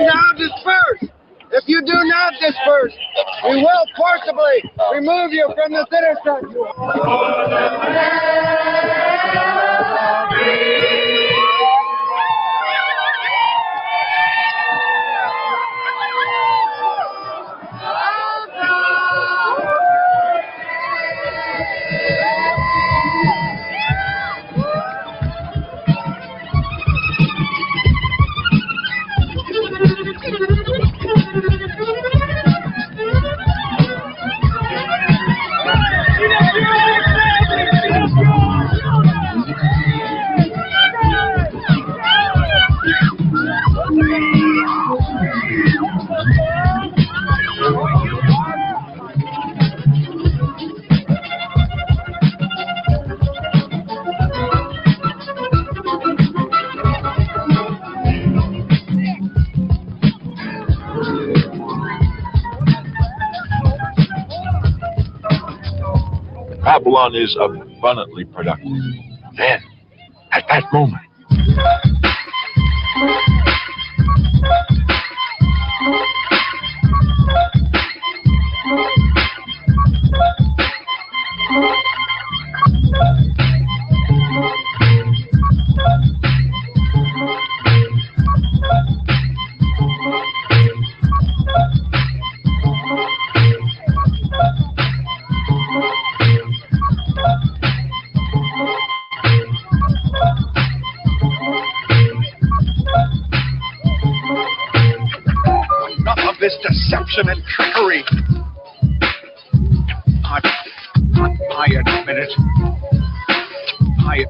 now disperse. If you do not disperse, we will forcibly remove you from this intersection. Babylon is abundantly productive. Then, at that moment, this deception and trickery. I admit it. I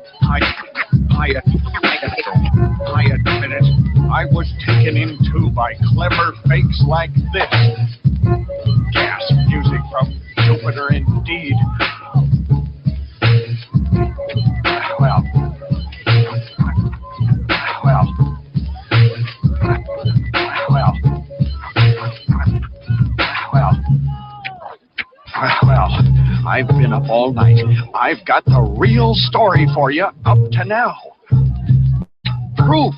admit it. I was taken into by clever fakes like this. Gas music from Jupiter indeed. Well, I've been up all night. I've got the real story for you up to now. Proof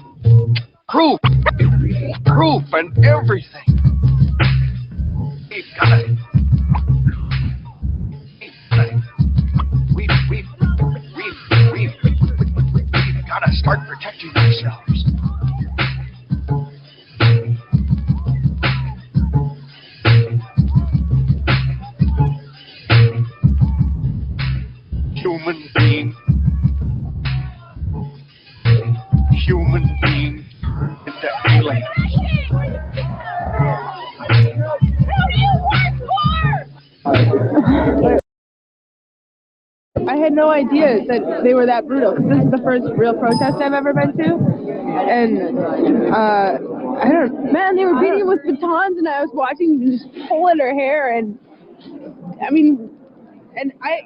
and everything. We've got it. We've got to start protecting ourselves. Human being into aliens. I had no idea that they were that brutal. This is the first real protest I've ever been to, and they were beating with batons, and I was watching them just pulling her hair, and I mean. And I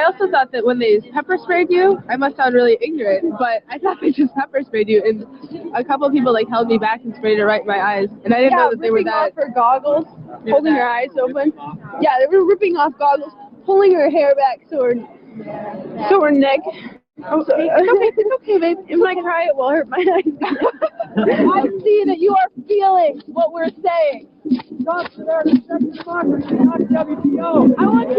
also thought that when they pepper sprayed you, I must sound really ignorant, but I thought they just pepper sprayed you, and a couple of people like held me back and sprayed it right in my eyes, and I didn't know that they were that. Ripping off her goggles, holding her eyes open. Yeah, they were ripping off goggles, pulling her hair back so her neck. Oh, it's okay, babe. If I cry, it will hurt my eyes. I see that you are feeling what we're saying. I want you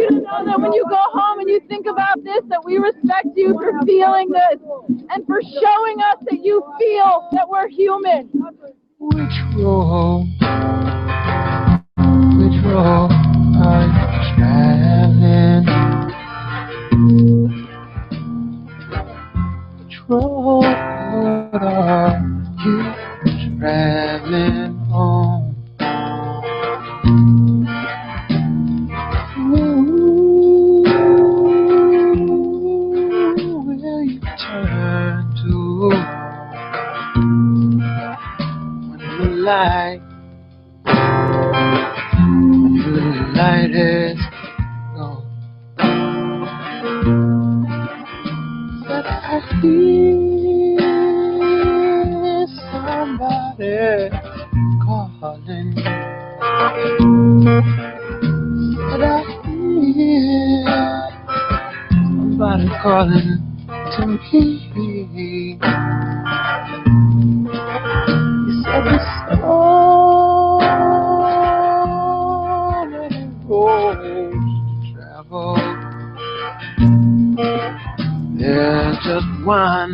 to know that when you go home and you think about this, that we respect you for feeling this and for showing us that you feel that we're human. Which road are you traveling? Which road are you traveling on? Will you turn to when the light is gone? But I hear somebody calling. But I hear somebody calling to me. You said the so many roads to travel. There's just one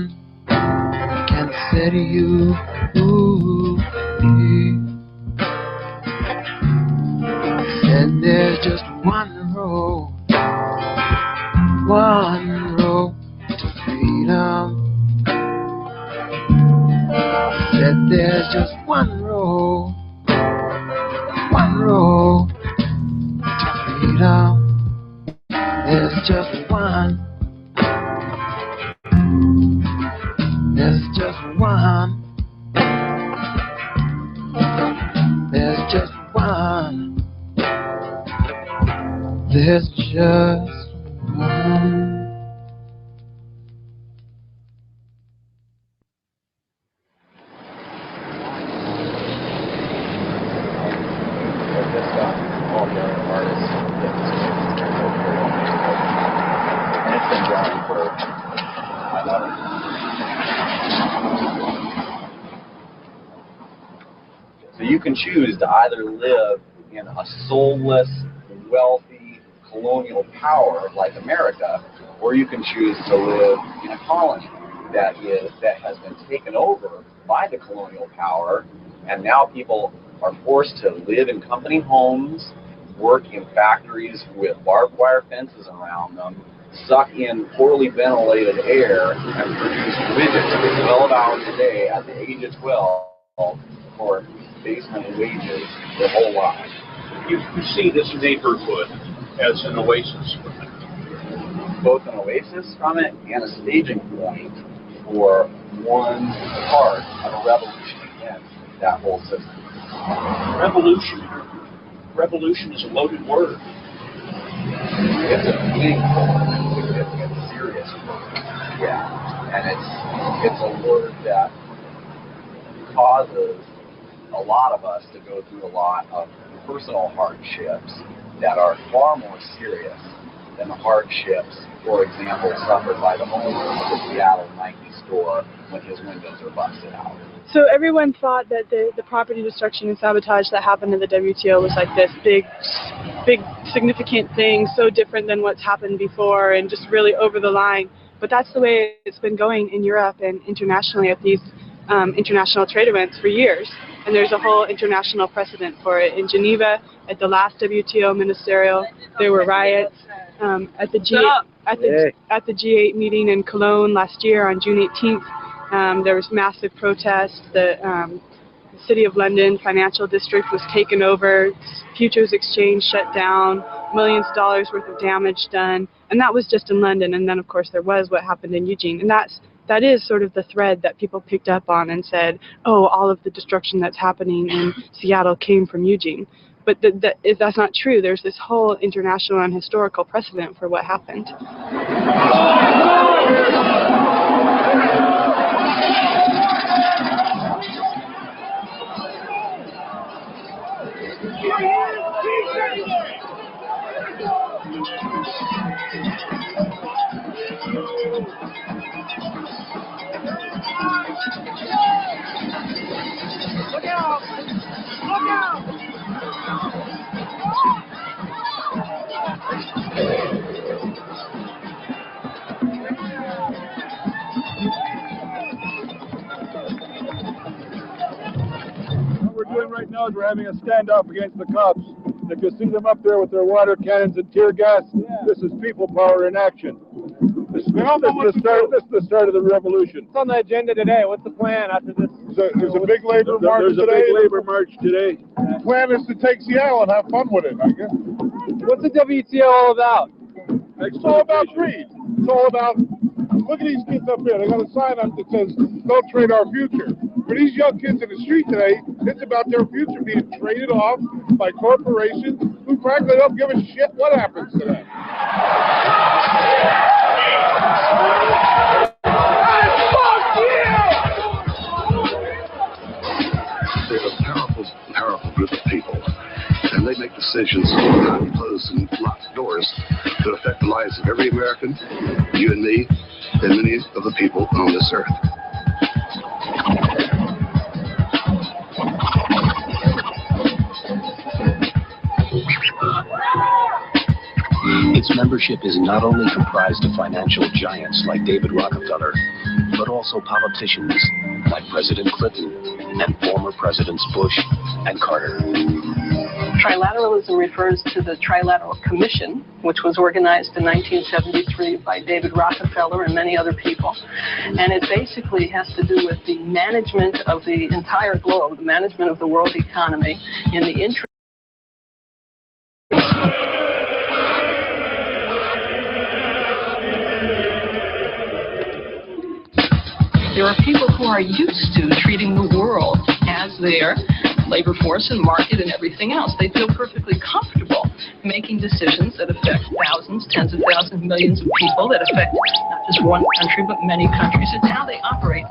can set you free. Said there's just one road to freedom. Said there's just one road to freedom. There's just one. There's just one. There's just one. There's just one. All the other artists get this chance to go through. And it's been going for, I love it. So you can choose to either live in a soulless, wealthy, colonial power like America, or you can choose to live in a colony that has been taken over by the colonial power, and now people are forced to live in company homes, work in factories with barbed wire fences around them, suck in poorly ventilated air, and produce widgets for 12 hours a day at the age of 12 for basement wages their whole lives. You see this neighborhood as an oasis for them. Both an oasis from it and a staging point for one part of a revolution against that whole system. Revolution is a loaded word. It's a meaningful, significant, serious word. Yeah, and it's a word that causes a lot of us to go through a lot of personal hardships that are far more serious than the hardships, for example, suffered by the owner of the Seattle Nike store when his windows are busted out. So everyone thought that the property destruction and sabotage that happened in the WTO was like this big significant thing, so different than what's happened before and just really over the line. But that's the way it's been going in Europe and internationally at these international trade events for years. And there's a whole international precedent for it. In Geneva, at the last WTO ministerial, there were riots. At the G8 meeting in Cologne last year on June 18th, there was massive protests. The City of London financial district was taken over, futures exchange shut down, millions of dollars worth of damage done, and that was just in London. And then of course there was what happened in Eugene, and that is sort of the thread that people picked up on and said, oh, all of the destruction that's happening in Seattle came from Eugene. But that's not true. There's this whole international and historical precedent for what happened. Look out! Look out! What we're doing right now is we're having a standoff against the cops. If you see them up there with their water cannons and tear gas, this is people power in action. This is the start of the revolution. What's on the agenda today? What's the plan after this? There's a big labor march today. There's a big labor march today. The plan is to take Seattle and have fun with it, I guess. What's the WTO all about? It's all about greed. It's all about, look at these kids up here. They got a sign up that says, don't trade our future. For these young kids in the street today, it's about their future being traded off by corporations who frankly don't give a shit what happens to them. They're a powerful group of people, and they make decisions behind closed and locked doors that affect the lives of every American, you and me, and many of the people on this earth. Its membership is not only comprised of financial giants like David Rockefeller, but also politicians like President Clinton and former Presidents Bush and Carter. Trilateralism refers to the Trilateral Commission, which was organized in 1973 by David Rockefeller and many other people. And it basically has to do with the management of the entire globe, the management of the world economy in the interest. There are people who are used to treating the world as their labor force and market and everything else. They feel perfectly comfortable making decisions that affect thousands, tens of thousands, millions of people, that affect not just one country, but many countries. It's how they operate.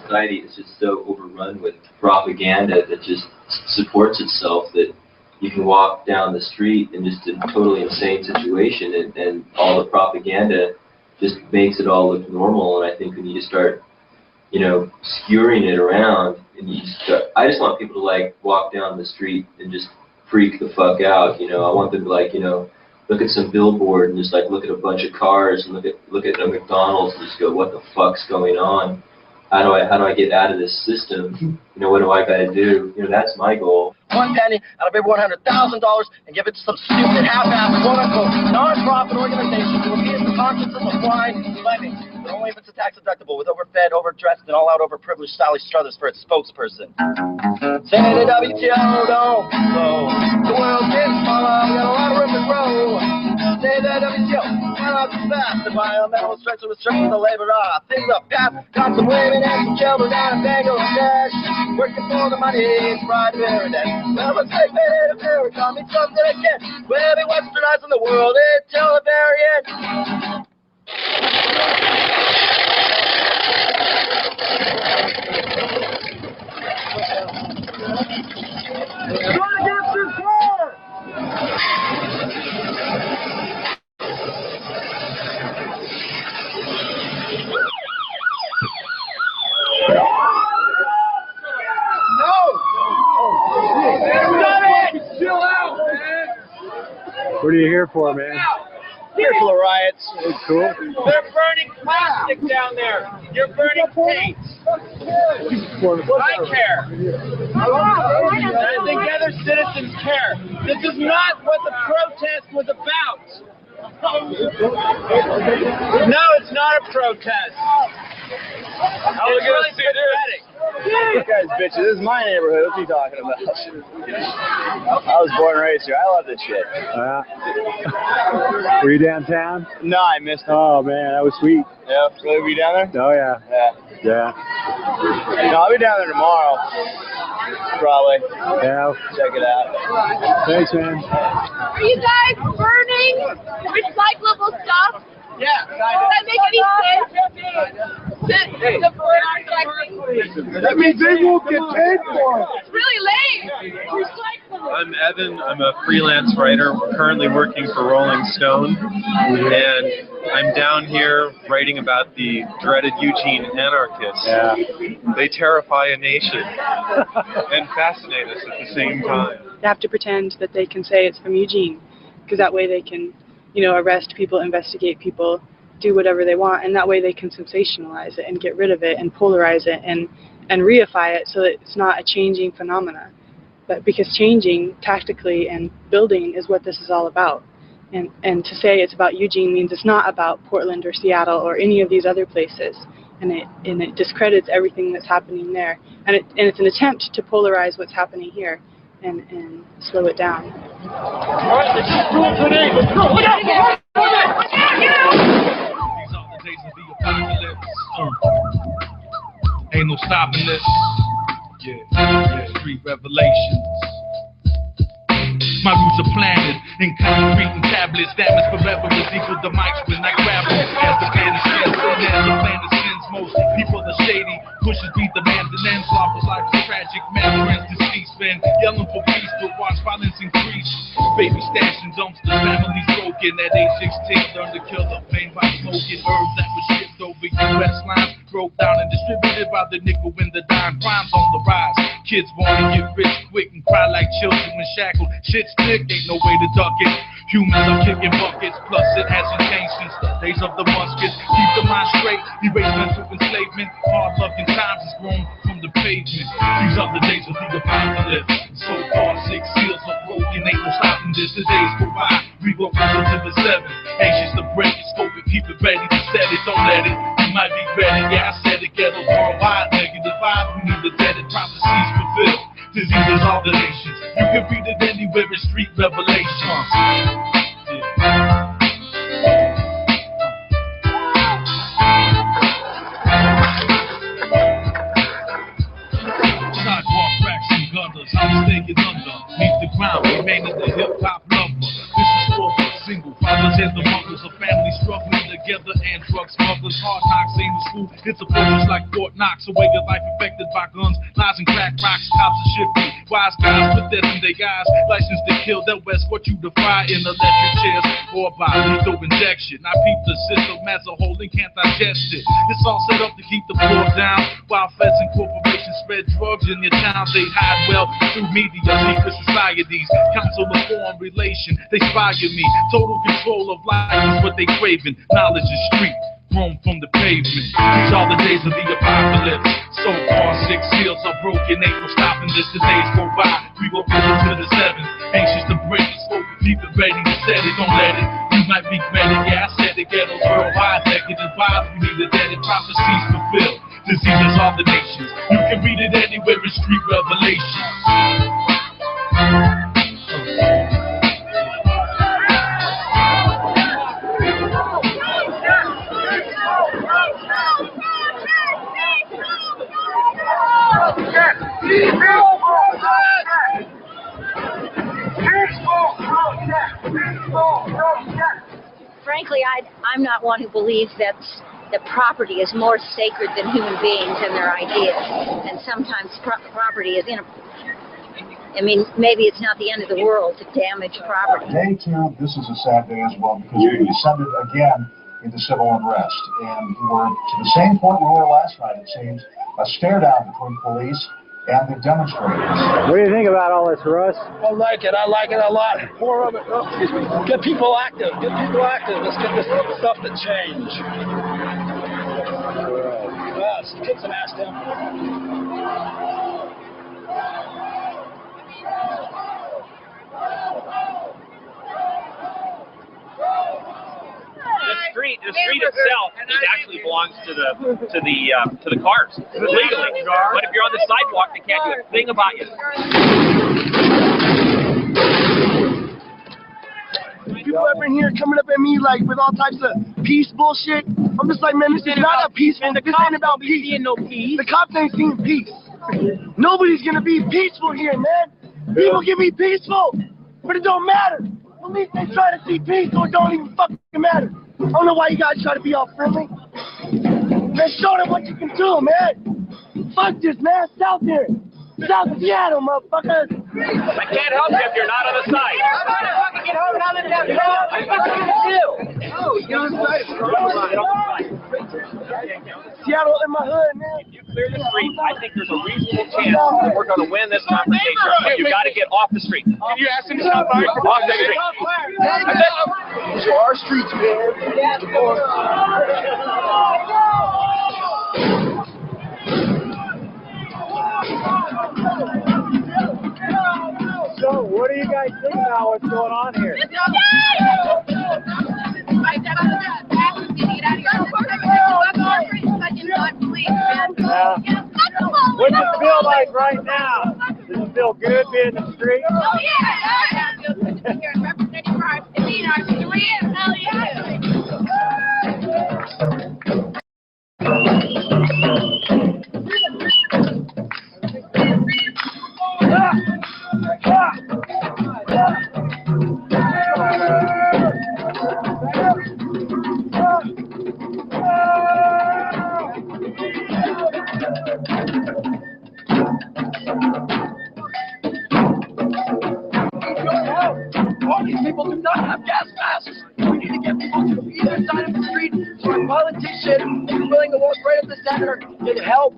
Society is just so overrun with propaganda that just supports itself that you can walk down the street in just a totally insane situation and all the propaganda just makes it all look normal. And I think we need to start, you know, skewering it around. And I just want people to like walk down the street and just freak the fuck out. You know, I want them to like, you know, look at some billboard and just like look at a bunch of cars and look at a McDonald's and just go, what the fuck's going on? How do I get out of this system? You know, what do I got to do? You know, that's my goal. One penny out of every $100,000 and give it to some stupid half-assed, quote-unquote, non-profit organization who appease the consciences of blind lemmings. But only payments are tax deductible with overfed, overdressed, and all-out overprivileged Sally Struthers for its spokesperson. Say the WTO don't blow. The world's getting smaller, we got a lot of room to grow. Say the WTO, why not too fast? The environmental structure restrictions the labor are. Things are fast, got some women and some children down in Bangladesh. Working for the money, it's pride paradise. Well, let's take it to America, me something again. We'll be westernizing the world until the very end. What are you here for, man? Here for the riots. It's cool. They're burning plastic down there. You're burning paint. I care. I think other citizens care. This is not what the protest was about. No, it's not a protest. How are we going to see this? You guys bitches, this is my neighborhood. What are you talking about? I was born and raised here. I love this shit. Were you downtown? No, I missed it. Oh, man, that was sweet. Yeah, really? Were you down there? Oh, yeah. Yeah. No, I'll be down there tomorrow. Probably. Yeah. Check it out. Thanks, man. Are you guys burning recyclable stuff? Yeah. Does that make any sense? The burn recycling? That means they won't get paid for it. It's really lame. Recyclable. I'm Evan. I'm a freelance writer currently working for Rolling Stone, and I'm down here writing about the dreaded Eugene anarchists. Yeah. They terrify a nation and fascinate us at the same time. They have to pretend that they can say it's from Eugene, because that way they can, arrest people, investigate people, do whatever they want, and that way they can sensationalize it and get rid of it and polarize it and reify it so that it's not a changing phenomena. But because changing tactically and building is what this is all about. And to say it's about Eugene means it's not about Portland or Seattle or any of these other places. And it discredits everything that's happening there. And it's an attempt to polarize what's happening here and slow it down. All right, let's just do it today. Let's go. Look out! These are the days of the apocalypse. Ain't no stopping this. Yeah, street revelations. My roots are planted in concrete and tablets. Damage forever is equal to mics when I grab them. As the planet spins, and as the planet spins, most people are shady. Pushes beat the man and ends off his life is tragic. Man friends deceased, been yelling for peace, but watch violence increase. Baby stashed in dumpsters, families broken. At age 16, learned to kill the pain by smoking herbs that were shipped over U.S. lines. Broke down and distributed by the nickel and the dime. Crimes on the rise. Kids wanna get rich quick and cry like children when shackled. Shit's thick, ain't no way to duck it. Humans are kicking buckets, plus it hasn't changed since the days of the muskets. Keep the mind straight, erase mental enslavement. Hard luck and times has grown from the pavement. These are the days of the apocalypse. So far, 6 seals are broken, ain't no stopping this. The days go by, we go closer to the 7. Anxious to break it, scope it, keep it ready to set it. Don't let it, you might be ready. Yeah, I said it, ghetto worldwide. Negative vibes, we need the deaded prophecies fulfilled. Diseases all the nations. You can read it anywhere in street revelations. Sidewalk cracks and gutters, I'm staying under. Meet the ground, remaining the hip-hop lover. This is for the single fathers and the mothers of families struggling together and drug smugglers. Hard knocks ain't a school, it's a fortress like Fort Knox. A way of life affected by guns, lies and crack rocks. Cops are shifty, wise guys put that in their guys. Licensed to kill, they'll escort you to fry in electric chairs or by lethal injection. I peep the system as a whole and can't digest it. It's all set up to keep the floor down, while feds and corporations spread drugs in your town. They hide well through media, secret societies, council of foreign relation. They spy me. Total control of life is what they craving. Knowledge is street, grown from the pavement. These are the days of the apocalypse. So far, 6 seals are broken, ain't no stopping this. The days go by, we go closer to the 7. Anxious to break it, so we keep it ready to set it. Don't let it, you might be ready. Yeah, I said it, ghetto worldwide. Negative vibes, we need the dead prophecies fulfilled. Diseases of the nations. You can read it anywhere in Street Revelations. Frankly, I'm not one who believes that property is more sacred than human beings and their ideas. And sometimes property is I mean, maybe it's not the end of the world to damage property. Day two, this is a sad day as well because we descended again into civil unrest. And we're to the same point we were last night, it seems, a stare down between police and the demonstrators. What do you think about all this, Russ? I like it a lot. More of it. Get people active. Let's get this stuff to change. Yes, kick some ass down. The street itself actually belongs to the cars legally. But if you're on the sidewalk, they can't do a thing about you. People up in here coming up at me like with all types of peace bullshit. I'm just like, man, this is not a peaceful. This ain't about peace. No peace. The cops ain't seeing peace. Nobody's gonna be peaceful here, man. People can be peaceful, but it don't matter. At least they try to see peace, so it don't even fucking matter. I don't know why you guys try to be all friendly. Man, show them what you can do, man. Fuck this, man. It's out there. South Seattle, motherfuckers. I can't help you if you're not on the side. I'm on the fucking get home and I'm in that dog. What are you gonna do? Oh, you got Seattle in my hood, man. If you clear the street, I think there's a reasonable chance that we're going to win this conversation. But you got to get off the street. Can you ask him to stop by? Off the street. These are our streets, man. So, what do you guys think about what's going on here? What's it feel like right now? Does it feel good being in the street? Oh yeah, it feels good to be here and representing our city and our street. Hell All these people do not have gas masks. We need to get people to either side of the street so a politician is willing to walk right up the center and help.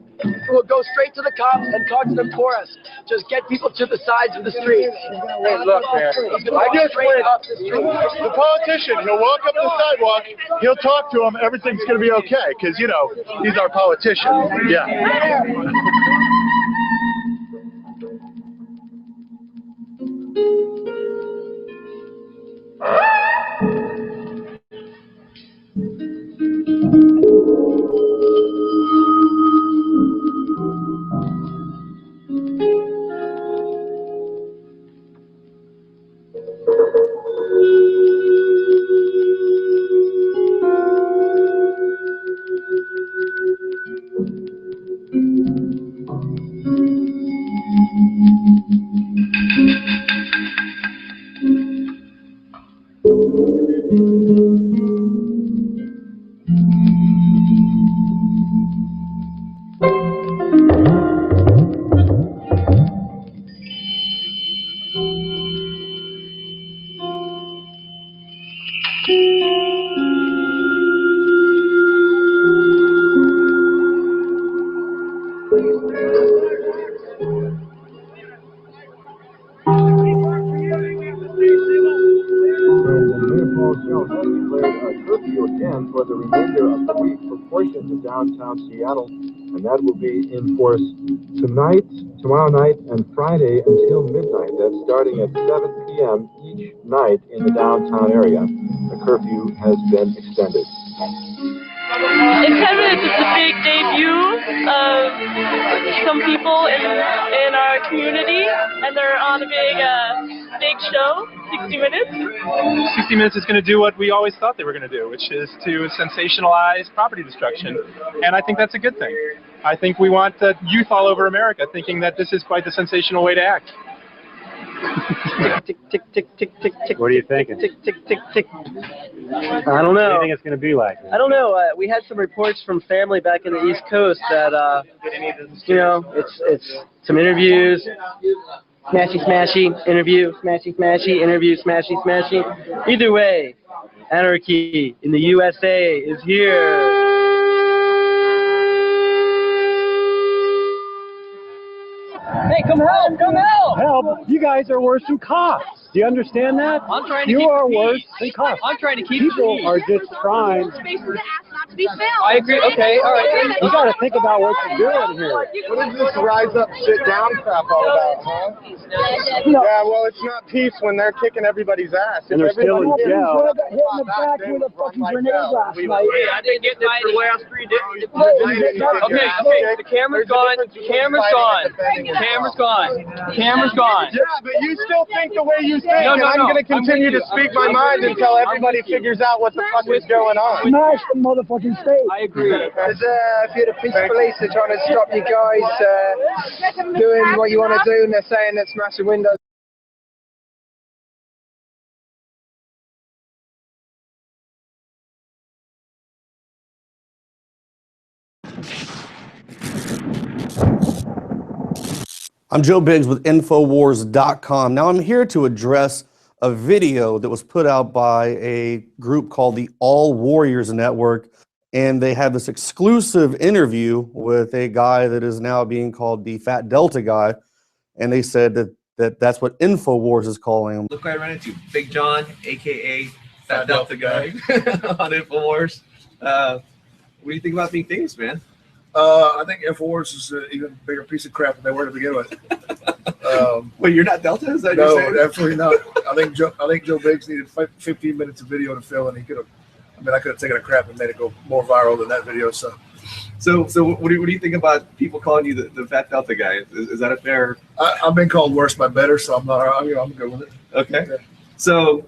We'll go straight to the cops and talk to them for us. Just get people to the sides of the street. Hey, look, man. I guess the politician, he'll walk up the sidewalk, he'll talk to him, everything's going to be okay, because, you know, he's our politician. Yeah. For the remainder of the week for portions of downtown Seattle, and that will be in force tonight, tomorrow night, and Friday until midnight. That's starting at 7 p.m. each night in the downtown area. The curfew has been extended. In 10 minutes, it's a big debut of some people in our community, and they're on a big show, 60 Minutes. 60 Minutes is going to do what we always thought they were going to do, which is to sensationalize property destruction. And I think that's a good thing. I think we want youth all over America thinking that this is quite the sensational way to act. Tick, tick, tick, tick, tick, tick. What are you thinking? Tick, tick, tick, tick. I don't know. What do you think it's going to be like? I don't know. We had some reports from family back in the East Coast that, you know, it's some interviews, smashy, smashy, interview, smashy, smashy, interview, smashy, smashy. Either way, anarchy in the USA is here. Hey, come help! Come help! Help! You guys are worse than cops. Do you understand that? I'm trying to you keep are the worse peace. than cops. I'm trying to keep People the peace. are just trying. Not to be filmed. I agree. Okay, all right. You got to think about what you're doing here. What is this rise up, sit down crap all about, huh? Yeah, well, it's not peace when they're kicking everybody's ass. And they're still in jail. Hit in the back with a fucking grenade last night. Hey, I didn't get this for the last 3 days. Okay, the camera's gone. Camera's gone. Camera's gone. Camera's gone. Yeah, but you still think the way you think, and I'm going to continue to speak my mind until everybody figures out what the fuck is going on. Smash the motherfucking state. I agree. Because if you're the peace police, they're trying to stop you guys doing what you want to do, and they're saying that smashing windows. I'm Joe Biggs with Infowars.com. Now I'm here to address a video that was put out by a group called the All Warriors Network, and they had this exclusive interview with a guy that is now being called the Fat Delta guy, and they said that's what Infowars is calling him. Look who I ran into, Big John, aka Fat Delta guy on Infowars. What do you think about being famous, man? I think Infowars is an even bigger piece of crap than they were to begin with. Wait, you're not Delta? Is that no, definitely not. I think Joe Biggs needed 15 minutes of video to fill, and he could have. I mean, I could have taken a crap and made it go more viral than that video. So what do you think about people calling you the Fat Delta guy? Is that a fair? I've been called worse by better, so I'm good with it. Okay. Yeah. So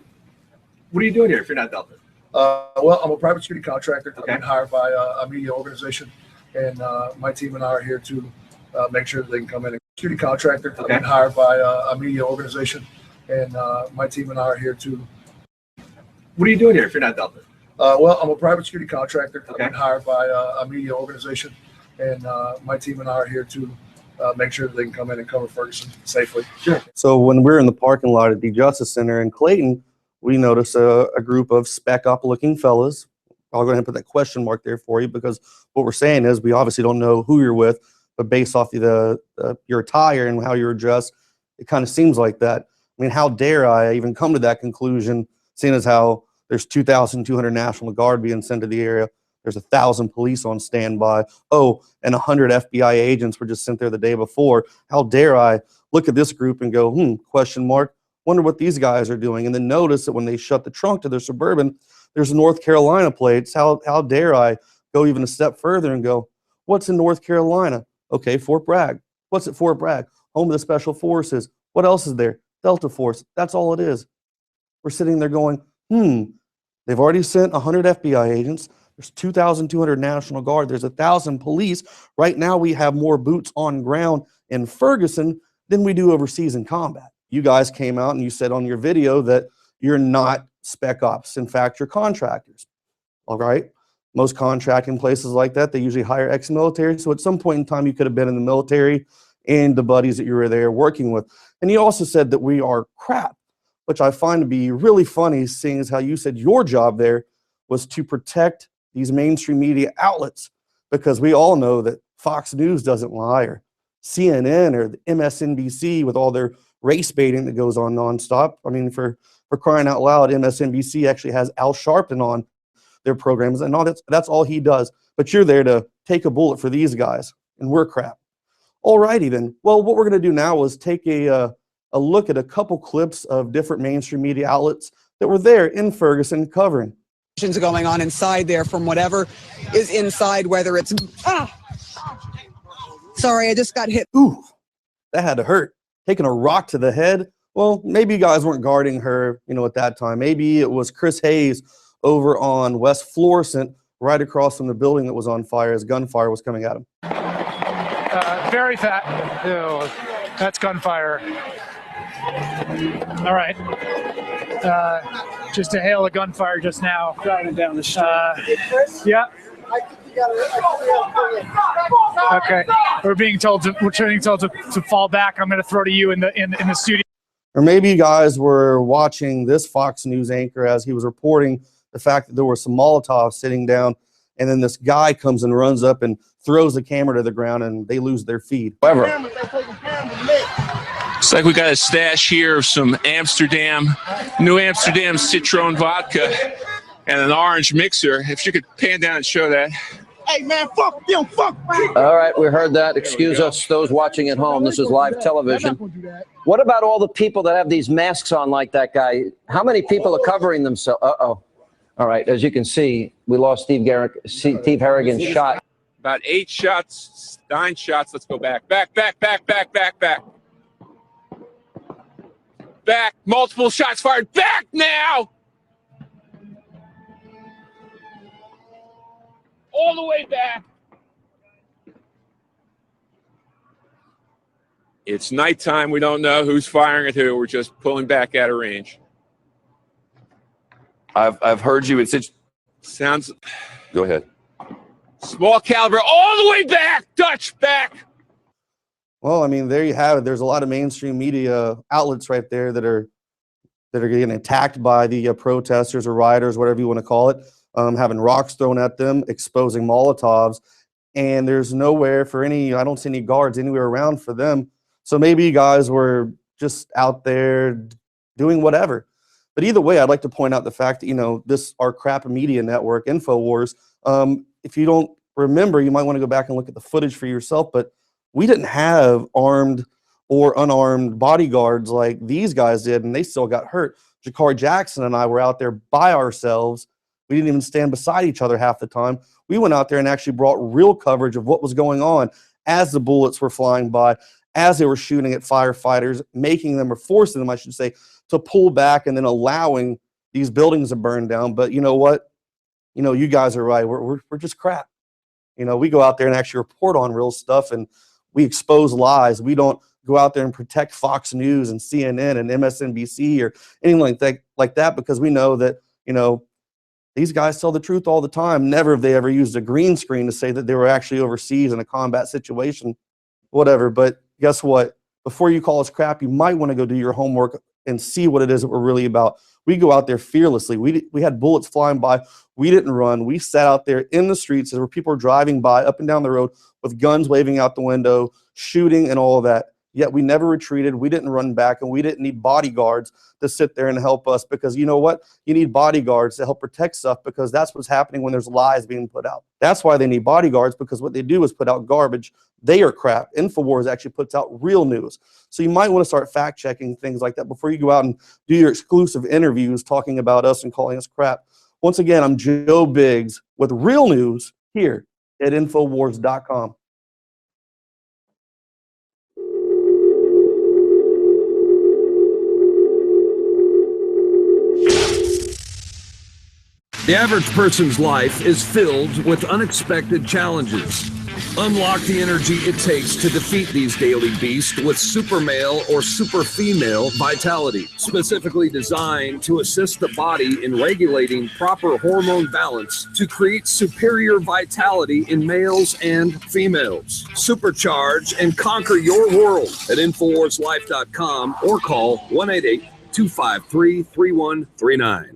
what are you doing here if you're not Delta? Well, I'm a private security contractor. Okay. I've been hired by a media organization. And my team and I are here to make sure that they can come in. Security contractor. Okay. I've been hired by a media organization, and my team and I are here to. What are you doing here if you're not Delta? Well, I'm a private security contractor. Okay. I've been hired by a media organization, and my team and I are here to make sure that they can come in and cover Ferguson safely. Sure. So when we're in the parking lot at the Justice Center in Clayton, we notice a group of spec-up-looking fellas. I'll go ahead and put that question mark there for you, because what we're saying is we obviously don't know who you're with, but based off your attire and how you're dressed, it kind of seems like that. I mean, how dare I even come to that conclusion, seeing as how there's 2,200 National Guard being sent to the area. There's 1,000 police on standby. Oh, and 100 FBI agents were just sent there the day before. How dare I look at this group and go, question mark, wonder what these guys are doing. And then notice that when they shut the trunk to their Suburban, there's North Carolina plates. How dare I go even a step further and go, what's in North Carolina? Okay, Fort Bragg. What's at Fort Bragg? Home of the Special Forces. What else is there? Delta Force. That's all it is. We're sitting there going, they've already sent 100 FBI agents. There's 2,200 National Guard. There's 1,000 police. Right now we have more boots on ground in Ferguson than we do overseas in combat. You guys came out and you said on your video that you're not spec ops. In fact, you're contractors. All right. Most contracting places like that, they usually hire ex-military. So at some point in time, you could have been in the military and the buddies that you were there working with. And you also said that we are crap, which I find to be really funny, seeing as how you said your job there was to protect these mainstream media outlets, because we all know that Fox News doesn't lie, or CNN or the MSNBC with all their race baiting that goes on nonstop. I mean, for crying out loud, MSNBC actually has Al Sharpton on their programs, and all that's all he does. But you're there to take a bullet for these guys, and we're crap. Alrighty then. Well, what we're going to do now is take a look at a couple clips of different mainstream media outlets that were there in Ferguson covering. going on inside there from whatever is inside, whether it's sorry, I just got hit. Ooh, that had to hurt. Taking a rock to the head. Well, maybe you guys weren't guarding her, at that time. Maybe it was Chris Hayes over on West Florissant, right across from the building that was on fire as gunfire was coming at him. Very fat. Ew, that's gunfire. All right. Just a hail of gunfire just now. Driving down the street. Yeah. Okay. We're being told to fall back. I'm going to throw to you in the studio. Or maybe you guys were watching this Fox News anchor as he was reporting the fact that there were some Molotovs sitting down, and then this guy comes and runs up and throws the camera to the ground, and they lose their feed. However, looks like we got a stash here of some New Amsterdam Citron vodka and an orange mixer. If you could pan down and show that. Hey man, fuck them, fuck. All right, we heard that. Excuse us, those watching at home. This is live television. What about all the people that have these masks on like that guy? How many people are covering themselves? Uh-oh. All right, as you can see, we lost Steve Harrigan's shot. About 8 shots, 9 shots. Let's go back. Back. Back. Multiple shots fired. Back now. All the way back. It's nighttime. We don't know who's firing at who. We're just pulling back out of range. I've heard you. Sounds. Go ahead. Small caliber, all the way back. Dutch back. Well, I mean, there you have it. There's a lot of mainstream media outlets right there that are getting attacked by the protesters or rioters, whatever you want to call it. Having rocks thrown at them, exposing Molotovs, and there's nowhere for I don't see any guards anywhere around for them. So maybe you guys were just out there doing whatever. But either way, I'd like to point out the fact that, our crap media network, InfoWars, if you don't remember, you might want to go back and look at the footage for yourself, but we didn't have armed or unarmed bodyguards like these guys did, and they still got hurt. Jakar Jackson and I were out there by ourselves. We didn't even stand beside each other half the time. We went out there and actually brought real coverage of what was going on as the bullets were flying by, as they were shooting at firefighters, making them, or forcing them, I should say, to pull back and then allowing these buildings to burn down. But you know what? You guys are right. We're just crap. We go out there and actually report on real stuff, and we expose lies. We don't go out there and protect Fox News and CNN and MSNBC or anything like that because we know that, these guys tell the truth all the time. Never have they ever used a green screen to say that they were actually overseas in a combat situation, whatever. But guess what? Before you call us crap, you might want to go do your homework and see what it is that we're really about. We go out there fearlessly. We had bullets flying by. We didn't run. We sat out there in the streets as where people were driving by up and down the road with guns waving out the window, shooting and all of that. Yet we never retreated. We didn't run back, and we didn't need bodyguards to sit there and help us because you know what? You need bodyguards to help protect stuff because that's what's happening when there's lies being put out. That's why they need bodyguards, because what they do is put out garbage. They are crap. InfoWars actually puts out real news. So you might want to start fact checking things like that before you go out and do your exclusive interviews talking about us and calling us crap. Once again, I'm Joe Biggs with real news here at Infowars.com. The average person's life is filled with unexpected challenges. Unlock the energy it takes to defeat these daily beasts with super male or super female vitality, specifically designed to assist the body in regulating proper hormone balance to create superior vitality in males and females. Supercharge and conquer your world at InfoWarsLife.com or call 1-888-253-3139.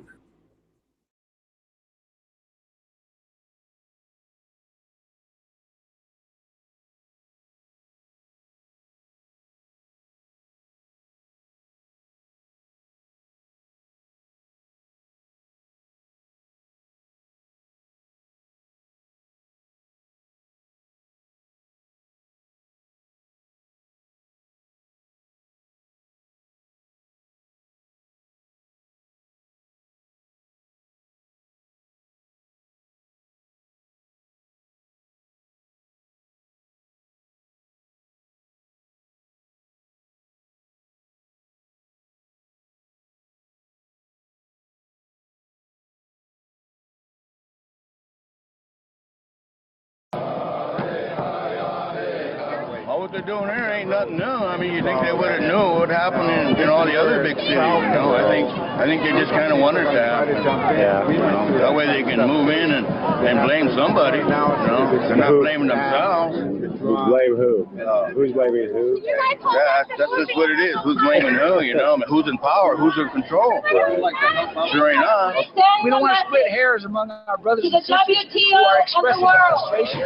what they're doing here ain't nothing new. I mean, you think they would have knew what happened in all the other big cities, you know? I think they just kind of wanted to happen. Yeah. You know, that way they can move in and blame somebody, you know? They're not blaming themselves. Blame who? Who's blaming who? Yeah, that's just what it is. Who's blaming who, you know? I mean, who's in power? Who's in control? Sure ain't us. We don't want to split hairs among our brothers and sisters who are expressing frustration.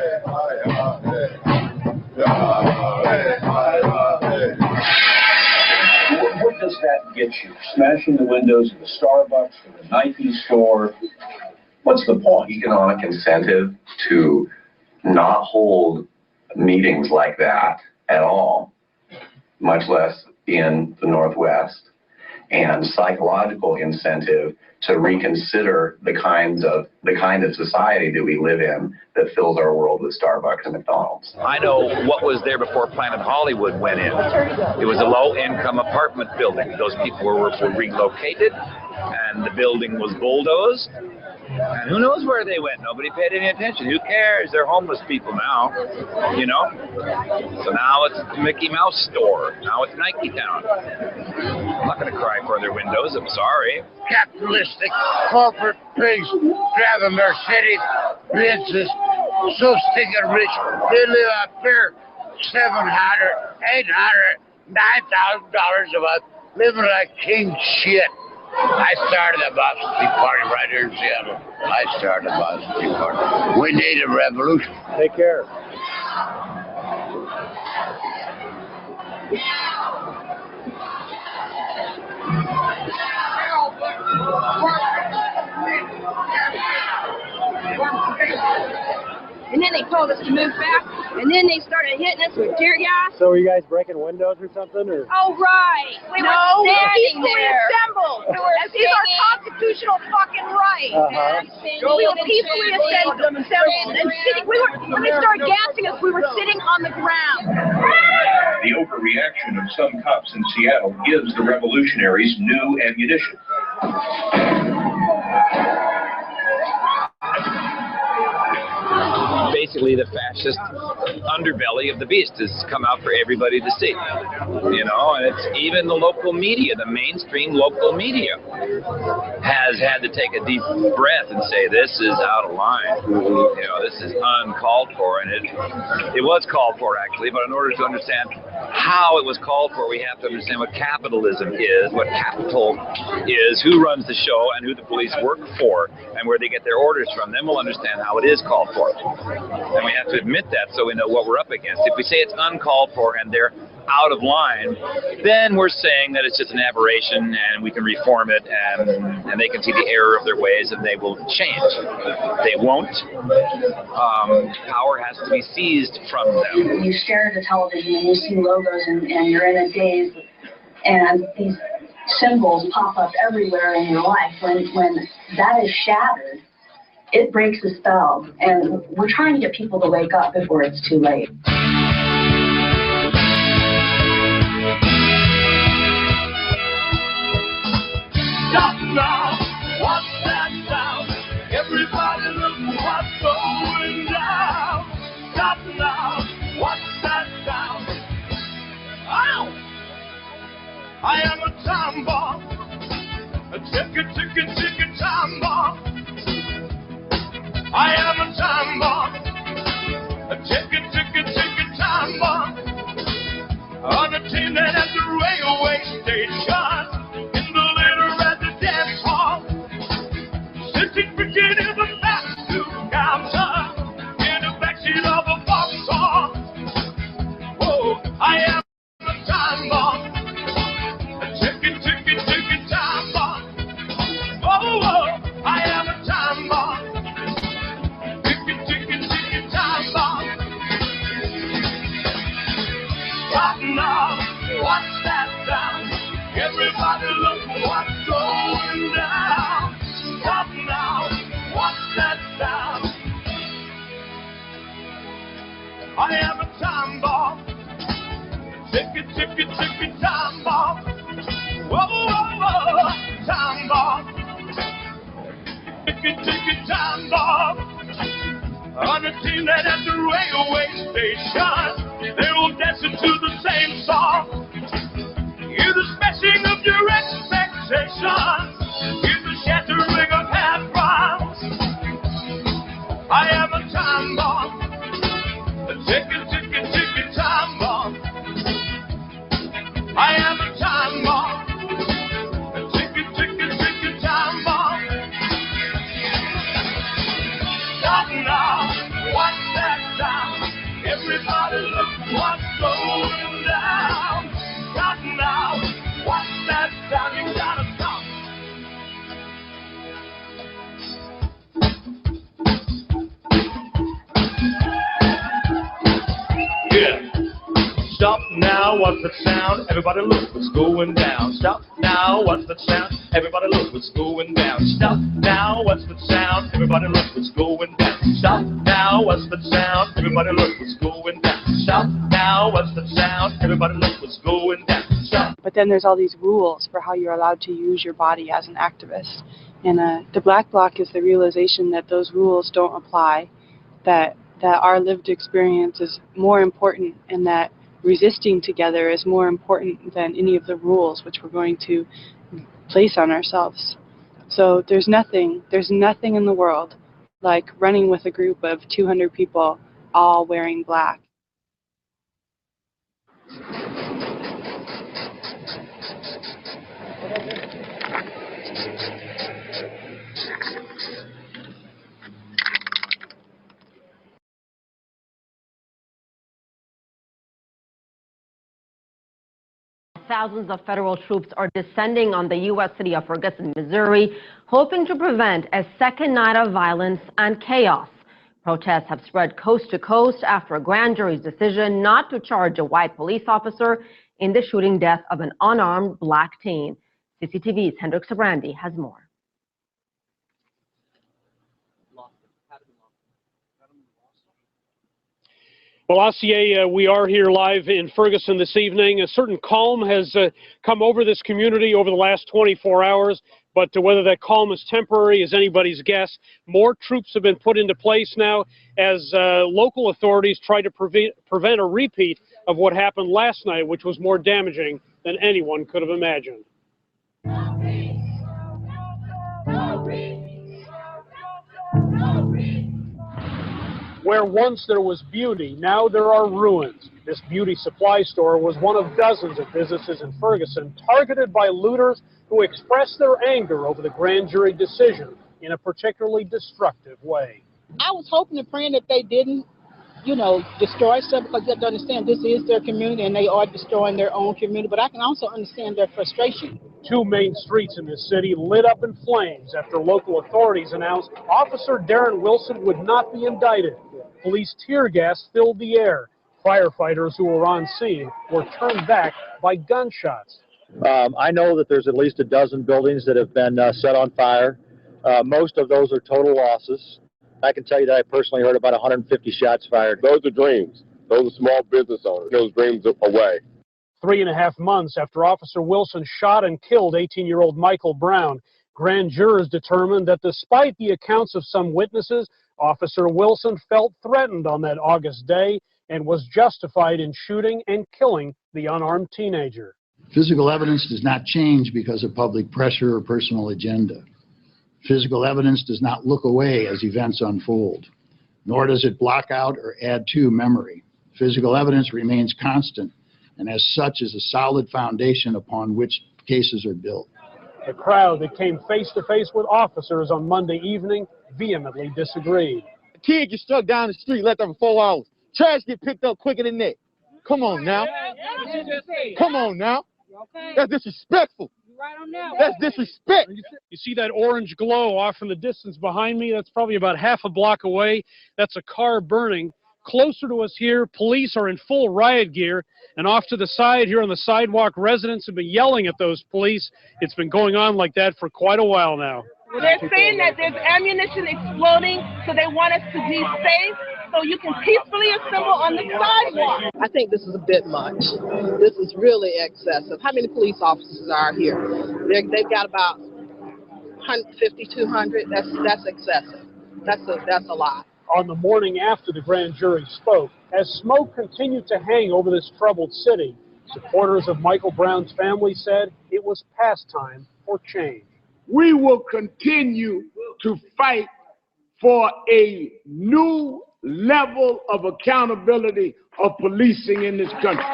What does that get you? Smashing the windows of the Starbucks or the Nike store? What's the point? Economic incentive to not hold meetings like that at all, much less in the Northwest, and psychological incentive to reconsider the kind of society that we live in that fills our world with Starbucks and McDonald's. I know what was there before Planet Hollywood went in. It was a low-income apartment building. Those people were relocated, and the building was bulldozed. And who knows where they went? Nobody paid any attention. Who cares? They're homeless people now, you know? So now it's the Mickey Mouse store. Now it's Nike Town. I'm not going to cry for their windows. I'm sorry. Capitalistic corporate pigs driving their cities, businesses, so stinking rich. They live up there $700, $800, $9,000 a month, living like king shit. I started the Boston Tea Party right here in Seattle. I started the Boston Tea Party. We need a revolution. Take care. And then they told us to move back, and then they started hitting us with tear gas. So were you guys breaking windows or something? Or? Oh, right. We were peacefully assembled. This is our constitutional fucking right. We were peacefully assembled and sitting. When they started gassing us, we were sitting on the ground. The overreaction of some cops in Seattle gives the revolutionaries new ammunition. Basically, the fascist underbelly of the beast has come out for everybody to see, you know, and it's even the local media, the mainstream local media has had to take a deep breath and say, this is out of line, you know, this is uncalled for, and it was called for actually, but in order to understand how it was called for, we have to understand what capitalism is, what capital is, who runs the show, and who the police work for, and where they get their orders from. Then we'll understand how it is called for. And we have to admit that so we know what we're up against. If we say it's uncalled for and they're out of line, then we're saying that it's just an aberration and we can reform it, and they can see the error of their ways and they will change. They won't. Power has to be seized from them. You stare at the television and you see logos and you're in a daze, and these symbols pop up everywhere in your life. When that is shattered, it breaks the spell, and we're trying to get people to wake up before it's too late. Stop now, what's that sound? Everybody look what's going down. Stop now, what's that sound? Ow! I am a time bomb, a ticket time bomb. I am a time bomb, a ticket time bomb. On a team that at the railway station, in the little at the dance hall, sitting freaking in the back to counter, in the backseat of a boxcar. Oh, I am a time bomb, a ticket time bomb. Oh, I am a time bomb. Stop now, what's that sound? Everybody look what's going down. Stop now, what's that sound? I am a time bomb, ticket time bomb. Whoa, whoa, whoa, time bomb, ticket time bomb. On a team that at the railway station, They will dance into the same song. Hear the smashing of your expectations. Hear the shattering of half rhymes. I am a time bomb. A ticking, ticking, ticking time bomb. I am a time bomb. A ticking, ticking, ticking time bomb. Stop now. Watch that sound. Everybody look what's going down. Stop now. Watch that sound. You gotta stop. Yeah. Stop now, what's the sound? Everybody look what's going down. Stop now, what's the sound? Everybody look what's going down. Stop now, what's the sound? Everybody look what's going down. Stop now, what's the sound? Everybody look what's going down. Stop now, what's the sound? Everybody look what's going down. Stop. But then there's all these rules for how you're allowed to use your body as an activist. And the Black Bloc is the realization that those rules don't apply, that our lived experience is more important, and that resisting together is more important than any of the rules which we're going to place on ourselves. So there's nothing in the world like running with a group of 200 people all wearing black. Thousands of federal troops are descending on the U.S. city of Ferguson, Missouri, hoping to prevent a second night of violence and chaos. Protests have spread coast to coast after a grand jury's decision not to charge a white police officer in the shooting death of an unarmed black teen. CCTV's Hendrik Sabrandi has more. Well, Asier, we are here live in Ferguson this evening. A certain calm has come over this community over the last 24 hours, but whether that calm is temporary is anybody's guess. More troops have been put into place now as local authorities try to prevent a repeat of what happened last night, which was more damaging than anyone could have imagined. Where once there was beauty, now there are ruins. This beauty supply store was one of dozens of businesses in Ferguson targeted by looters who expressed their anger over the grand jury decision in a particularly destructive way. I was hoping and praying that they didn't, destroy stuff, because you have to understand this is their community and they are destroying their own community, but I can also understand their frustration. Two main streets in this city lit up in flames after local authorities announced Officer Darren Wilson would not be indicted. Police tear gas filled the air. Firefighters who were on scene were turned back by gunshots. I know that there's at least a dozen buildings that have been set on fire. Most of those are total losses. I can tell you that I personally heard about 150 shots fired. Those are dreams. Those are small business owners. Those dreams away. 3.5 months after Officer Wilson shot and killed 18-year-old Michael Brown, grand jurors determined that despite the accounts of some witnesses, Officer Wilson felt threatened on that August day and was justified in shooting and killing the unarmed teenager. Physical evidence does not change because of public pressure or personal agenda. Physical evidence does not look away as events unfold, nor does it block out or add to memory. Physical evidence remains constant, and as such is a solid foundation upon which cases are built. The crowd that came face-to-face with officers on Monday evening vehemently disagreed. A kid gets struck down the street, let them 4 hours. Trash get picked up quicker than that. Come on now. Come on now. That's disrespectful. That's disrespect. You see that orange glow off in the distance behind me? That's probably about half a block away. That's a car burning. Closer to us here, police are in full riot gear, and off to the side here on the sidewalk, residents have been yelling at those police. It's been going on like that for quite a while now. They're saying that there's ammunition exploding, so they want us to be safe, so you can peacefully assemble on the sidewalk. I think this is a bit much. This is really excessive. How many police officers are here? They've got about 150, 200. That's excessive. That's a lot. on the morning after the grand jury spoke. As smoke continued to hang over this troubled city, supporters of Michael Brown's family said it was past time for change. We will continue to fight for a new level of accountability of policing in this country.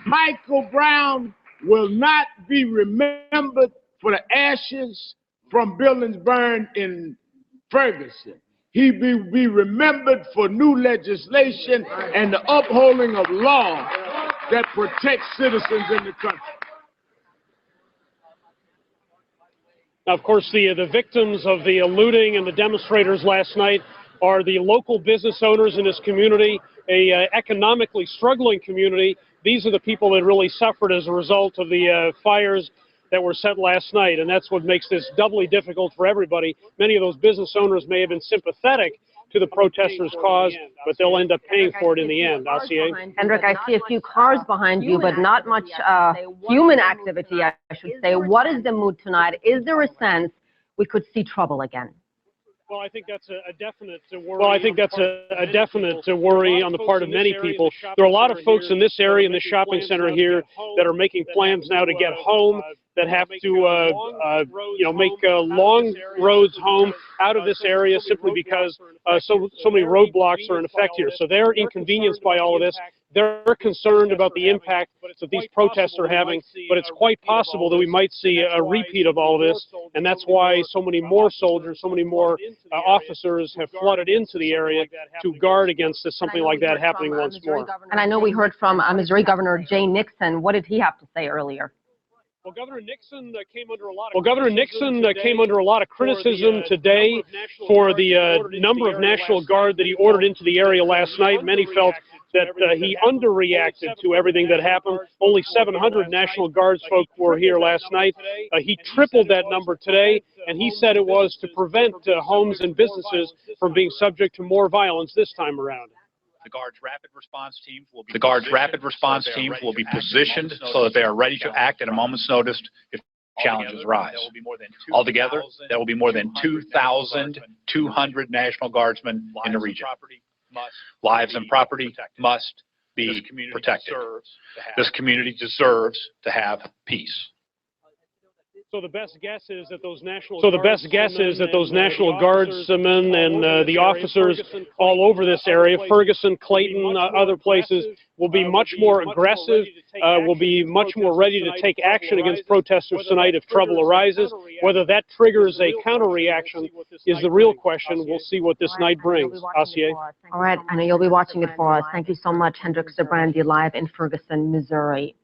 Michael Brown will not be remembered for the ashes from buildings burned in Ferguson. He will be remembered for new legislation and the upholding of law that protects citizens in the country. Now, of course, the victims of the looting and the demonstrators last night are the local business owners in this community, a economically struggling community. These are the people that really suffered as a result of the fires that were set last night, and that's what makes this doubly difficult for everybody. Many of those business owners may have been sympathetic to the protesters' cause, but they'll end up paying for it in the end. Hendrik, I see a few cars behind you, but not much human activity, I should say. What is the mood tonight? Is there a sense we could see trouble again? Well, I think that's a definite worry on the part of many people. There are a lot of folks in this area, in this shopping center here, that are making plans now to get home, that have to, make long roads home out of this area simply because so many roadblocks are in effect here. So they're inconvenienced by all of this. They're concerned about the impact that these protests are having, but it's quite possible that we might see a repeat of all of this, and that's why so many more soldiers, so many more officers have flooded into the area to guard against something like that happening once more. And I know we heard from Missouri Governor Jay Nixon. What did he have to say earlier? Well, Governor Nixon came under a lot of criticism today for the number of National Guard that he ordered into the area last night. Many felt that he underreacted to everything that happened. Only 700 National Guards folk were here last night. He tripled that number today, and he said it was to prevent homes and businesses from being subject to more violence this time around. The Guard's rapid response teams will be positioned so that they are ready to act at a moment's notice if challenges arise. Altogether, there will be more than 2,200 National Guardsmen in the region. Lives and property must be protected. This community deserves to have peace. So the best guess is that those National Guardsmen and the officers all over this area, Ferguson, Clayton, other places, will be much more aggressive, will be much more ready to take action against protesters tonight if trouble arises. Whether that triggers a counter-reaction is the real question. We'll see what this night brings. Asier. All right, I know you'll be watching it for us. Thank you so much, Hendrik Zabrandi, live in Ferguson, Missouri.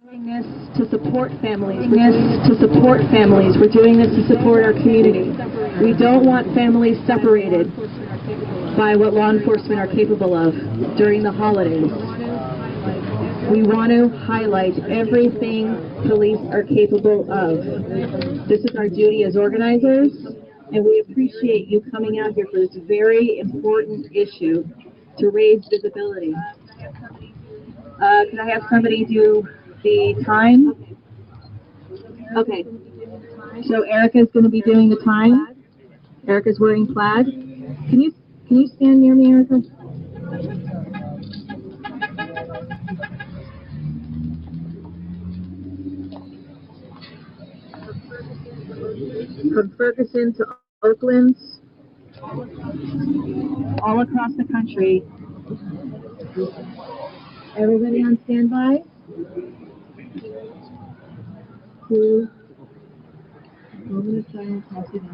We're doing this to support families. We're doing this to support our community. We don't want families separated by what law enforcement are capable of during the holidays. We want to highlight everything police are capable of. This is our duty as organizers, and we appreciate you coming out here for this very important issue to raise visibility. Can I have somebody do the time? Okay. So Erica's going to be doing the time. Erica's wearing plaid. Can you stand near me, Erica? From Ferguson to Oakland, all across the country. Everybody on standby? Cool. Moment of silence, pass it on.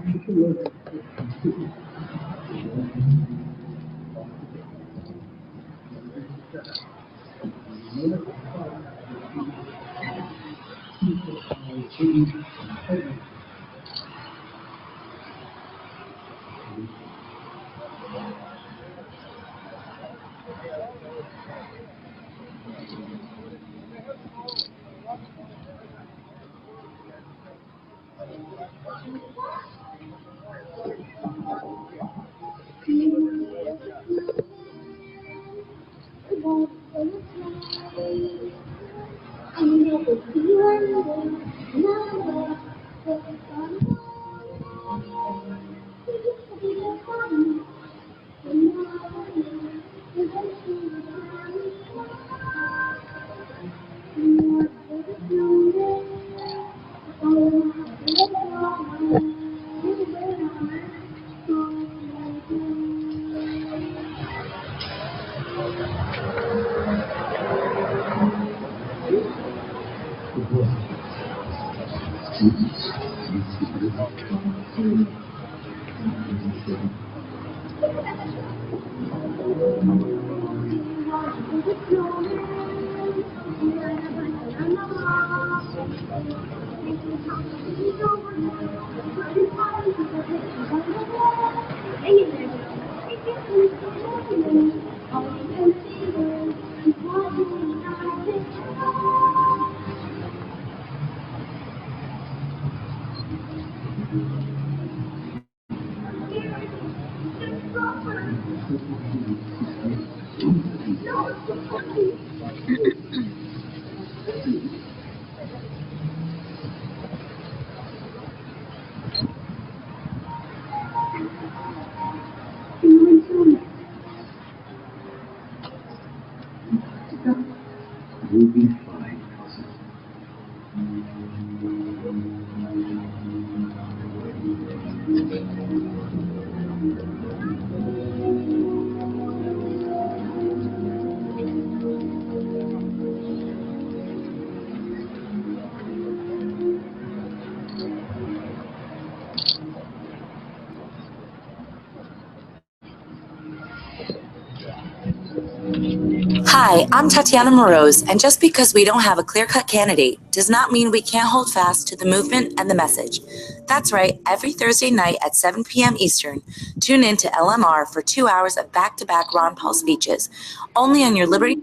Hi, I'm Tatiana Moroz, and just because we don't have a clear-cut candidate does not mean we can't hold fast to the movement and the message. That's right, every Thursday night at 7 p.m. Eastern, tune in to LMR for 2 hours of back-to-back Ron Paul speeches, only on your Liberty.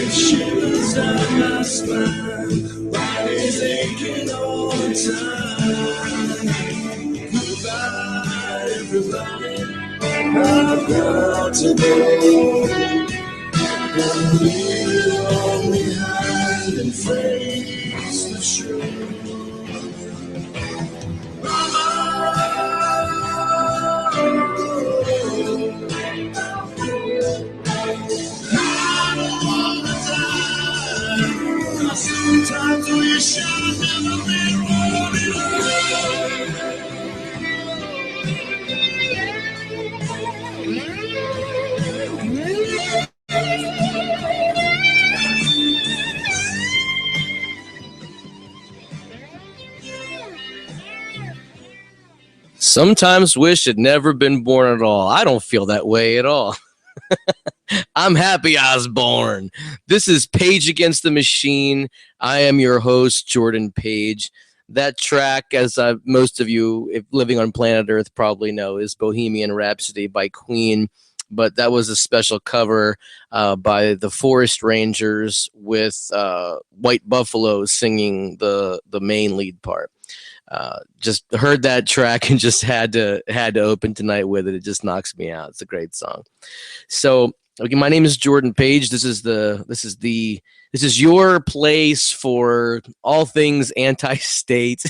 Shivers down my spine, body's aching all the time. Goodbye, everybody, I've got to go. Gonna leave it all behind and face the truth. Sometimes we should have never been Sometimes wish had never been born at all. I don't feel that way at all. I'm happy I was born. This is Page Against the Machine. I am your host, Jordan Page. That track, as most of you if living on planet Earth probably know, is Bohemian Rhapsody by Queen. But that was a special cover by the Forest Rangers with White Buffalo singing the main lead part. Just heard that track and just had to open tonight with it. It just knocks me out. It's a great song. So, okay, my name is Jordan Page. This is your place for all things anti-state,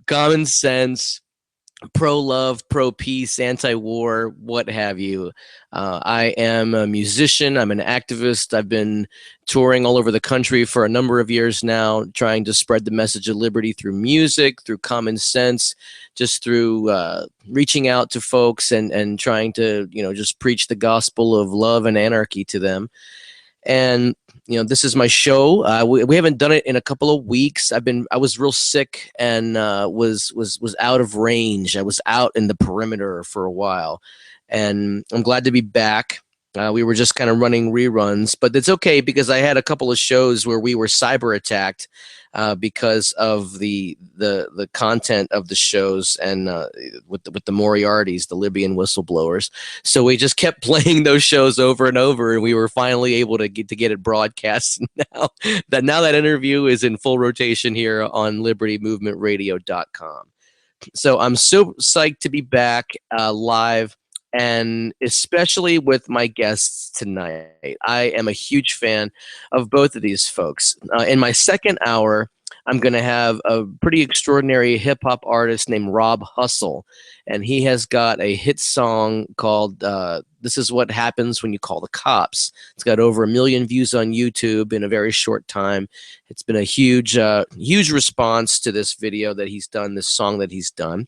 common sense, pro-love, pro-peace, anti-war, what have you. I am a musician. I'm an activist. I've been touring all over the country for a number of years now, trying to spread the message of liberty through music, through common sense, just through reaching out to folks and trying to, just preach the gospel of love and anarchy to them. And this is my show. We haven't done it in a couple of weeks. I was real sick and was out of range. I was out in the perimeter for a while, and I'm glad to be back. We were just kind of running reruns, but it's okay because I had a couple of shows where we were cyber attacked because of the content of the shows and with the Moriartys, the Libyan whistleblowers. So we just kept playing those shows over and over, and we were finally able to get it broadcast. Now that interview is in full rotation here on LibertyMovementRadio.com. So I'm so psyched to be back live. And especially with my guests tonight. I am a huge fan of both of these folks. In my second hour, I'm going to have a pretty extraordinary hip-hop artist named Rob Hustle. And he has got a hit song called This Is What Happens When You Call the Cops. It's got over 1 million views on YouTube in a very short time. It's been a huge response to this video that he's done, this song that he's done.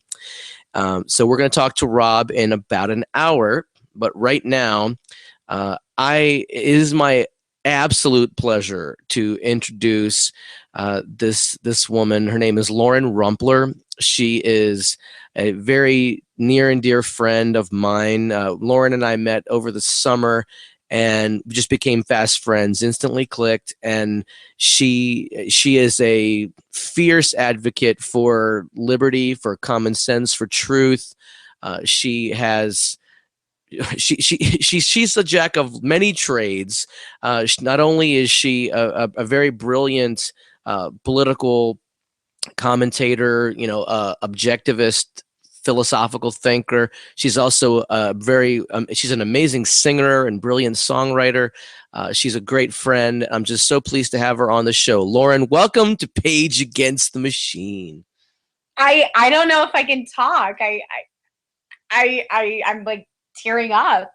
So we're going to talk to Rob in about an hour, but right now, it is my absolute pleasure to introduce this woman. Her name is Lauren Rumpler. She is a very near and dear friend of mine. Lauren and I met over the summer and just became fast friends, instantly clicked. And she is a fierce advocate for liberty, for common sense, for truth. She's a jack of many trades. Not only is she a very brilliant political commentator, objectivist, philosophical thinker. She's also she's an amazing singer and brilliant songwriter. She's a great friend. I'm just so pleased to have her on the show. Lauren, welcome to Page Against the Machine. I don't know if I can talk. I'm like tearing up.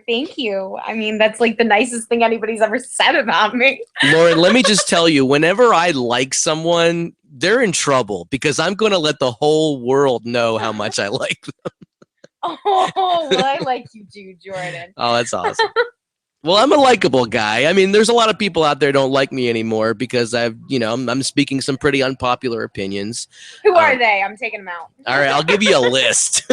Thank you. I mean, that's like the nicest thing anybody's ever said about me. Lauren, let me just tell you, whenever I like someone, they're in trouble because I'm going to let the whole world know how much I like them. Oh, well, I like you too, Jordan. Oh, that's awesome. Well, I'm a likable guy. I mean, there's a lot of people out there don't like me anymore because I'm speaking some pretty unpopular opinions. Who are they? I'm taking them out. All right, I'll give you a list.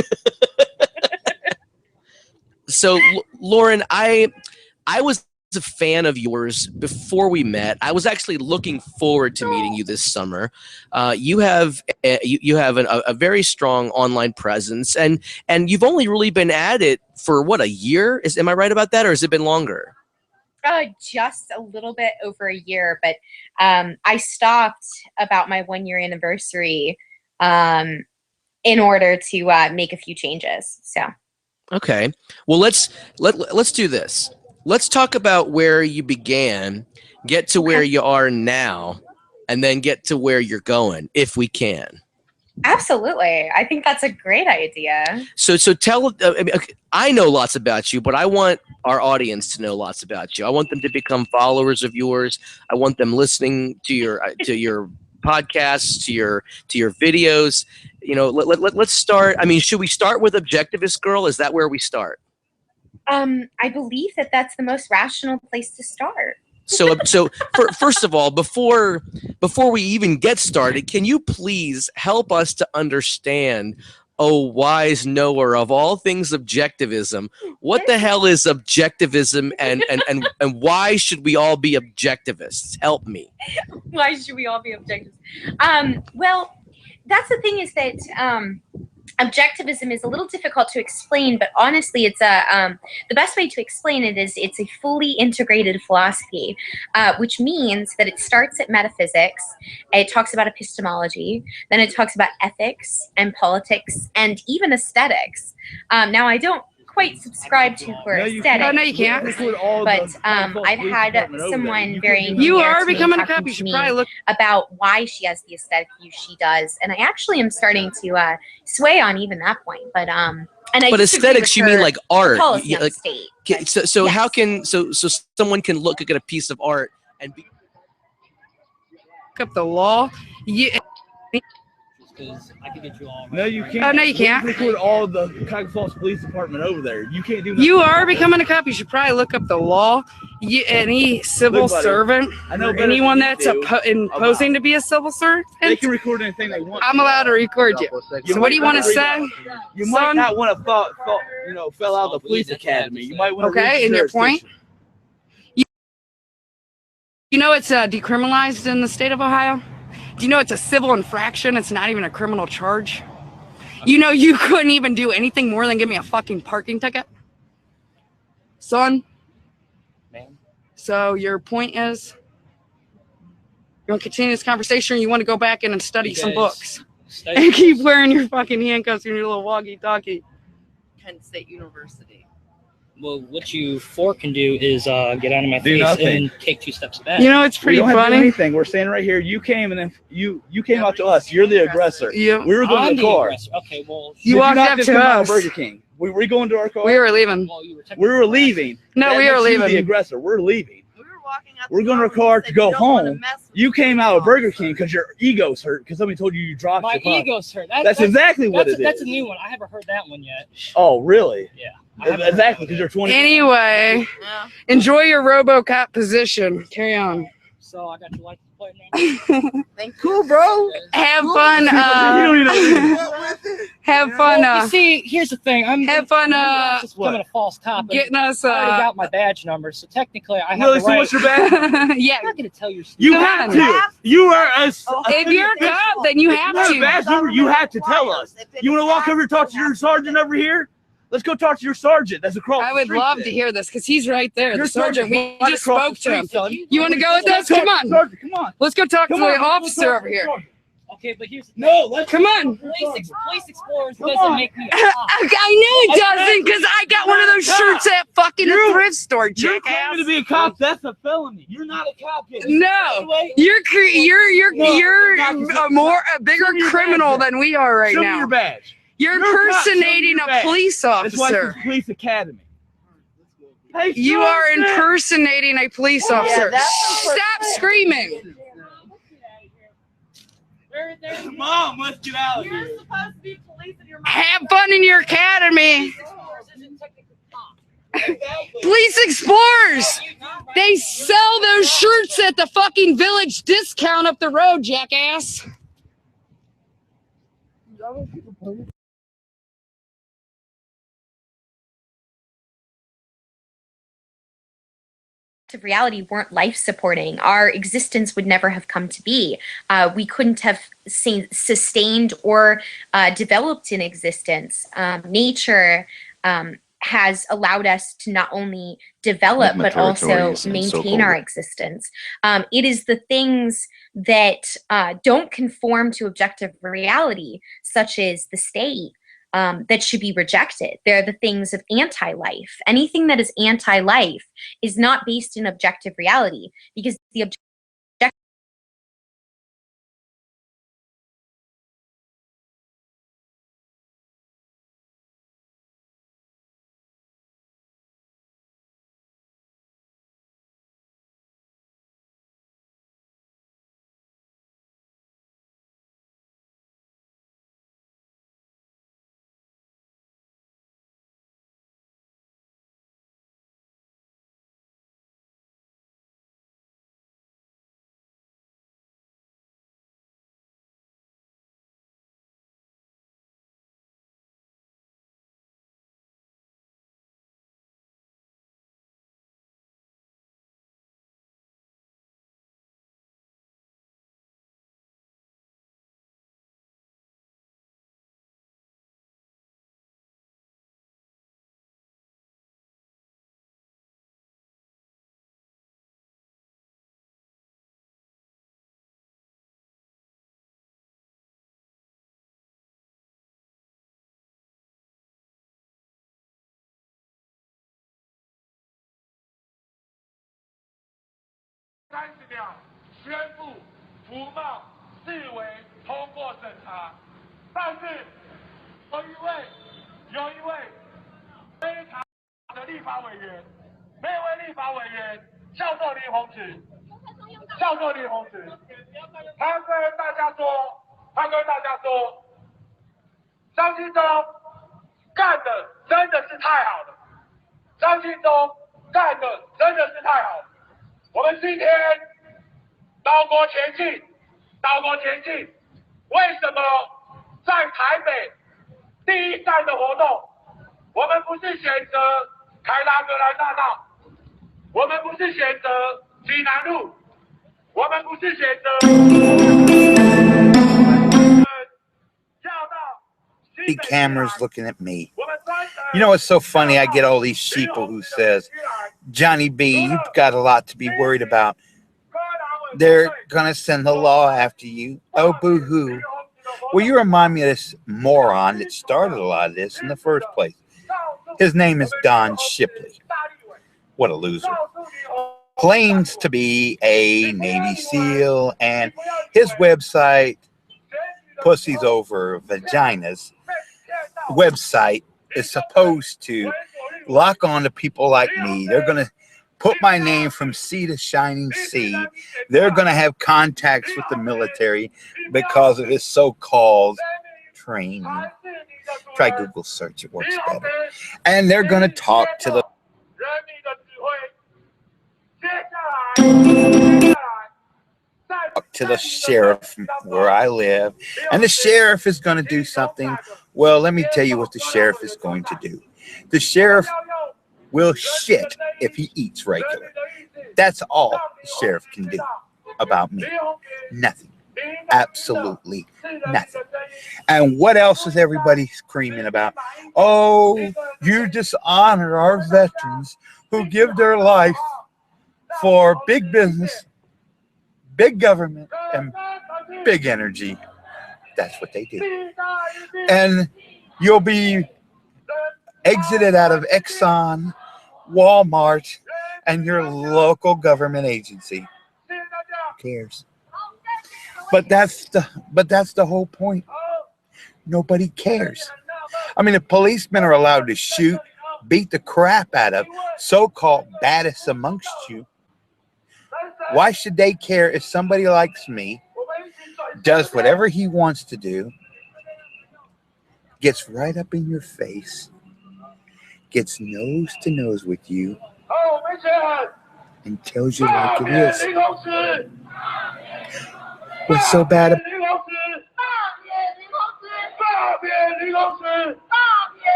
So, Lauren, I was a fan of yours before we met. I was actually looking forward to meeting you this summer. You have a very strong online presence, and you've only really been at it for what, a year? Am I right about that, or has it been longer? Just a little bit over a year, but I stopped about my 1-year anniversary in order to make a few changes. So. Okay. Well, let's do this. Let's talk about where you began, get to where you are now, and then get to where you're going, if we can. Absolutely. I think that's a great idea. So tell, I know lots about you, but I want our audience to know lots about you. I want them to become followers of yours. I want them listening to your podcasts, to your videos. Let's start. I mean, should we start with Objectivist Girl? Is that where we start? I believe that's the most rational place to start. So first of all, before we even get started, can you please help us to understand, oh wise knower of all things objectivism, what the hell is objectivism, and why should we all be objectivists? Help me. Why should we all be objectivists? Well, that's the thing, is that objectivism is a little difficult to explain, but honestly, it's the best way to explain it is it's a fully integrated philosophy, which means that it starts at metaphysics. It talks about epistemology, then it talks about ethics and politics and even aesthetics. Now, I don't quite subscribe to her aesthetics. Oh, no, you can't. But I've had someone very You are becoming a cop. You should probably look about why she has the aesthetic view she does, and I actually am starting to sway on even that point. But aesthetics, you mean like art? Like, so yes. How can so someone can look at a piece of art and be up the law? Yeah. I can get you all. No, you can't. Oh, no, you can't. Record all the Cuyahoga Falls Police Department over there. You can't do. You are becoming a cop. You should probably look up the law. Any civil servant, or anyone that's imposing to be a civil servant, they can record anything they want. I'm allowed to record you. So what do you want to say? You might not want to fell out of the police academy. You might want to. Okay, and your point. You know it's decriminalized in the state of Ohio. Do you know it's a civil infraction? It's not even a criminal charge. You know you couldn't even do anything more than give me a fucking parking ticket? Son? Ma'am? So your point is, you want to continue this conversation, or you want to go back in and study some books? And keep wearing your fucking handcuffs and your little walkie-talkie. Kent State University. Well, what you can do is get out of my face and take 2 steps back. You know, it's pretty funny. We don't have to do anything. We're standing right here. You came and then you came out to us. You're the aggressor. Yeah. We were going to the car. Okay, well. You walked up to us. Burger King. We were going to our car. We were leaving. We were leaving. No, we were leaving. The aggressor. We're leaving. We're going to our car to go home. You came out of Burger King because your ego's hurt because somebody told you dropped your car. My ego's hurt. That's exactly what it is. That's a new one. I haven't heard that one yet. Oh, really? Yeah. Exactly, because you're 20. Anyway, enjoy your RoboCop position. Carry on. So I got your license plate now. Thank you. Cool, bro. Have fun. Have fun. Well, you see, here's the thing. Have fun. Just becoming a false cop. Getting us. I already got my badge number, so technically I have really. The right. So what's your badge? Yeah. I'm not gonna tell you. You have to. You are if you're a cop, then you have to. Badge number. You have to tell us. You want to walk over and talk to your sergeant over here? Let's go talk to your sergeant. That's across the street. I would love to hear this because he's right there. Your the sergeant. We just spoke to him. You want to go with us? Come on. Sergeant, come on. Let's go talk to the officer over here. Okay, but here's let's come on. Police Explorers doesn't make me a cop. I know it doesn't because I got one of those shirts at fucking a thrift store, jackass. You're claiming to be a cop. That's a felony. You're not a cop yet. No, you're a bigger criminal than we are right now. Show me your badge. You're impersonating a police That's why officer. it's a police academy. You are impersonating a police officer. that's Stop screaming. Mom, let's get out. You're supposed to be police in your mind. Have fun in your academy. Police Explorers. They sell those shirts at the fucking Village Discount up the road, jackass. Of reality weren't life supporting, our existence would never have come to be. We couldn't have sustained or developed an existence. Nature has allowed us to not only develop but also maintain our existence. It is the things that don't conform to objective reality, such as the state, that should be rejected. They're the things of anti-life. Anything that is anti-life is not based in objective reality, because the objective30秒宣布服贸视为通过审查，但是有一位非常的立法委员，那位立法委员叫做林鸿池，他跟大家说，张庆忠干的真的是太好了，我们今天岛国前进，为什么在台北第一站的活动，我们不是选择凯达格兰大道，我们不是选择济南路，我们不是选择The camera's looking at me. You know what's so funny? I get all these sheeple who says, Johnny B, you've got a lot to be worried about. They're going to send the law after you. Oh, boo-hoo. Well, you remind me of this moron that started a lot of this in the first place. His name is Don Shipley. What a loser. Claims to be a Navy SEAL, and his website, Pussies Over Vaginas, website is supposed to lock on to people like me. They're going to put my name from sea to shining sea. They're going to have contacts with the military because of his so-called training. Try Google search, it works better. And they're going to talk to the sheriff where I live, and the sheriff is going to do something. Well, let me tell you what the sheriff is going to do. The sheriff will shit if he eats regular. That's all the sheriff can do about me. Nothing. Absolutely nothing. And what else is everybody screaming about? Oh, you dishonor our veterans who give their life for big business, big government, and big energy. That's what they do. And you'll be exited out of Exxon, Walmart, and your local government agency. Who cares? But that's the whole point. Nobody cares. I mean, if policemen are allowed to shoot, beat the crap out of so-called baddest amongst you, why should they care if somebody likes me, does whatever he wants to do, gets right up in your face, gets nose to nose with you, and tells you like it is? What's so bad about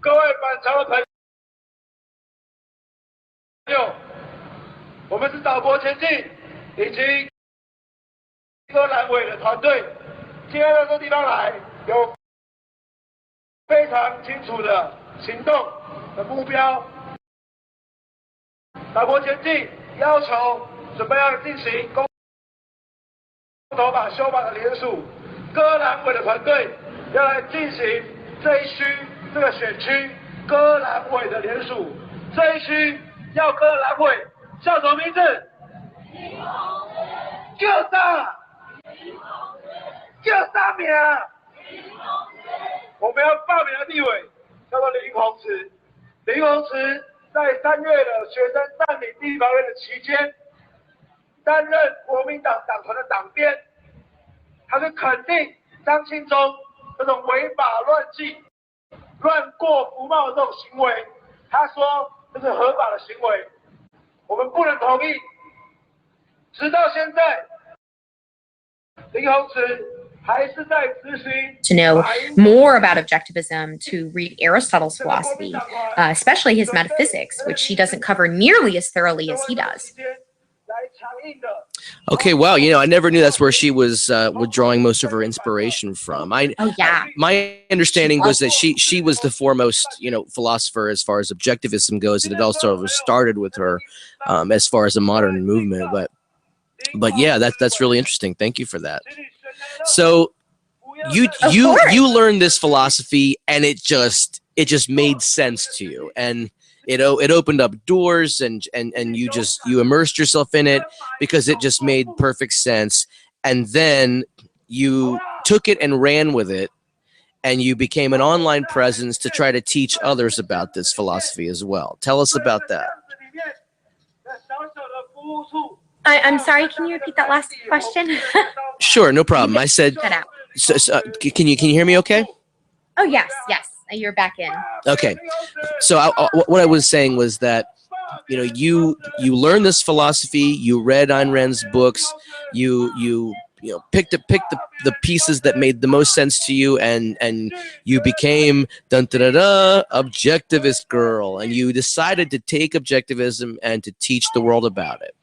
各位板桥的朋友，我们是岛国前进以及柯南委的团队，今天到这地方来，有非常清楚的行动的目标。岛国前进要求准备要进行公投法修法的联署，柯南委的团队要来进行这一区这个选区柯南委的联署，这一区要柯南委叫什么名字？叫啥？叫啥名？我们要报名的立委叫做林鸿池。林鸿池在3月的学生占领地法院的期间，担任国民党党团的党鞭，他是肯定张庆忠这种违法乱纪、乱过服贸的这种行为，他说这是合法的行为，我们不能同意。直到现在，林鸿池还是在执行。To know more about objectivism, to read Aristotle's philosophy, especially his metaphysics, which she doesn't cover nearly as thoroughly as he does. Okay, well, you know, I never knew that's where she was withdrawing most of her inspiration from. Oh yeah. My understanding was that she was the foremost, you know, philosopher as far as objectivism goes, and it also started with her as far as a modern movement. But yeah, that's really interesting. Thank you for that. So you learned this philosophy, and it just made sense to you, and it opened up doors, and you immersed yourself in it because it just made perfect sense. And then you took it and ran with it, and you became an online presence to try to teach others about this philosophy as well. Tell us about that. I'm sorry, can you repeat that last question? Sure, no problem. I said, so, can you hear me okay? Oh, yes, you're back in. Okay. So what I was saying was that, you know, you learned this philosophy, you read Ayn Rand's books, you picked the pieces that made the most sense to you, and you became objectivist girl, and you decided to take objectivism and to teach the world about it.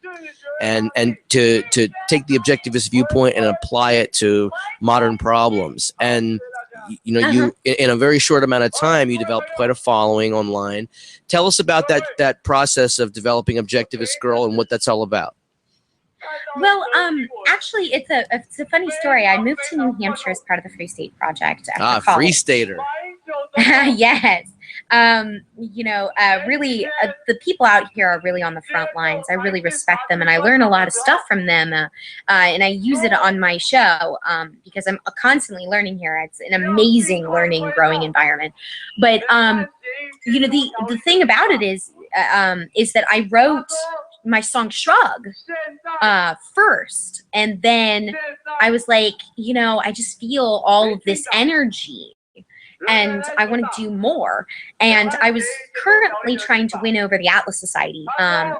And to take the objectivist viewpoint and apply it to modern problems. And you know, you in a very short amount of time, you developed quite a following online. Tell us about that process of developing Objectivist Girl and what that's all about. Well, actually, it's a funny story. I moved to New Hampshire as part of the Free State Project. Free Stater. Yes. You know, really, the people out here are really on the front lines. I really respect them, and I learn a lot of stuff from them, and I use it on my show because I'm constantly learning here. It's an amazing learning, growing environment. But, you know, the thing about it is that I wrote my song Shrug first, and then I was like, you know, I just feel all of this energy, and I want to do more. And I was currently trying to win over the Atlas Society,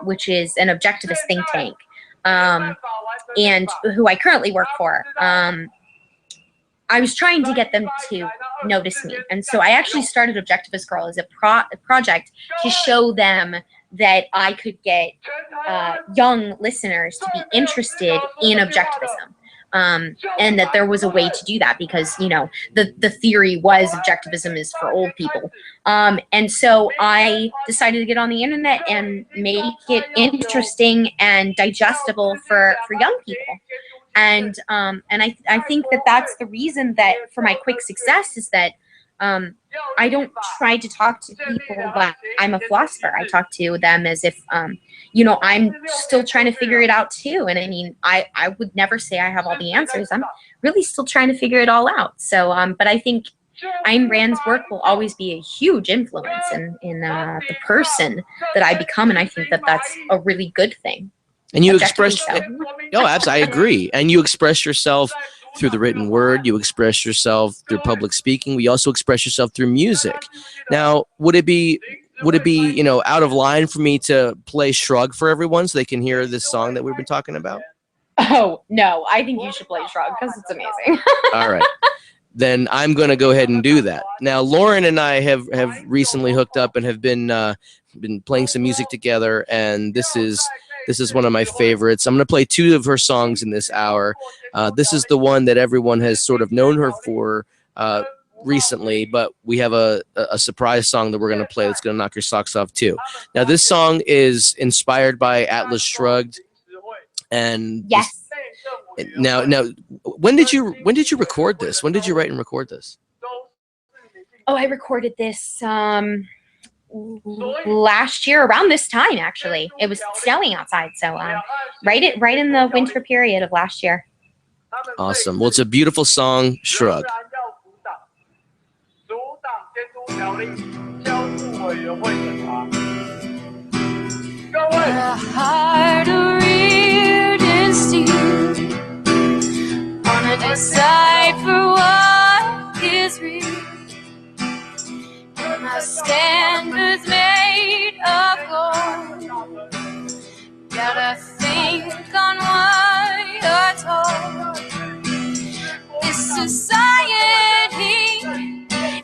which is an objectivist think tank, and who I currently work for. I was trying to get them to notice me. And so I actually started Objectivist Girl as a project to show them that I could get young listeners to be interested in objectivism. And that there was a way to do that because, you know, the theory was objectivism is for old people. And so I decided to get on the internet and make it interesting and digestible for young people. And I think that that's the reason that for my quick success is that I don't try to talk to people like I'm a philosopher. I talk to them as if, you know, I'm still trying to figure it out too. And I mean, I would never say I have all the answers. I'm really still trying to figure it all out. So, but I think Ayn Rand's work will always be a huge influence in the person that I become. And I think that that's a really good thing. And you express, oh, absolutely, I agree. And you express yourself through the written word. You express yourself through public speaking. We also express yourself through music. Now, would it be, you know, out of line for me to play Shrug for everyone so they can hear this song that we've been talking about? Oh, no, I think you should play Shrug because it's amazing. All right. Then I'm going to go ahead and do that. Now, Lauren and I have recently hooked up and have been playing some music together, and this is one of my favorites. I'm going to play 2 of her songs in this hour. This is the one that everyone has sort of known her for recently, but we have a surprise song that we're going to play that's going to knock your socks off too. Now, this song is inspired by Atlas Shrugged, and yes. Now, when did you record this? When did you write and record this? Oh, I recorded this last year around this time. Actually, it was snowing outside, so right in the winter period of last year. Awesome. Well, it's a beautiful song, Shrug. A heart of real steel, wanna decipher what is real. My standards made of gold. Gotta think on what you're told. This society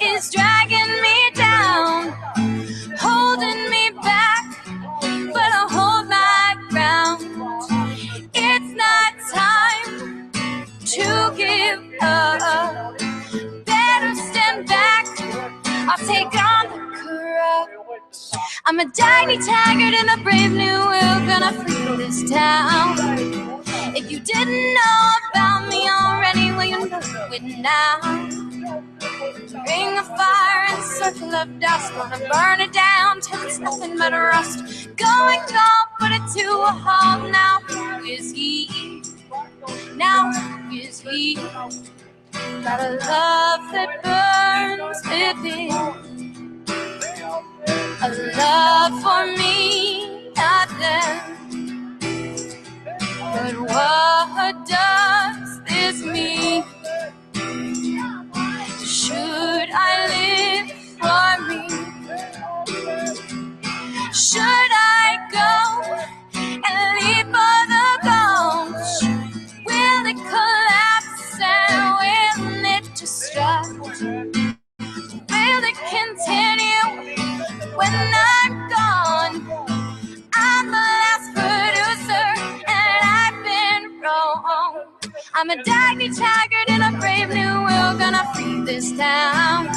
is dragging me down, holding me back, but I'll hold my ground. It's not time to give up. Better stand back. I'll take on the corrupt. I'm a tiny taggart in a brave new world, gonna free this town. If you didn't know about me already, well, you know it now. Ring of fire and circle of dust, gonna burn it down till it's nothing but rust. Going cold, put it to a halt. Now who is he? Now who is he? Got a love that burns within, a love for me, not them. But what does this mean? Should I live for me? Should I go and leave for the ghost? Will it collapse and will it destruct? Will it continue when I'm gone? I'm the last producer and I've been wrong. I'm a tiny taggart in a brave new world, gonna free this town.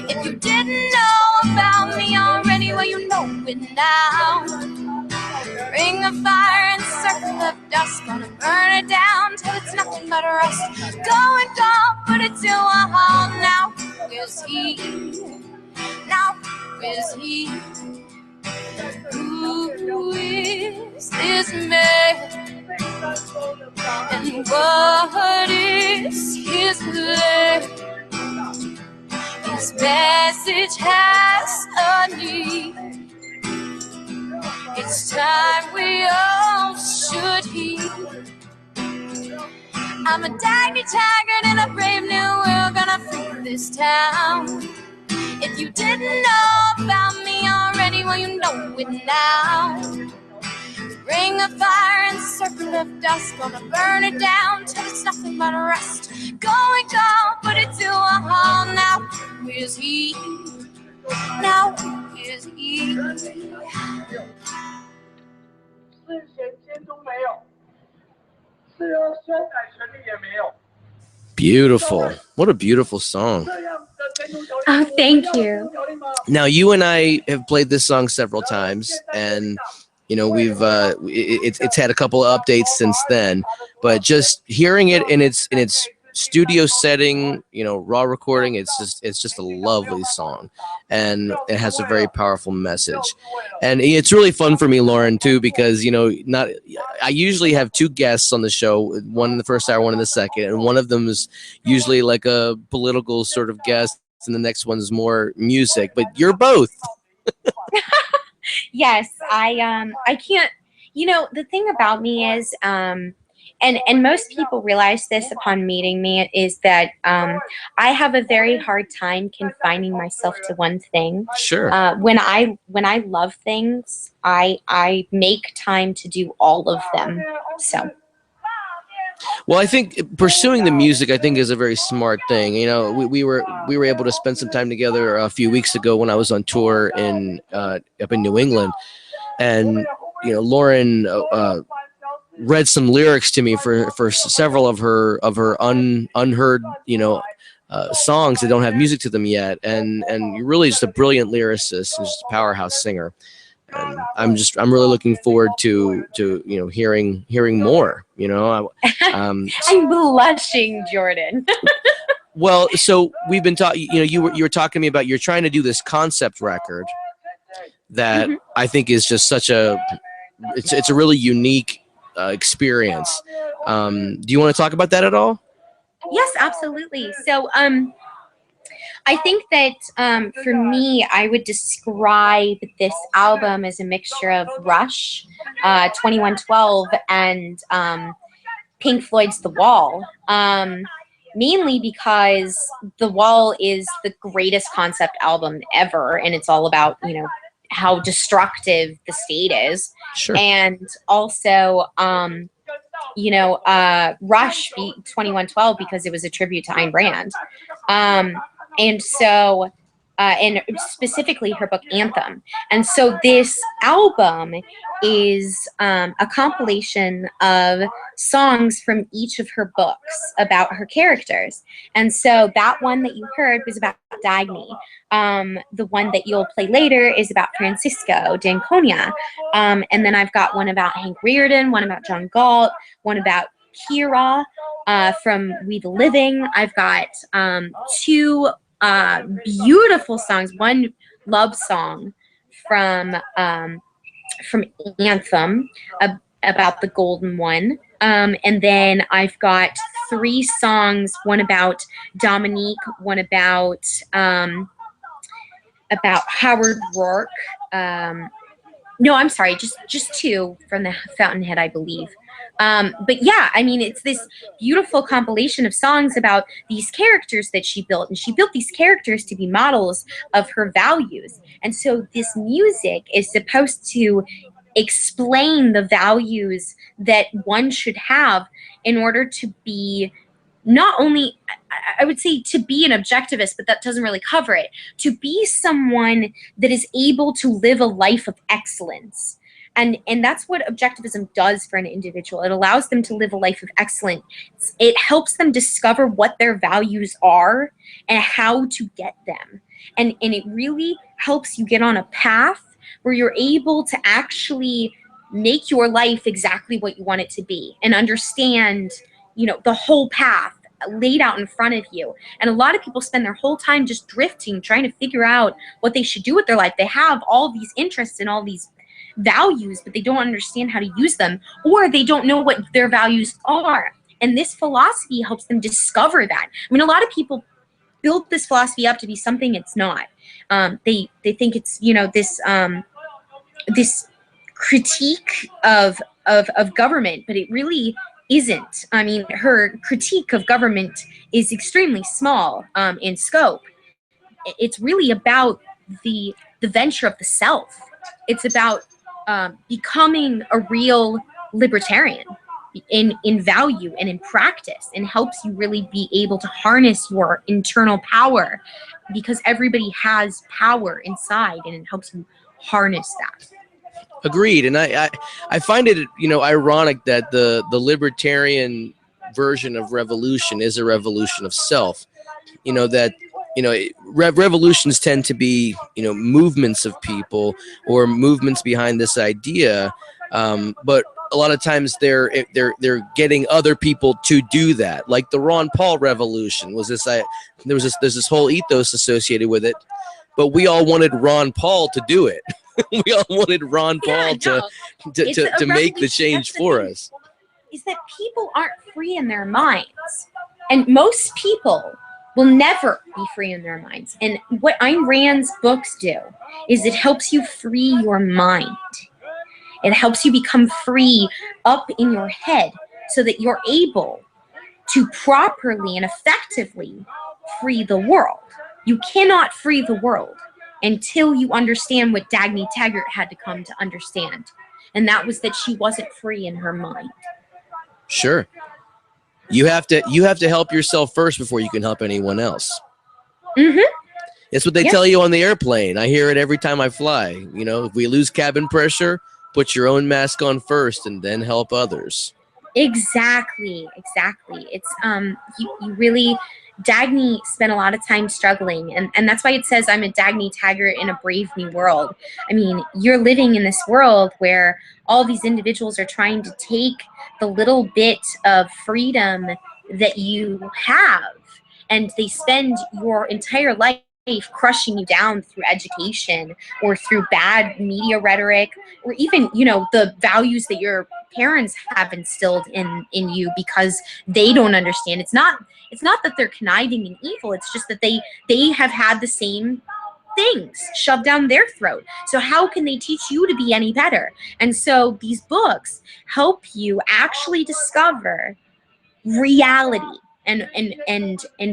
If you didn't know about me already, well, you know it now. Ring of fire and circle of dust, gonna burn it down till it's nothing but rust. Going cold, put it to a halt. Now who is he? Now who is he? Who is this man? And what is his plan? His message has a need. It's time we all should heed. I'm a tiny taggart in a brave new world, gonna free this town. If you didn't know about me already, well, you know it now. Ring of fire and circle of dust, gonna burn it down till it's nothing but rust. Going cold, put it to a halt. Now who is he? Now is he. Beautiful. What a beautiful song. Oh, thank you. Now, you and I have played this song several times, and you know we've it's had a couple of updates since then. But just hearing it in its studio setting, you know, raw recording, it's just a lovely song, and it has a very powerful message. And it's really fun for me, Lauren, too, because you know, I usually have two guests on the show, one in the first hour, one in the second, and one of them is usually like a political sort of guest, and the next one's more music. But you're both. Yes, I can't, you know, the thing about me is and most people realize this upon meeting me, is that I have a very hard time confining myself to one thing. Sure. When I love things, I make time to do all of them. So. Well, I think pursuing the music, I think, is a very smart thing. You know, we were able to spend some time together a few weeks ago when I was on tour up in New England, and you know, Lauren read some lyrics to me for several of her unheard, you know, songs that don't have music to them yet, and you're really just a brilliant lyricist and just a powerhouse singer. And I'm really looking forward to you know, hearing more, you know. I'm blushing, Jordan. Well, so we've been talking, you know, you were talking to me about, you're trying to do this concept record that I think is just such it's a really unique experience. Do you want to talk about that at all? Yes, absolutely. So I think that for me, I would describe this album as a mixture of Rush, 2112, and Pink Floyd's The Wall. Mainly because The Wall is the greatest concept album ever, and it's all about, you know, how destructive the state is. Sure. And also, you know, Rush, 2112, because it was a tribute to Ayn Rand. And so, and specifically her book Anthem. And so this album is a compilation of songs from each of her books about her characters. And so that one that you heard was about Dagny. The one that you'll play later is about Francisco d'Anconia. And then I've got one about Hank Reardon, one about John Galt, one about Kira from We the Living. I've got two beautiful songs, one love song from Anthem about the golden one, and then I've got three songs, one about Dominique, one about Howard Rourke. No, I'm sorry, just two from the Fountainhead, I believe. But yeah, I mean, it's this beautiful compilation of songs about these characters that she built, and she built these characters to be models of her values. And so this music is supposed to explain the values that one should have in order to be not only, I would say, to be an objectivist, but that doesn't really cover it, to be someone that is able to live a life of excellence. And that's what objectivism does for an individual. It allows them to live a life of excellence. It helps them discover what their values are and how to get them. And it really helps you get on a path where you're able to actually make your life exactly what you want it to be and understand, you know, the whole path laid out in front of you. And a lot of people spend their whole time just drifting, trying to figure out what they should do with their life. They have all these interests and all these values, but they don't understand how to use them, or they don't know what their values are. And this philosophy helps them discover that. I mean, a lot of people build this philosophy up to be something it's not. They think it's, you know, this this critique of government, but it really isn't. I mean, her critique of government is extremely small in scope. It's really about the venture of the self. It's about becoming a real libertarian, in value and in practice, and helps you really be able to harness your internal power, because everybody has power inside, and it helps you harness that. Agreed. And I find it, ironic that the libertarian version of revolution is a revolution of self. Revolutions tend to be, movements of people or movements behind this idea. But a lot of times they're getting other people to do that. Like the Ron Paul revolution was there's this whole ethos associated with it, but we all wanted Ron Paul to do it. We all wanted Ron Paul to make the change for us. Is that people aren't free in their minds, and most people will never be free in their minds. And what Ayn Rand's books do is it helps you free your mind. It helps you become free up in your head so that you're able to properly and effectively free the world. You cannot free the world until you understand what Dagny Taggart had to come to understand. And that was that she wasn't free in her mind. Sure. You have to help yourself first before you can help anyone else. Mm-hmm. It's what they tell you on the airplane. I hear it every time I fly. If we lose cabin pressure, put your own mask on first and then help others. Exactly. It's you really, Dagny spent a lot of time struggling, and that's why it says I'm a Dagny Taggart in a brave new world. I mean, you're living in this world where all these individuals are trying to take the little bit of freedom that you have, and they spend your entire life crushing you down through education or through bad media rhetoric, or even the values that your parents have instilled in you, because they don't understand. It's not that they're conniving and evil, it's just that they have had the same things shoved down their throat. So how can they teach you to be any better? And so these books help you actually discover reality and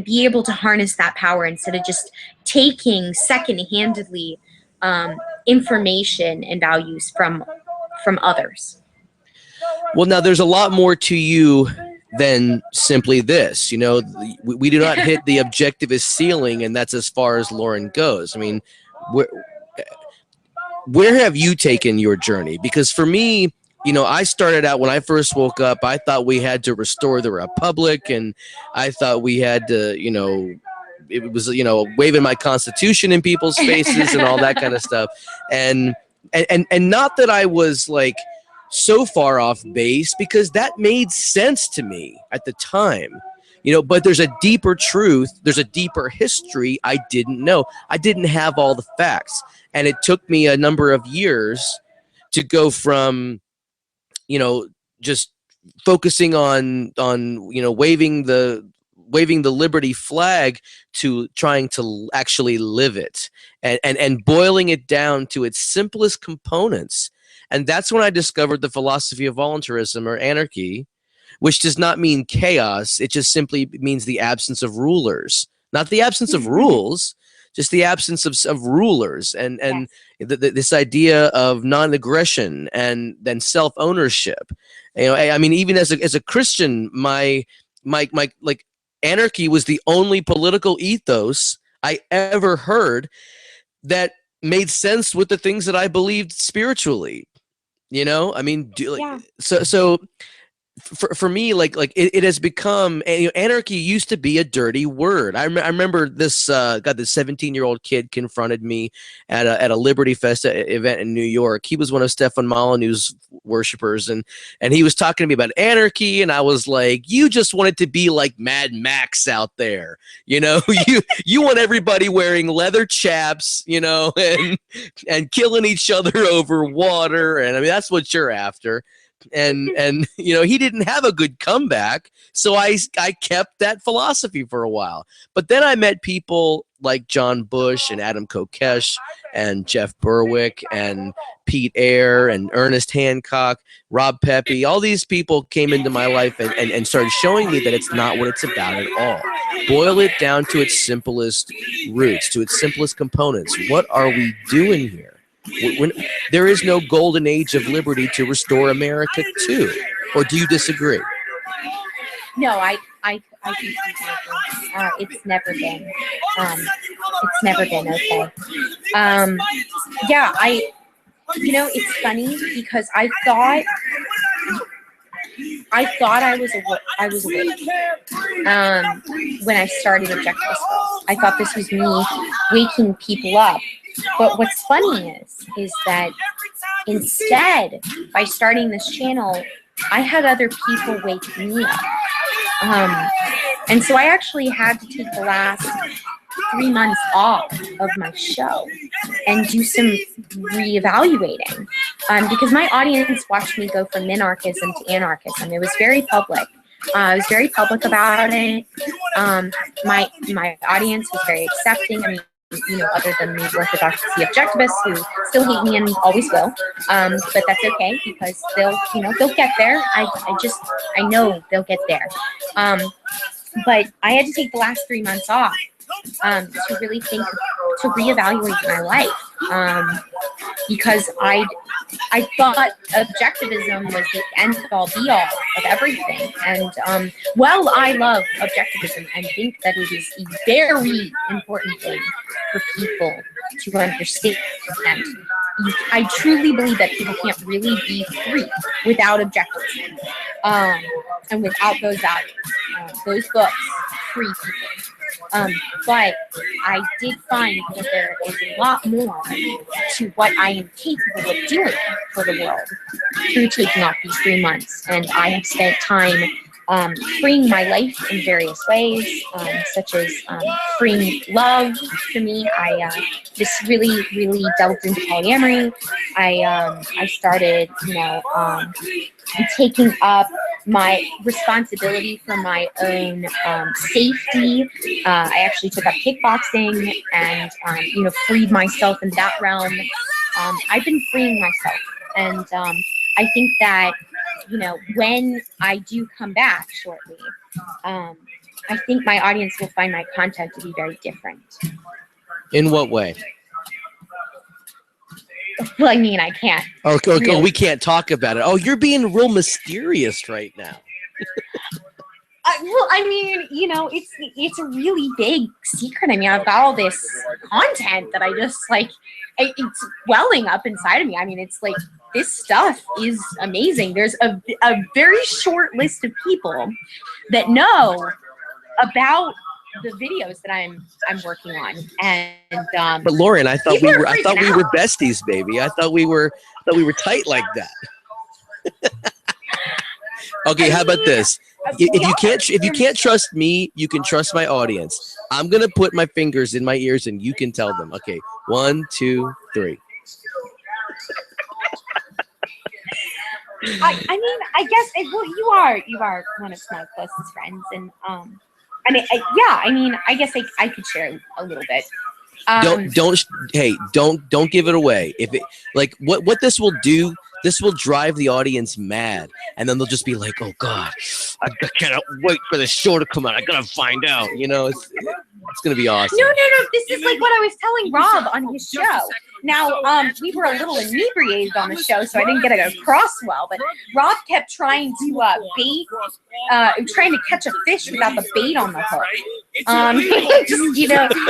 be able to harness that power instead of just taking second-handedly information and values from others. Well, now there's a lot more to you than simply this. We do not hit the objectivist ceiling, and that's as far as Lauren goes. I mean, where have you taken your journey? Because for me, I started out when I first woke up, I thought we had to restore the republic, and I thought we had to, it was, waving my Constitution in people's faces and all that kind of stuff. And not that I was like so far off base, because that made sense to me at the time, but there's a deeper truth. There's a deeper history I didn't know. I didn't have all the facts. And it took me a number of years to go from, just focusing on waving the liberty flag to trying to actually live it and boiling it down to its simplest components. And that's when I discovered the philosophy of voluntarism, or anarchy, which does not mean chaos. It just simply means the absence of rulers, not the absence of rules, just the absence of rulers, and this idea of non-aggression and then self-ownership. I mean, even as a Christian, my anarchy was the only political ethos I ever heard that made sense with the things that I believed spiritually. I mean, so for me, it has become, anarchy used to be a dirty word. I remember this this 17-year-old kid confronted me at a Liberty Fest event in New York. He was one of Stefan Molyneux's worshipers, and he was talking to me about anarchy, and I was like, you just want it to be like Mad Max out there, you want everybody wearing leather chaps, and killing each other over water, and I mean that's what you're after. And he didn't have a good comeback, so I kept that philosophy for a while. But then I met people like John Bush and Adam Kokesh and Jeff Berwick and Pete Eyre and Ernest Hancock, Rob Pepe. All these people came into my life and started showing me that it's not what it's about at all. Boil it down to its simplest roots, to its simplest components. What are we doing here? There is no golden age of liberty to restore America to. Or do you disagree? No, I completely agree. It's never been. It's never been okay. Yeah, it's funny because I thought I was awake when I started Objectivist Girls. I thought this was me waking people up. But what's funny is that instead, by starting this channel, I had other people wake me up. And so I actually had to take the last 3 months off of my show and do some reevaluating, because my audience watched me go from minarchism to anarchism. It was very public. I was very public about it. My audience was very accepting. I mean, other than the orthodoxy objectivists who still hate me and always will, but that's okay because they'll get there. I know they'll get there. But I had to take the last 3 months off to really think, to reevaluate my life, because I thought objectivism was the end-all be-all of everything. And while I love objectivism and think that it is a very important thing for people to understand, I truly believe that people can't really be free without objectivism, and without those values. Those books free people. But I did find that there is a lot more to what I am capable of doing for the world through taking off these 3 months. And I have spent time freeing my life in various ways, such as freeing love. For me, I just really delved into polyamory. I started, taking up my responsibility for my own safety. I actually took up kickboxing and freed myself in that realm. I've been freeing myself, and I think that when I do come back shortly, I think my audience will find my content to be very different. In what way? Well, I mean, I can't. Okay, really. we can't talk about it. Oh, you're being real mysterious right now. Well, I mean, it's a really big secret. I mean, I've got all this content that I just it's welling up inside of me. I mean, it's like, this stuff is amazing. There's a very short list of people that know about the videos that I'm working on, and but Lauren, I thought we were besties, baby. I thought we were tight like that. Okay, how about this? If you can't trust me, you can trust my audience. I'm gonna put my fingers in my ears and you can tell them. Okay, 1, 2, 3. I mean, I guess you are one of my closest friends, and I guess I could share a little bit. Don't give it away. If it what this will do, this will drive the audience mad, and then they'll just be like, "Oh God, I cannot wait for the show to come out. I gotta find out." It's gonna be awesome. No. This is like what I was telling Rob on his show. Now, we were a little inebriated on the show, so I didn't get it across well. But Rob kept trying to trying to catch a fish without the bait on the hook.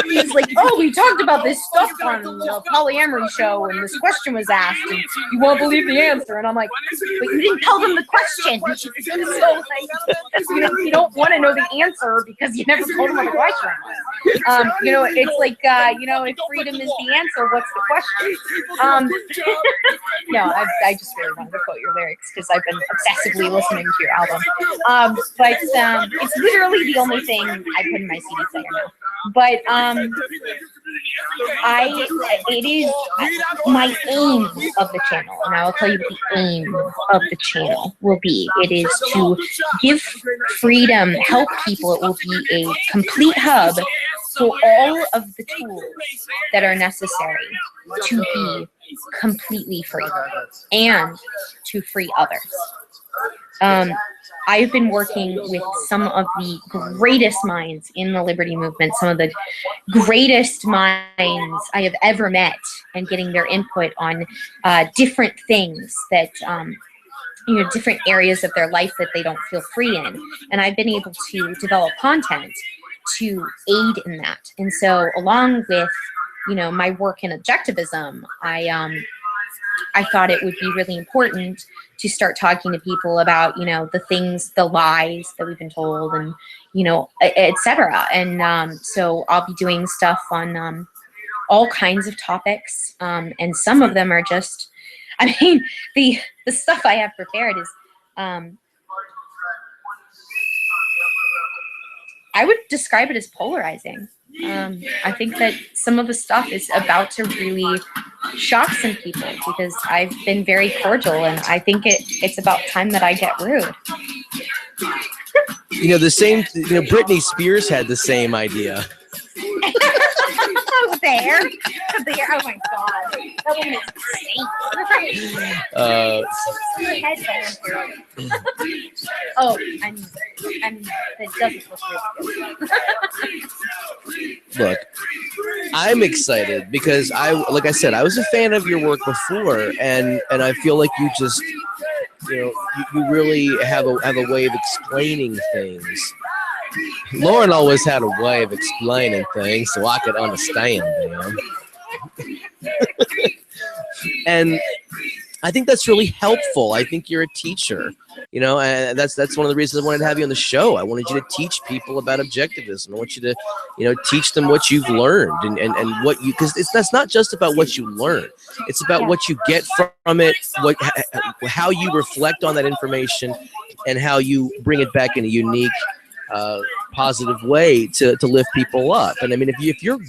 He's like, "Oh, we talked about this stuff on the polyamory show, and this question was asked, and you won't believe the answer." And I'm like, "But you didn't tell them the question." So, you don't want to know the answer because you never told them what the question was. It's like, if freedom is the answer, what's the question? No, I just really wanted to quote your lyrics because I've been obsessively listening to your album. But it's literally the only thing I put in my CD player now. But it is my aim of the channel, and I will tell you what the aim of the channel will be. It is to give freedom, help people. It will be a complete hub for all of the tools that are necessary to be completely free and to free others. I've been working with some of the greatest minds in the liberty movement, some of the greatest minds I have ever met, and getting their input on different things that, different areas of their life that they don't feel free in. And I've been able to develop content to aid in that. And so along with, my work in objectivism, I thought it would be really important to start talking to people about, the things, the lies that we've been told, and, et cetera. And so I'll be doing stuff on all kinds of topics. And some of them are just, the stuff I have prepared is, I would describe it as polarizing. I think that some of the stuff is about to really shock some people, because I've been very cordial, and I think it's about time that I get rude. The same, Britney Spears had the same idea. I was there. Oh my God. That woman is insane. Oh, and it doesn't look really good. Look, I'm excited because like I said, I was a fan of your work before, and I feel like you just, you really have a way of explaining things. Lauren always had a way of explaining things so I could understand them. And I think that's really helpful. I think you're a teacher, and that's one of the reasons I wanted to have you on the show. I wanted you to teach people about objectivism. I want you to, teach them what you've learned and what because that's not just about what you learn. It's about what you get from it, how you reflect on that information, and how you bring it back in a unique, positive way to lift people up. And if your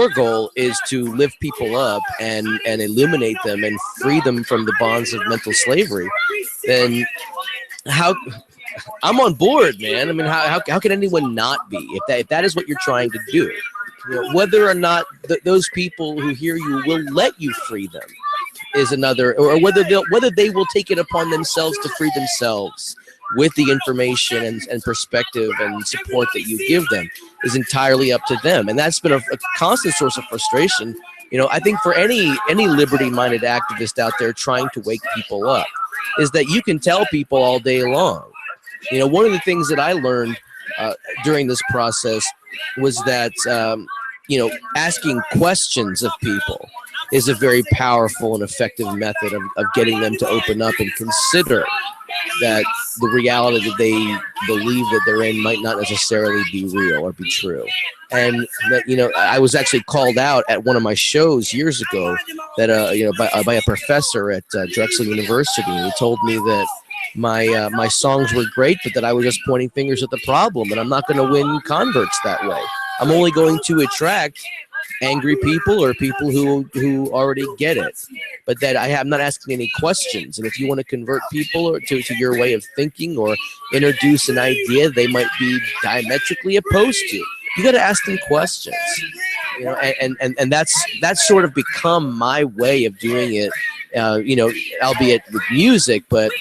goal is to lift people up and illuminate them and free them from the bonds of mental slavery, then I'm on board, man. How can anyone not be if that is what you're trying to do? Whether or not those people who hear you will let you free them is another, or whether they will take it upon themselves to free themselves with the information and perspective and support that you give them is entirely up to them. And that's been a constant source of frustration. I think for any liberty-minded activist out there trying to wake people up, is that you can tell people all day long. One of the things that I learned during this process was that, asking questions of people is a very powerful and effective method of getting them to open up and consider that the reality that they believe that they're in might not necessarily be real or be true. And that, I was actually called out at one of my shows years ago that, by a professor at Drexel University. And he told me that my songs were great, but that I was just pointing fingers at the problem, and I'm not going to win converts that way. I'm only going to attract angry people or people who already get it, but that I'm not asking any questions. And if you want to convert people or to your way of thinking or introduce an idea they might be diametrically opposed to, you got to ask them questions. And that's sort of become my way of doing it. Albeit with music, but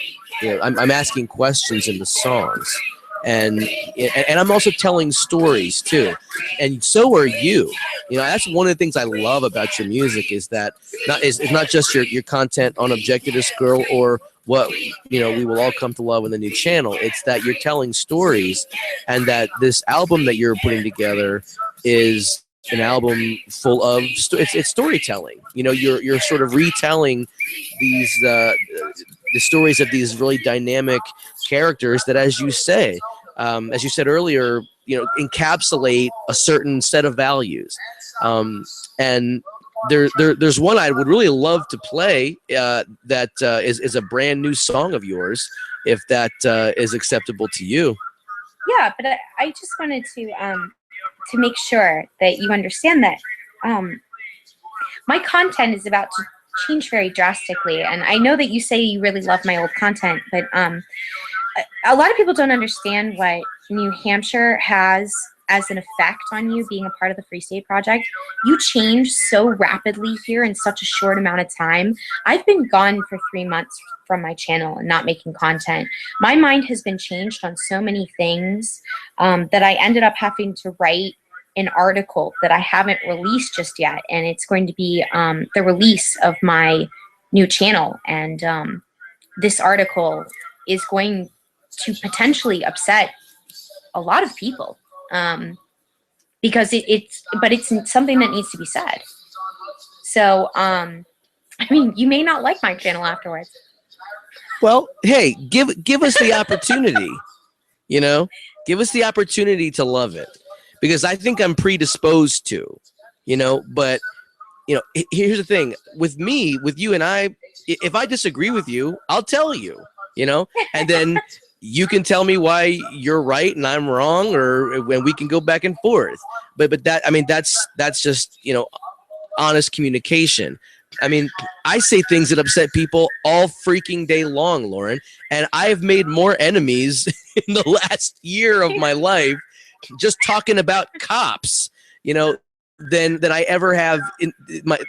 I'm asking questions in the songs. And I'm also telling stories too, and so are you. That's one of the things I love about your music is that it's not just your content on Objectivist Girl or what we will all come to love in the new channel. It's that you're telling stories, and that this album that you're putting together is an album full of it's storytelling. You're sort of retelling these the stories of these really dynamic characters that, as you said earlier, encapsulate a certain set of values. And there's one I would really love to play that is a brand new song of yours, if that is acceptable to you. Yeah, but I just wanted to make sure that you understand that my content is about to change very drastically. And I know that you say you really love my old content, but a lot of people don't understand what New Hampshire has as an effect on you being a part of the Free State Project. You change so rapidly here in such a short amount of time. I've been gone for 3 months from my channel and not making content. My mind has been changed on so many things that I ended up having to write an article that I haven't released just yet, and it's going to be the release of my new channel. And this article is going to potentially upset a lot of people because it's something that needs to be said. So I mean, you may not like my channel afterwards. Well, hey, give us the opportunity, you know, give us the opportunity to love it, because I think I'm predisposed to, you know, but, you know, here's the thing with me, with you and I, if I disagree with you, I'll tell you, you know, and then you can tell me why you're right and I'm wrong, or when we can go back and forth. But that, I mean, that's just, you know, honest communication. I mean, I say things that upset people all freaking day long, Lauren, and I've made more enemies in the last year of my life just talking about cops, you know, than I ever have in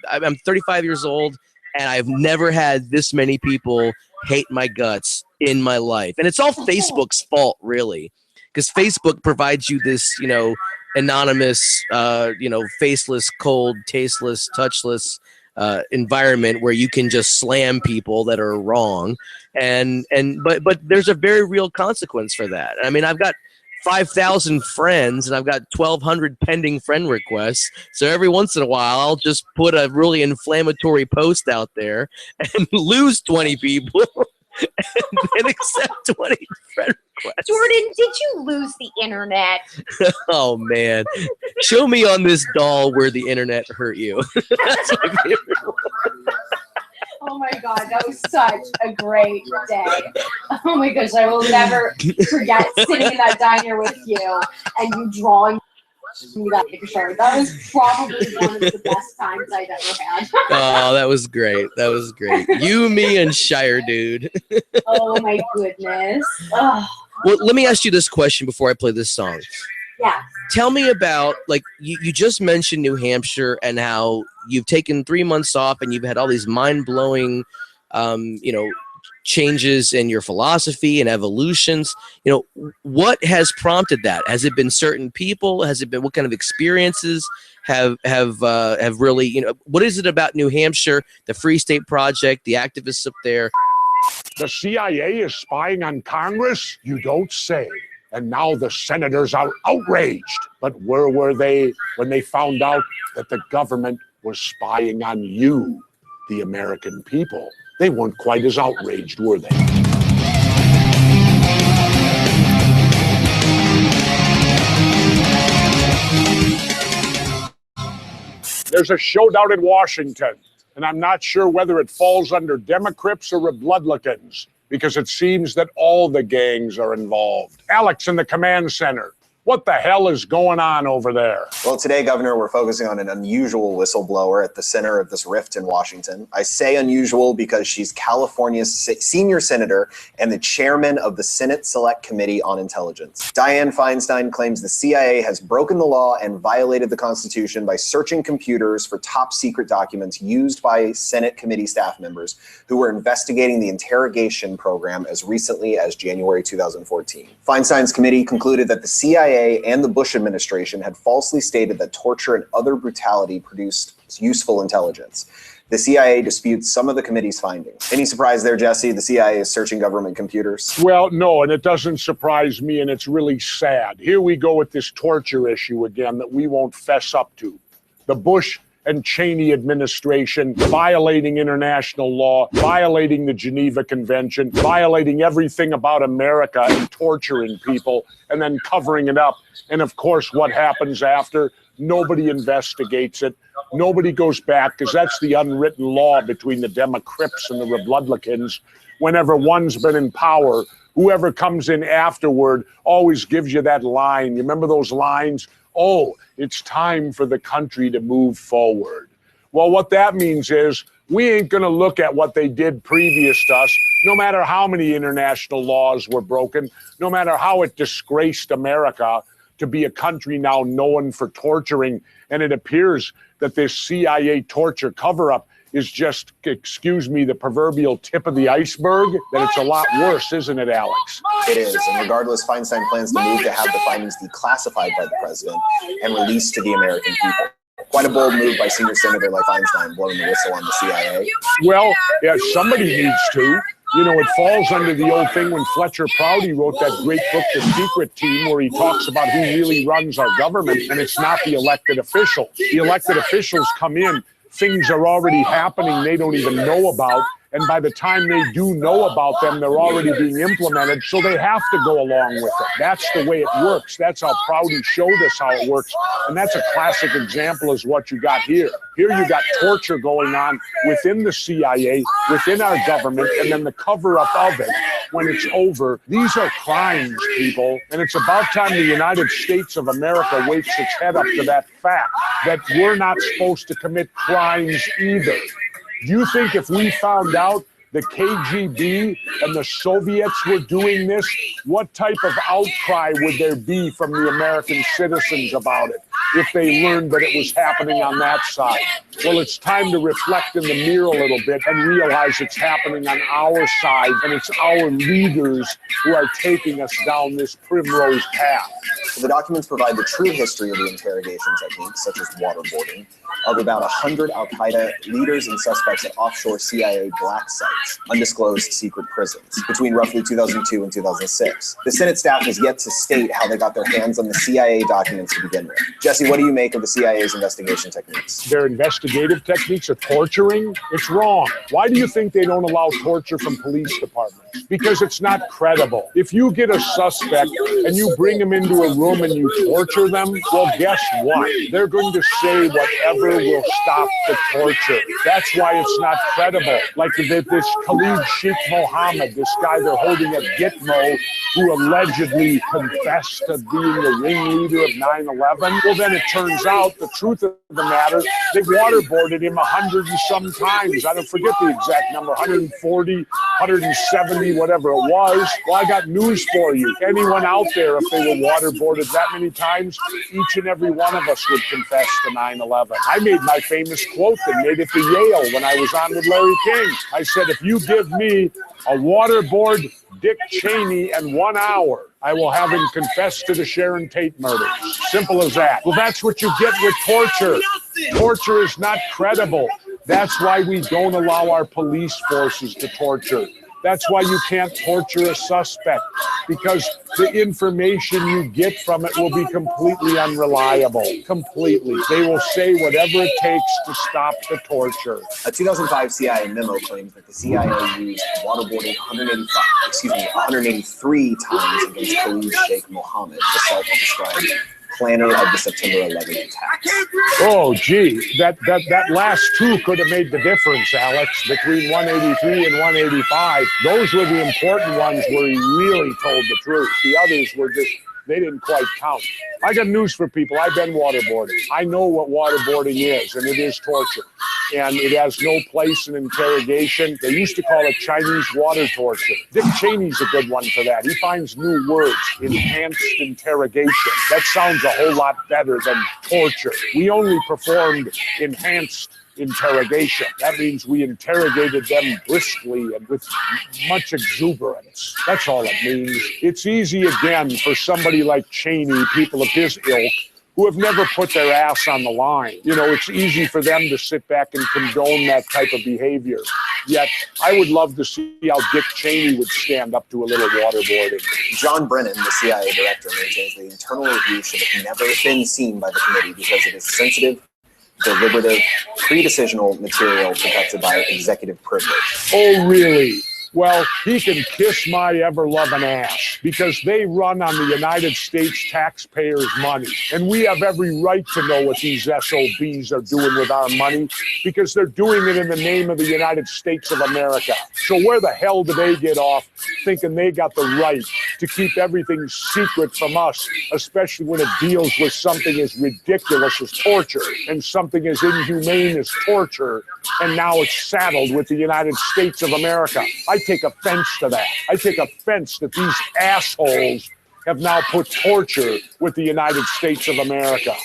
I'm 35 years old, and I've never had this many people hate my guts in my life. And it's all Facebook's fault, really, because Facebook provides you this, you know, anonymous, you know, faceless, cold, tasteless, touchless environment where you can just slam people that are wrong, but there's a very real consequence for that. I mean, I've got 5,000 friends and I've got 1,200 pending friend requests, so every once in a while I'll just put a really inflammatory post out there and lose 20 people and accept 20 friend requests. Jordan, did you lose the internet? Oh man, show me on this doll where the internet hurt you. That's my favorite one. Oh my God, that was such a great day. Oh my gosh, I will never forget sitting in that diner with you and you drawing me that picture. That was probably one of the best times I've ever had. Oh, that was great. That was great. You, me, and Shire Dude. Oh my goodness. Oh. Well, let me ask you this question before I play this song. Yeah. Tell me about, like, you just mentioned New Hampshire and how you've taken 3 months off and you've had all these mind-blowing, you know, changes in your philosophy and evolutions. You know, what has prompted that? Has it been certain people? Has it been, what kind of experiences have really, you know, what is it about New Hampshire, the Free State Project, the activists up there? The CIA is spying on Congress? You don't say. And now the senators are outraged. But where were they when they found out that the government was spying on you, the American people? They weren't quite as outraged, were they? There's a showdown in Washington, and I'm not sure whether it falls under Democrats or Republicans, because it seems that all the gangs are involved. Alex in the command center. What the hell is going on over there? Well, today, Governor, we're focusing on an unusual whistleblower at the center of this rift in Washington. I say unusual because she's California's senior senator and the chairman of the Senate Select Committee on Intelligence. Dianne Feinstein claims the CIA has broken the law and violated the Constitution by searching computers for top secret documents used by Senate committee staff members who were investigating the interrogation program as recently as January 2014. Feinstein's committee concluded that the CIA and the Bush administration had falsely stated that torture and other brutality produced useful intelligence. The CIA disputes some of the committee's findings. Any surprise there, Jesse? The CIA is searching government computers? Well, no, and it doesn't surprise me, and it's really sad. Here we go with this torture issue again that we won't fess up to. The Bush and Cheney administration violating international law, violating the Geneva Convention, violating everything about America and torturing people and then covering it up. And of course, what happens after? Nobody investigates it. Nobody goes back, because that's the unwritten law between the Democrats and the Republicans. Whenever one's been in power, whoever comes in afterward always gives you that line. You remember those lines? Oh, it's time for the country to move forward. Well, what that means is we ain't going to look at what they did previous to us, no matter how many international laws were broken, no matter how it disgraced America, to be a country now known for torturing. And it appears that this CIA torture cover-up is just, excuse me, the proverbial tip of the iceberg, that it's a lot worse, isn't it, Alex? It is, and regardless, Feinstein plans to move to have the findings declassified by the president and released to the American people. Quite a bold move by senior senator like Feinstein, blowing the whistle on the CIA. Well, yeah, somebody needs to. You know, it falls under the old thing when Fletcher Prouty wrote that great book, The Secret Team, where he talks about who really runs our government, and it's not the elected officials. The elected officials come in, things are already happening they don't even know about, and by the time they do know about them, they're already being implemented, so they have to go along with it. That's the way it works. That's how Prouty showed us how it works, and that's a classic example is what you got here. Here you got torture going on within the CIA, within our government, and then the cover-up of it when it's over. These are crimes, people, and it's about time the United States of America wakes its head up to that fact that we're not supposed to commit crimes either. Do you think if we found out the KGB and the Soviets were doing this, what type of outcry would there be from the American citizens about it if they learned that it was happening on that side? Well, it's time to reflect in the mirror a little bit and realize it's happening on our side, and it's our leaders who are taking us down this primrose path. So the documents provide the true history of the interrogation techniques, such as waterboarding, of about 100 al-Qaeda leaders and suspects at offshore CIA black sites, undisclosed secret prisons, between roughly 2002 and 2006. The Senate staff has yet to state how they got their hands on the CIA documents to begin with. Jesse, what do you make of the CIA's investigation techniques? Their investigative techniques of torturing, it's wrong. Why do you think they don't allow torture from police departments? Because it's not credible. If you get a suspect and you bring them into a room and you torture them, well, guess what? They're going to say whatever will stop the torture. That's why it's not credible. Like this Khalid Sheikh Mohammed, this guy they're holding at Gitmo, who allegedly confessed to being the ringleader of 9/11. Well, then it turns out the truth of the matter, they waterboarded him 100 and some times. I don't forget the exact number, 140, 170, whatever it was. Well, I got news for you. Anyone out there, if they were waterboarded that many times, each and every one of us would confess to 9/11. I made my famous quote and made it to Yale when I was on with Larry King. I said, if you give me a waterboard Dick Cheney in 1 hour, I will have him confess to the Sharon Tate murders. Simple as that. Well, that's what you get with torture. Torture is not credible. That's why we don't allow our police forces to torture. That's why you can't torture a suspect, because the information you get from it will be completely unreliable. Completely. They will say whatever it takes to stop the torture. A 2005 CIA memo claims that the CIA used waterboarding 183 times against Khalid Sheikh Mohammed, the self-described planner of the September 11th attacks. Oh, gee, that last two could have made the difference, Alex, between 183 and 185. Those were the important ones where he really told the truth. The others were just, they didn't quite count. I got news for people. I've been waterboarding. I know what waterboarding is, and it is torture. And it has no place in interrogation. They used to call it Chinese water torture. Dick Cheney's a good one for that. He finds new words, enhanced interrogation. That sounds a whole lot better than torture. We only performed enhanced interrogation. That means we interrogated them briskly and with much exuberance. That's all it means. It's easy again for somebody like Cheney, people of his ilk, who have never put their ass on the line. You know, it's easy for them to sit back and condone that type of behavior. Yet, I would love to see how Dick Cheney would stand up to a little waterboarding. John Brennan, the CIA director, maintains the internal review should have never been seen by the committee because it is sensitive, deliberative, pre-decisional material protected by executive privilege. Oh, really? Well, he can kiss my ever-loving ass, because they run on the United States taxpayers' money. And we have every right to know what these SOBs are doing with our money, because they're doing it in the name of the United States of America. So where the hell do they get off thinking they got the right to keep everything secret from us, especially when it deals with something as ridiculous as torture and something as inhumane as torture, and now it's saddled with the United States of America? I take offense to that. I take offense that these assholes have now put torture with the United States of America.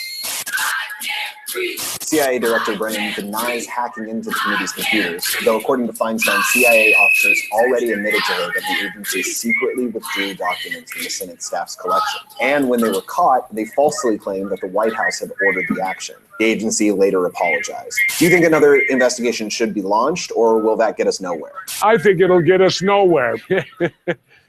CIA Director Brennan denies hacking into the committee's computers, though according to Feinstein, CIA officers already admitted to her that the agency secretly withdrew documents from the Senate staff's collection. And when they were caught, they falsely claimed that the White House had ordered the action. The agency later apologized. Do you think another investigation should be launched, or will that get us nowhere? I think it'll get us nowhere.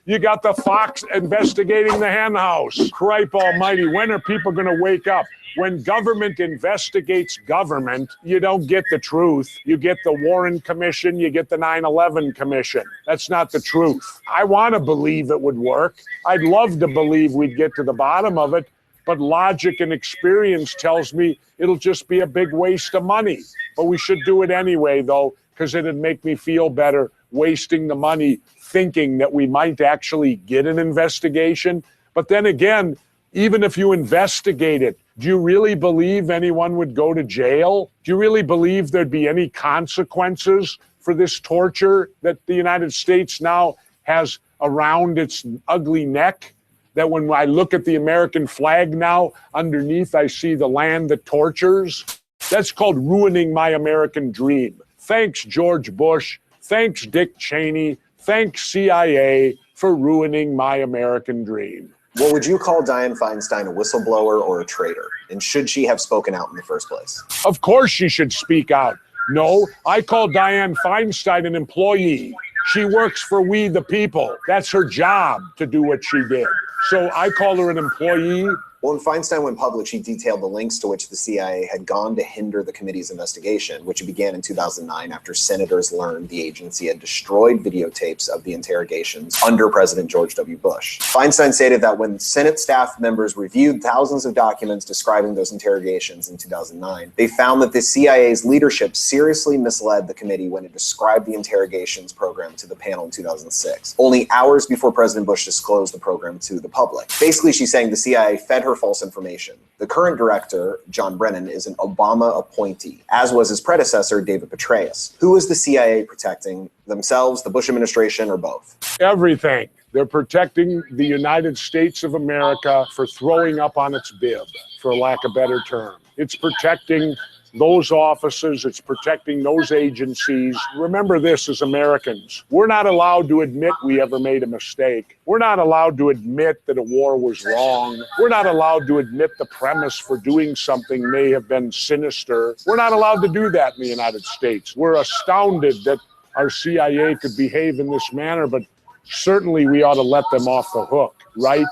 You got the Fox investigating the hen house. Cripe almighty, when are people going to wake up? When government investigates government, you don't get the truth. You get the Warren Commission, you get the 9/11 Commission. That's not the truth. I want to believe it would work. I'd love to believe we'd get to the bottom of it, but logic and experience tells me it'll just be a big waste of money. But we should do it anyway, though, because it'd make me feel better wasting the money thinking that we might actually get an investigation. But then again, even if you investigate it, do you really believe anyone would go to jail? Do you really believe there'd be any consequences for this torture that the United States now has around its ugly neck? That when I look at the American flag now, underneath I see the land that tortures? That's called ruining my American dream. Thanks, George Bush. Thanks, Dick Cheney. Thanks, CIA, for ruining my American dream. Well, would you call Dianne Feinstein a whistleblower or a traitor? And should she have spoken out in the first place? Of course she should speak out. No, I call Dianne Feinstein an employee. She works for we the people. That's her job to do what she did. So I call her an employee. Well, when Feinstein went public, she detailed the links to which the CIA had gone to hinder the committee's investigation, which began in 2009 after senators learned the agency had destroyed videotapes of the interrogations under President George W. Bush. Feinstein stated that when Senate staff members reviewed thousands of documents describing those interrogations in 2009, they found that the CIA's leadership seriously misled the committee when it described the interrogations program to the panel in 2006, only hours before President Bush disclosed the program to the public. Basically, she's saying the CIA fed her false information. The current director, John Brennan, is an Obama appointee, as was his predecessor, David Petraeus. Who is the CIA protecting? Themselves, the Bush administration, or both? Everything. They're protecting the United States of America for throwing up on its bib, for lack of a better term. It's protecting those offices, it's protecting those agencies. Remember this as Americans. We're not allowed to admit we ever made a mistake. We're not allowed to admit that a war was wrong. We're not allowed to admit the premise for doing something may have been sinister. We're not allowed to do that in the United States. We're astounded that our CIA could behave in this manner, but certainly we ought to let them off the hook, right?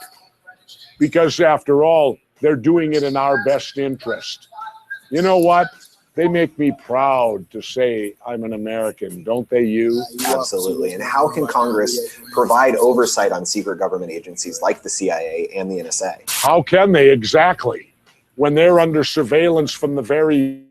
Because after all, they're doing it in our best interest. You know what? They make me proud to say I'm an American, don't they, you? Absolutely. And how can Congress provide oversight on secret government agencies like the CIA and the NSA? How can they exactly? When they're under surveillance from the very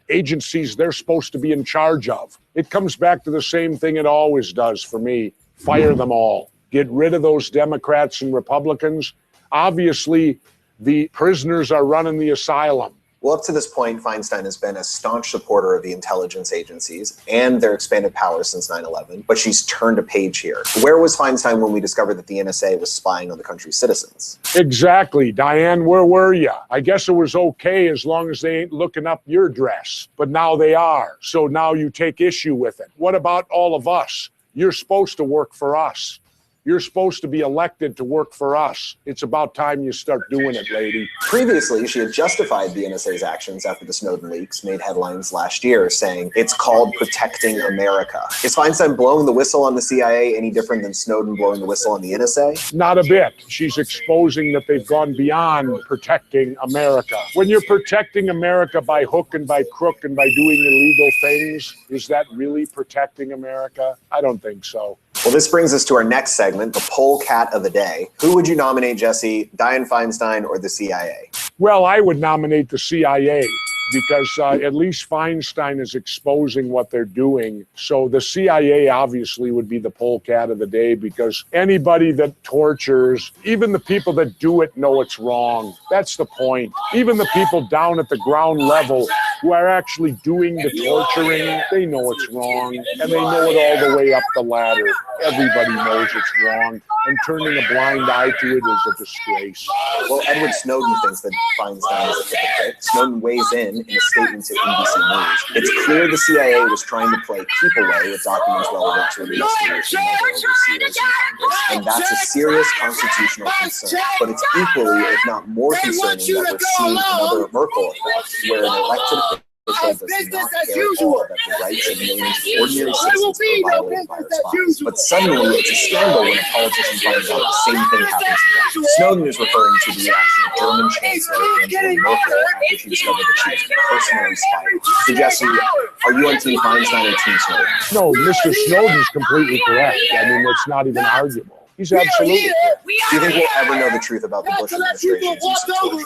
agencies they're supposed to be in charge of. It comes back to the same thing it always does for me. Fire them all. Get rid of those Democrats and Republicans. Obviously, the prisoners are running the asylum. Well, up to this point, Feinstein has been a staunch supporter of the intelligence agencies and their expanded powers since 9/11, but she's turned a page here. Where was Feinstein when we discovered that the NSA was spying on the country's citizens? Exactly. Diane, where were you? I guess it was okay as long as they ain't looking up your dress, but now they are. So now you take issue with it. What about all of us? You're supposed to work for us. You're supposed to be elected to work for us. It's about time you start doing it, lady. Previously, she had justified the NSA's actions after the Snowden leaks made headlines last year, saying it's called protecting America. Is Feinstein blowing the whistle on the CIA any different than Snowden blowing the whistle on the NSA? Not a bit. She's exposing that they've gone beyond protecting America. When you're protecting America by hook and by crook and by doing illegal things, is that really protecting America? I don't think so. Well, this brings us to our next segment, the poll cat of the day. Who would you nominate, Jesse, Dianne Feinstein or the CIA? Well, I would nominate the CIA because at least Feinstein is exposing what they're doing. So the CIA obviously would be the polecat of the day because anybody that tortures, even the people that do it know it's wrong. That's the point. Even the people down at the ground level who are actually doing the torturing, they know it's wrong and they know it all the way up the ladder. Everybody knows it's wrong and turning a blind eye to it is a disgrace. Well, Edward Snowden thinks that Feinstein is a hypocrite. Snowden weighs in a statement to NBC News. It's clear the CIA was trying to play keep away with documents relevant to an investigation of overseers in Congress, and that's a serious constitutional concern. But it's equally, if not more concerning, that we're seeing another Merkel effect, where an elected official does not care at all about the rights of millions of ordinary citizens are violated by our spies. But suddenly, it's a scandal when a politician finds out the same thing happens to them. Snowden is referring to the reaction of German Chancellor Angela Merkel after she discovered that she was personally spied. So, Jesse, are you on Team Feinstein or Team Snowden? No, Mr. Snowden's completely correct. I mean, it's not even arguable. He's absolutely correct. Do you think we'll ever know the truth about the Bush administration's use of torture?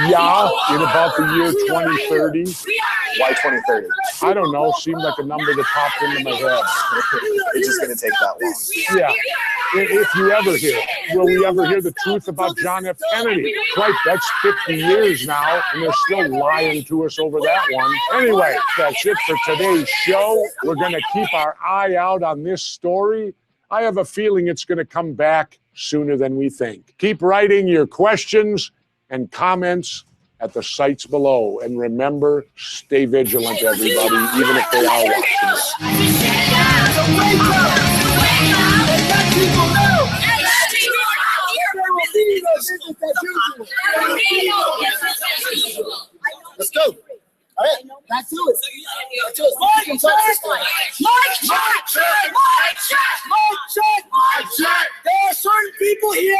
Yeah, in about the year 2030. Why 2030? I don't know. Seemed like a number that popped into my head. It's just going to take that long. Yeah. If you ever hear it. Will we ever hear the truth about John F. Kennedy? Right, that's 50 years now, and they're still lying to us over that one. Anyway, that's it for today's show. We're going to keep our eye out on this story. I have a feeling it's going to come back sooner than we think. Keep writing your questions and comments at the sites below. And remember, stay vigilant, everybody, even if they are watching us. Let's go. All right, back to it. There are certain people here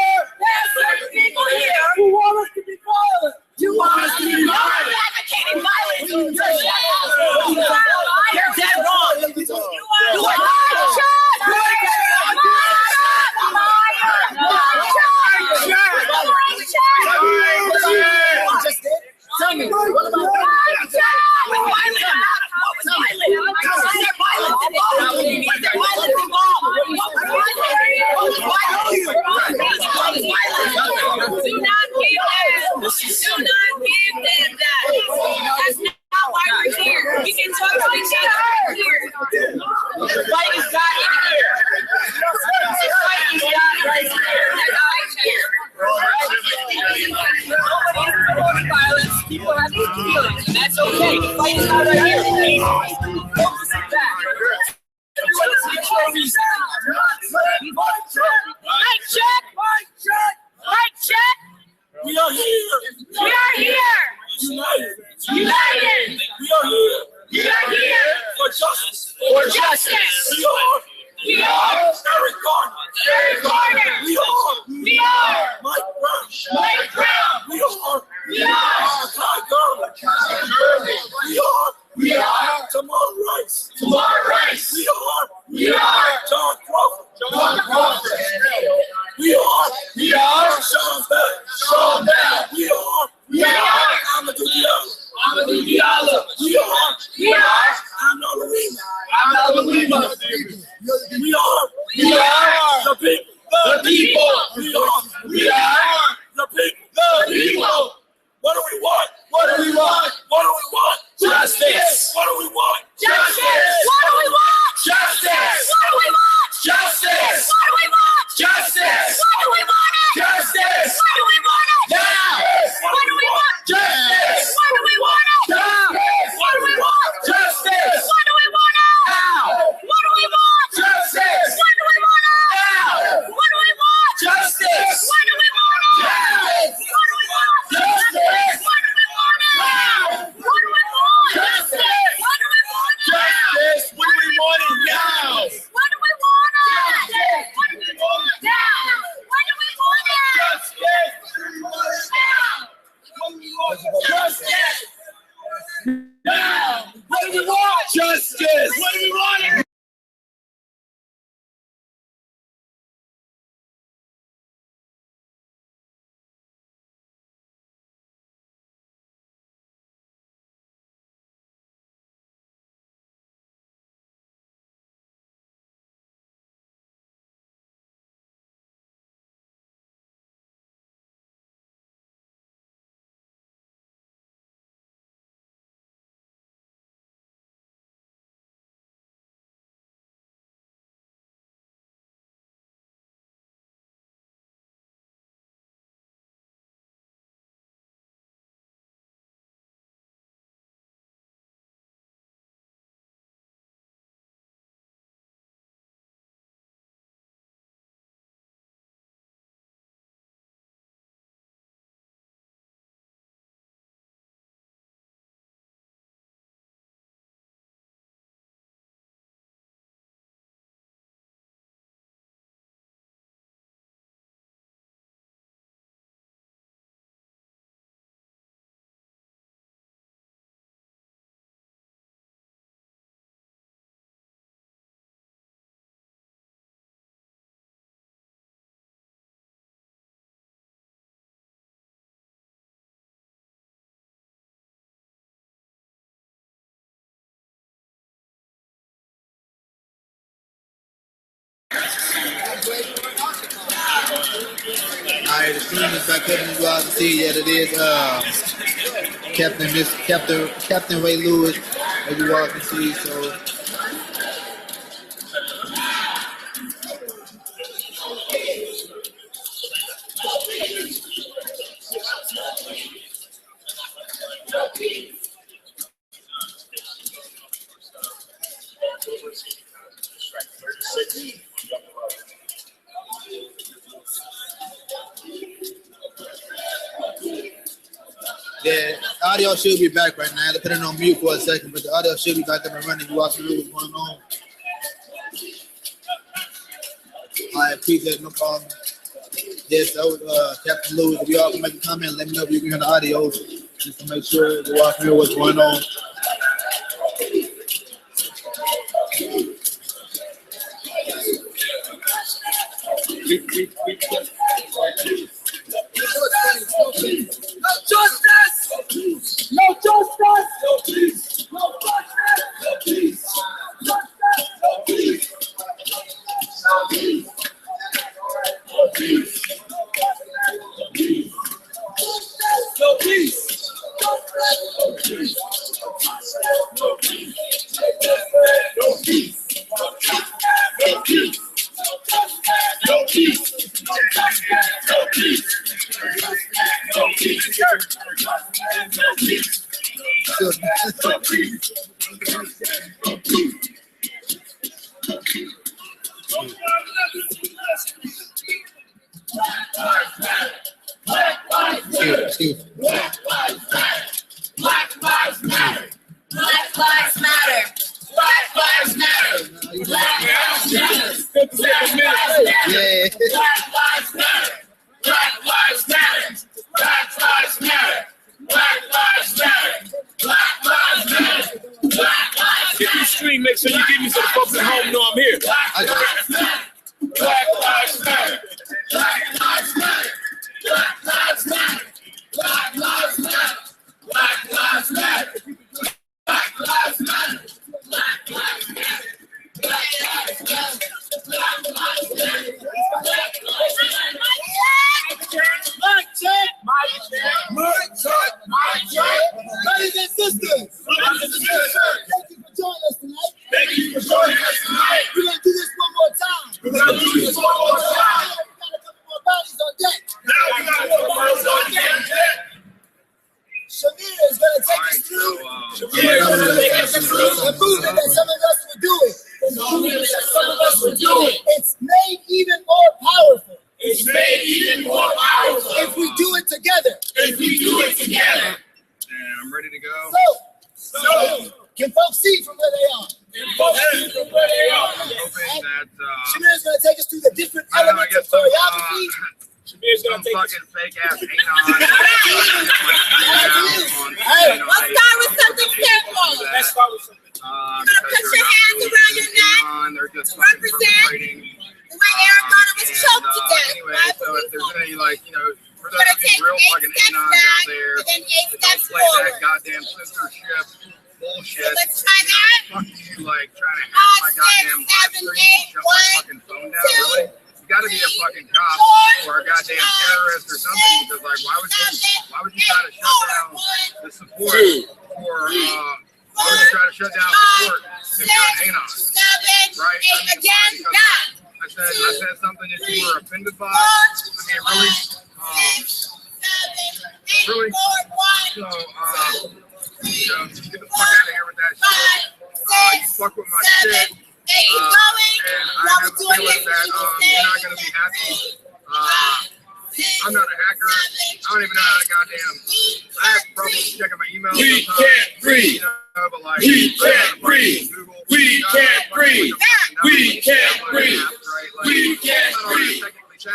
who want us to be violent. You want us to be violent. Advocating violence. You're dead wrong. You are Tell me, what about that? We can talk to each other. The fight is not in here. The fight is not right here. Nobody's promoting violence. People have these feelings, and that's okay. The fight is not right here. Focus on that. Mic check. Mic check. We are here. We are here. United. United. We are here. We are here. For justice. For justice. We are Eric Garner. Eric Garner. We are Mike Brown. Mike Brown. We are Ty Garland. We are Tamar Rice. Tamar Rice. We are John Crawford. John Crawford. We are Sean Bell. Sean Bell. We are Amadou Diallo. Amadou Diallo. We are I'm Louima. We are the people. The people. We are the people. The people. What do we want? What do we want? What do we want? Justice. What do we want? Justice. What do we want? Justice. What do we want? Justice. What do we want? Justice. What do we want? Justice. What do we want? Now. What do we want? Justice. What do we want? Now. What do we want? Justice. What do we want? Now. What do we want? Justice. What do we want? Now. What do we want? screen is back up and you guys can see that it is Captain Ray Lewis, as you all can see. So yeah, the audio should be back right now. I had to put it on mute for a second, but the audio should be back up and running. You all can know what's going on. I appreciate it, no problem. Yes, that was Captain Lewis. If you all can make a comment, let me know if you can hear the audio, just to make sure you all can hear what's going on. No justice! No justice! No peace! No justice! No peace! No justice! No peace! No peace! No peace! No peace! No peace! No peace! No peace! No peace! No peace! No peace! Black lives matter. Black lives matter. Black lives matter. Black lives matter. Black lives matter. Black lives matter. Black lives matter. Black lives matter. Black lives matter. Black lives matter. Black lives matter. If you stream, make sure you give me some folks at home know I'm here. Black lives matter. Black lives matter. Black lives matter. Black lives matter. Black lives matter. Black lives matter. Black lives matter. Black lives matter. Black lives matter. Black lives matter. Black lives matter. Mic check. Mic check. Mic check. Mic check. Brothers and sisters. Brothers and sisters. Thank you for joining us tonight. Thank you for joining us tonight. We're gonna do this one more time. We're gonna do this one more time. We got a couple more bodies on deck. Now we got more bodies on deck. Shamir is going to take us through the movement that some of us were doing. It's made even more powerful. It's made even more powerful. If we do it together. If we do it together. And I'm ready to go. So can folks see from where they are? Shamir is going to take us through the different elements of choreography. Some fucking fake ass Hey, let's start with something simple. Let's start with something. You're gonna put your hands around your neck. Represent the way Arizona was choked to death. Anyway, so if there's any, like, you know, for those real fucking anons out there, that don't play that goddamn censorship bullshit. So let's try that. Fuck you, like, trying to hack my goddamn live stream and shut my fucking phone down, really? You gotta be a fucking cop or a goddamn terrorist or something, because, like, why would you try to shut down the support for why would you try to shut down support if you're an anon? Right? I said something that you were offended by. I mean, really. So you know, just get the fuck out of here with that shit. You fuck with my shit. And I have a feeling that you're not going to be happy. I'm not a hacker. I don't even know how to goddamn. I have problems checking my email. We can't breathe. But like, we can't breathe. We can't breathe. We can't breathe. We can't breathe.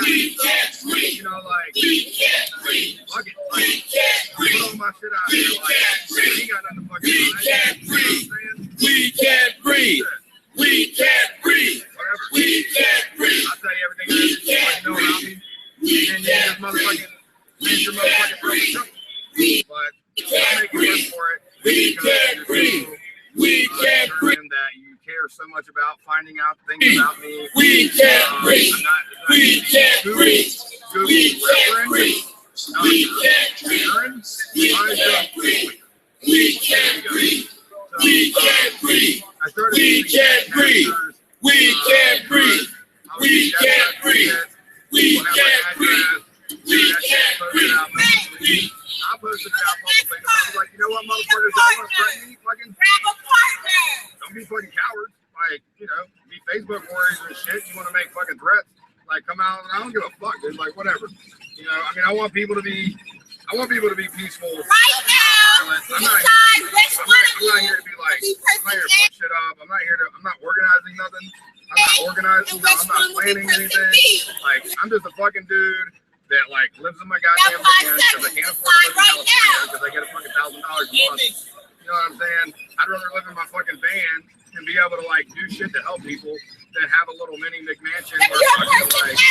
We can't breathe. You know, like, we can't breathe. Fuck it. We can't breathe. Put all my shit out here. Like, you got nothing to fucking we can't breathe. We can't breathe. We can't breathe. We can't breathe. I'll tell you everything you can't know about me. And you just motherfucking your motherfucking purpose. But I'll make you work for it. We can't breathe. We can't breathe. That you care so much about finding out things about me. We can't breathe. We can't breathe. We can't breathe. We can't breathe. We can't breathe. We can't breathe. We can't breathe. We can't breathe. We can't breathe. We can't breathe. We can't breathe. We can't breathe. I posted it out publicly. I was like, you know what, motherfuckers, y'all want to threaten me? Fucking grab a partner. Don't be fucking cowards. Like, you know, be Facebook warriors and shit. You want to make fucking threats? Like, come out and I don't give a fuck, dude. Like, whatever. You know, I mean, I want people to be peaceful. Right now, I'm not here to be like, I'm not here to fuck shit up. I'm not organizing nothing. I'm not organizing. I'm not planning anything. Like, I'm just a fucking dude that like lives in my goddamn van because I can't afford to live in California because I get a fucking $1,000 a month. You know what I'm saying? I'd rather live in my fucking van and be able to like do shit to help people than have a little mini McMansion where fucking like I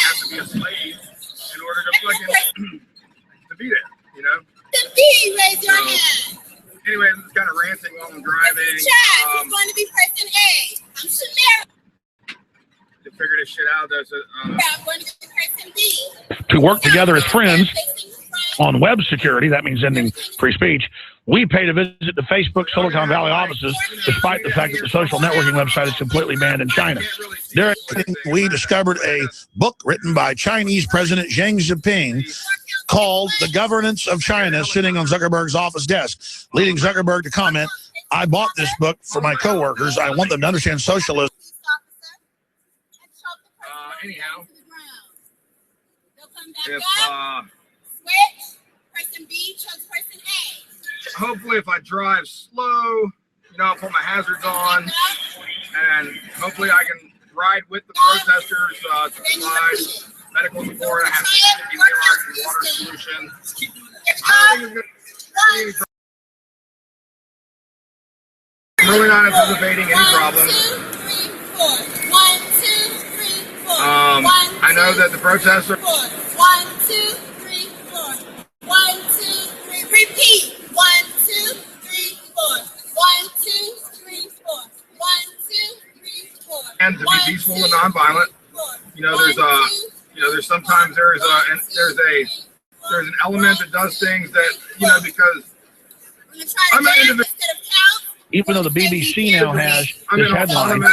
have to be a slave in order to fucking to be there. You know? Raise your hand. Anyway, this is kind of ranting while I'm driving. Who's going to be person A? I'm Samara. To figure this shit out, there's to work together as friends on web security. That means ending free speech. We pay to visit the Facebook Silicon Valley offices, despite the fact that the social networking website is completely banned in China. We discovered a book written by Chinese President Xi Jinping called The Governance of China, sitting on Zuckerberg's office desk, leading Zuckerberg to comment, I bought this book for my coworkers. I want them to understand socialism. Anyhow, if person B chose person A. Hopefully, if I drive slow, you know, I'll put my hazards on, and hopefully I can ride with the protesters to provide medical support. I have to water solution. I don't think it's I'm really not anticipating any problems. I know that the protesters. 1, 2, 3, 4. 1, 2, 3. Repeat. 1, 2, 3, 4. 1, 2, 3, 4. 1, 2, 3, 4. And to be peaceful and nonviolent. You know, there's sometimes there's an element that does things that, you know, because I'm an individual. Even though the BBC now has this headline,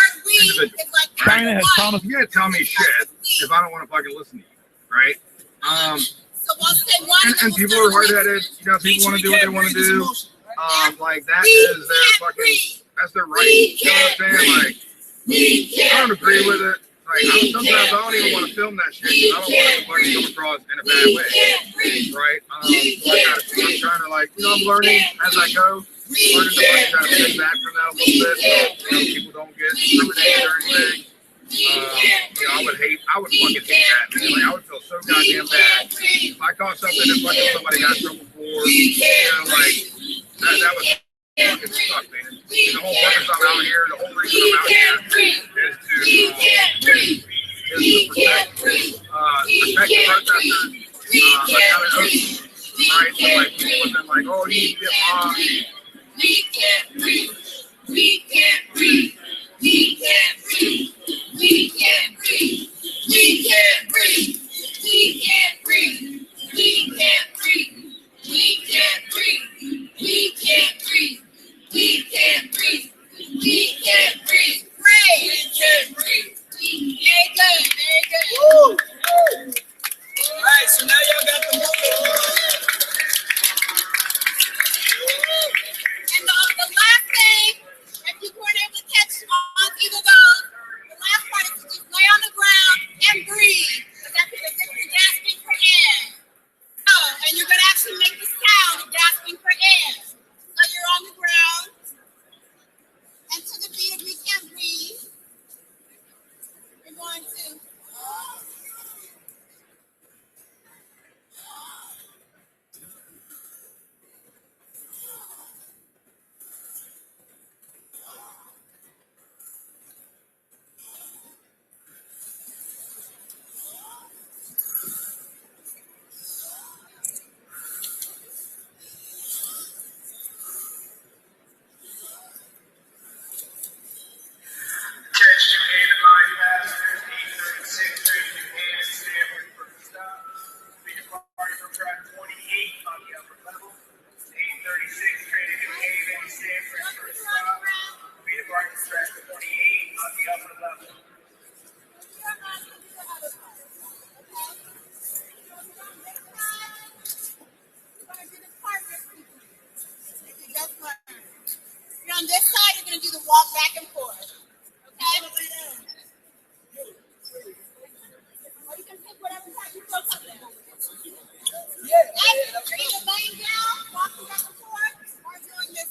China has promised. You can't tell me shit if I don't want to fucking listen to you, right? And people are hard-headed. You know, people want to do what they want to do. Like that is their fucking. That's their right. You know what I'm saying? Like, I don't agree with it. Like, sometimes I don't even want to film that shit. I don't want it to fucking come across in a bad way, right? I'm trying to like, you know, I'm learning as I go. Learning to like kind of step back from that a little bit, so you know, people don't get discriminated or anything. You know, I would fucking hate that, man. Like, I would feel so goddamn bad if I caught something that fucking somebody got in trouble for. You know, like that would fucking suck, man. The whole purpose I'm out here, the whole reason I'm out here is to protect the protesters. Like having oaths, right? So like people wasn't like, oh, you need to get mobbed. We can't breathe. We can't breathe. We can't breathe. We can't breathe. We can't breathe. We can't breathe. We can't breathe. We can't breathe. We can't breathe. We can't breathe. We can't breathe. We can't breathe. Very good. Very good. Woo! All right, so now y'all got the movie. And the last thing, if you weren't able to catch On this side, you're going to do the walk back and forth. Okay? Or you can pick whatever part you feel comfortable. You're either laying down, walking back and forth, or doing this.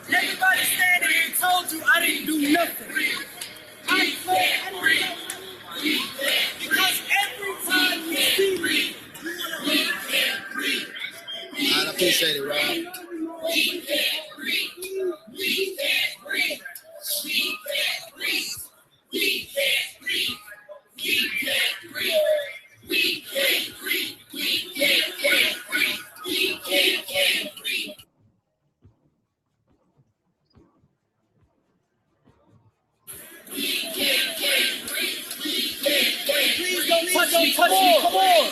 Everybody standing here told you I didn't do nothing. I because every time you see me, I appreciate it, Rob. we can't breathe. We can't breathe. We can't breathe. We can't breathe. We can't breathe. We can't breathe. We can't breathe. We can't breathe. Please don't touch me, come on.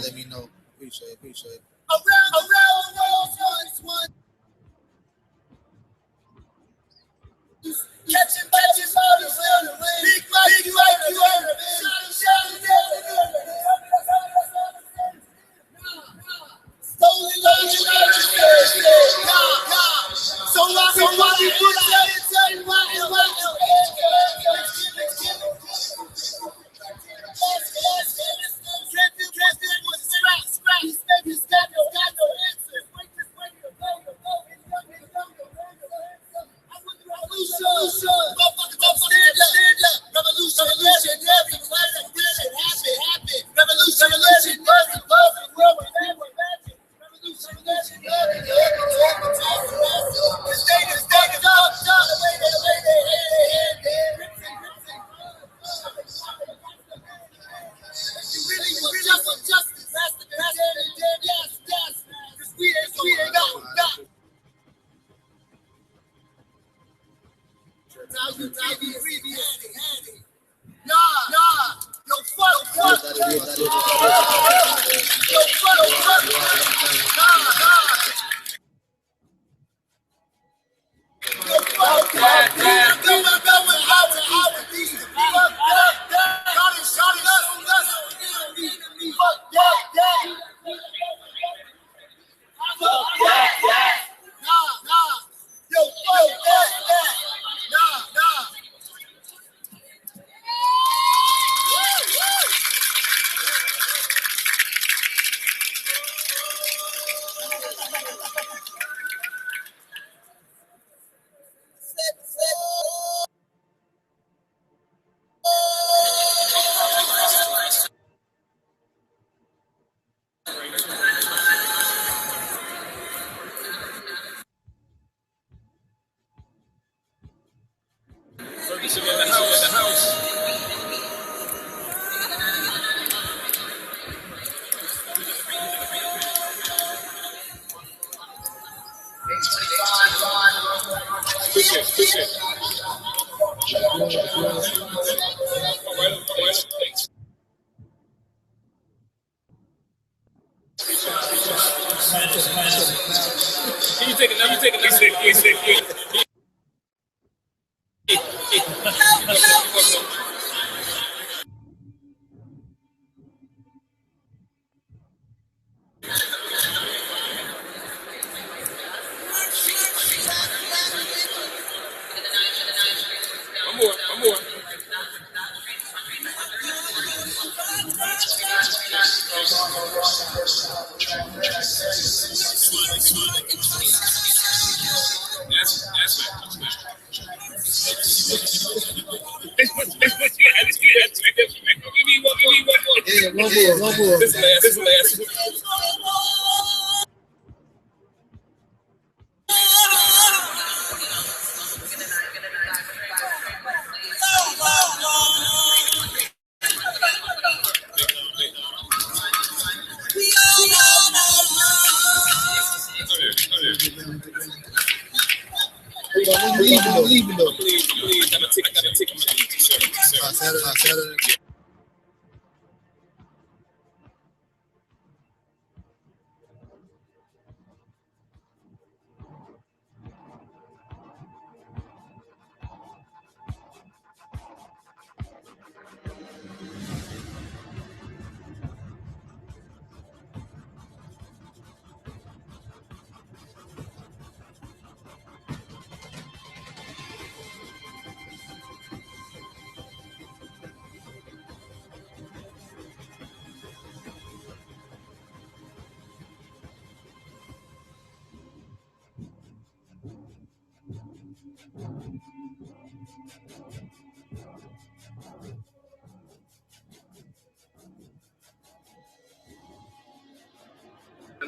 Let me know. Appreciate it. Catching badges all the way. Big like you heard it. Stolen so why you put that in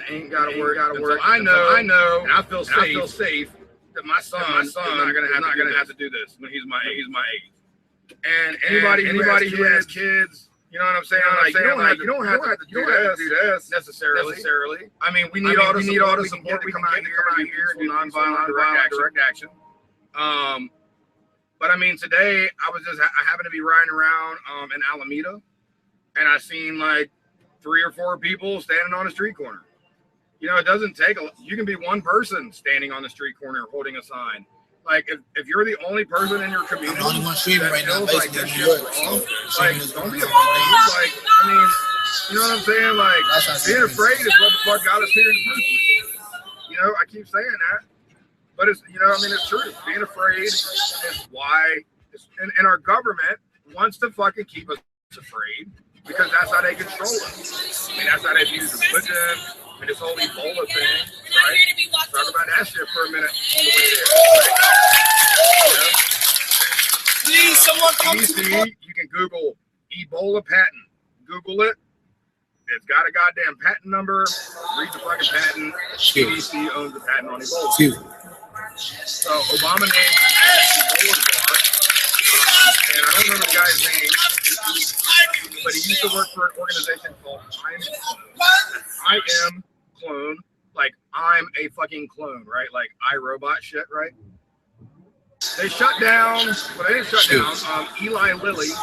Ain't gotta work. I know, and I feel safe that my son is not gonna have to do this when he's my age. And anybody who has kids, you know what I'm saying? Like, you don't have to do this necessarily. I mean, we need all the support we can come out here and do nonviolent direct action. But I mean, today I happened to be riding around in Alameda, and I seen like 3 or 4 people standing on a street corner. You know, it doesn't take you can be one person standing on the street corner holding a sign. Like if you're the only person in your community, I'm the only one streaming right now, like this shit's wrong, like don't be afraid. Like, I mean, you know what I'm saying? Like, being afraid is what the fuck got us here in the first place. You know, I keep saying that, but it's, you know, I mean, it's true. Being afraid is why, and our government wants to fucking keep us afraid because that's how they control us. I mean, that's how they use religion. And this whole Ebola thing, right? Talk about that shit for a minute on the way there. Right? Please, someone come to the you can Google Ebola patent. Google it. It's got a goddamn patent number. Read the fucking patent. CDC owns the patent on Ebola. So Obama named Ebola bar. And I don't remember the guy's name, but he used to work for an organization called I Am Clone, like I'm a fucking clone, right? Like iRobot shit, right? They shut down, but they didn't shut down. Eli Lilly,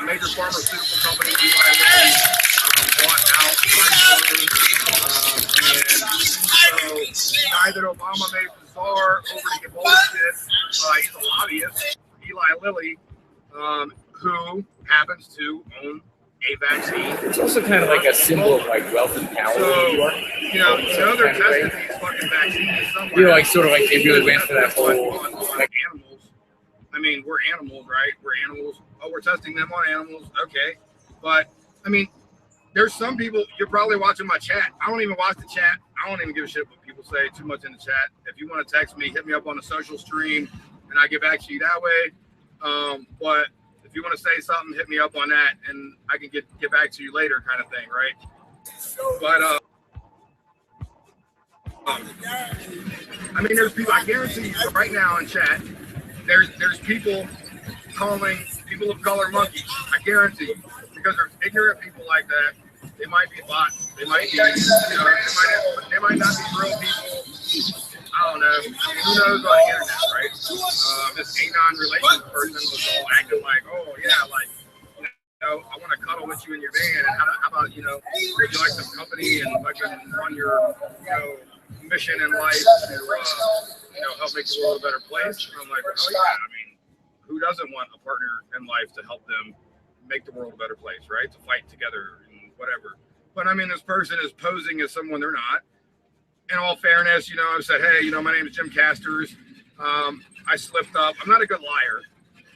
major pharmaceutical company, Eli Lilly, bought out and so the guy that Obama made bizarre over the Ebola shit, he's a lobbyist, Eli Lilly, who happens to own a vaccine. It's also kind of like a symbol of like wealth and power. So, you know they're testing these fucking vaccines somewhere. You know, like sort of like they really went for that whole like animals. I mean, we're animals, right? We're animals. Oh, we're testing them on animals. Okay, but I mean, there's some people. You're probably watching my chat. I don't even watch the chat. I don't even give a shit what people say too much in the chat. If you want to text me, hit me up on the social stream, and I get back to you that way. But if you want to say something, hit me up on that, and I can get back to you later, kind of thing, right? But I mean, there's people. I guarantee you, right now in chat, there's people calling people of color monkeys. I guarantee you, because there's ignorant people like that. They might be bots. They might be, you know, they might not be real people. I don't know. Who knows on the internet, right? This anon relations person was all acting like, oh yeah, like, you know, I want to cuddle with you in your van, and how about, you know, would you like some company and fucking run your, you know, mission in life to, you know, help make the world a better place? And I'm like, oh yeah, I mean, who doesn't want a partner in life to help them make the world a better place, right? To fight together and whatever. But I mean, this person is posing as someone they're not. In all fairness, you know, I said, hey, you know, my name is Jim Casters. I slipped up. I'm not a good liar.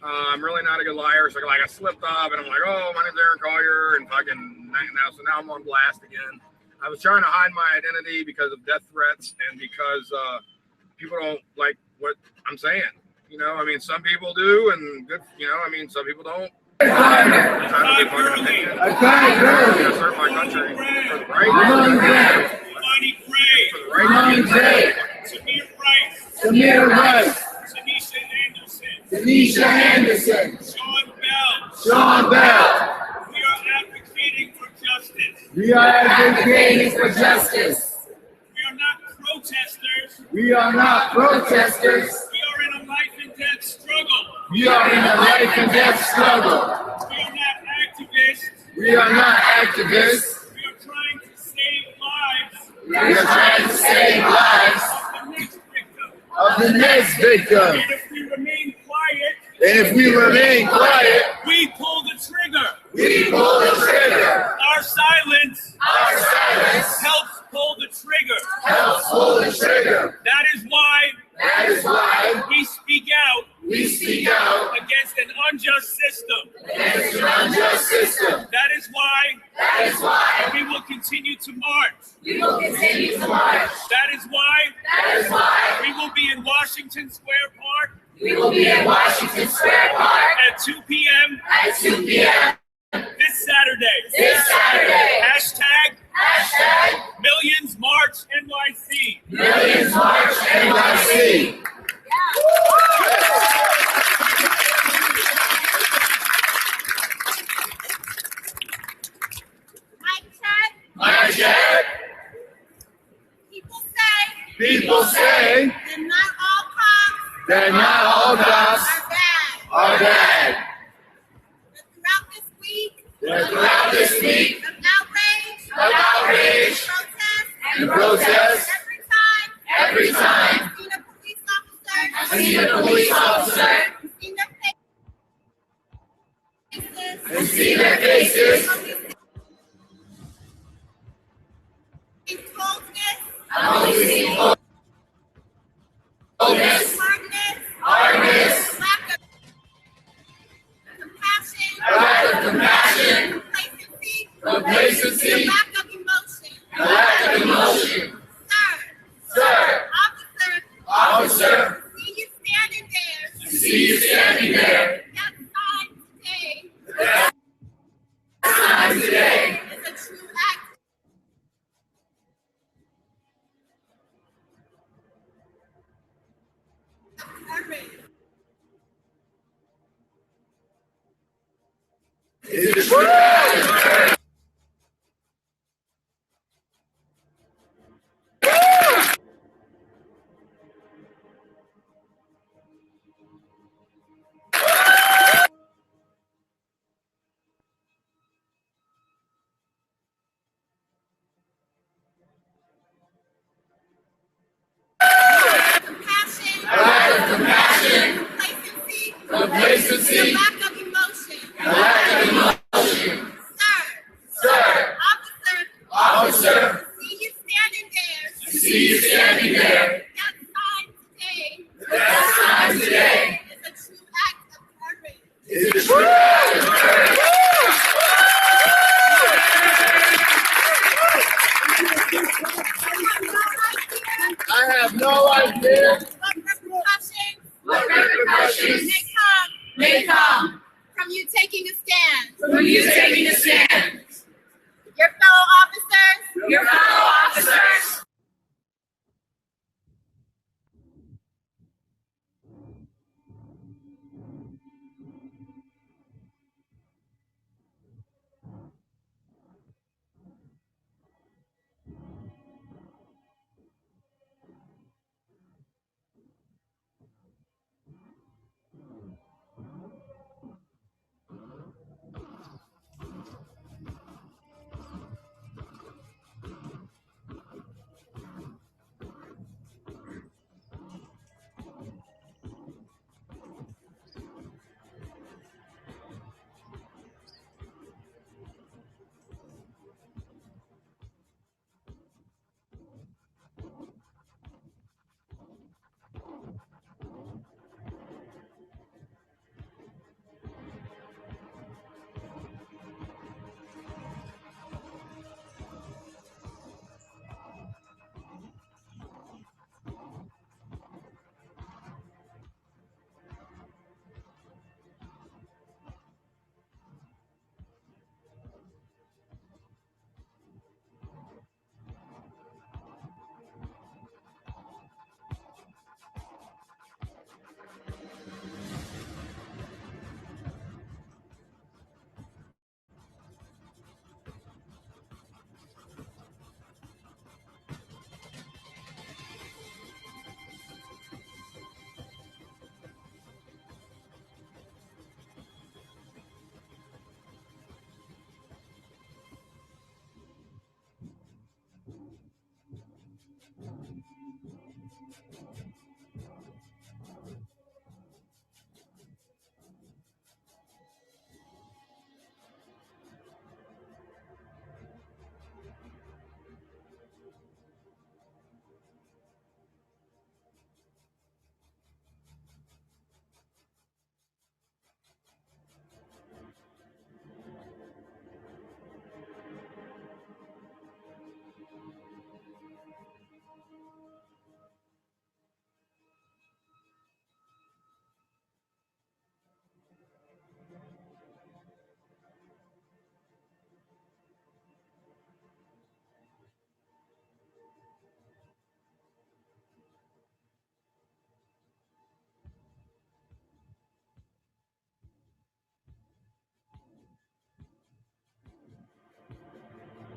I'm really not a good liar. So like I slipped up and I'm like, oh, my name's Aaron Collier and fucking now. So now I'm on blast again. I was trying to hide my identity because of death threats and because people don't like what I'm saying. You know, I mean, some people do, and good, you know, I mean, some people don't. I'm trying to be fucking opinion. I'm trying to serve my country for the right. Samir Rice, Tanisha Anderson, Sean Bell. We are advocating for justice. We are not protesters. We are in a life and death struggle. We are not activists. We are trying to save lives of the next victim. And if we remain quiet, we pull the trigger. Our silence helps pull the trigger. That is why we speak out against an unjust system. That is why we will continue to march. That is why we will be in Washington Square Park. At 2 p.m. This Saturday. Hashtag Millions March NYC. People say that not all cops that not all cops are bad. That throughout this week Of outrage and protest, every time I've seen a police officer and seen their faces. I've only seen coldness, hardness, lack of compassion, complacency, lack of emotion. Sir, officer, see you standing there. That time today. It is true. Lack of compassion, complacency, lack of emotion. Sir, officer, see you standing there. That time today. It is true. I have no idea what repercussions may come from you taking a stand. from you taking a stand. Your fellow officers. Your fellow officers.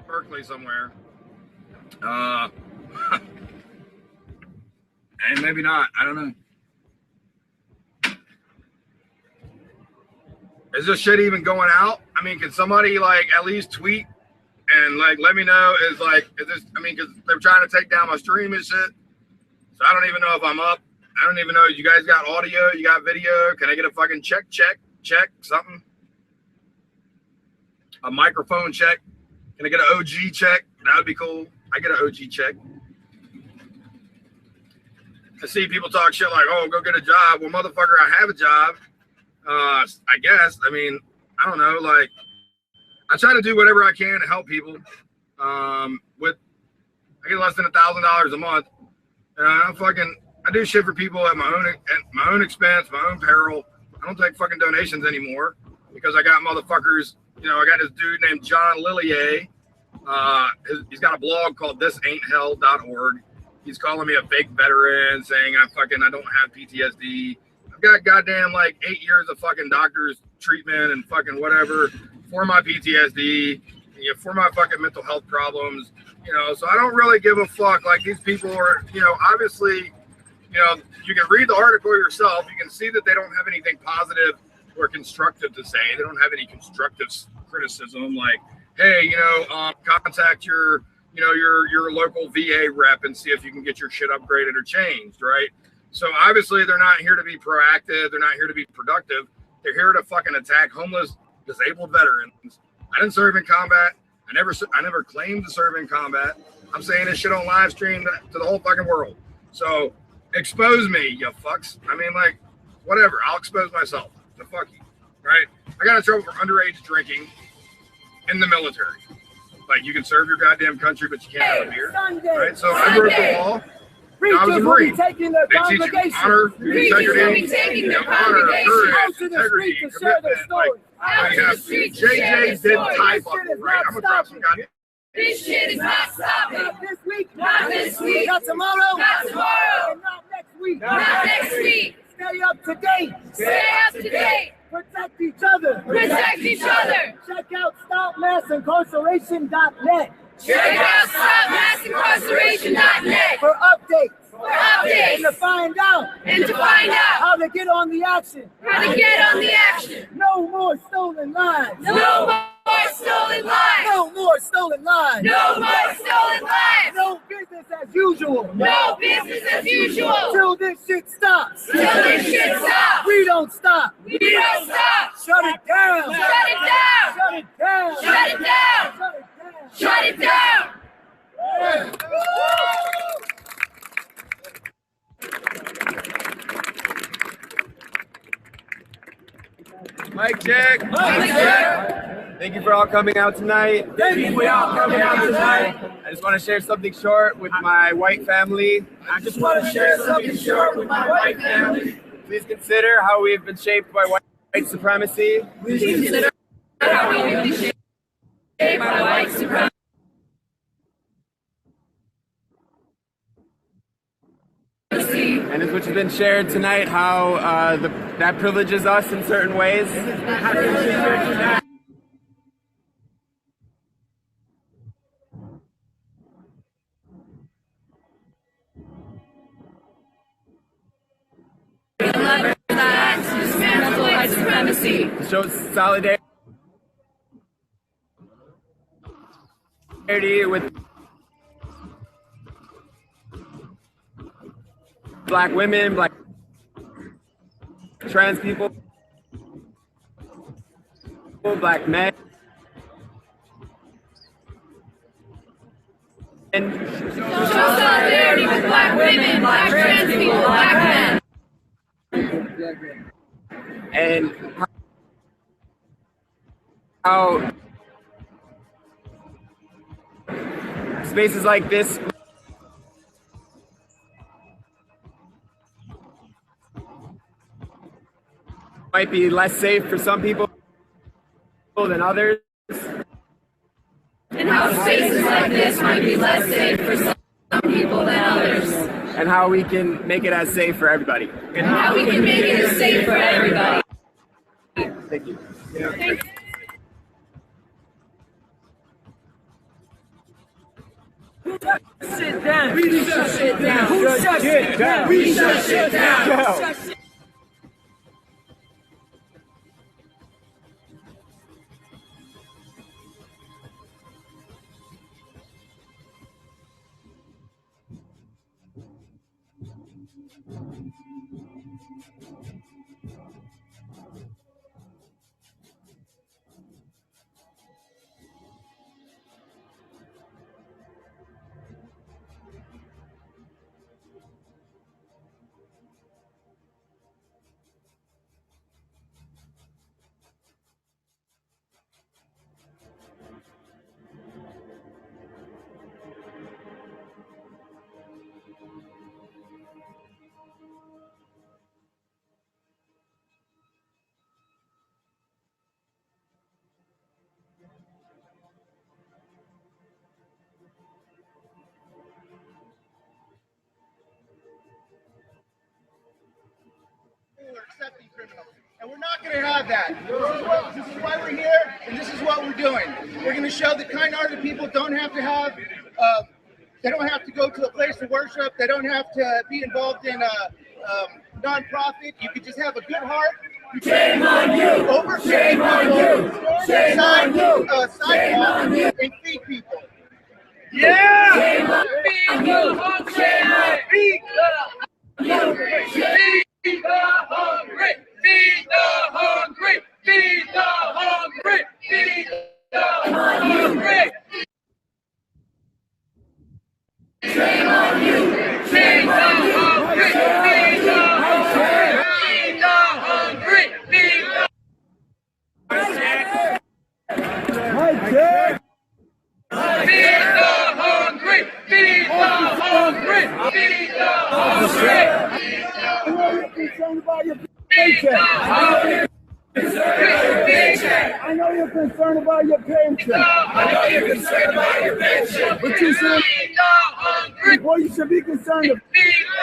Berkeley somewhere. And maybe not. I don't know. Is this shit even going out? I mean, can somebody like at least tweet and like let me know? Is this? I mean, because they're trying to take down my stream and shit. So I don't even know if I'm up. I don't even know. You guys got audio? You got video? Can I get a fucking check something? A microphone check? Can I get an OG check? That would be cool. I get an OG check. I see people talk shit like, oh, go get a job. Well, motherfucker, I have a job. I guess. I mean, I don't know. Like, I try to do whatever I can to help people. I get less than $1,000 a month. I do shit for people at my own expense, my own peril. I don't take fucking donations anymore because I got motherfuckers. You know, I got this dude named John Lillier. He's got a blog called thisain'thell.org. He's calling me a fake veteran, saying I don't have PTSD. I've got goddamn like 8 years of fucking doctor's treatment and fucking whatever for my PTSD, for my fucking mental health problems, so I don't really give a fuck. Like, these people are, obviously, you can read the article yourself. You can see that they don't have anything positive or constructive to say. They don't have any constructive criticism like, hey, contact your local VA rep and see if you can get your shit upgraded or changed, right? So obviously they're not here to be proactive. They're not here to be productive. They're here to fucking attack homeless, disabled veterans. I didn't serve in combat. I never claimed to serve in combat. I'm saying this shit on live stream to the whole fucking world. So expose me, you fucks. I mean, like, whatever. I'll expose myself. So fuck you, right? I got in trouble for underage drinking in the military. Like, you can serve your goddamn country, but you can't have a beer, right? So I broke the law. I was a Marine. They teach you honor, integrity, honor, courage, integrity, commitment. Like, I have JJ did type up, right? I'm gonna drop some goddamn. This shit is not stopping. Not this week. Not this week. Not tomorrow. Not tomorrow. And not next week. Not next week. Stay up to date. Stay up to date. Protect each other. Protect each other. Check out StopMassIncarceration.net. Check out StopMassIncarceration.net for updates. And to find out. How to get on the action. No more stolen lives. No more stolen lives. No more stolen lives. No more stolen lives. No business as usual. No business as usual. Till this shit stops. Till this shit stops. We don't stop. We don't stop. Shut it down. Shut it down. Shut it down. Shut it down. Shut it down. Yeah. Mic check. Mic check. Thank you for all coming out tonight. I just want to share something short with my white family. Please consider how we have been shaped by white supremacy. Please consider how we have been shaped by white supremacy. And as which has been shared tonight, how that privileges us in certain ways. To show solidarity with Black women, Black trans people, Black men, and show solidarity with Black women, Black trans people, Black men, and how spaces like this might be less safe for some people than others. And how spaces like this might be less safe for some people than others. And how we can make it as safe for everybody. And how we can make it as safe for everybody. Thank you. Thank you. Sit down. We shut shit down. Who shut shit down? We shut shit down. We're accepting criminals. And we're not going to have that. This is why we're here, and this is what we're doing. We're going to show that kind-hearted people don't have to have, they don't have to go to a place of worship. They don't have to be involved in a non-profit. You can just have a good heart. Shame on you! Over Shame on you! Shame on you! Shame on you! And feed people. Yeah! Shame on you! Feed the hungry! Feed the hungry! Feed the hungry! Feed the hungry! Feed the hungry! Feed the hungry! Shame on you! Shame on you! Feed the hungry! Feed the hungry! Feed the Feed the hungry! Feed the hungry! Feed the hungry! I know you're concerned about your paycheck. I know you're concerned about your paycheck. I know you're concerned about your pension. But you should. Well, you should be concerned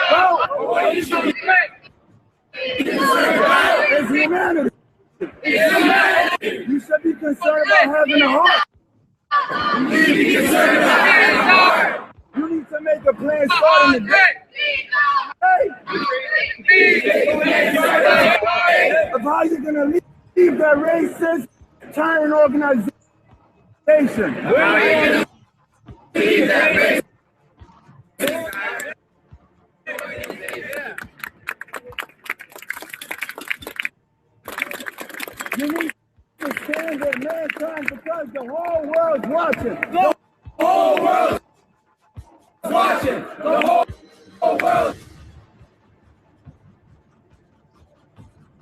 about. What you should be It's humanity. You should be concerned about having a heart. You need to be concerned about having a heart. You need to make a plan starting today. Of how you're going to leave that racist, tyrant organization. Leave that racist. You need to stand with mankind because the whole world's watching. The whole world is watching. The whole world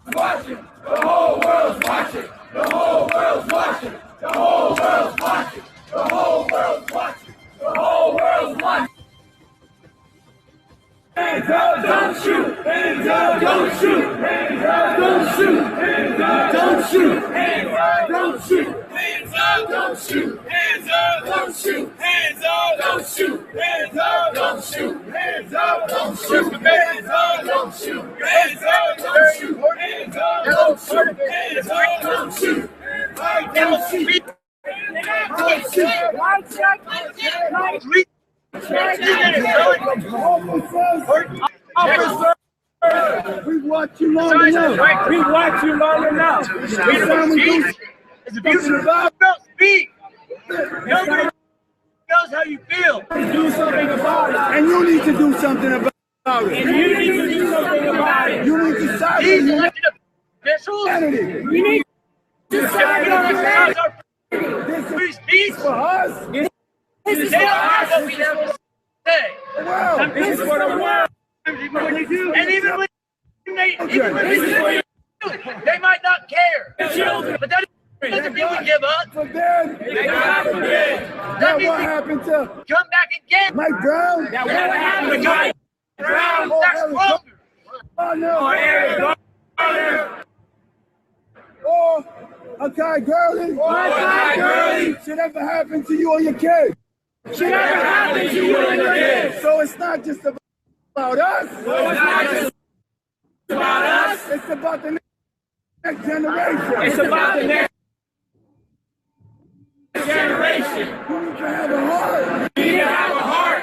is watching. The whole world's watching. The whole world's watching. The whole world's watching. The whole world's watching. The whole world's watching. Hands up, don't shoot. Hands up, don't shoot. Hands up, don't shoot. Hands up, don't shoot. Hands up, don't shoot. Hands up, don't shoot. Hands up, don't shoot. Hands up, don't shoot. Hands up, don't shoot. Hands up, don't shoot. Hands up, don't shoot. Hands up, don't shoot. Hands up, don't shoot. Hands up, don't shoot. Don't shoot. Officer, we watch you long enough. We watch you long enough. It's abusive. Don't speak. Nobody knows how you feel. Do something about it. And you need to do something about it. And you need to do something about it. You need to silence These elected officials. We need to silence our free speech for us. This is what we have to say. Wow. This is what the world. And even when they might not care. But that doesn't mean we give up. That what happened to come back again. Mike Brown? That what happened to Mike Brown? That's stronger. Oh no. Or Akai Gurley. Should ever happen to you or your kids. Should ever happen to you or your kids. So it's not just about us. So it's not just about us. It's about the next generation. It's about the next generation. You need to have a heart. You need to have a heart.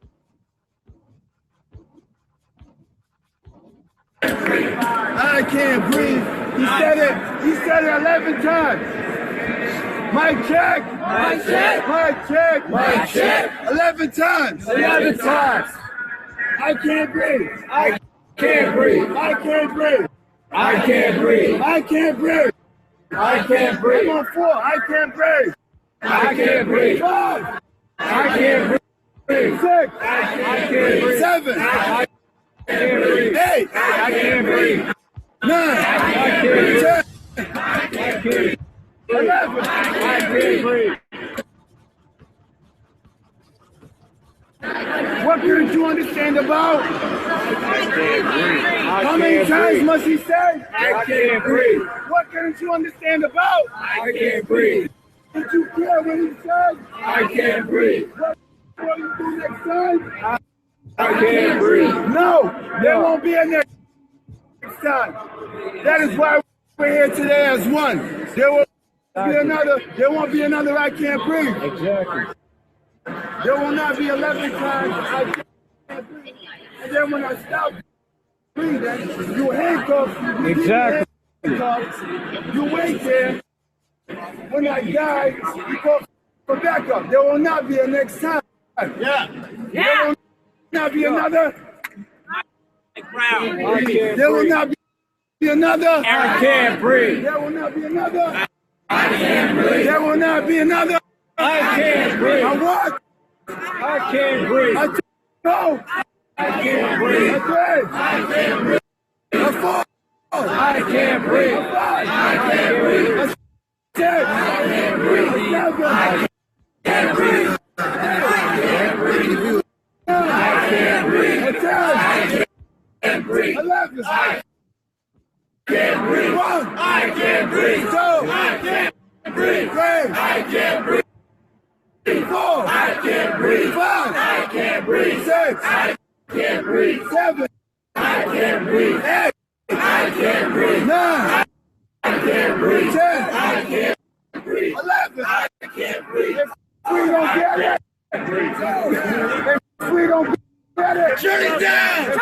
I can't breathe. He said it. He said it 11 times. Mic check. Mic check. Mic check. Mic check. 11 times. 11 times. I can't breathe. I can't breathe. I can't breathe. I can't breathe. I can't breathe. I can't breathe. I'm on 4. I can't breathe. I can't breathe. 5. I can't breathe. 6. I can't breathe. 7. I can't breathe. 8. I can't breathe. 9. I can't breathe. 10. I can't breathe. 11. I can't breathe. What couldn't you understand about? How many times must he say? I can't breathe. What couldn't you understand about? I can't breathe. Did you care when he said? I can't breathe. What will you do next time? I can't breathe. No, there won't be a next time. That is why we're here today as one. There will be another. There won't be another I can't breathe. Exactly. There will not be 11 times I can't breathe. And then when I stop breathing, you handcuff. Exactly. You wait there. When I die, you go for backup. There will not be a next time. Yeah. There will not be another. There will not be another. I can't breathe. There will not be another. I can't breathe. There will not be another. I can't breathe. I what? I can't breathe. I no. I can't breathe. I can't breathe. I fall. I can't breathe. I can't breathe. I can't breathe. I can't breathe. I can't breathe. I can't breathe. I can't breathe. 11. I can't breathe. 1. I can't breathe. 2. I can't breathe. 3. I can't breathe. 4. I can't breathe. 5. I can't breathe. 6. I can't breathe. 7. I can't breathe. 8. I can't breathe. 9. I can't breathe. 10. I can't breathe. 11. I can't breathe. If we don't get it, if we don't get it, shut it down. If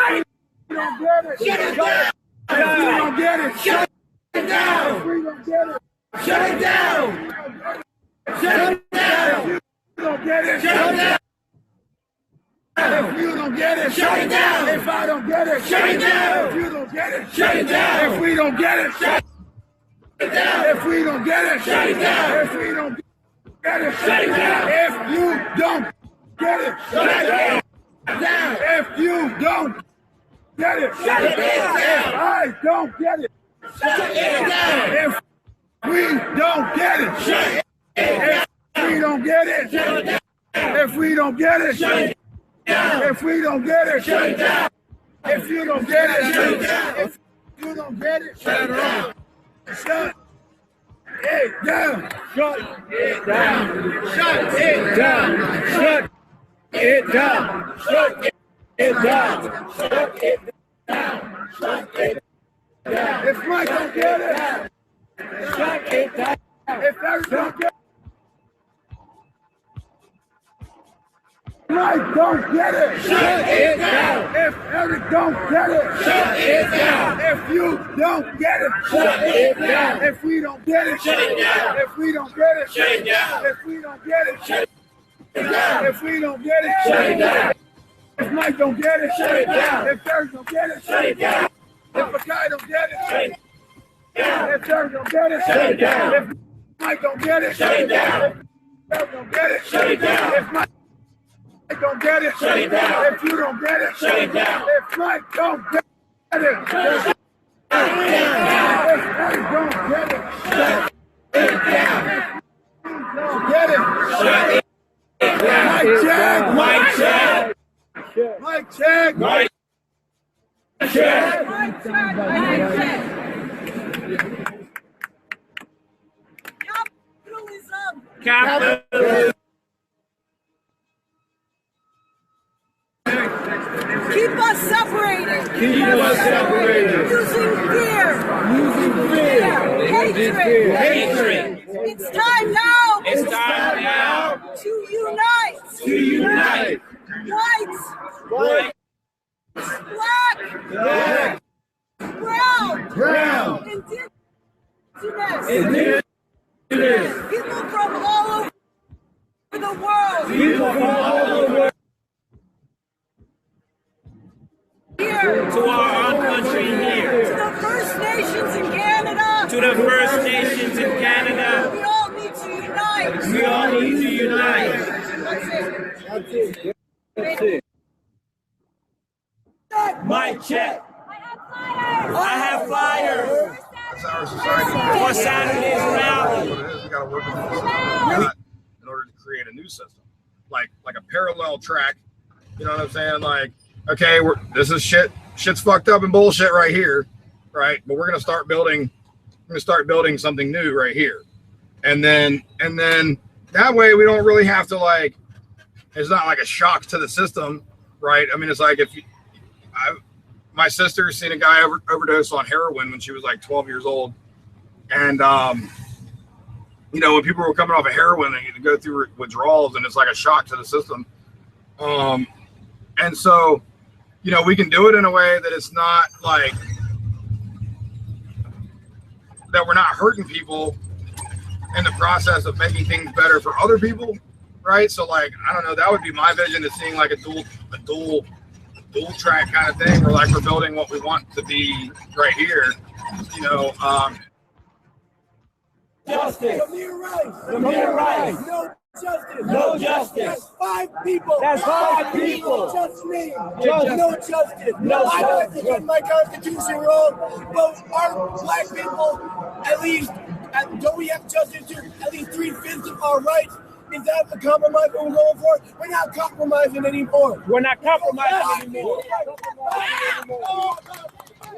we don't get it, shut it down. If we don't get it, shut it down. If we don't get it, shut it down. Shut it down. If you don't get it, shut it down. If you don't get it, shut it down. If I don't get it, shut it down. If you don't get it, shut it down. If we don't get it, shut it down. If we don't get it, shut it down. If we don't get it, shut it down. If you don't get it, shut it down. If you don't get it, shut it down. If I don't get it, shut it down. If we don't get it, shut it down. If we don't get it, shut it down. If we don't get it, shut it down. If we don't get it, shut it down. If you don't get it, shut it down. If you don't get it, shut it down. Shut it down. Shut it down. Shut it down. Shut it down. Shut it down. Shut it down. Shut it down. If Mike don't get it, shut it down. If Eric don't get it, Mike don't get it, shut it down. If Eric don't get it, shut it down. If you don't get it, shut it down. If we don't get it, shut it down. If we don't get it, shut it down. If we don't get it, shut it down. If we don't get it, shut it down. If Mike don't get it, shut it down. If Eric don't get it, shut it down. If a guy don't get it, shut it down. If Eric don't get it, shut it down. If Mike don't get it, shut it down. If Eric don't get it, shut it down. If Mike don't get it, shut it down. If you don't get it, shut it down. If Mike don't get it, shut it down. If Mike don't get it, shut it down. If you don't get it, shut it down. Mike check, Mike check, Mike check, Mike check, Mike check. Capitalism. Keep us separated. Keep us separated. Using fear. Using fear. Hatred. Hatred. It's time now. It's time now. To unite. To unite. Whites. White. Black. Black. Brown. Indigenous. People from all over the world. People from all over the world. Here. To our own country here. To the First Nations in Canada. To the First Nations in Canada. We all need to unite. We all need to unite. That's it. That's it. That's it. Mic check. I have flyers. That's our society. For Saturday's rally. What it is, we got to work with the system in order to create a new system, like a parallel track. You know what I'm saying? Like, okay, this is shit's fucked up and bullshit right here, right? But we're gonna start building something new right here, and then that way we don't really have to like. It's not like a shock to the system, right? I mean, it's like my sister seen a guy overdose on heroin when she was like 12 years old. And, you know, when people were coming off of heroin, they need to go through withdrawals and it's like a shock to the system. And so, you know, we can do it in a way that it's not like, that we're not hurting people in the process of making things better for other people, right? So like, I don't know, that would be my vision, is seeing like a dual track kind of thing, where like we're building what we want to be right here, you know. Justice. Samir Rice. No justice. No justice. That's 5 people. That's 5 people. Just me. No justice. No I might defend my constitution wrong, but our black people, at least, don't we have justice to at least 3/5 of our rights? Is that the compromise we're going for? We're not compromising anymore. We're not compromising anymore.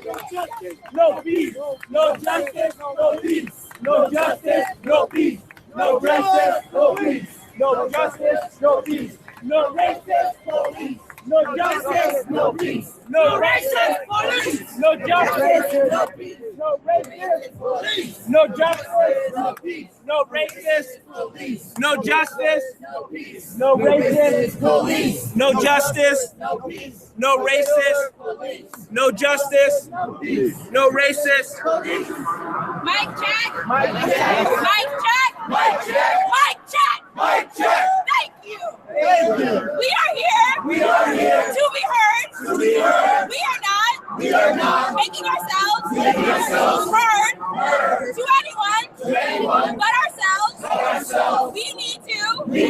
No justice, no peace. No justice, no peace. No justice, no peace. No justice, no peace. No justice, no peace. No racist police. No justice, no peace. No racist police. No justice, no peace. No racist police. No justice, no peace. No racist police. No justice, no peace. No racist police. No justice, no peace. No racist police. No justice, no peace. No racist police. Mic check. Mic check. Mic check. Mic check. Mic check. Mic check. Thank you. Thank you. We are here. We are here to be heard. To be heard. We are not. We are not making ourselves heard to anyone but ourselves. We need to be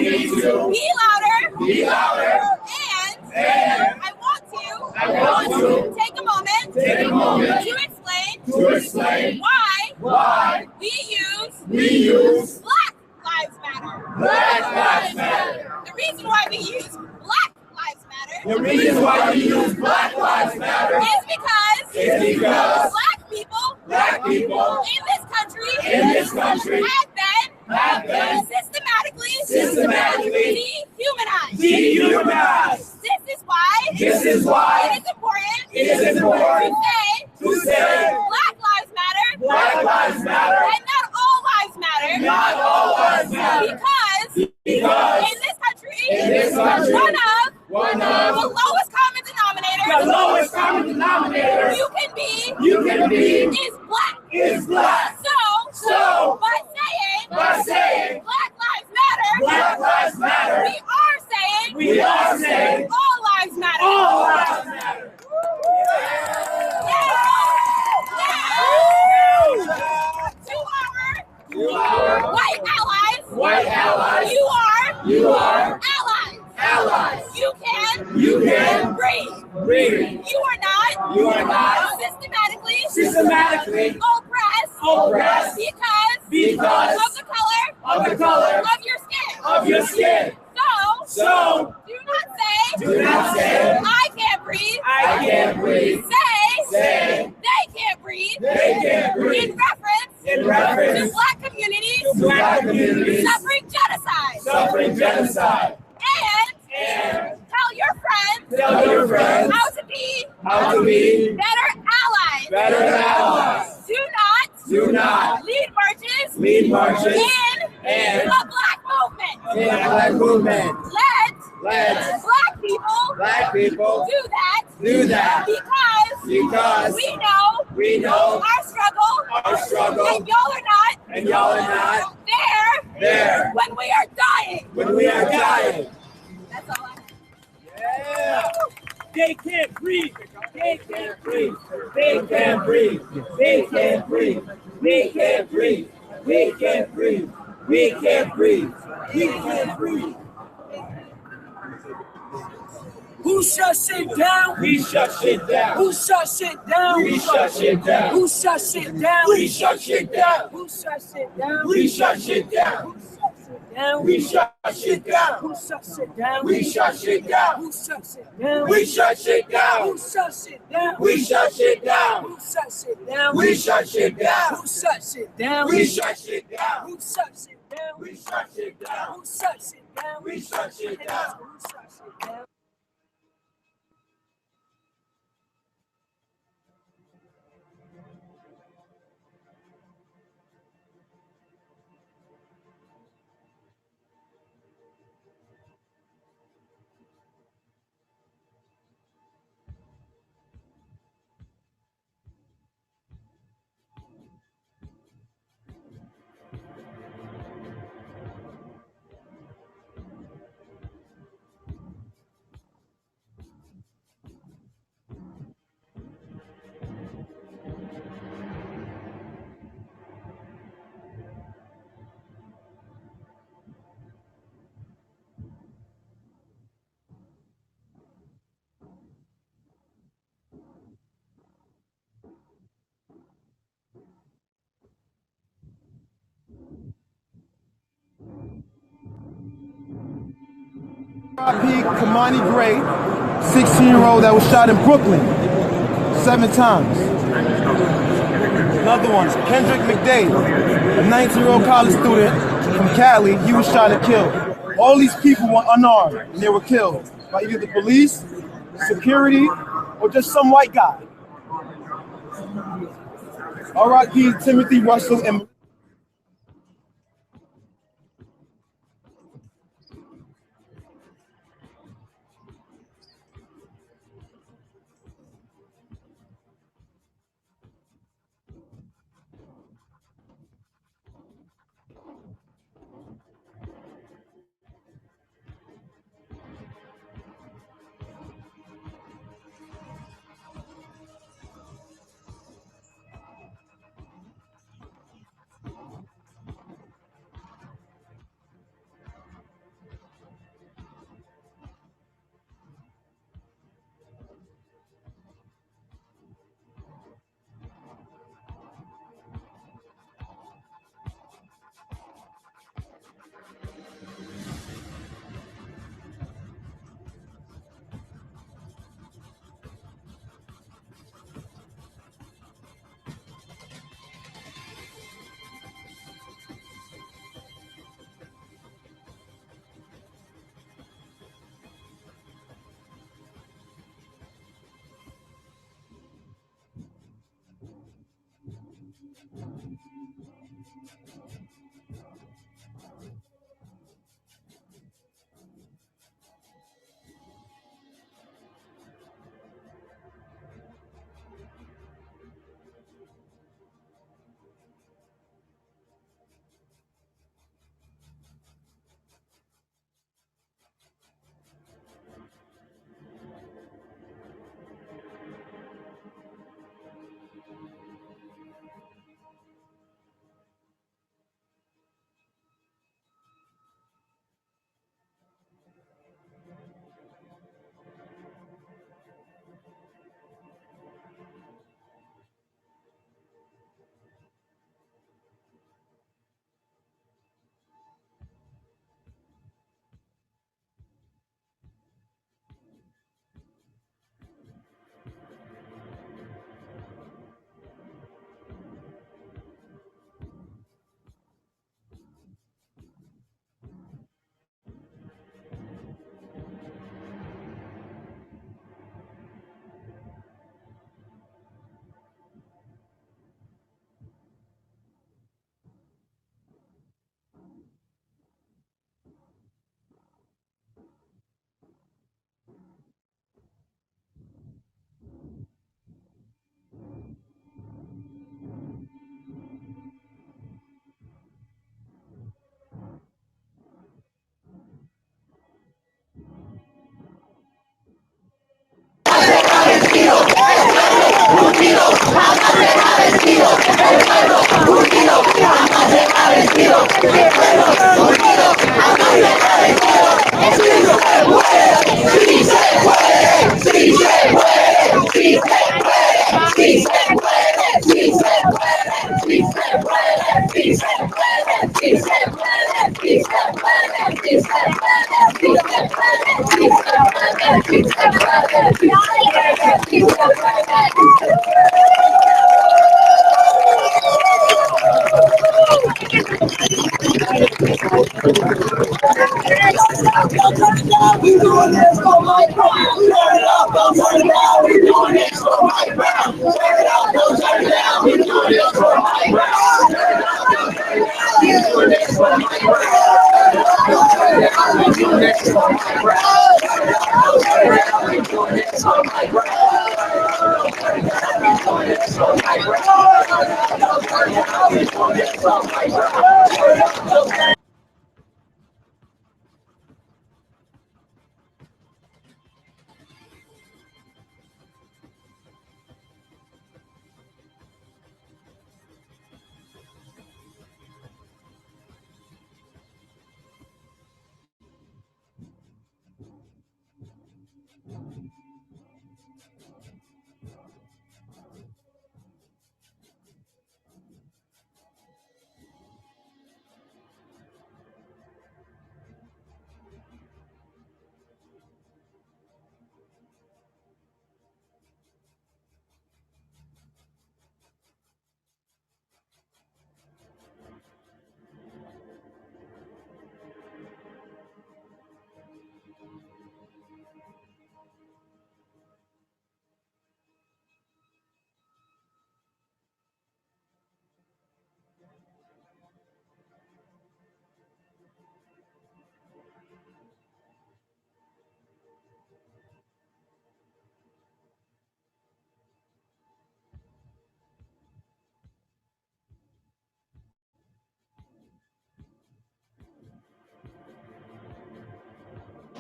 louder. Be louder. And I want to take a moment to explain why we use Black Lives Matter. Black Lives Matter. The reason why we use Black Lives Matter. The reason why we use Black Lives Matter is because Black people in this country have been systematically dehumanized. This is why it is important to say Black Lives Matter. Black Lives Matter. And not all lives matter. Not all lives matter. Because in this country, one of the lowest common denominator you can be is black. So by saying Black Lives Matter, we are saying all lives matter. All lives matter. To our white allies, you are allies. You can breathe. You are not systematically oppressed because of the color of your skin. So do not say I can't breathe. Say they can't breathe. In reference to black communities suffering genocide. And tell your friends how to be better allies. Do not lead marches in the black movement. Let black people do that because we know We know our struggle, and y'all are not, there when we are dying. That's all I have. Yeah. They can't breathe. They can't breathe. They can't breathe. They can't breathe. We can't breathe. We can't breathe. We can't breathe. We can't breathe. Who shut shit down? We shut shit down. Who shut shit down? We shut shit down. Who shut shit down? We shut shit down. Who shut shit down? We shut shit down. We shut shit down. Who shut shit down? We shut shit down. Who shut shit down? We shut shit down. Who shut shit down? We shut shit down. Who shut shit down? We shut shit down. Who shut shit down? We shut shit down. Who shut shit down? We shut shit down. Who shut shit down? We shut shit down. Who shut shit down? Kamani Gray, 16-year-old that was shot in Brooklyn 7 times. Another one, Kendrick McDade, a 19-year-old college student from Cali. He was shot and killed. All these people were unarmed and they were killed by either the police, security, or just some white guy. R.I.P. Timothy Russell and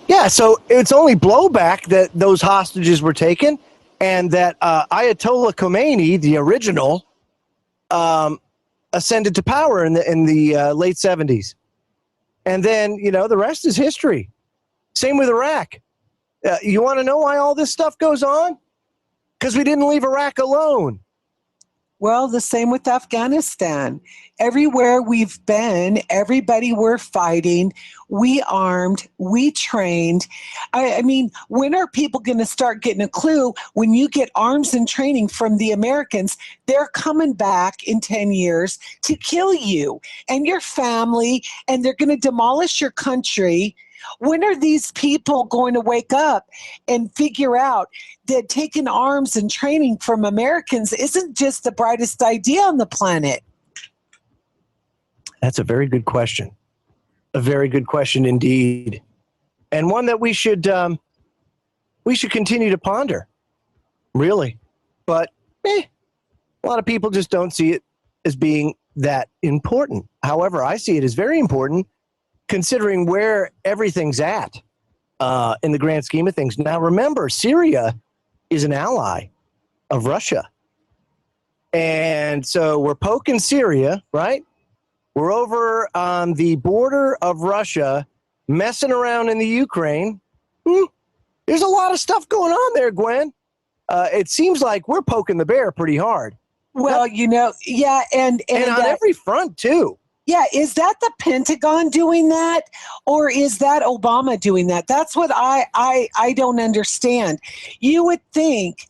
Yeah, so it's only blowback that those hostages were taken, and that Ayatollah Khomeini, the original, ascended to power in the late 70s. And then, the rest is history. Same with Iraq. You want to know why all this stuff goes on? Because we didn't leave Iraq alone. Well, the same with Afghanistan. Everywhere we've been, everybody we're fighting, we armed, we trained. I mean, when are people going to start getting a clue? When you get arms and training from the Americans, they're coming back in 10 years to kill you and your family, and they're going to demolish your country. When are these people going to wake up and figure out that taking arms and training from Americans isn't just the brightest idea on the planet? That's a very good question. A very good question indeed. And one that we should continue to ponder, really. But a lot of people just don't see it as being that important. However, I see it as very important, considering where everything's at in the grand scheme of things. Now, remember, Syria is an ally of Russia. And so we're poking Syria, right? We're over on the border of Russia, messing around in the Ukraine. There's a lot of stuff going on there, Gwen. It seems like we're poking the bear pretty hard. Well, yeah, and on every front, too. Yeah, is that the Pentagon doing that, or is that Obama doing that? That's what I don't understand. You would think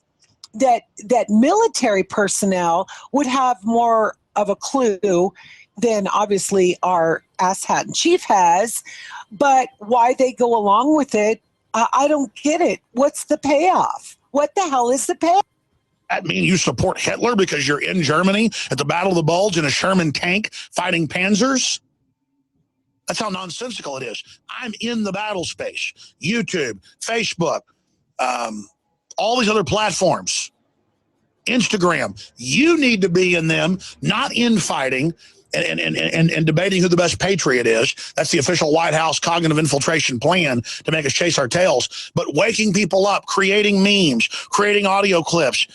that military personnel would have more of a clue than obviously our asshat in chief has, but why they go along with it, I don't get it. What's the payoff? What the hell is the payoff? That mean you support Hitler because you're in Germany at the Battle of the Bulge in a Sherman tank fighting panzers? That's how nonsensical it is. I'm in the battle space. YouTube, Facebook, all these other platforms, Instagram. You need to be in them, not infighting. and debating who the best patriot is. That's the official White House cognitive infiltration plan to make us chase our tails. But waking people up, creating memes, creating audio clips,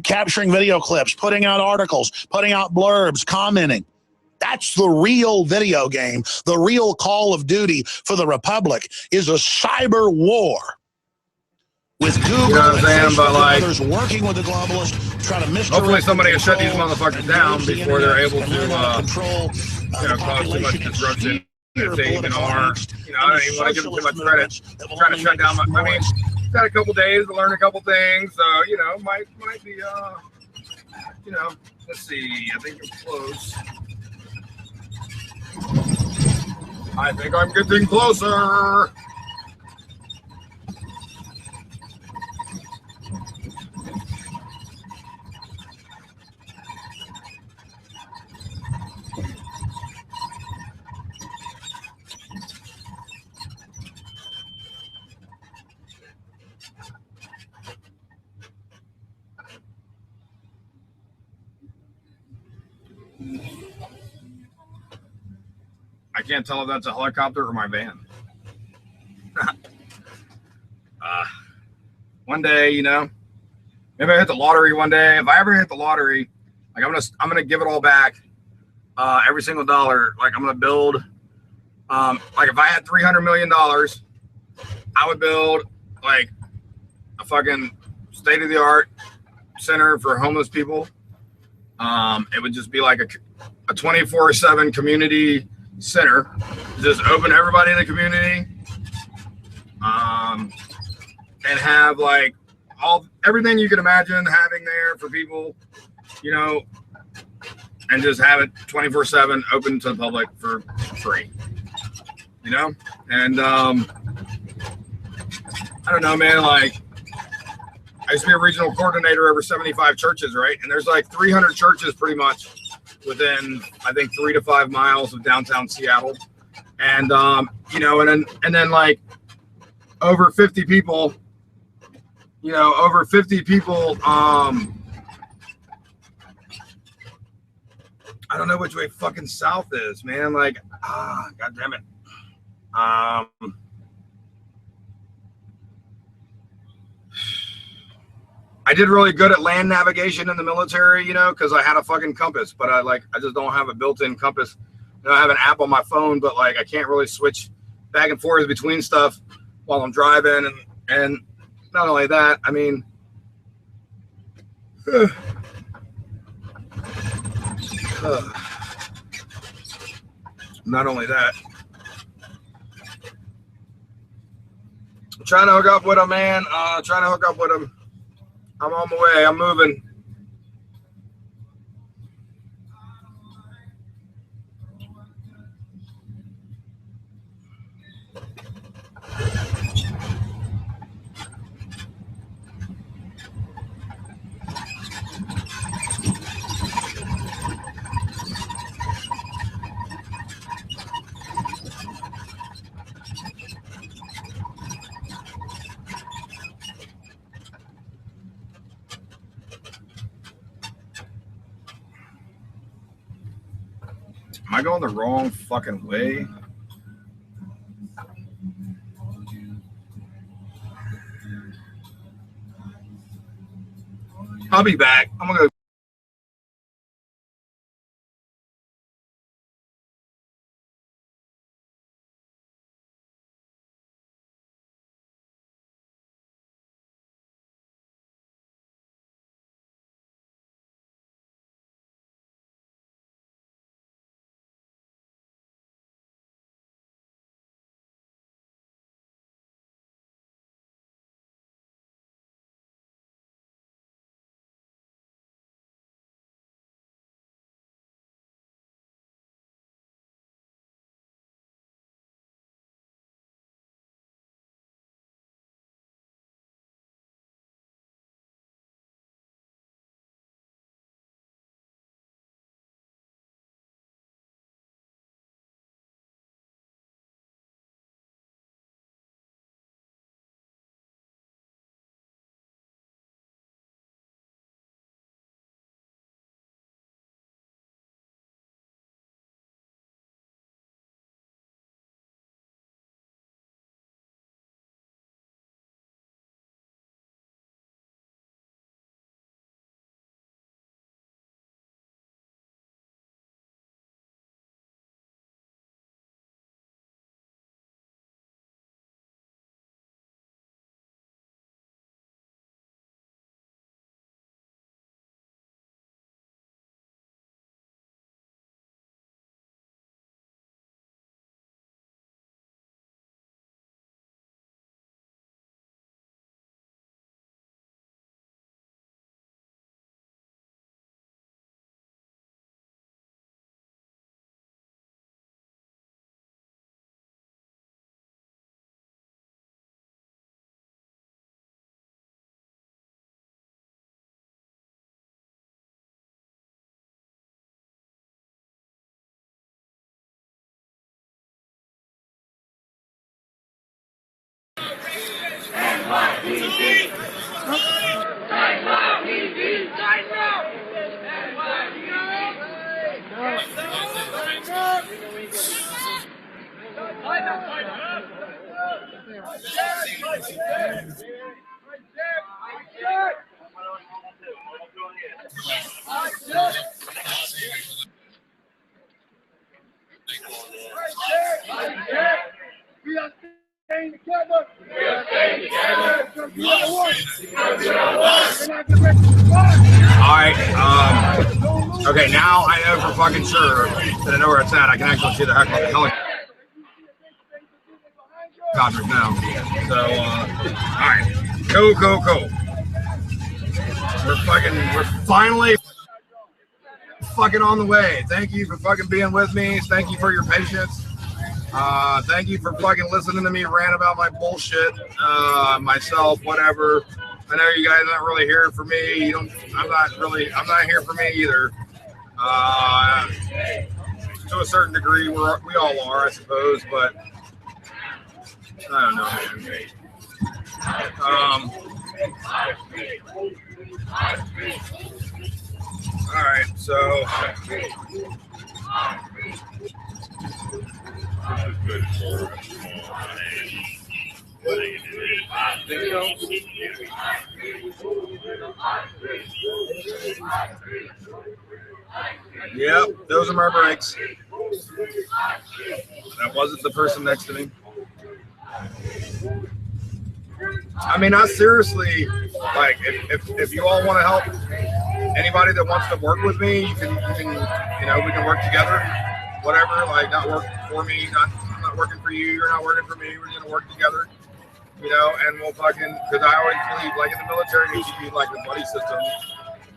capturing video clips, putting out articles, putting out blurbs, commenting. That's the real video game. The real Call of Duty for the Republic is a cyber war. With Google, you know what I'm saying? But like, others working with the globalists, trying to misdirect. Hopefully, somebody will shut these motherfuckers down before they're able to, cause too much disruption. If they even are, I don't even want to give them too much credit. Trying to shut down. I mean, got a couple days to learn a couple things, so might be, let's see. I think I'm close. I think I'm getting closer. I can't tell if that's a helicopter or my van. One day, maybe I hit the lottery one day. If I ever hit the lottery, like I'm gonna give it all back, every single dollar. Like I'm gonna build, like if I had $300 million, I would build like a fucking state-of-the-art center for homeless people. It would just be like a 24/7 community center, just open to everybody in the community, and have like everything you could imagine having there for people, and just have it 24/7 open to the public for free, and I don't know, man, like I used to be a regional coordinator over 75 churches, right? And there's like 300 churches pretty much within, I think, 3 to 5 miles of downtown Seattle. And, and then like over 50 people, I don't know which way fucking south is, man. Like, God damn it. I did really good at land navigation in the military, because I had a fucking compass, but I just don't have a built-in compass. I have an app on my phone, but like I can't really switch back and forth between stuff while I'm driving. And not only that, I mean, not only that, I'm trying to hook up with him, man. Trying to hook up with him. I'm on my way. I'm moving. Am I going the wrong fucking way? I'll be back. I'm gonna go. We are staying together. We are staying together. We are one. All right. Okay, now I know for fucking sure that I know where it's at. I can actually see the helicopters now. So, all right. Cool. We're finally fucking on the way. Thank you for fucking being with me. Thank you for your patience. Thank you for fucking listening to me rant about my bullshit, myself, whatever. I know you guys aren't really here for me. I'm not here for me either. To a certain degree, we all are, I suppose, but I don't know, man. All right, so yep, those are my brakes. That wasn't the person next to me. I mean, I seriously, like, if you all want to help anybody that wants to work with me, you can, we can work together, whatever, like, not work for me, I'm not working for you, you're not working for me, we're going to work together, and we'll fucking, because I always believe, like, in the military, it should be like a buddy system,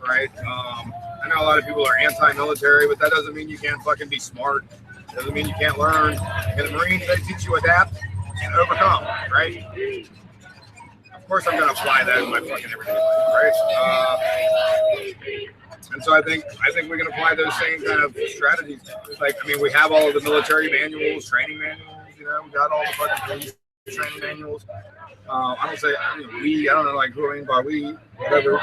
right? I know a lot of people are anti-military, but that doesn't mean you can't fucking be smart. It doesn't mean you can't learn. In the Marines, they teach you adapt and overcome, right? Of course, I'm going to apply that in my fucking everyday life, right? And so I think we can apply those same kind of strategies. Like, I mean, we have all of the military manuals, training manuals, we got all the fucking police training manuals. I don't know, like, who I mean by we, whatever.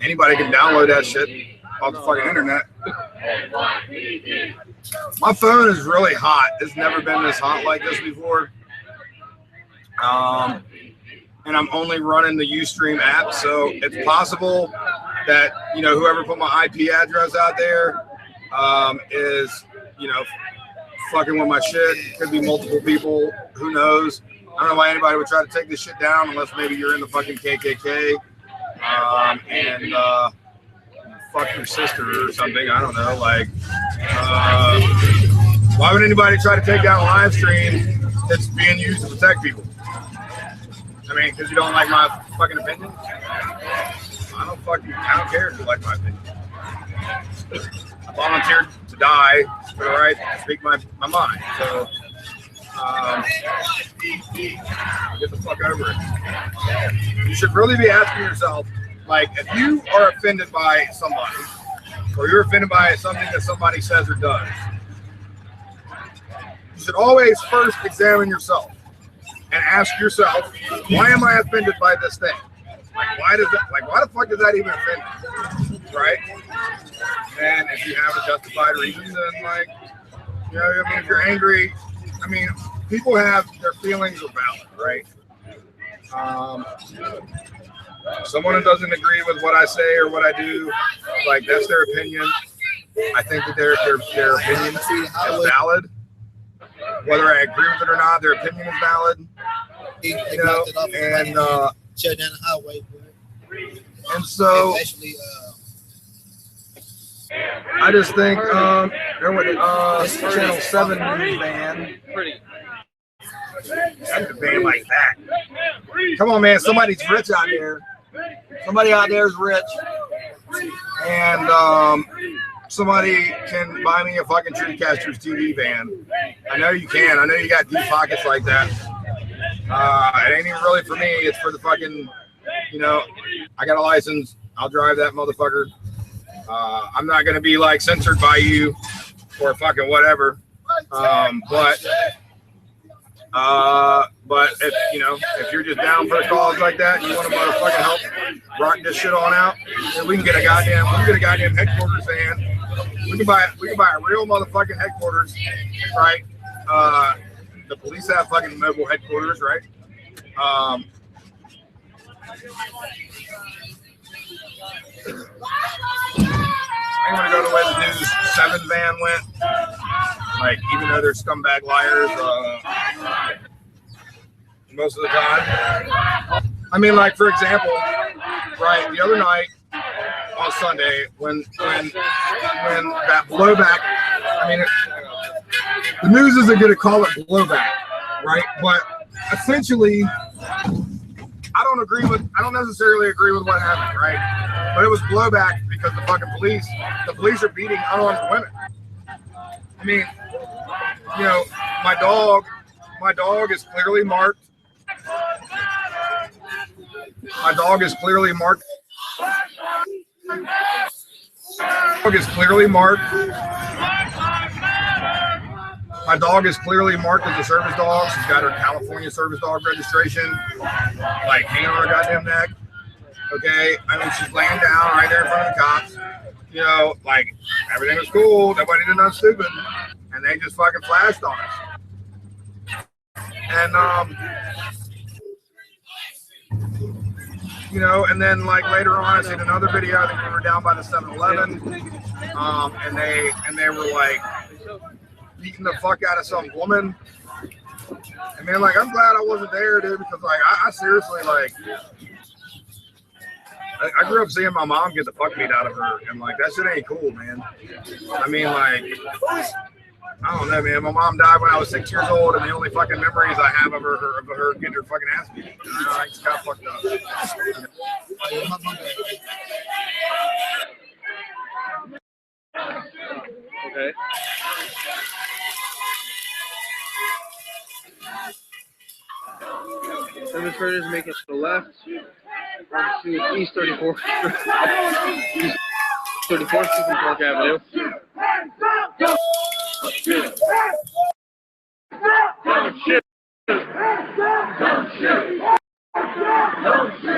Anybody can download that shit off the fucking internet. My phone is really hot. It's never been this hot like this before. And I'm only running the Ustream app, so it's possible that, whoever put my IP address out there is, fucking with my shit. Could be multiple people. Who knows? I don't know why anybody would try to take this shit down unless maybe you're in the fucking KKK and fuck your sister or something. I don't know. Like, why would anybody try to take down a live stream that's being used to protect people? I mean, because you don't like my fucking opinion? I don't care if you like my opinion. I volunteered to die for the right to speak my mind. So, get the fuck over it. You should really be asking yourself, like, if you are offended by somebody, or you're offended by something that somebody says or does, you should always first examine yourself and ask yourself, why am I offended by this thing? Like, why the fuck does that even offend me? Right? And if you have a justified reason, then, like, if you're angry, people have their feelings are valid, right? Someone who doesn't agree with what I say or what I do, like, that's their opinion. I think that their opinion is valid. Whether I agree with it or not, their opinion is valid. And shut down the highway. And so I just think there went Channel 7 news van. That's a band like that. Come on, man. Somebody's rich out there. Somebody out there is rich. And somebody can buy me a fucking Treecasters TV van. I know you can. I know you got deep pockets like that. It ain't even really for me. It's for the fucking, I got a license. I'll drive that motherfucker. I'm not going to be, like, censored by you or fucking whatever. But if, if you're just down for the cause like that, and you want to motherfucking help rock this shit on out, then we can get a goddamn headquarters van. We can buy a real motherfucking headquarters, right? the police have fucking mobile headquarters, right? I want to go the way the News 7 van went. Like, even though they're scumbag liars, most of the time. I mean, like, for example, right, the other night on Sunday, when that blowback, I mean, the news isn't going to call it blowback, right? But essentially, I don't necessarily agree with what happened, right? But it was blowback because the police are beating unarmed women. I mean, you know, my dog is clearly marked. My dog is clearly marked. My dog is clearly marked as a service dog. She's got her California service dog registration, like hanging on her goddamn neck. Okay, I mean, she's laying down right there in front of the cops. You know, like, everything was cool. Nobody did nothing stupid, and they just fucking flashed on us. And you know, and then like later on, I seen another video. I think we were down by the 7-Eleven, and they were like beating the fuck out of some woman. And man, like, I'm glad I wasn't there, dude, because like I seriously, like, I grew up seeing my mom get the fuck beat out of her, and like that shit ain't cool, man. I mean, like, I don't know, man. My mom died when I was 6 years old, and the only fucking memories I have of her getting her fucking ass beat. You know, I just got fucked up. Okay. Service furnace making to the left. To East 34th. East 34th, Super Park Avenue. Oh, shit. Oh, shit. Oh, shit.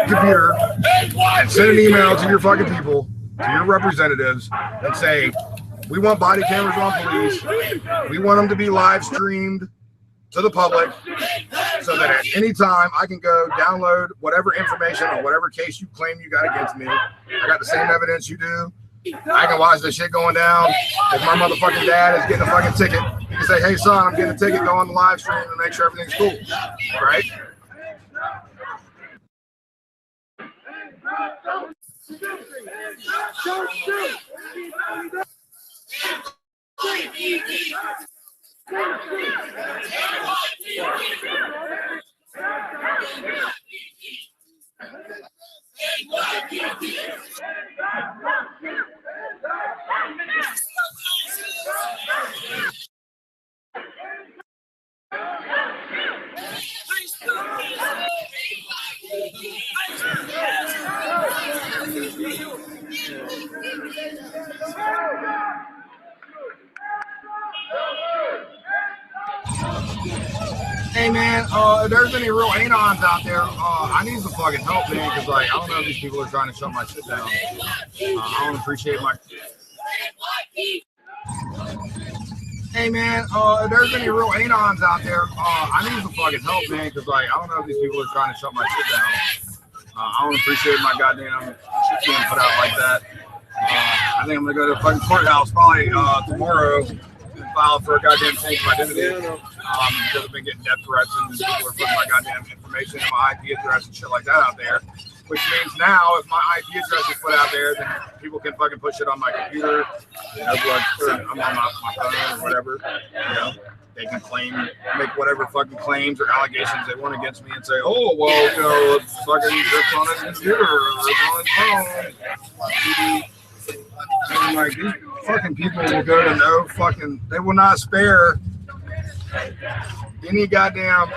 Computer and send an email to your fucking people, to your representatives, and say, we want body cameras on police. We want them to be live streamed to the public so that at any time I can go download whatever information on whatever case you claim you got against me. I got the same evidence you do. I can watch this shit going down. If my motherfucking dad is getting a fucking ticket, he can say, hey son, I'm getting a ticket, go on the live stream and make sure everything's cool. Right? Hey man, if there's any real anons out there, I need some fucking help, man, because like I don't know if these people are trying to shut my shit down. I don't appreciate my. Hey man, if there's any real anons out there, I need some fucking help, man, because like I don't know if these people are trying to shut my shit down. I don't appreciate my goddamn shit being put out like that. I think I'm gonna go to the fucking courthouse probably tomorrow and file for a goddamn change of identity. Because I've been getting death threats and people are putting my goddamn information and my IP address and shit like that out there. Which means now, if my IP address is put out there, then people can fucking put shit on my computer. You know, I'm on my phone or whatever. You know, they can make whatever fucking claims or allegations they want against me and say, oh, well, you know, it's fucking ripped on his computer or ripped on his phone. And like, these fucking people will go to no fucking, they will not spare any goddamn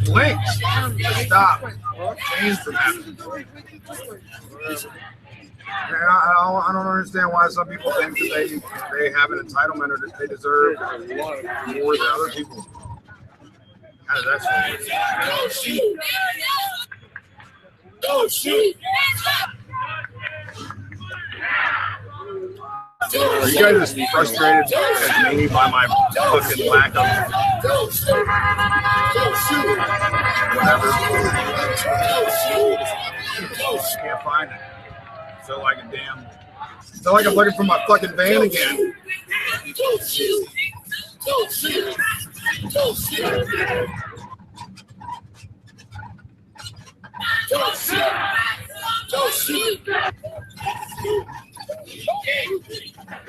links to stop change from happening. I don't understand why some people think that they have an entitlement or that they deserve more than other people. How does that sound? Don't shoot! Don't shoot! Are you guys as frustrated as me by my fucking lack of whatever? Can't find it. Feel like a damn. Feel like I'm looking for my fucking van again. Don't shoot! Don't shoot! Don't shoot! Don't shoot! Don't shoot! I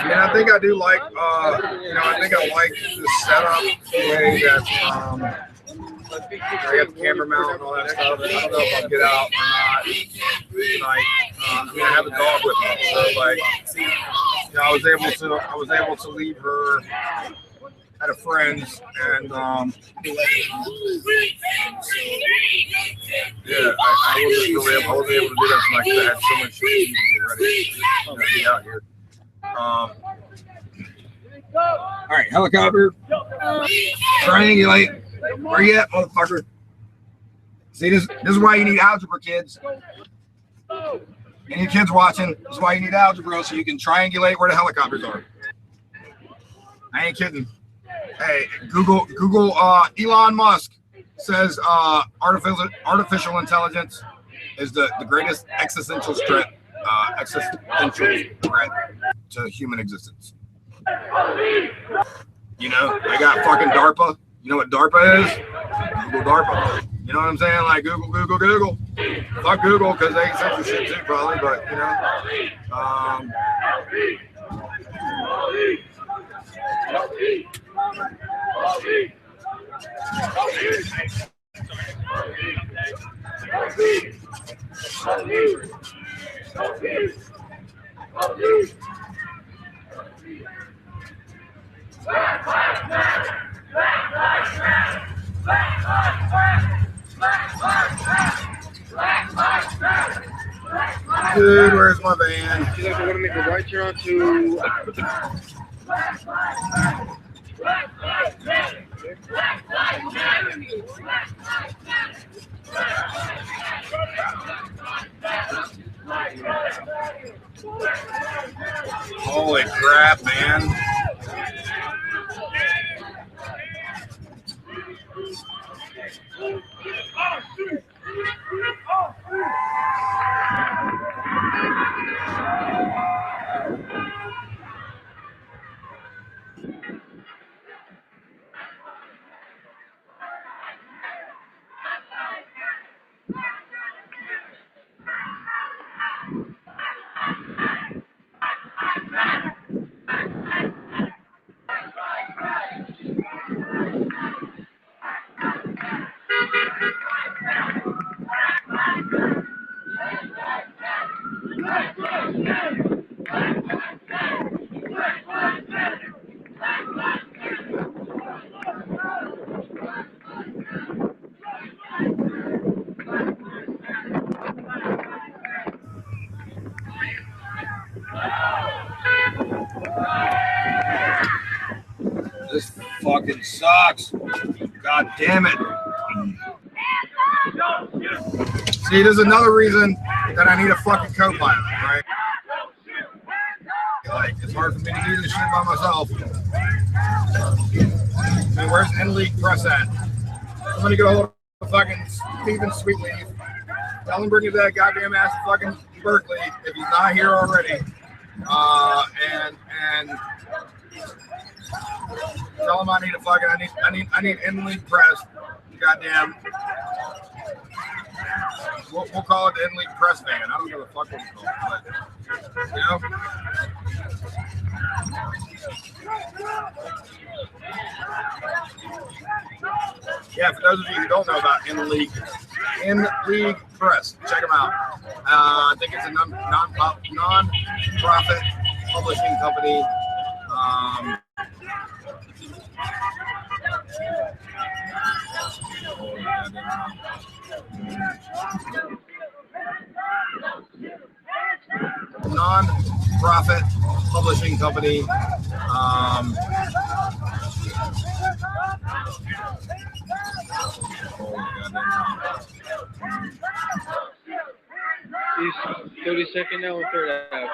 mean, I think I do like, I think I like the setup, the way that, I got the camera mount and all that stuff. I don't know if I'll get out or not tonight. I mean, I have a dog with me, so like, I was able to leave her at a friend's, and yeah, I wasn't able to do that tonight because I had so much shit to get ready to be out here. All right, helicopter, triangulate. Where you at, motherfucker? See, this is why you need algebra, kids. Any kids watching, this is why you need algebra, so you can triangulate where the helicopters are. I ain't kidding. Hey, Google. Elon Musk says artificial intelligence is the greatest existential threat to human existence. You know, I got fucking DARPA. You know what DARPA is? Google DARPA. You know what I'm saying? Like Google. Fuck Google because they censor shit too, probably. But you know, dude, where's my van? You guys want to make a right turn onto. Holy crap, man. This fucking sucks. God damn it. See, there's another reason that I need a fucking co-pilot, right? Like, it's hard for me to do this shit by myself. I mean, where's N-League Press at? I'm gonna get a hold of fucking Steven Sweetleaf. Tell him bring his that goddamn ass to fucking Berkeley if he's not here already. And tell him I need a fucking I need N-League Press. Goddamn. We'll call it the N-League Press van. I don't give a fuck what we call it, but you know. Yeah, for those of you who don't know about N-League Press, check them out. I think it's a non-profit publishing company. Non-profit publishing company. He's 32nd now or 3rd out.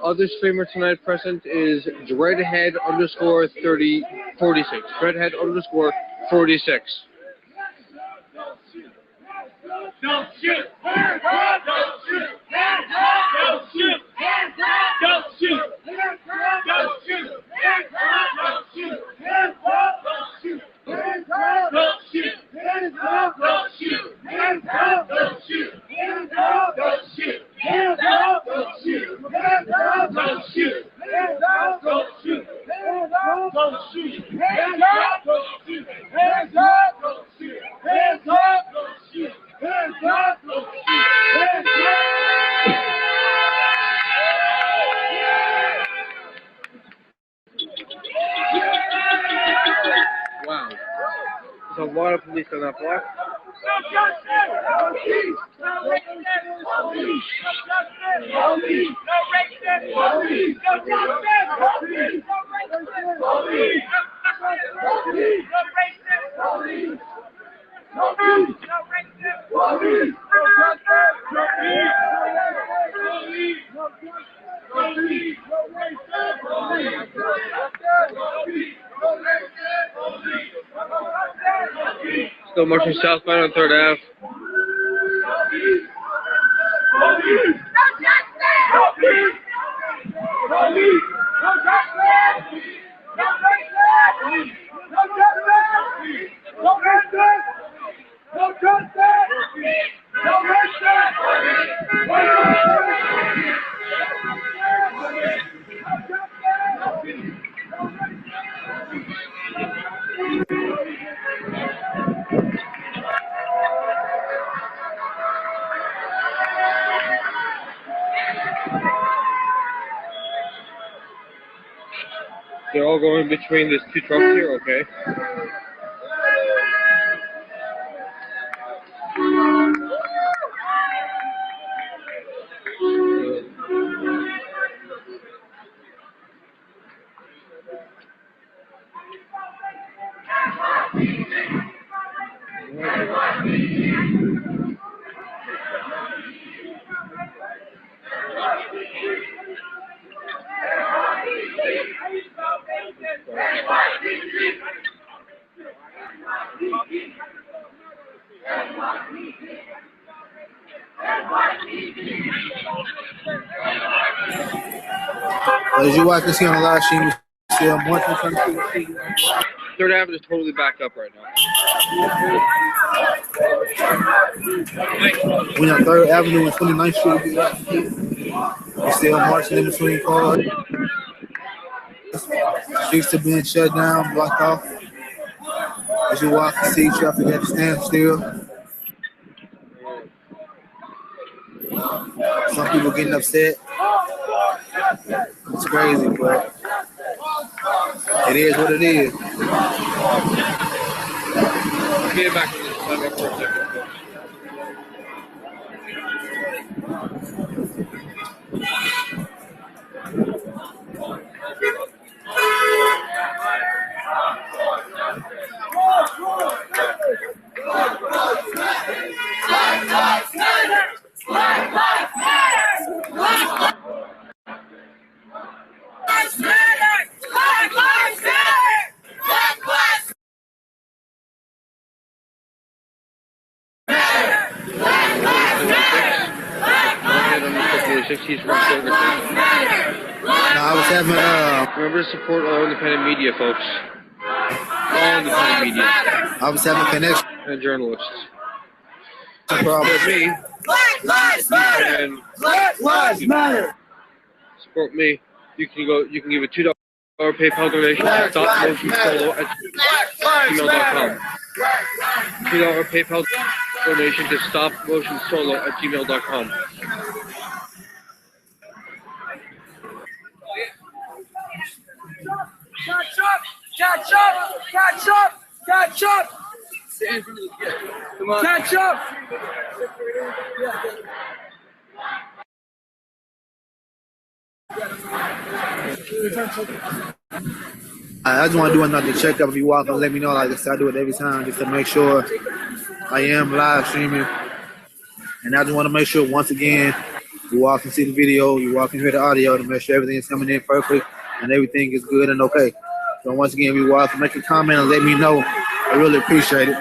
Other streamer tonight present is Dreadhead _ 3046. Dreadhead _ 46. Don't shoot! Hands up! Don't shoot! Hands up! Don't shoot! Hands up! Don't shoot! Hands up! Don't shoot! Hands up! Don't shoot! Hands up! Don't shoot! Hands up! Don't shoot! Hands up! Don't shoot! Hands up! Don't shoot! Hands up! Don't shoot! Hands up! Don't shoot! Hands up! Don't shoot! Hands up! Don't shoot! Hands up! Don't shoot! Hands up! Don't shoot! Hands up! Don't shoot! Hands up! Don't shoot! Hands up! Don't shoot! Hands Wow. There's a lot of police on that block. Still marching southbound on 3rd Ave. They're all going between these two trucks here, okay? As you watch this here on the live stream, you see I'm watching from 3rd Ave is totally backed up right now. We're on 3rd Avenue and 29th Street. We're still marching in between cars. Streets are being shut down, blocked off. As you walk, you see traffic at the stand still. Some people getting upset. It's crazy, but it is what it is. Get back to this for a second. I was having remember to support all independent media, folks. All independent media. I was having connection and journalists. Support me. Black Lives Matter. Black Lives Matter. Support me. You can give a $2 PayPal donation to stopmotionsolo@gmail.com. $2 PayPal donation to stopmotionsolo@gmail.com. Catch up! Catch up! Catch up! Stand in front of the kid. Come on. Catch up! I just want to do another checkup. If you walk and let me know, like I said, I do it every time just to make sure I am live streaming. And I just want to make sure, once again, you walk and see the video, you walk and hear the audio to make sure everything is coming in perfect and everything is good and okay. So once again, if you walk and make a comment and let me know, I really appreciate it.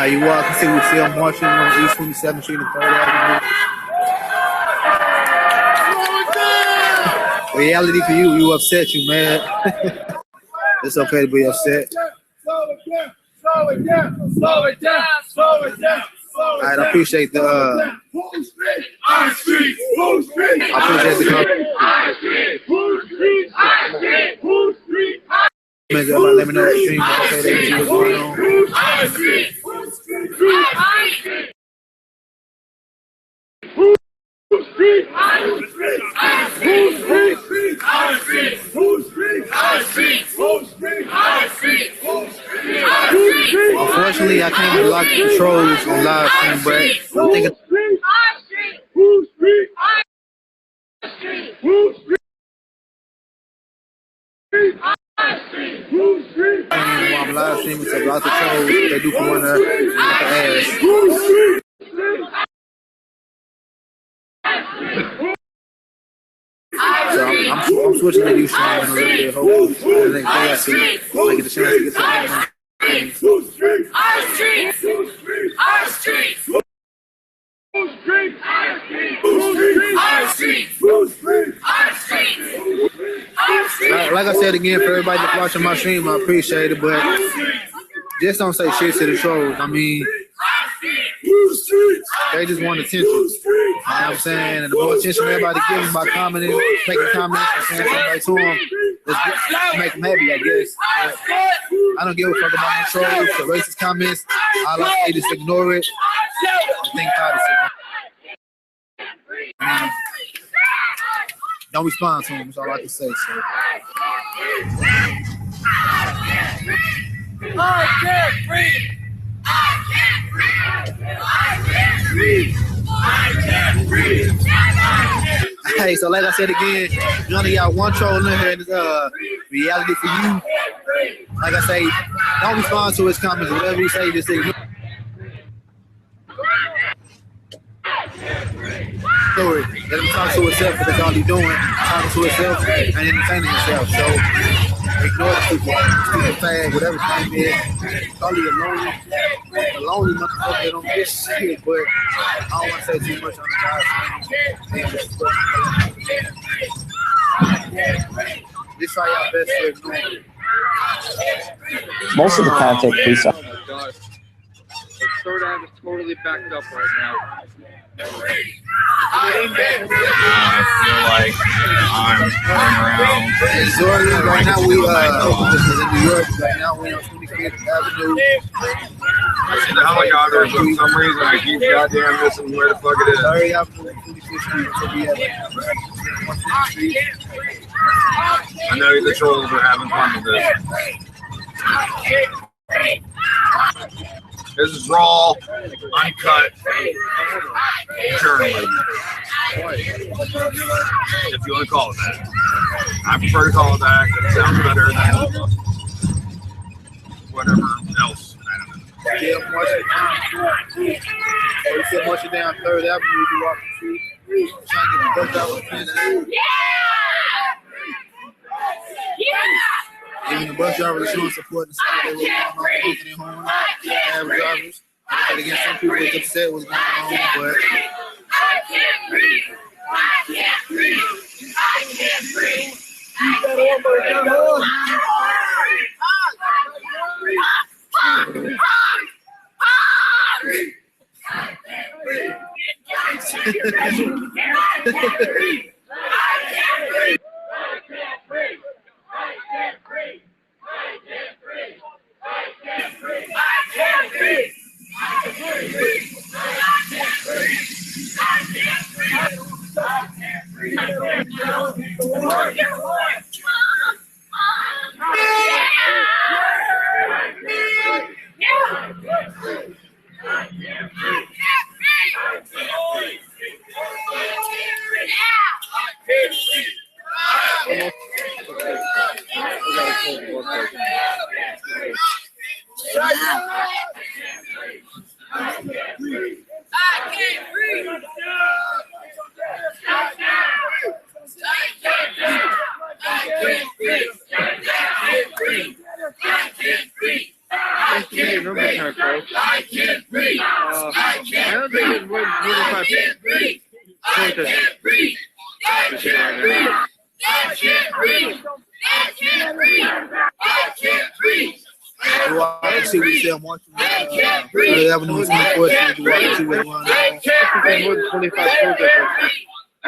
You walk and see we see I'm marching on East 27th Street and 3rd Avenue. Reality for you, you upset, you mad. It's okay to be upset. Slow it down, slow it down, slow it down, slow it down. All right, I appreciate the I appreciate the everybody let me know the stream, okay, they see what's going on. Unfortunately, I can't unlock the controls on live stream, but I think I'm live streaming, so lots of trolls they do for one ass. So I'm switching to new stream in a little bit. Hopefully, I think I see I get the chance to get to like I said again, for everybody that's watching my stream, I appreciate it, but just don't say shit to the trolls. I mean, they just want attention. You know what I'm saying? And the more attention everybody gives them by commenting, making comments, and saying something to them, just make them happy, I guess. But I don't give a fuck about no trolls, the racist comments. I like to just ignore it. I think don't respond to them, that's all I can say. So. I can't breathe! I can't breathe! I can't breathe! I can't breathe! Hey, so like I said again, you only got one troll in here, and it's reality for you. Like I say, don't respond to his comments. Whatever he say, just ignore it. Let him talk to himself, because that's all he's doing, talking to himself and entertaining himself. So ignore the people, stupid fag, whatever his name is. Probably a lonely motherfucker that don't get shit, but I don't want to say too much on the guys. Just try your best to ignore it. Most of the content police are. Oh my god. The third eye is totally backed up right now. I feel like I'm running around. Right now we this is in New York. Right now we on 25th Avenue. The helicopter, for some reason, I keep goddamn missing where the fuck it is. Sorry, Avenue, 25th Street. So we I know the trolls are having fun with this. This is raw, uncut journalism, if you want to call it that. I prefer to call it that. It sounds better than whatever else. Yeah, march it down 3rd Avenue. You walk the street, trying to get the bus out with the even the bus drivers are showing support and stuff. They were going on, looking their horn. Average drivers. But again, some people was upset what's going on, but I can't breathe. I can't breathe. I can't breathe. I can't breathe. Nice to meet your number kind of close. I don't think it's more than 25 points. You walk and see we sell more from Avenue 24th Street. You walk and see what's going on. More than 25 points. A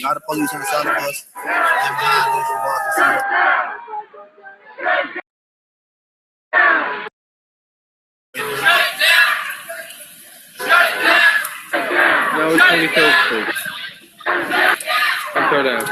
lot of police on the side of us. And behind us, you walk and see. No, it's 23rd Street. I'm third out.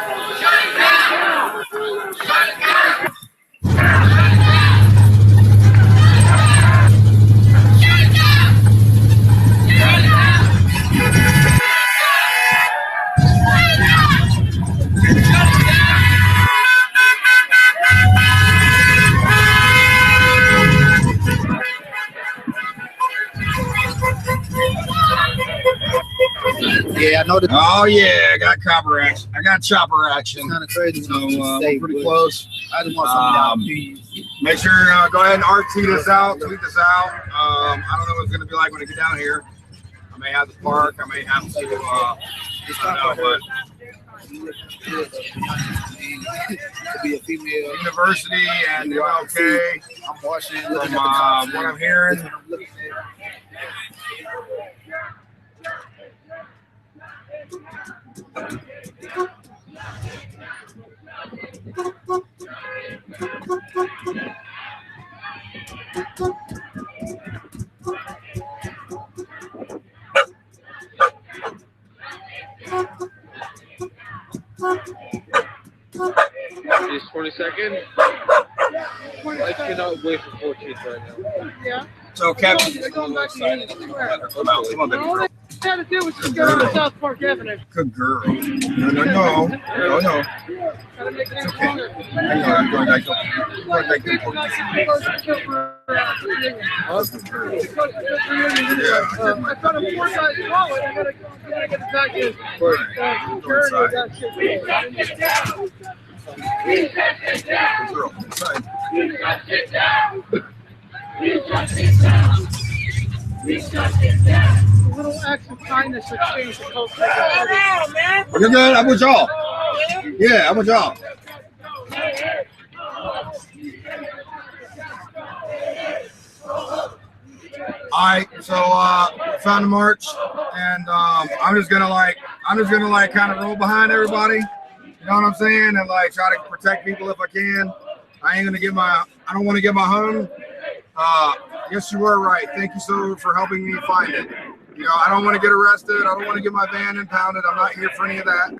Yeah, I know that. Oh yeah, I got chopper action. I got chopper action. Kind of crazy. So we're pretty close. I just want some of y'all opinions. Make sure go ahead and RT this out, tweet this out. I don't know what it's gonna be like when I get down here. I may have to park. I may have to. I don't know, but To be a female university and MLK. I'm watching From what I'm hearing. Just 20 seconds. I cannot wait for 14th right now. Yeah. So Kevin, Going back to come on, baby girl. All I had to do was just go on South Park Avenue. Good girl. No. Gotta make it longer. I know, I'm going back to I found a 4-size wallet. I gotta get the package. Little acts of kindness that change the culture. You're good. I'm with y'all. Yeah, I'm with y'all. All right, so found the march, and I'm just gonna kind of roll behind everybody. You know what I'm saying? And like try to protect people if I can. I don't want to get my home. Yes, you were right. Thank you so for helping me find it. You know, I don't want to get arrested. I don't want to get my van impounded. I'm not here for any of that.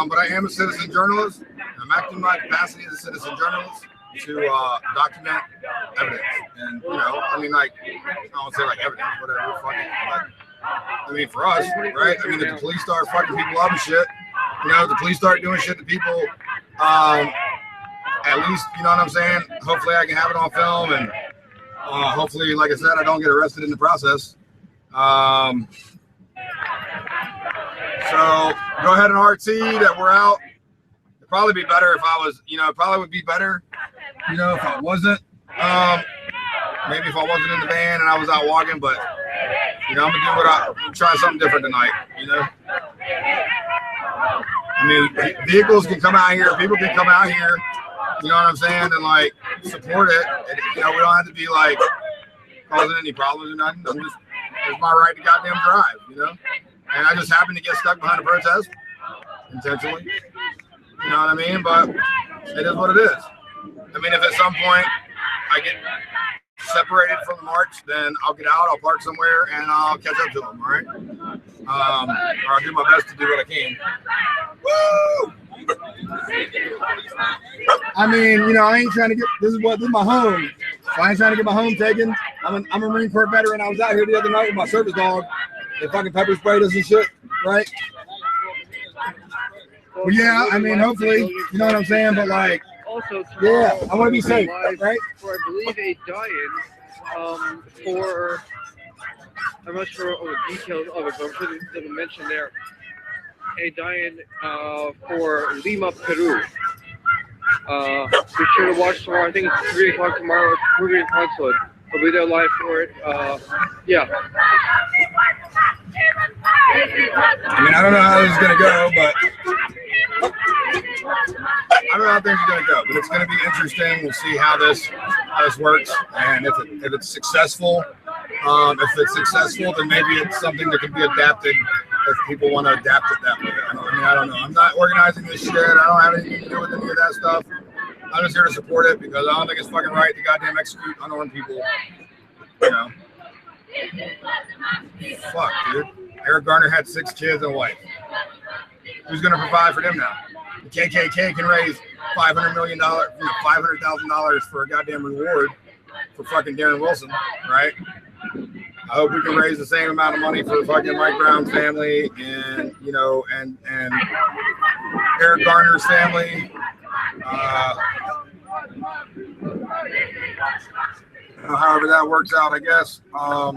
But I am a citizen journalist. I'm acting in my capacity as a citizen journalist to document evidence. And, you know, I mean, like, I don't say like evidence, whatever, fuck it. But, I mean, for us, right? I mean, if the police start fucking people up and shit, you know, if the police start doing shit to people, at least, you know what I'm saying? Hopefully I can have it on film, and hopefully, like I said, I don't get arrested in the process. So go ahead and RT that we're out. It'd probably be better if I was, you know, it probably would be better, you know, if I wasn't. Maybe if I wasn't in the van and I was out walking, but, you know, I'm gonna try something different tonight, you know? I mean, vehicles can come out here, people can come out here, you know what I'm saying, and like support it. And, you know, we don't have to be like causing any problems or nothing. It's my right to goddamn drive, you know? And I just happened to get stuck behind a protest intentionally. You know what I mean? But it is what it is. I mean, if at some point I get separated from the march, then I'll get out, I'll park somewhere, and I'll catch up to them, all right? Or I'll do my best to do what I can. Woo! I mean, you know, I ain't trying to get, this is my home. So I ain't trying to get my home taken. I'm a Marine Corps veteran. I was out here the other night with my service dog. They fucking pepper sprayed us and shit, right? Well, yeah, I mean, hopefully, you know what I'm saying? But like, Also, yeah, I want to be safe, right? For, I believe, a die-in for, I'm not sure of the details of it, but I'm sure there's a mention there. A die-in for Lima, Peru. Be sure to watch tomorrow. I think it's 3 o'clock tomorrow. Movie and Consulate. I'll be there live for it. Yeah. I mean, I don't know how this is going to go, but I don't know how things are going to go, but it's going to be interesting. We'll see how this works, and if it's successful, then maybe it's something that can be adapted if people want to adapt it that way. I don't know. I'm not organizing this shit. I don't have anything to do with any of that stuff. I'm just here to support it because I don't think it's fucking right to goddamn execute unarmed people. You know. Fuck, dude. Eric Garner had 6 kids and a wife. Who's going to provide for them now? The KKK can raise $500 million, $500,000 for a goddamn reward for fucking Darren Wilson, right? I hope we can raise the same amount of money for fucking Mike Brown's family and Eric Garner's family. However that works out, I guess. I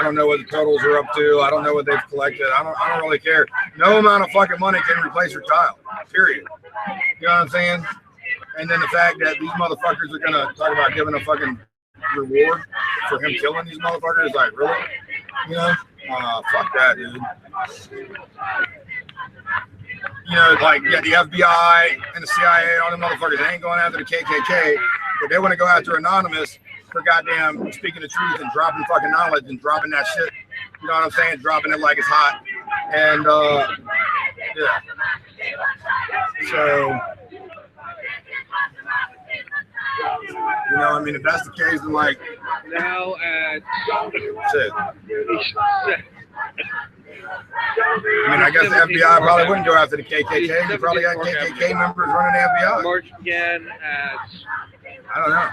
don't know what the totals are up to. I don't know what they've collected. I don't really care. No amount of fucking money can replace your child. Period. You know what I'm saying? And then the fact that these motherfuckers are gonna talk about giving a fucking reward for him killing these motherfuckers, like really? You know? Fuck that, dude. You know, like the FBI and the CIA, all the motherfuckers, they ain't going after the KKK, but they want to go after Anonymous for goddamn speaking the truth and dropping fucking knowledge and dropping that shit. You know what I'm saying? Dropping it like it's hot. And yeah. So, you know, I mean, if that's the case, then like now at shit. I mean, I guess the FBI probably wouldn't go after the KKK. They probably got KKK members running the FBI. March began at I don't know.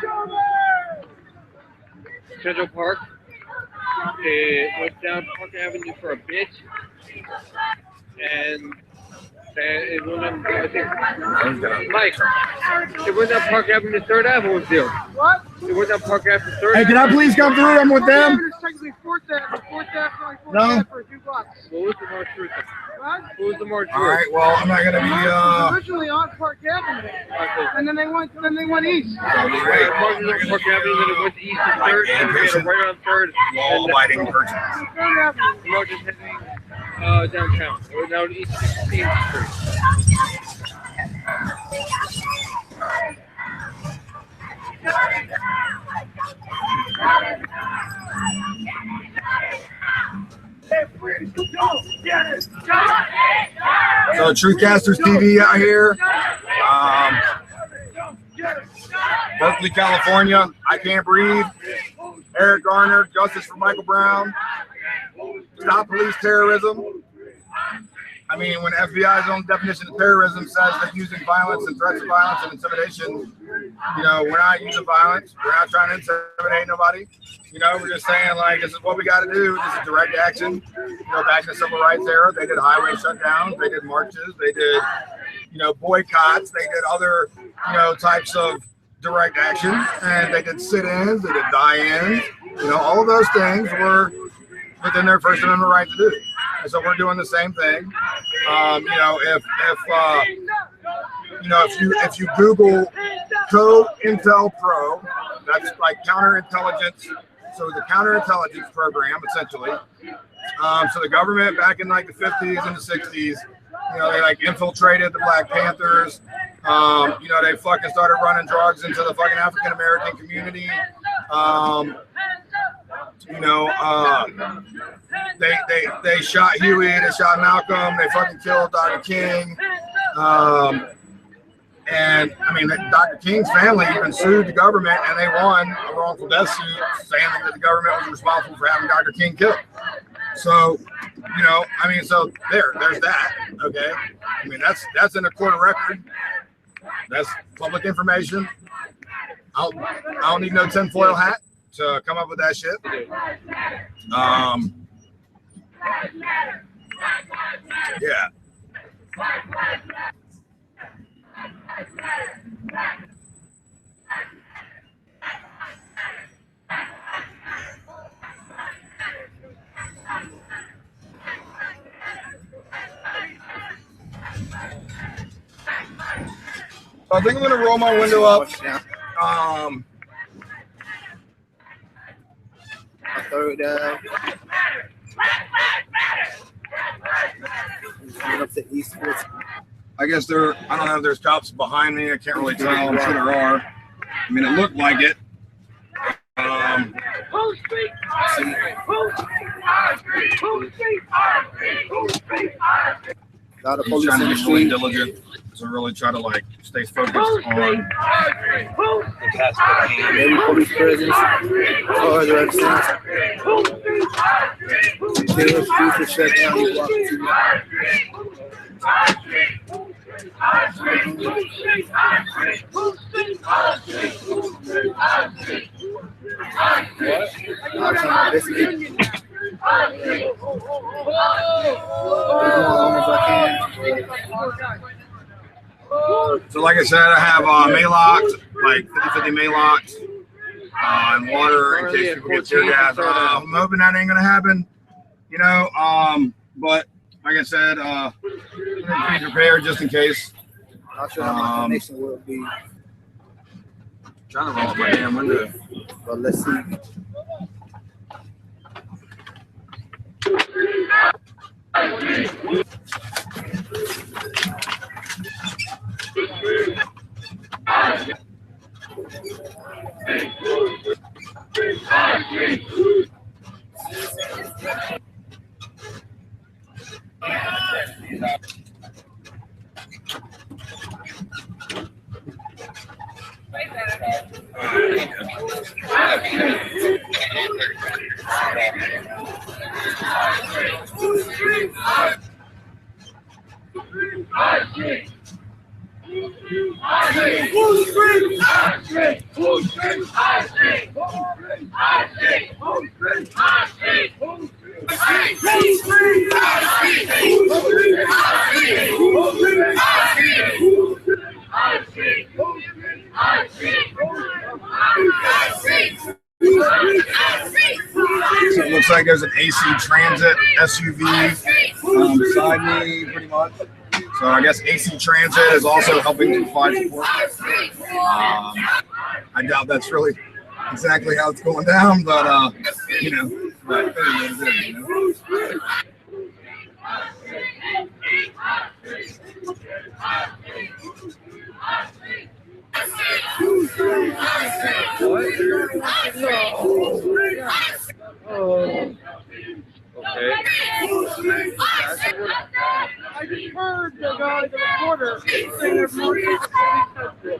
Central Park. It went down Park Avenue for a bit, and it went on, I think, Mike, it went down Park Avenue 3rd Avenue was there. What? It went down Park Avenue 3rd Hey, can I please come through? I'm with them. It's technically 4th Avenue, No. for a few blocks. What was the march route? What? What was the march route? All right, well, I'm not gonna be It was originally on Park Avenue, and then they went east. Park Avenue, then it went to east and 3rd, and we had a right on 3rd. Law-abiding person. 3rd Avenue. The march is heading downtown. We're now to East 16th Street. So Truthcasters TV out here, Berkeley, California. I Can't Breathe. Eric Garner, Justice for Michael Brown. Stop police terrorism. I mean, when FBI's own definition of terrorism says that using violence and threats of violence and intimidation, you know, we're not using violence. We're not trying to intimidate nobody. You know, we're just saying, like, this is what we got to do. This is direct action. You know, back in the civil rights era, they did highway shutdowns. They did marches. They did, you know, boycotts. They did other, you know, types of direct action. And they did sit-ins. They did die-ins. You know, all of those things were within their First Amendment right to do. And so we're doing the same thing. You know, if you Google COINTELPRO, that's like counterintelligence. So the counterintelligence program, essentially. So the government back in like the 50s and the 60s, you know, they like infiltrated the Black Panthers. You know, they fucking started running drugs into the fucking African American community. You know, they shot Huey, they shot Malcolm, they fucking killed Dr. King. And I mean, Dr. King's family even sued the government and they won a wrongful death suit saying that the government was responsible for having Dr. King killed. So, you know, I mean, so there's that. Okay. I mean, that's in a court of record. That's public information. I don't need no tinfoil hat to come up with that shit. Yeah. I think I'm gonna roll my window up. A third down. Coming up to Eastwood. I guess I don't know if there's cops behind me. I can't really tell. I'm sure there are. I mean, it looked like it. Lot of He's police trying in to the be really street. diligent to really try to like stay focused on Maybe police presence. Cars are absent. Jail streets are shut down. You walk into So like I said, I have Maylocks, like 50-50 Maylocks, and water in case people get tear gas. I'm hoping that ain't gonna happen, you know. But like I said, be prepared just in case. Not sure how my connection will be. Trying to roll up my damn window. But let's see. So it looks like there's an AC Transit SUV beside me, pretty much. So I guess AC Transit is also helping to provide support. I doubt that's really exactly how it's going down, but you know, but you know. Okay. I just heard the guy, the reporter, saying everyone.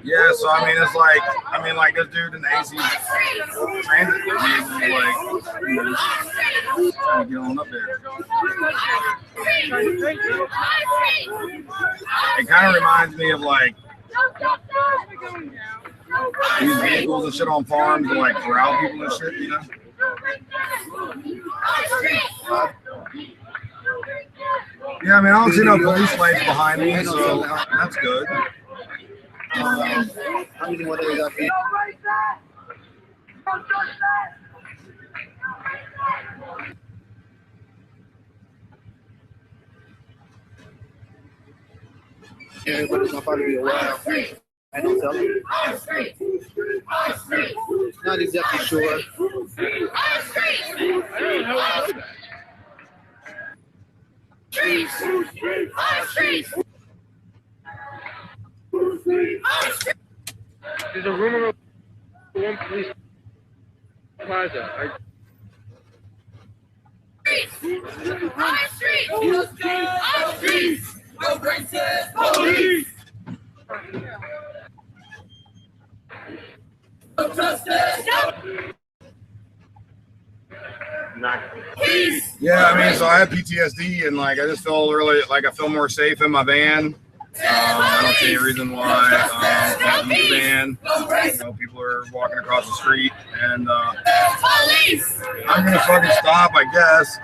Yeah, so I mean, it's like, like this dude in the AC Transit, like, you know, trying to get on up there. It kind of reminds me of like these vehicles and shit on farms to like corral people and shit, you know. Yeah, I mean, I don't see no police lights behind me, so that's good. How many more days up here? Everybody's gonna probably be a while. I don't tell you. Not exactly sure. There's a rumor of one police plaza. Yeah, I mean, so I have PTSD, and like I just feel really like I feel more safe in my van. I don't see any reason why in the van, you know, people are walking across the street, and I'm gonna fucking stop, I guess.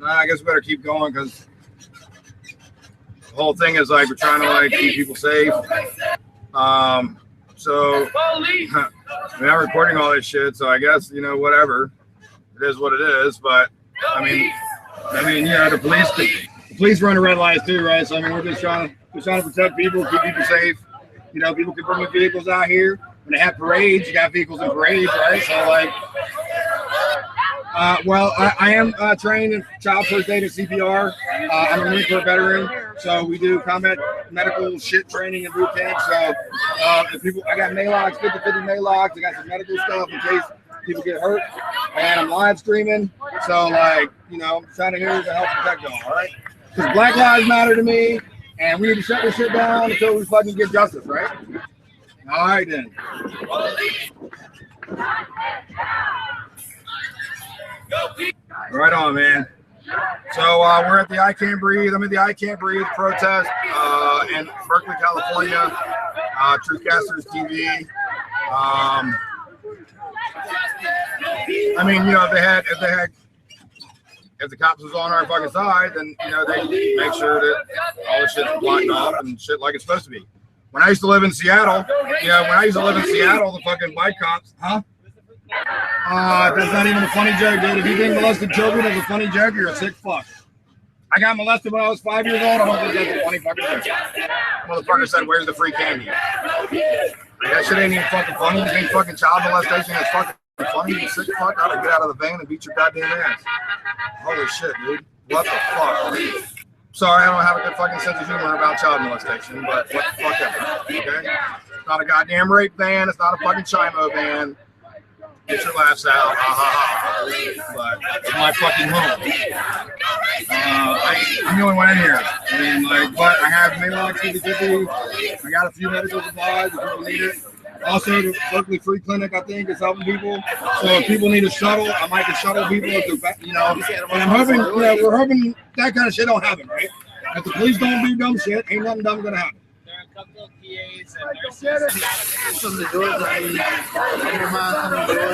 I guess we better keep going because the whole thing is like we're trying to like keep people safe. So I mean, I'm recording all this shit, so I guess, you know, whatever. It is what it is, but I mean, you know, the police run the red lights too, right? So I mean, we're just trying to protect people, keep people safe. You know, people can bring their vehicles out here. When they have parades, you got vehicles in parades, right? So like, well, I am trained in child first aid and CPR. I'm a Marine Corps veteran, so we do combat medical shit training and boot camp. So if people, I got Malox, 50/50 Malox. I got some medical stuff in case people get hurt, and I'm live streaming. So like, you know, I'm trying to hear to help protect y'all, all right? Because Black Lives Matter to me, and we need to shut this shit down until we fucking get justice, right? All right then. Right on, man. So we're at the I Can't Breathe. I'm at the I Can't Breathe protest in Berkeley, California. Truthcasters TV. I mean, you know, if the cops was on our fucking side, then you know they make sure that all the shit's blocked off and shit like it's supposed to be. When I used to live in Seattle, the fucking bike cops, huh? That's not even a funny joke, dude. If you think molested children is a funny joke, you're a sick fuck. I got molested when I was 5 years old. I don't think that's a funny fucking joke. Motherfucker said, "Where's the free candy?" That shit ain't even fucking funny. You think fucking child molestation is fucking funny? You sick fuck? I'd get out of the van and beat your goddamn ass. Holy shit, dude. What the fuck? Sorry, I don't have a good fucking sense of humor about child molestation, but what the fuck ever, okay? It's not a goddamn rape ban. It's not a fucking Chimo ban. Get your laughs out. But it's my fucking home. I'm the only one in here. I mean, like, but I have Malox 50/50. I got a few medical supplies if people need it. Also, the Berkeley Free Clinic, I think, is helping people. So if people need a shuttle, I might just shuttle people. You know, and I'm hoping, you know, we're hoping that kind of shit don't happen, right? If the police don't do dumb shit, ain't nothing dumb gonna happen.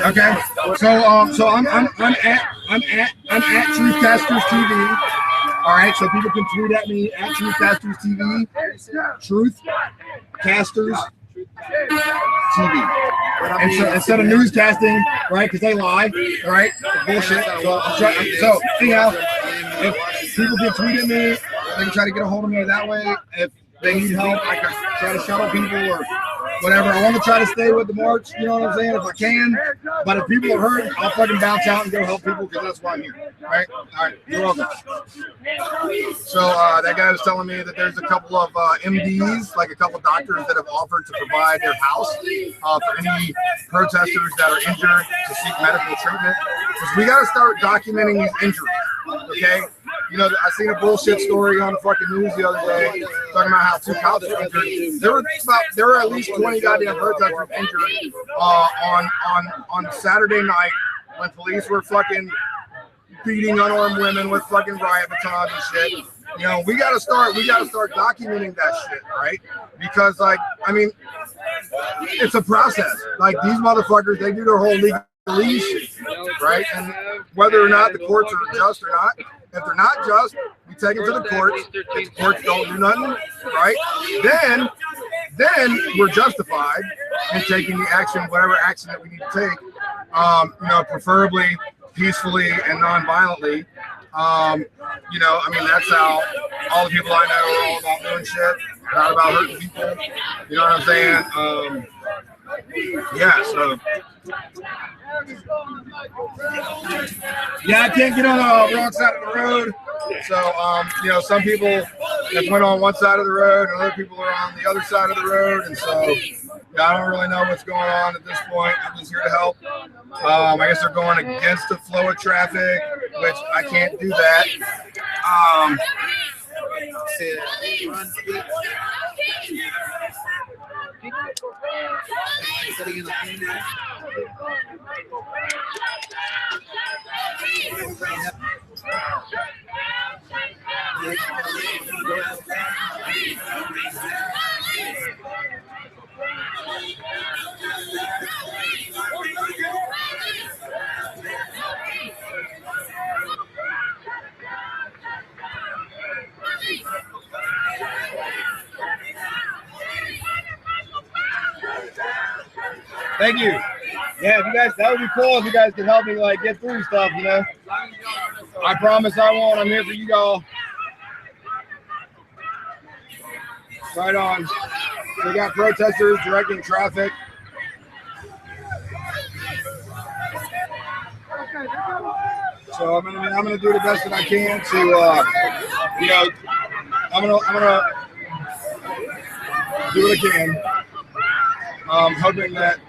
Okay, so I'm at Truthcasters TV. All right, so people can tweet at me at Truthcasters TV. Truthcasters TV. Instead of newscasting, right? Because they lie, right? Bullshit. So anyhow, if people can tweet at me, they can try to get a hold of me that way. If they need help, I can try to shuttle people or whatever. I want to try to stay with the march, you know what I'm saying, if I can. But if people are hurt, I'll fucking bounce out and go help people because that's why I'm here. All right? All right. You're welcome. So that guy was telling me that there's a couple of MDs, like a couple of doctors that have offered to provide their house for any protesters that are injured to seek medical treatment. Because we got to start documenting these injuries, okay? You know, I seen a bullshit story on the fucking news the other day talking about how 2 cops were injured. There were at least 20 goddamn protesters injured on Saturday night when police were fucking beating unarmed women with fucking riot batons and shit. You know, we gotta start documenting that shit, right? Because like, I mean, it's a process. Like these motherfuckers, they do their whole legalese, right? And whether or not the courts are just or not. If they're not just, we take them to the courts. If the courts don't do nothing, right? Then we're justified in taking the action, whatever action that we need to take. You know, preferably peacefully and non-violently. You know, I mean, that's how all the people I know are all about doing shit, not about hurting people. You know what I'm saying? Yeah, so. Yeah, I can't get on the wrong side of the road. So, you know, some people have went on one side of the road and other people are on the other side of the road. And so, yeah, I don't really know what's going on at this point. I'm just here to help. I guess they're going against the flow of traffic, which I can't do that. Thank you. Yeah, if you guys, that would be cool if you guys could help me like get through stuff, you know. I promise I won't. I'm here for you all. Right on. So we got protesters directing traffic. So I'm gonna do the best that I can to, you know, I'm gonna do what I can. Hoping that.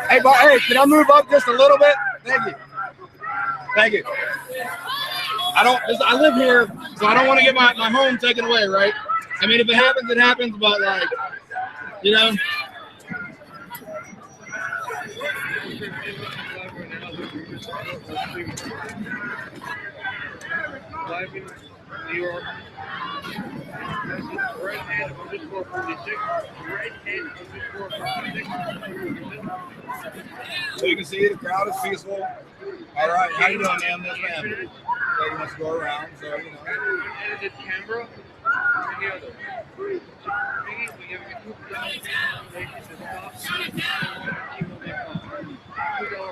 Hey, can I move up just a little bit? Thank you. Thank you. I live here, so I don't want to get my home taken away, right? I mean, if it happens, it happens, but like, you know. Live in New York. So you can see the crowd is peaceful. All right, how you doing, ma'am? Yes, ma'am. Taking us to go around, so you know. Edited camera.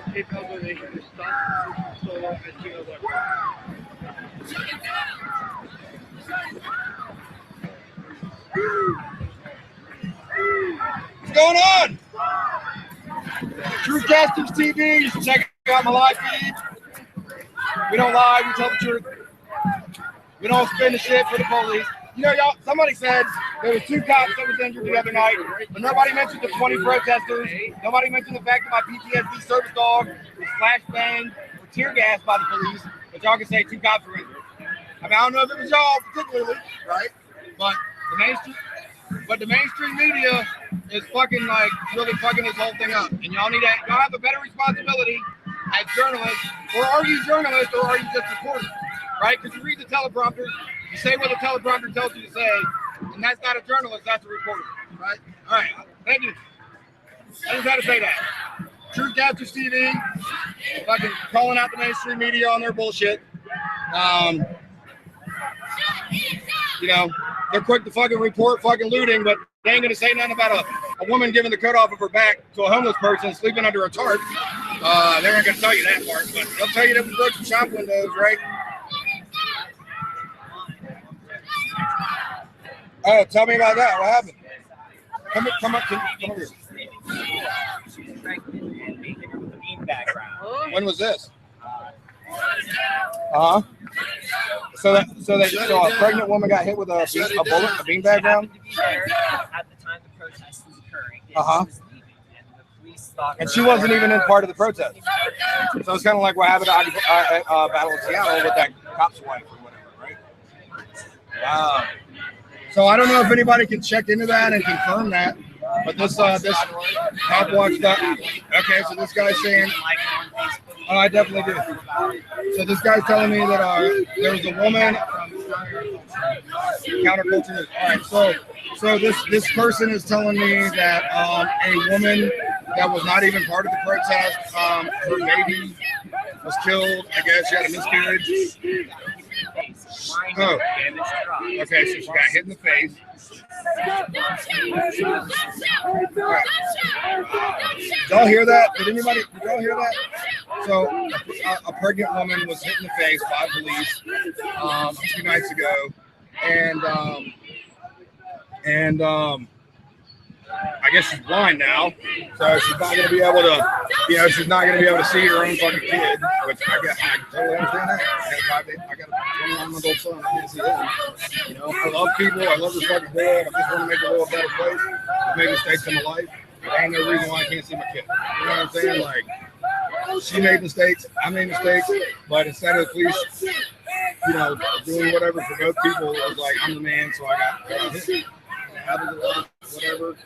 PayPal donation to stop@gmail.com. What's going on? Truthcasters TV. You should check out my live feed. We don't lie. We tell the truth. We don't spin the shit for the police. You know, y'all. Somebody said there was 2 cops that was injured the other night, but nobody mentioned the 20 protesters. Nobody mentioned the fact that my PTSD service dog was flashbanged or tear gassed by the police. But y'all can say 2 cops were injured. I mean, I don't know if it was y'all particularly, right? But the mainstream media is fucking like really fucking this whole thing up. And y'all have a better responsibility as journalists. Or are you journalists or are you just reporters? Right? Because you read the teleprompter, you say what the teleprompter tells you to say, and that's not a journalist, that's a reporter. Right? All right. Thank you. I just had to say that. Truthcasters TV, fucking calling out the mainstream media on their bullshit. You know, they're quick to fucking report fucking looting, but they ain't gonna say nothing about a woman giving the coat off of her back to a homeless person sleeping under a tarp. They're not gonna tell you that part, but they'll tell you that we broke some shop windows, right? Oh, tell me about that. What happened? Come here. When was this? So a pregnant woman got hit with a bullet, a beanbag round? At the time the protest was occurring, she was leaving, and the police thought And she wasn't even in part of the protest. So it's kind of like what happened at Battle of Seattle with that cop's wife or whatever, right? Wow. So I don't know if anybody can check into that and confirm that. But this Cop Watch. Okay, so this guy's saying, oh, I definitely do. So this guy's telling me that there was a woman counterculture news. All right, so this person is telling me that a woman that was not even part of the protest, her baby was killed. I guess she had a miscarriage. Oh, okay, so she got hit in the face. Right. Did y'all hear that? Did y'all hear that? So a pregnant woman was hit in the face by police 2 nights ago, and I guess she's blind now, so she's not gonna be able to, she's not gonna be able to see her own fucking kid, which I totally understand that. I got a 21-month-old son, I can't see him. I love people, I love this fucking world, I just want to make the world a better place. I've made mistakes in my life. There ain't no reason why I can't see my kid. You know what I'm saying? Like, she made mistakes, I made mistakes, but instead of the police, doing whatever for both people, it was like, I'm the man, so I got hit. It happens a lot, whatever.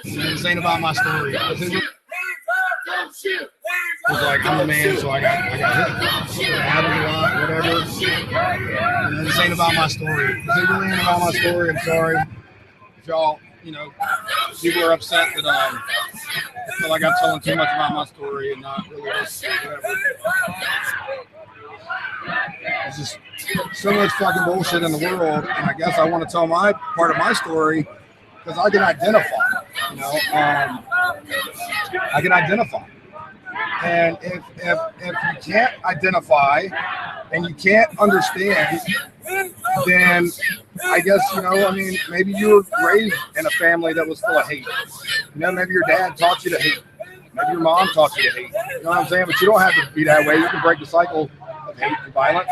This ain't about my story. It was like, I'm the man, so I got hit. It happens a lot, whatever. This ain't about my story. This really ain't about my story. I'm sorry if y'all, people are upset that I feel like I'm telling too much about my story and not really just whatever. It's just so much fucking bullshit in the world, and I guess I want to tell my part of my story because I can identify. I can identify. And if you can't identify and you can't understand, then I guess, I mean, maybe you were raised in a family that was full of hate. Maybe your dad taught you to hate. Maybe your mom taught you to hate. You know what I'm saying? But you don't have to be that way. You can break the cycle of hate and violence,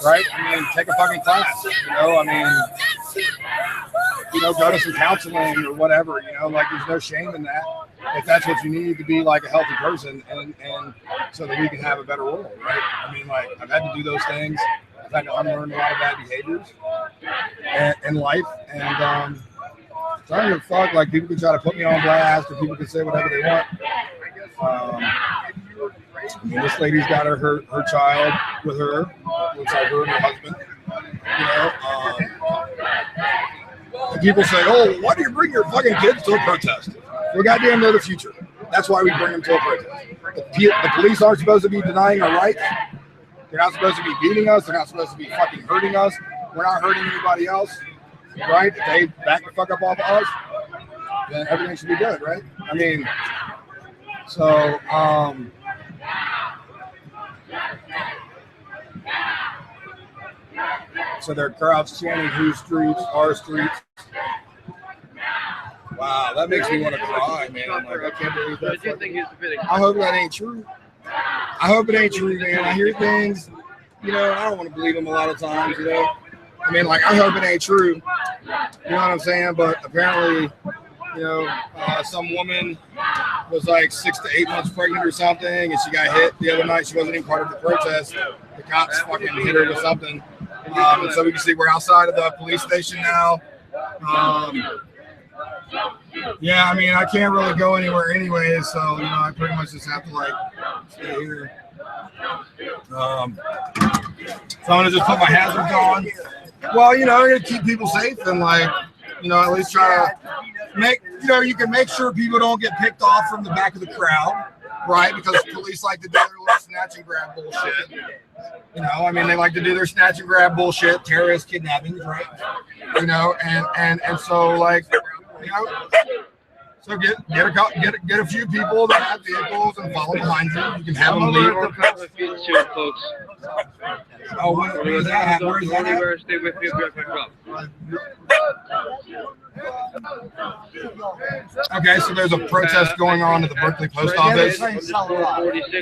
right? I mean, take a fucking class, I mean, go to some counseling or whatever, like there's no shame in that. If that's what you need to be like a healthy person and so that we can have a better world, right? I mean, like I've had to do those things. I've had to unlearn a lot of bad behaviors in life, and trying to fuck, like people can try to put me on blast or people can say whatever they want. This lady's got her child with her, looks like her and her husband. And people say, "Oh, why do you bring your fucking kids to a protest?" Well, goddamn, they're the future. That's why we bring them to a protest. The police aren't supposed to be denying our rights. They're not supposed to be beating us. They're not supposed to be fucking hurting us. We're not hurting anybody else, right? If they back the fuck up off of us, then everything should be good, right? I mean, so, so they're crowds chanting whose streets, our streets. Wow, that makes me want to cry, man. Like, I can't believe that. I hope that ain't true. I hope it ain't true, man. I hear things, I don't want to believe them a lot of times, I mean, like, I hope it ain't true. You know what I'm saying? But apparently, some woman was like 6 to 8 months pregnant or something, and she got hit the other night. She wasn't even part of the protest. The cops fucking hit her with something. And so we can see we're outside of the police station now. Yeah, I mean, I can't really go anywhere anyway, so, I pretty much just have to, like, stay here. So I'm going to just put my hazards on. Well, I'm going to keep people safe and, like, at least try to make, you can make sure people don't get picked off from the back of the crowd, right? Because police like to do their little snatch and grab bullshit. I mean, they like to do their snatch and grab bullshit, terrorist kidnappings, right? And so, like, so get a few people that have vehicles and follow behind you. You can have them leave. Oh, where is that at? Where is that at? Stay with me. Okay, so there's a protest going on at the Berkeley Post Office.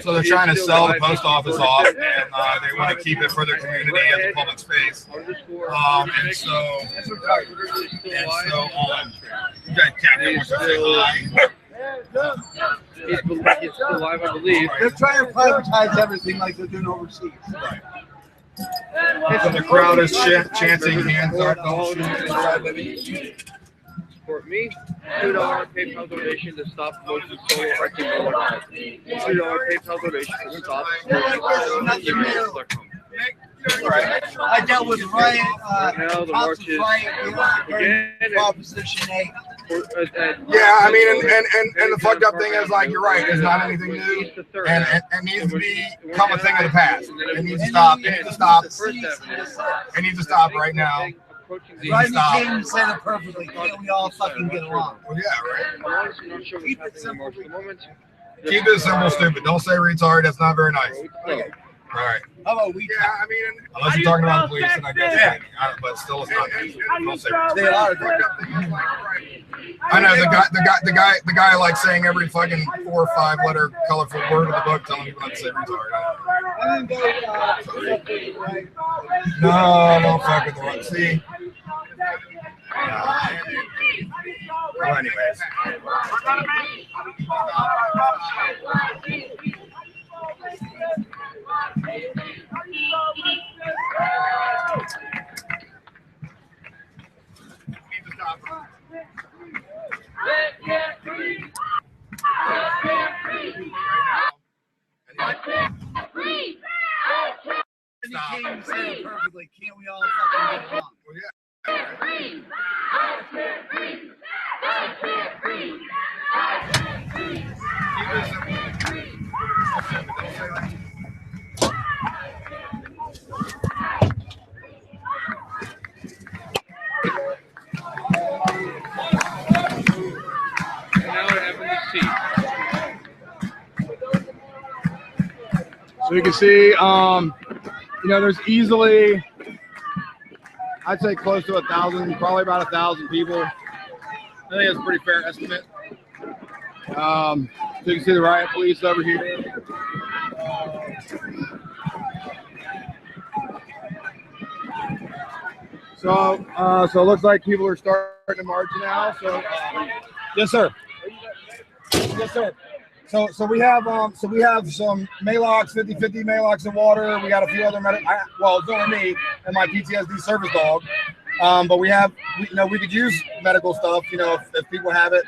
So they're trying to sell the post office off, and they want to keep it for their community as a public space. And so, you guys Captain wants to say hi. He's still alive, I believe. They're trying to privatize everything like they're doing overseas. Right. So the crowd is chanting hands up, don't shoot. Support me. $2 PayPal donation to stop motion solo arcing $2 PayPal donation to stop I dealt with Ryan, now the march is Proposition 8. Yeah, I mean, and the fucked up thing is, like, you're right, it's not anything new, and it needs to become a thing of the past. It needs to stop. It needs to stop. It needs to stop right now. Rodney King said it perfectly. Can't we all fucking get along? Well, yeah, right. Keep it simple, stupid. Don't say retard. That's not very nice. Okay. All right. How about we? Yeah, I mean, unless you're talking about the police, then I guess. Yeah. But still, it's not nice. Don't say retard. I know the guy like saying every fucking 4 or 5 letter colorful word of the book, telling people not to say retard. No, don't fuck with the one. See. Well, anyways. King said it perfectly. Can't we all fucking get along? Well, yeah. Now I have a seat. So you can see, you know, there's easily, I'd say close to 1,000, probably about 1,000 people. I think that's a pretty fair estimate. So you can see the riot police over here. So it looks like people are starting to march now. So, yes, sir. Yes, sir. So we have some Malox, 50-50 Malox in water. We got a few other well, it's only me and my PTSD service dog. But we could use medical stuff, you know, if people have it.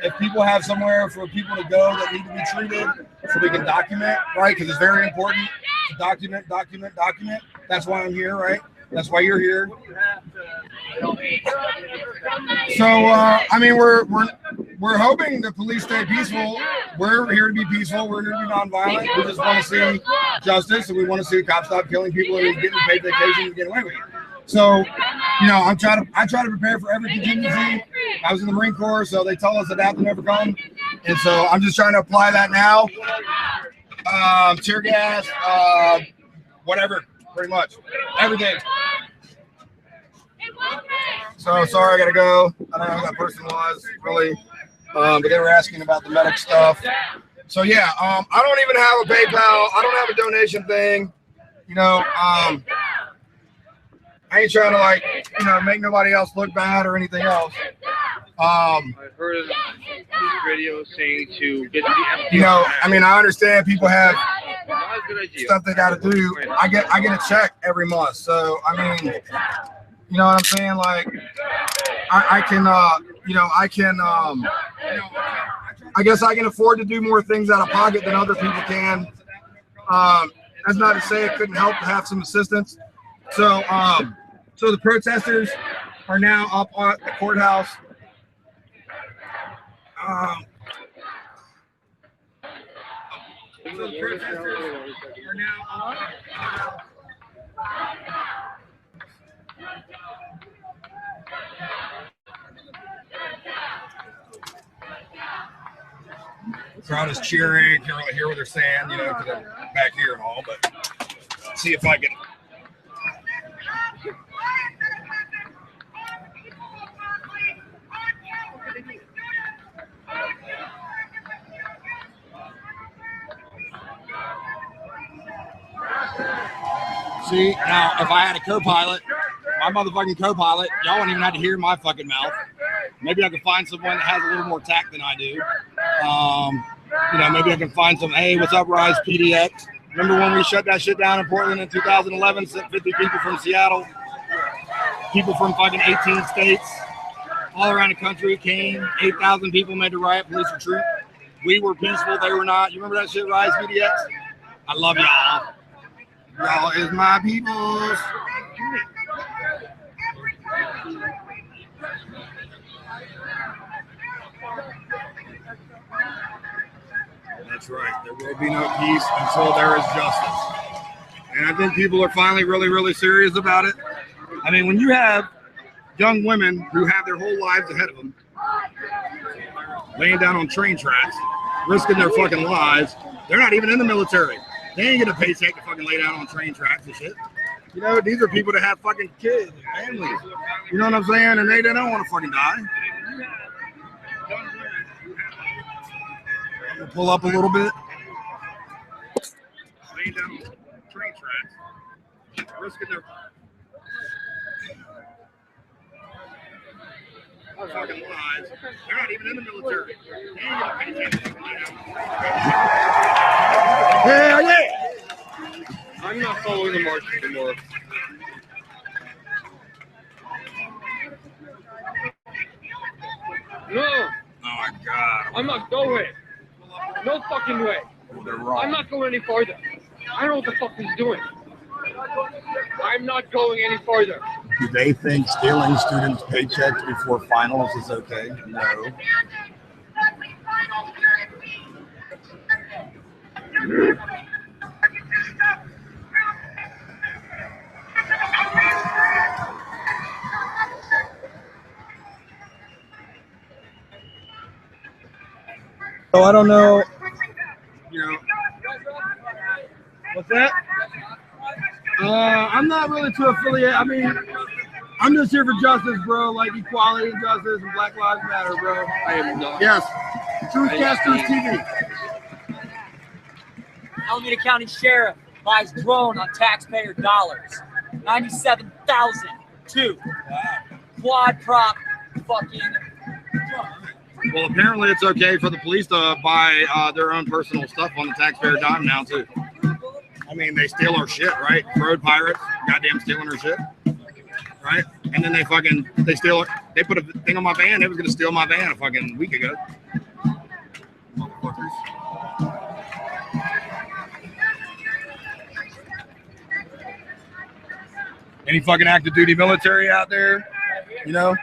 If people have somewhere for people to go that need to be treated, so we can document, right? Because it's very important to document. That's why I'm here, right? That's why you're here. So I mean, we're hoping the police stay peaceful. We're here to be peaceful. We're here to be nonviolent. We just want to see justice, and we want to see cops stop killing people and getting paid vacation and get away with it. So, you know, I try to prepare for every contingency. I was in the Marine Corps, so they tell us that that will never come, and so I'm just trying to apply that now. Tear gas, whatever, pretty much everything. So sorry, I gotta go. I don't know who that person was really, but they were asking about the medic stuff. So yeah, I don't even have a PayPal. I don't have a donation thing. You know, I ain't trying to, like, you know, make nobody else look bad or anything else. I've heard of radio saying to get the you know, I mean, I understand people have stuff they got to do. I get a check every month, so I mean, you know what I'm saying? Like, I can, you know, I guess I can afford to do more things out of pocket than other people can. That's not to say it couldn't help to have some assistance. So, so the protesters are now up at the courthouse. So the protesters are now up at the courthouse. The crowd is cheering. Can't really hear what they're saying, you know, because I'm back here and all. But see if I can. See, now if I had a co-pilot, my motherfucking co-pilot, y'all wouldn't even have to hear my fucking mouth. Maybe I could find someone that has a little more tact than I do. You know, maybe I can find some, hey, what's up, Rise PDX? Remember when we shut that shit down in Portland in 2011, sent 50 people from Seattle, people from fucking 18 states, all around the country came, 8,000 people made the riot police retreat. We were peaceful, they were not. You remember that shit, Rise PDX? I love y'all. Y'all is my peoples. That's right. There will be no peace until there is justice. And I think people are finally really, really serious about it. I mean, when you have young women who have their whole lives ahead of them, laying down on train tracks, risking their fucking lives, they're not even in the military. They ain't get a paycheck to fucking lay down on train tracks and shit. You know, these are people that have fucking kids and families. You know what I'm saying? And they don't want to fucking die. I'm gonna pull up a little bit. Laying down on train tracks, risking their fucking lives. They're not even in the military. They ain't get a paycheck to fucking lay down. Hell yeah! I'm not following the march anymore. No! Oh my God. I'm not going. No fucking way. I'm not going any farther. I don't know what the fuck he's doing. I'm not going any farther. Do they think stealing students' paychecks before finals is okay? No. So I don't know, you know, that? I'm not really too affiliated. I mean, I'm just here for justice, bro. Like equality and justice and Black Lives Matter, bro. I am not. Yes. Truthcasters TV. Alameda County Sheriff buys drone on taxpayer dollars. 97,002. Quad prop fucking drone. Well, apparently it's okay for the police to buy their own personal stuff on the taxpayer dime now, too. I mean, they steal our shit, right? Road pirates, goddamn stealing our shit, right? And then they steal it. They put a thing on my van. They was going to steal my van a fucking week ago. Motherfuckers. Any fucking active duty military out there, you know,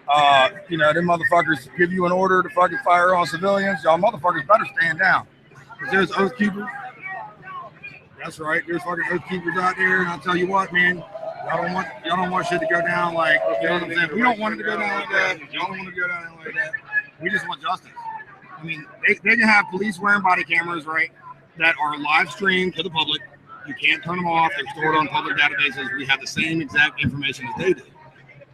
them motherfuckers give you an order to fucking fire on civilians. Y'all motherfuckers better stand down. Because there's oath keepers. That's right. There's fucking oath keepers out there. And I'll tell you what, man, y'all don't want shit to go down like, you know what I'm saying? We don't want it to go down like that. Y'all don't want to go down like that. We just want justice. I mean, they can have police wearing body cameras, right, that are live streamed to the public. You can't turn them off. They're stored on public databases. We have the same exact information as they do.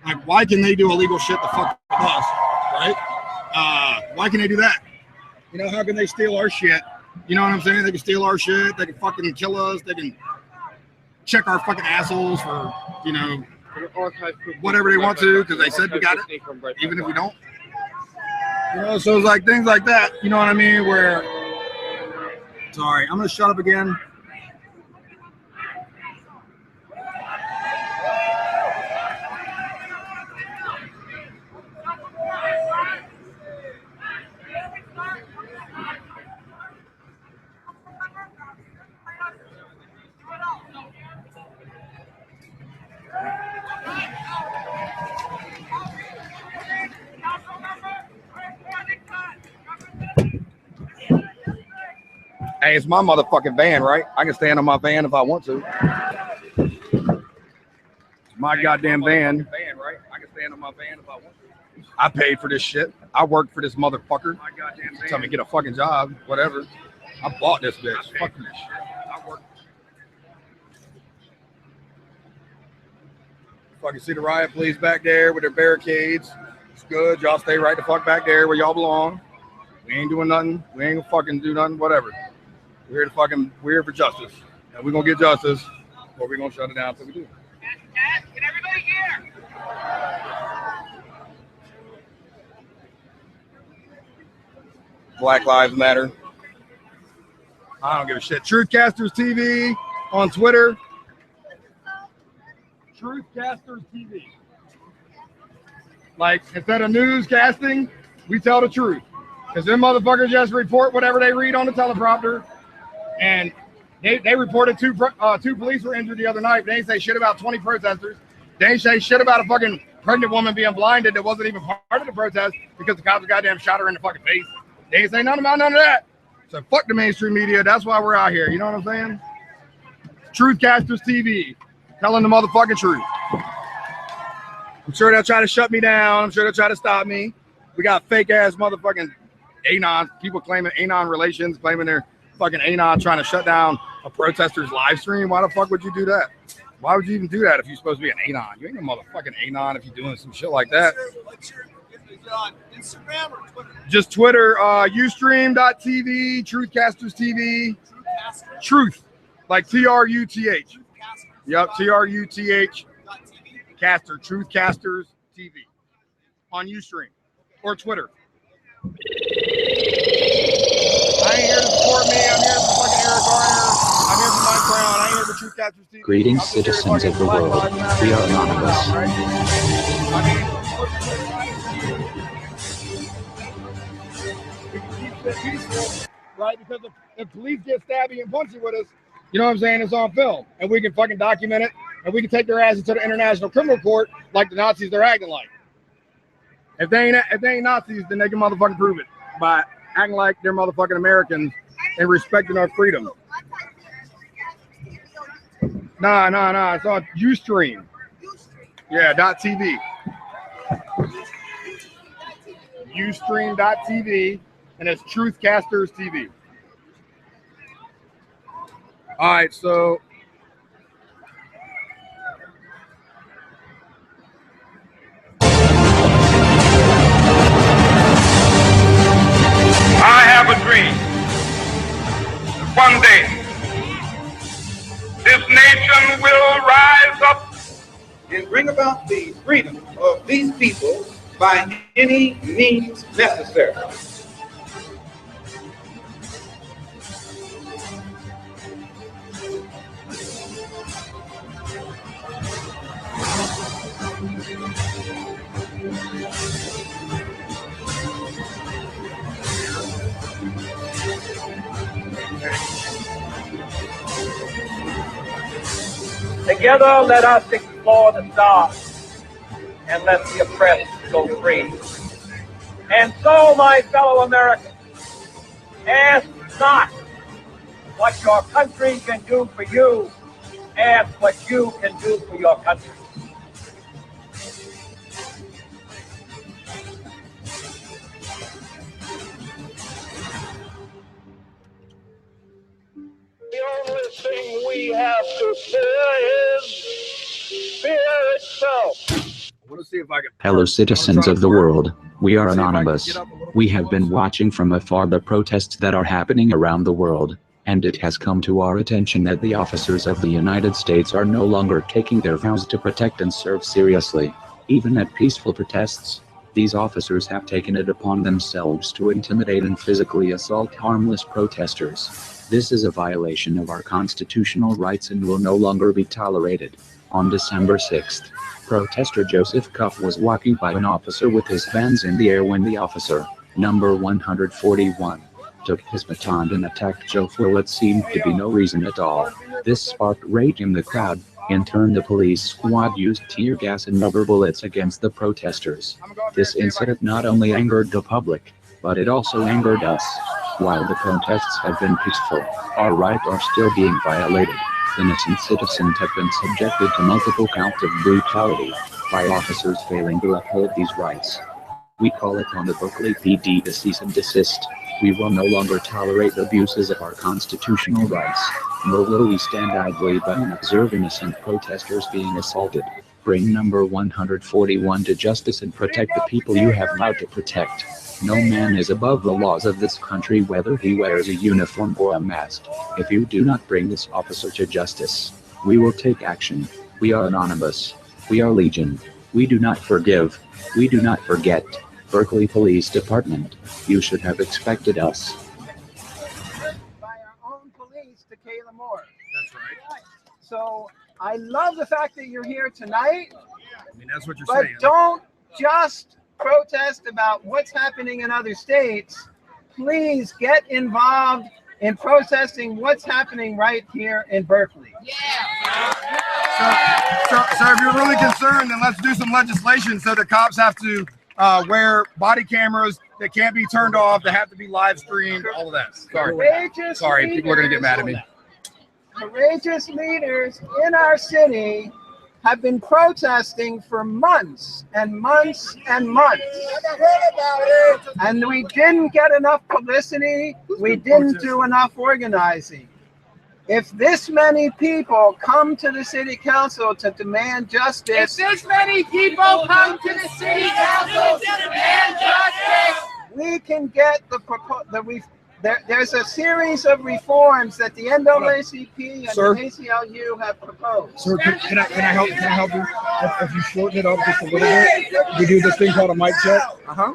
Like, why can they do illegal shit the fuck with us, right? Why can they do that? You know, how can they steal our shit? You know what I'm saying? They can steal our shit. They can fucking kill us. They can check our fucking assholes for, you know, whatever they want to because they said we got it, even if we don't. You know, so it's like things like that. You know what I mean? Where, sorry, I'm gonna shut up again. Hey, it's my motherfucking van, right? I can stand on my van if I want to. It's my goddamn van. Right? I can stand on my van if I want to. I paid for this shit. I worked for this motherfucker. Tell me to get a fucking job, whatever. I bought this bitch. Fuck this shit. I worked. Fucking see the riot police back there with their barricades. It's good. Y'all stay right the fuck back there where y'all belong. We ain't doing nothing. We ain't gonna fucking do nothing. Whatever. We're here for justice, and we're gonna get justice, or we're gonna shut it down until we do. Can everybody hear? Black Lives Matter. I don't give a shit. Truthcasters TV on Twitter. Truthcasters TV. Like, instead of newscasting, we tell the truth. Because them motherfuckers just report whatever they read on the teleprompter. And they reported two police were injured the other night, but they didn't say shit about 20 protesters. They didn't say shit about a fucking pregnant woman being blinded that wasn't even part of the protest because the cops goddamn shot her in the fucking face. They didn't say nothing about none of that. So fuck the mainstream media. That's why we're out here. You know what I'm saying? Truthcasters TV, telling the motherfucking truth. I'm sure they'll try to shut me down. I'm sure they'll try to stop me. We got fake ass motherfucking anon, people claiming anon relations, claiming they're fucking anon trying to shut down a protester's live stream. Why the fuck would you do that? Why would you even do that if you're supposed to be an anon? You ain't a motherfucking anon if you're doing some shit like that. What's your Instagram or Twitter? Just Twitter, ustream.tv, Truthcasters TV. Truth, like TRUTH. Yep, TRUTH. Caster, Truthcasters TV on Ustream or Twitter. I ain't here to support me. I'm here for fucking Eric Garner. I'm here for Mike Brown. I ain't here for Truthcasters TV. Greetings, citizens of the world. We are anonymous. Right? Because if police get stabby and punchy with us, you know what I'm saying? It's on film. And we can fucking document it. And we can take their asses to the International Criminal Court like the Nazis they're acting like. If they ain't Nazis, then they can motherfucking prove it by acting like they're motherfucking Americans and respecting our freedom. Nah. It's on Ustream. Yeah, .tv. Ustream.tv, and it's Truthcasters TV. All right, so I have a dream. One day, this nation will rise up and bring about the freedom of these people by any means necessary. Together, let us explore the stars and let the oppressed go free. And so, my fellow Americans, ask not what your country can do for you, ask what you can do for your country. The only thing we have to fear is fear itself. I want to see if I can. Hello, citizens of the world. We are anonymous. We have been watching from afar the protests that are happening around the world, and it has come to our attention that the officers of the United States are no longer taking their vows to protect and serve seriously. Even at peaceful protests, these officers have taken it upon themselves to intimidate and physically assault harmless protesters. This is a violation of our constitutional rights and will no longer be tolerated. On December 6th, protester Joseph Cuff was walking by an officer with his hands in the air when the officer, number 141, took his baton and attacked Joe for what seemed to be no reason at all. This sparked rage in the crowd. In turn, the police squad used tear gas and rubber bullets against the protesters. This incident not only angered the public, but it also angered us. While the protests have been peaceful, our rights are still being violated. Innocent citizens have been subjected to multiple counts of brutality by officers failing to uphold these rights. We call upon the Berkeley PD to cease and desist. We will no longer tolerate abuses of our constitutional rights, nor will we stand idly by and observe innocent protesters being assaulted. Bring number 141 to justice and protect the people you have vowed to protect. No man is above the laws of this country, whether he wears a uniform or a mask. If you do not bring this officer to justice, we will take action. We are anonymous. We are legion. We do not forgive. We do not forget. Berkeley Police Department, you should have expected us. By our own police to Kayla Moore. That's right. So I love the fact that you're here tonight. I mean, that's what you're but saying. Don't just protest about what's happening in other states. Please get involved in protesting what's happening right here in Berkeley. So if you're really concerned, then let's do some legislation so the cops have to wear body cameras that can't be turned off, that have to be live streamed, all of that. Sorry, people are going to get mad at me. Courageous leaders in our city have been protesting for months and months and months. And we didn't get enough publicity. We didn't do enough organizing. If this many people come to the city council to demand justice, we can get there's a series of reforms that the NAACP and the ACLU have proposed. Sir, can I help you? If you shorten it up just a little bit, we do this thing called a mic check.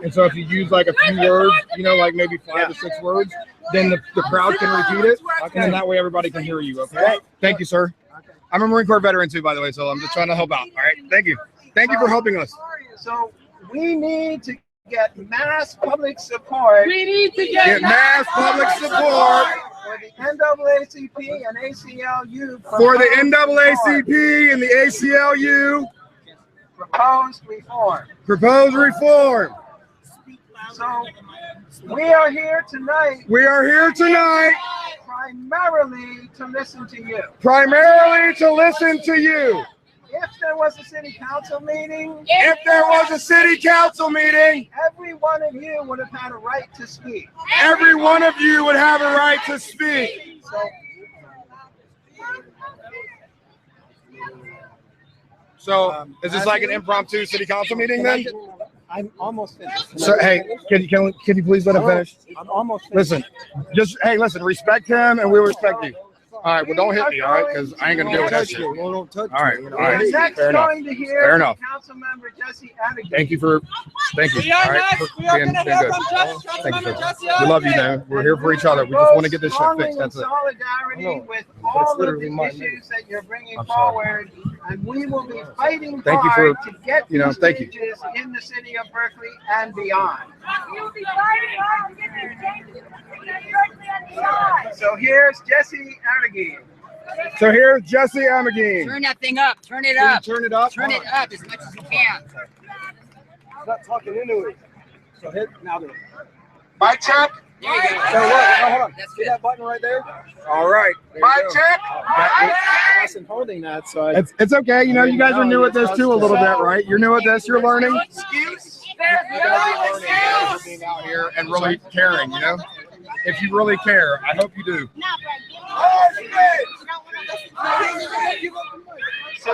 And so if you use like a few words, you know, like maybe 5 or 6 words, then the crowd can repeat it, and then that way everybody can hear you. Okay. Thank you, sir. I'm a Marine Corps veteran too, by the way, so I'm just trying to help out. All right. Thank you. Thank you for helping us. So we need to get mass public support. We need to get mass public support for the NAACP and ACLU. For the NAACP and the ACLU. Proposed reform. Proposed reform. So we are here tonight. We are here tonight. Primarily to listen to you. Primarily to listen to you. If there was a city council meeting, every one of you would have had a right to speak. Every one of you would have a right to speak. So is this like an impromptu city council meeting then? I'm almost finished. So hey, can you please let him finish? I'm almost finished. Listen, listen, respect him and we'll respect you. All right, well don't hit me, all right? Because I ain't gonna deal with that shit. All right, all right. Next, Fair enough. going to hear Fair enough. Council Member Jesse Adigan. Thank you. All right, for being good. Thank you, sir. We love you, man. We're here for each other. We just want to get this shit fixed. That's it. Solidarity with all of the issues that you're bringing forward, and we will be fighting hard to get these changes in the city of Berkeley and beyond. So here's Jesse Adigan. So here's Jesse Adigan. Turn that thing up. Turn it Can you up. turn it up? Turn it up as much as you can. I'm not talking into it. So hit now. Mic check. There you go. So look, hold on. That's See good. that button right there? All right. Mic check. I wasn't holding that, so It's okay. You know, you guys are new at this too a little bit, right? You're new at this. You're learning. Excuse. You guys are learning for being out here and really caring. You know, if you really care, I hope you do. So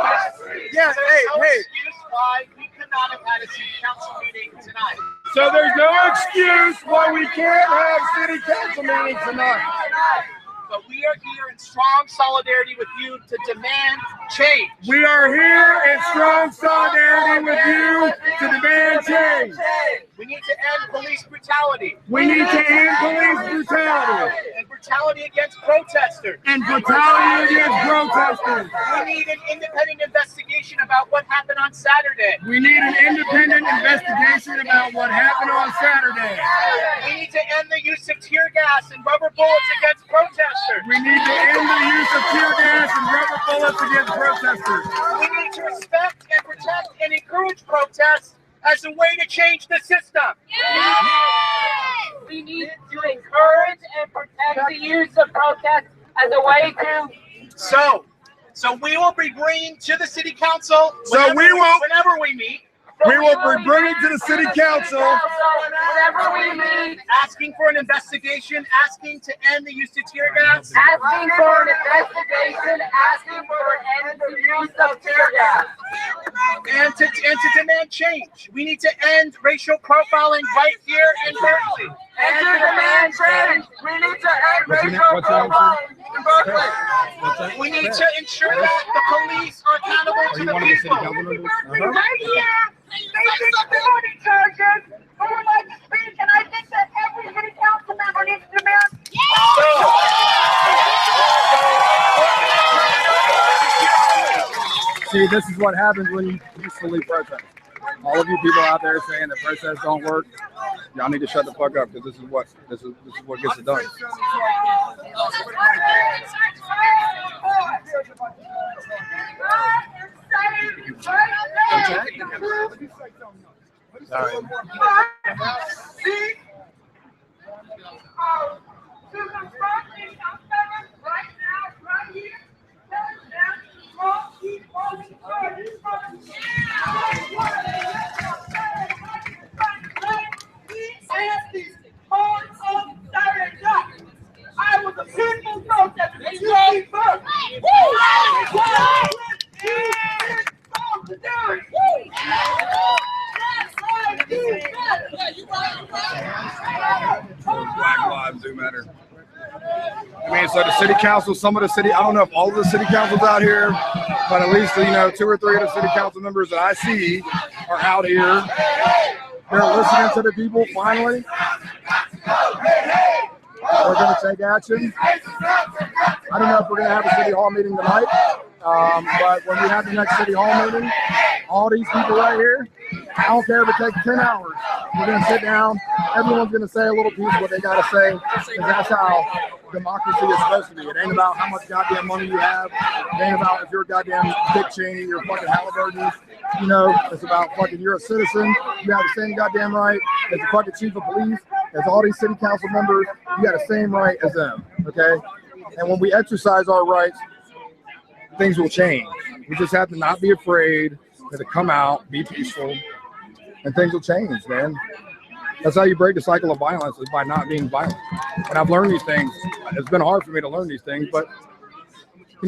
Yeah. Hey. excuse why we could not have had a city council meeting tonight. So there's no excuse why we can't have city council meetings tonight. But we are here in strong solidarity with you to demand change. We are here in strong solidarity with you to demand change. We need to end police brutality. We need to end police brutality And brutality against protesters. and brutality against protesters. We need an independent investigation about what happened on Saturday. We need an independent investigation about what happened on Saturday. We need to end the use of tear gas and rubber bullets against protesters. We need to end the use of tear gas and rubber bullets against protesters. We need to respect and protect and encourage protests as a way to change the system. We need to encourage and protect the use of protest as a way to. So we will be bringing to the city council whenever we meet. We will be bringing to the city council Whenever we meet, asking for an investigation, asking to end the use of tear gas, asking for an investigation, asking for an end to the use of tear gas. and to demand change. We need to end racial profiling right here in Berkeley. And to demand change, we need to end racial profiling in Berkeley. We need to ensure that the police are accountable to the people. Right here, facing felony charges, who would like to speak, and I think that every city council member needs to demand. See, this is what happens when you peacefully protest. All of you people out there saying that protests don't work, y'all need to shut the fuck up because this is what gets it done. I was a peaceful protester. Black lives do matter. I mean, so the city council, some of the city, I don't know if all of the city councils out here, but at least, 2 or 3 of the city council members that I see are out here. They're listening to the people finally. We're going to take action. I don't know if we're going to have a city hall meeting tonight, but when we have the next city hall meeting, all these people right here, I don't care if it takes 10 hours. We're going to sit down. Everyone's going to say a little piece of what they got to say, because that's how democracy is supposed to be. It ain't about how much goddamn money you have. It ain't about if you're goddamn Dick Cheney, you're fucking Halliburton. It's about fucking you're a citizen. You have the same goddamn right as the fucking chief of police, as all these city council members. You got the same right as them, okay? And when we exercise our rights, things will change. We just have to not be afraid to come out, be peaceful, and things will change, man. That's how you break the cycle of violence, is by not being violent. And I've learned these things. It's been hard for me to learn these things, but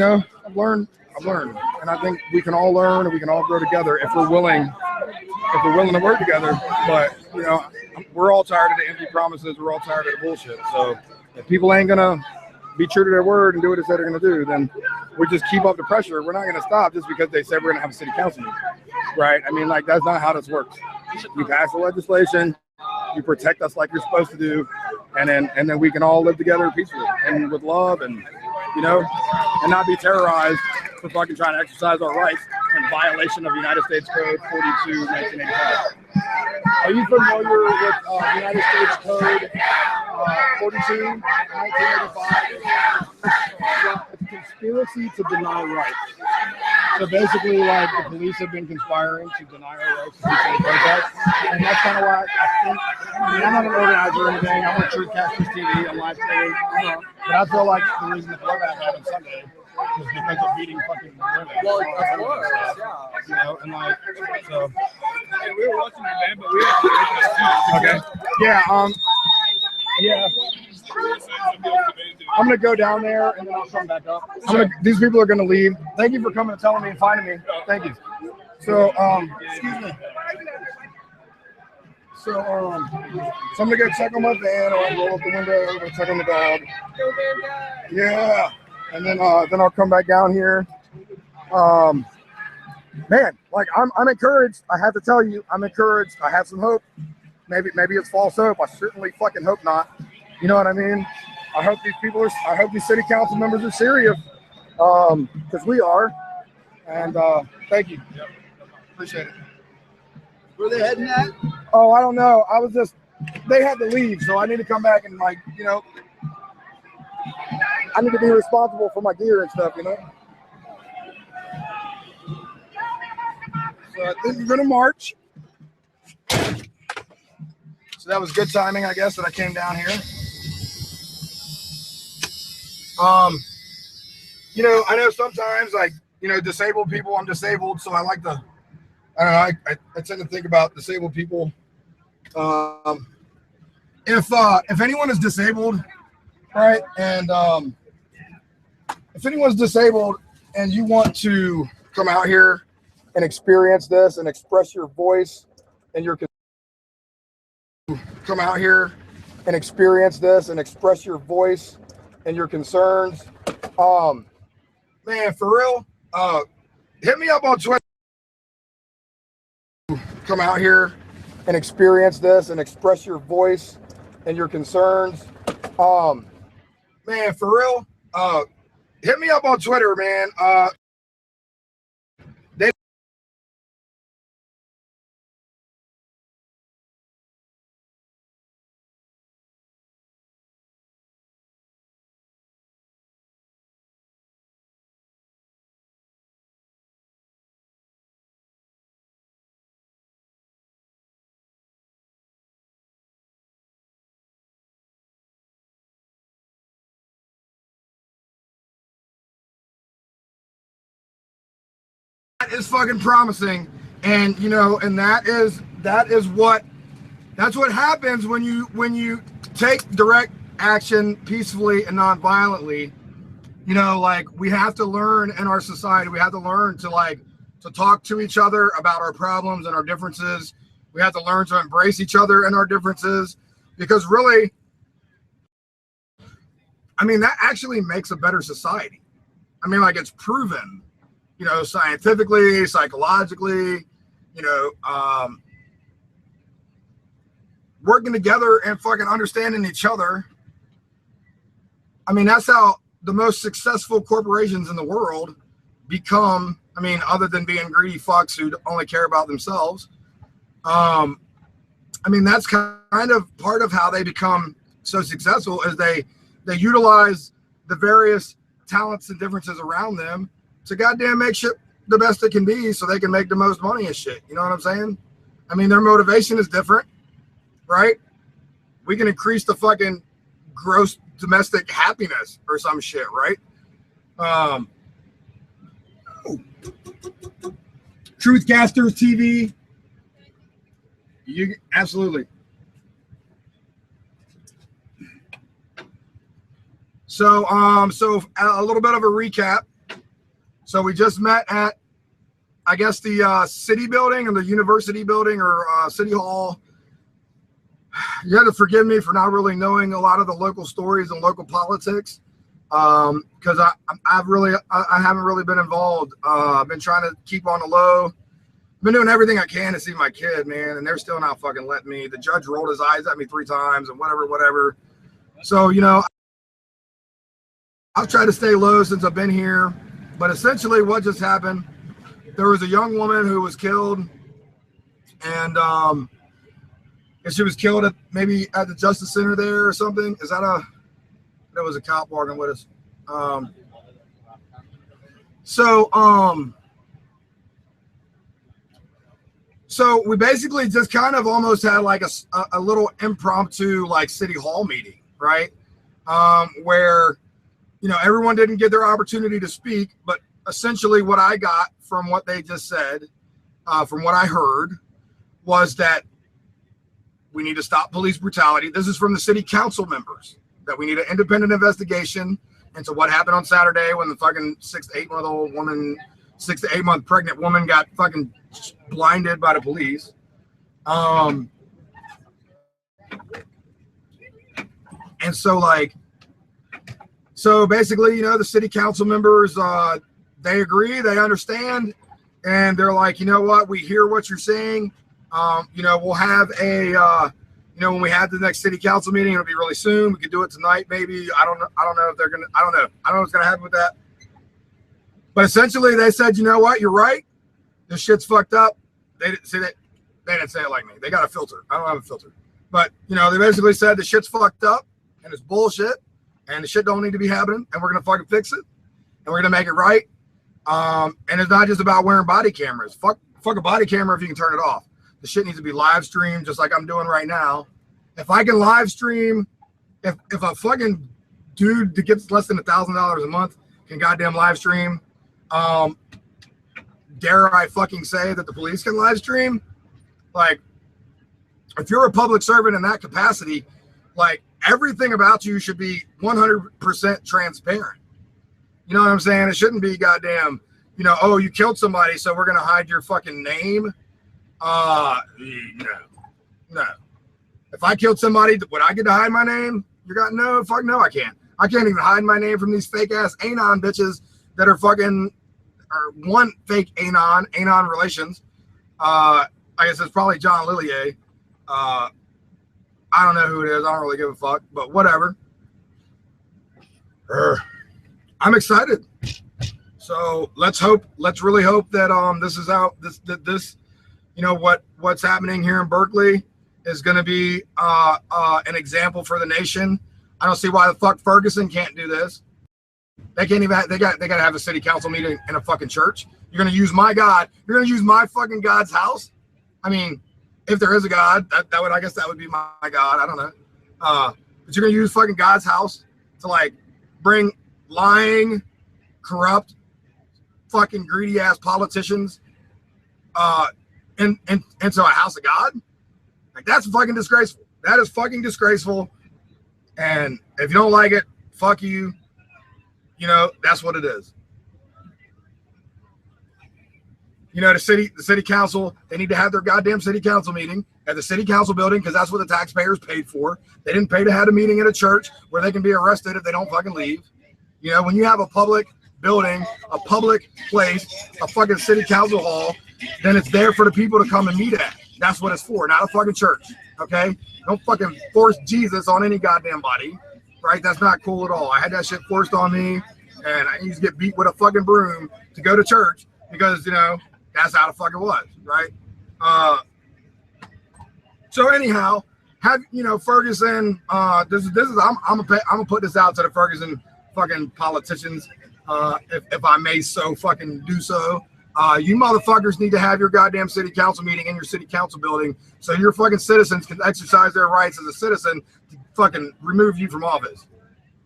I've learned. and I think we can all learn and we can all grow together if we're willing to work together. But you know, we're all tired of the empty promises. We're all tired of the bullshit. So if people ain't gonna be true to their word and do what they say they're gonna do, then we just keep up the pressure. We're not gonna stop just because they said we're gonna have a city council meeting, right? I mean, like, that's not how this works. You pass the legislation, you protect us like you're supposed to do, and then we can all live together peacefully and with love, and you know, and not be terrorized for fucking trying to exercise our rights in violation of United States Code 42, 1985. Are you familiar with United States Code 42, 1985? It's conspiracy to deny rights. So basically, like, the police have been conspiring to deny our rights to peaceful protest, and that's kind of why I think. I mean, I'm not an organizer or anything. I'm on Truthcasters TV on live stream, but I feel like the reason the blowback happened Sunday was because of beating fucking women. Well, of course, yeah. You know, and like, so. Hey, we were watching the band, but we were okay. Yeah. Yeah. I'm gonna go down there and then I'll come back up. These people are gonna leave. Thank you for coming and telling me and finding me. Thank you. So, excuse me. So I'm gonna go check on my van, or I'll roll up the window, go check on the dog. Yeah, and then I'll come back down here. Man, like, I'm encouraged. I have to tell you, I'm encouraged. I have some hope. Maybe it's false hope. I certainly fucking hope not. You know what I mean? I hope these city council members are serious, because we are. And thank you. Yep. Appreciate it. Where they heading at? Oh, I don't know. They had to leave, so I need to come back and, like, you know, I need to be responsible for my gear and stuff, you know? So I think we're gonna march. So that was good timing, I guess, that I came down here. You know, I know sometimes, like, you know, disabled people, I'm disabled, so I like to, I don't know, I tend to think about disabled people. If anyone is disabled, right, and if anyone's disabled and you want to come out here and experience this and express your voice and your concerns, man, for real, hit me up on Twitter. Come out here and experience this and express your voice and your concerns. Man, for real, hit me up on Twitter, man. That is fucking promising, and you know, and that's what happens when you take direct action peacefully and non-violently. You know, like, we have to learn in our society. We have to learn to talk to each other about our problems and our differences. We have to learn to embrace each other and our differences, because really, I mean, that actually makes a better society. I mean, like, it's proven, you know, scientifically, psychologically, you know, working together and fucking understanding each other. I mean, that's how the most successful corporations in the world become. I mean, other than being greedy fucks who only care about themselves. I mean, that's kind of part of how they become so successful, is they utilize the various talents and differences around them to goddamn make shit the best it can be, so they can make the most money and shit. You know what I'm saying? I mean, their motivation is different, right? We can increase the fucking gross domestic happiness or some shit, right? Truthcasters TV. You absolutely. So a little bit of a recap. So we just met at, I guess, the city building or the university building or city hall. You have to forgive me for not really knowing a lot of the local stories and local politics, because I haven't really been involved. I've been trying to keep on the low. I've been doing everything I can to see my kid, man, and they're still not fucking letting me. The judge rolled his eyes at me 3 times and whatever. So, you know, I've tried to stay low since I've been here, but essentially what just happened, there was a young woman who was killed, and she was killed at maybe at the Justice Center there or something. Is that there was a cop walking with us. So we basically just kind of almost had like a little impromptu like city hall meeting, right? Where, you know, everyone didn't get their opportunity to speak, but essentially what I got from what they just said, from what I heard, was that we need to stop police brutality. This is from the city council members, that we need an independent investigation into what happened on Saturday when the fucking 6 to 8 month old woman, 6 to 8 month pregnant woman got fucking blinded by the police. And so like, so basically, you know, the city council members, they agree, they understand, and they're like, you know what, we hear what you're saying. You know, we'll have a, you know, when we have the next city council meeting, it'll be really soon. We could do it tonight, maybe. I don't know if they're gonna. I don't know what's gonna happen with that. But essentially, they said, you know what, you're right. This shit's fucked up. They didn't say that. They didn't say it like me. They got a filter. I don't have a filter. But you know, they basically said the shit's fucked up and it's bullshit, and the shit don't need to be happening, and we're gonna fucking fix it, and we're gonna make it right. And it's not just about wearing body cameras. Fuck a body camera if you can turn it off. The shit needs to be live streamed, just like I'm doing right now. If I can live stream, if a fucking dude that gets less than $1,000 a month can goddamn live stream, dare I fucking say that the police can live stream? Like, if you're a public servant in that capacity, like, everything about you should be 100% transparent. You know what I'm saying? It shouldn't be goddamn, you know, oh, you killed somebody, so we're gonna hide your fucking name. No. If I killed somebody, would I get to hide my name? You got no, fuck no, I can't. I can't even hide my name from these fake ass anon bitches that are fucking, or one fake anon relations. I guess it's probably John Lillier. I don't know who it is. I don't really give a fuck, but whatever. I'm excited. So let's really hope that this is out. This you know, what's happening here in Berkeley is going to be an example for the nation. I don't see why the fuck Ferguson can't do this. They can't even. They got to have a city council meeting in a fucking church. You're going to use my God. You're going to use my fucking God's house. I mean, if there is a God, that would, I guess that would be my God. I don't know. But you're going to use fucking God's house to like bring lying, corrupt, fucking greedy ass politicians into a house of God? Like, that's fucking disgraceful. That is fucking disgraceful. And if you don't like it, fuck you. You know, that's what it is. You know, the city council, they need to have their goddamn city council meeting at the city council building, because that's what the taxpayers paid for. They didn't pay to have a meeting at a church where they can be arrested if they don't fucking leave. You know, when you have a public building, a public place, a fucking city council hall, then it's there for the people to come and meet at. That's what it's for, not a fucking church, okay? Don't fucking force Jesus on any goddamn body, right? That's not cool at all. I had that shit forced on me, and I used to get beat with a fucking broom to go to church because, you know, that's how the fuck it was, right? So anyhow, have, you know, Ferguson, this is I'm gonna put this out to the Ferguson fucking politicians, if I may so fucking do so. You motherfuckers need to have your goddamn city council meeting in your city council building so your fucking citizens can exercise their rights as a citizen to fucking remove you from office.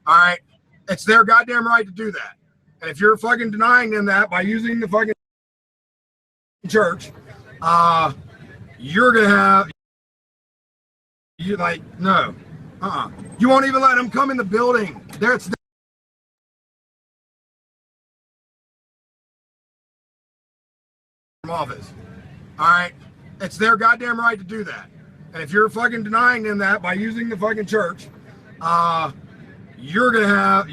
All right? It's their goddamn right to do that. And if you're fucking denying them that by using the fucking church, you're gonna have, you're like, no, you won't even let them come in the building. There, it's office. All right, it's their goddamn right to do that. And if you're fucking denying them that by using the fucking church, you're gonna have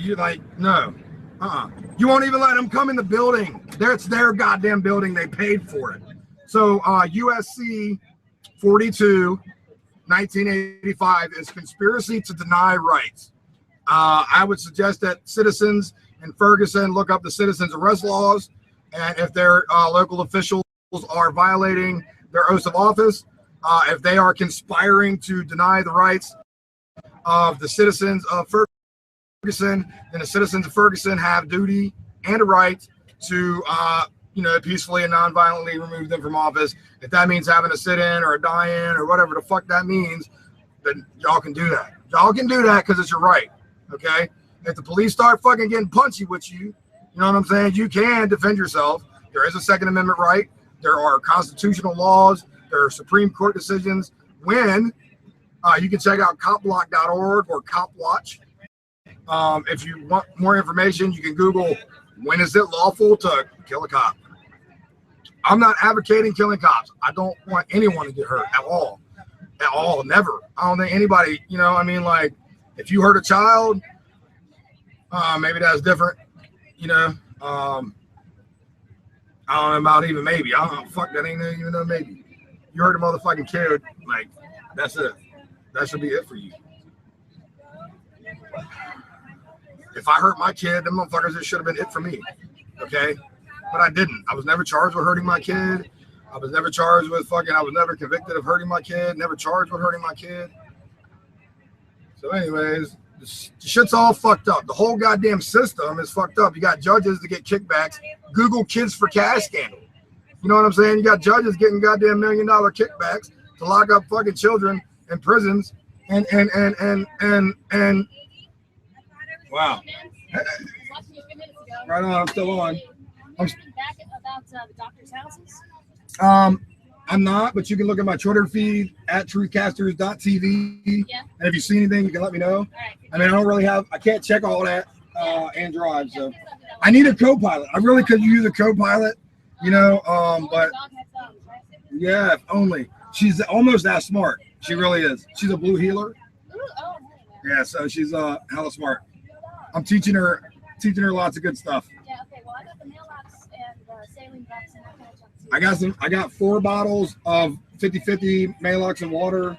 no. You won't even let them come in the building. It's their goddamn building. They paid for it. So USC 42, 1985 is conspiracy to deny rights. I would suggest that citizens in Ferguson look up the citizens arrest laws, and if their local officials are violating their oaths of office, if they are conspiring to deny the rights of the citizens of Ferguson, then the citizens of Ferguson have duty and a right to peacefully and non-violently remove them from office. If that means having a sit-in or a die-in or whatever the fuck that means, then y'all can do that. Y'all can do that because it's your right, okay? If the police start fucking getting punchy with you, you know what I'm saying? You can defend yourself. There is a Second Amendment right. There are constitutional laws. There are Supreme Court decisions. When you can check out copblock.org or CopWatch. If you want more information, you can Google, when is it lawful to kill a cop? I'm not advocating killing cops. I don't want anyone to get hurt at all. At all, never. I don't think anybody, if you hurt a child, maybe that's different, I don't know about even maybe. I don't know, fuck, that ain't even no maybe. You hurt a motherfucking kid, that's it. That should be it for you. If I hurt my kid, them motherfuckers, it should have been it for me, okay? But I didn't. I was never charged with hurting my kid. I was never charged with I was never convicted of hurting my kid, never charged with hurting my kid. So anyways, the shit's all fucked up. The whole goddamn system is fucked up. You got judges that get kickbacks. Google kids for cash scandal. You know what I'm saying? You got judges getting goddamn $1 million kickbacks to lock up fucking children in prisons and wow. Right on, I'm still on. I'm not, but you can look at my Twitter feed at truthcasters.tv. Yeah. And if you see anything, you can let me know. I mean, I can't check all that and drive. So I need a co-pilot. I really could use a co-pilot, but yeah, if only. She's almost that smart. She really is. She's a blue healer. Yeah, so she's hella smart. I'm teaching her lots of good stuff. Yeah, okay. Well, I got the nail locks and saline drops and that kind of stuff too. I got 4 bottles of 50/50 Maalox and water.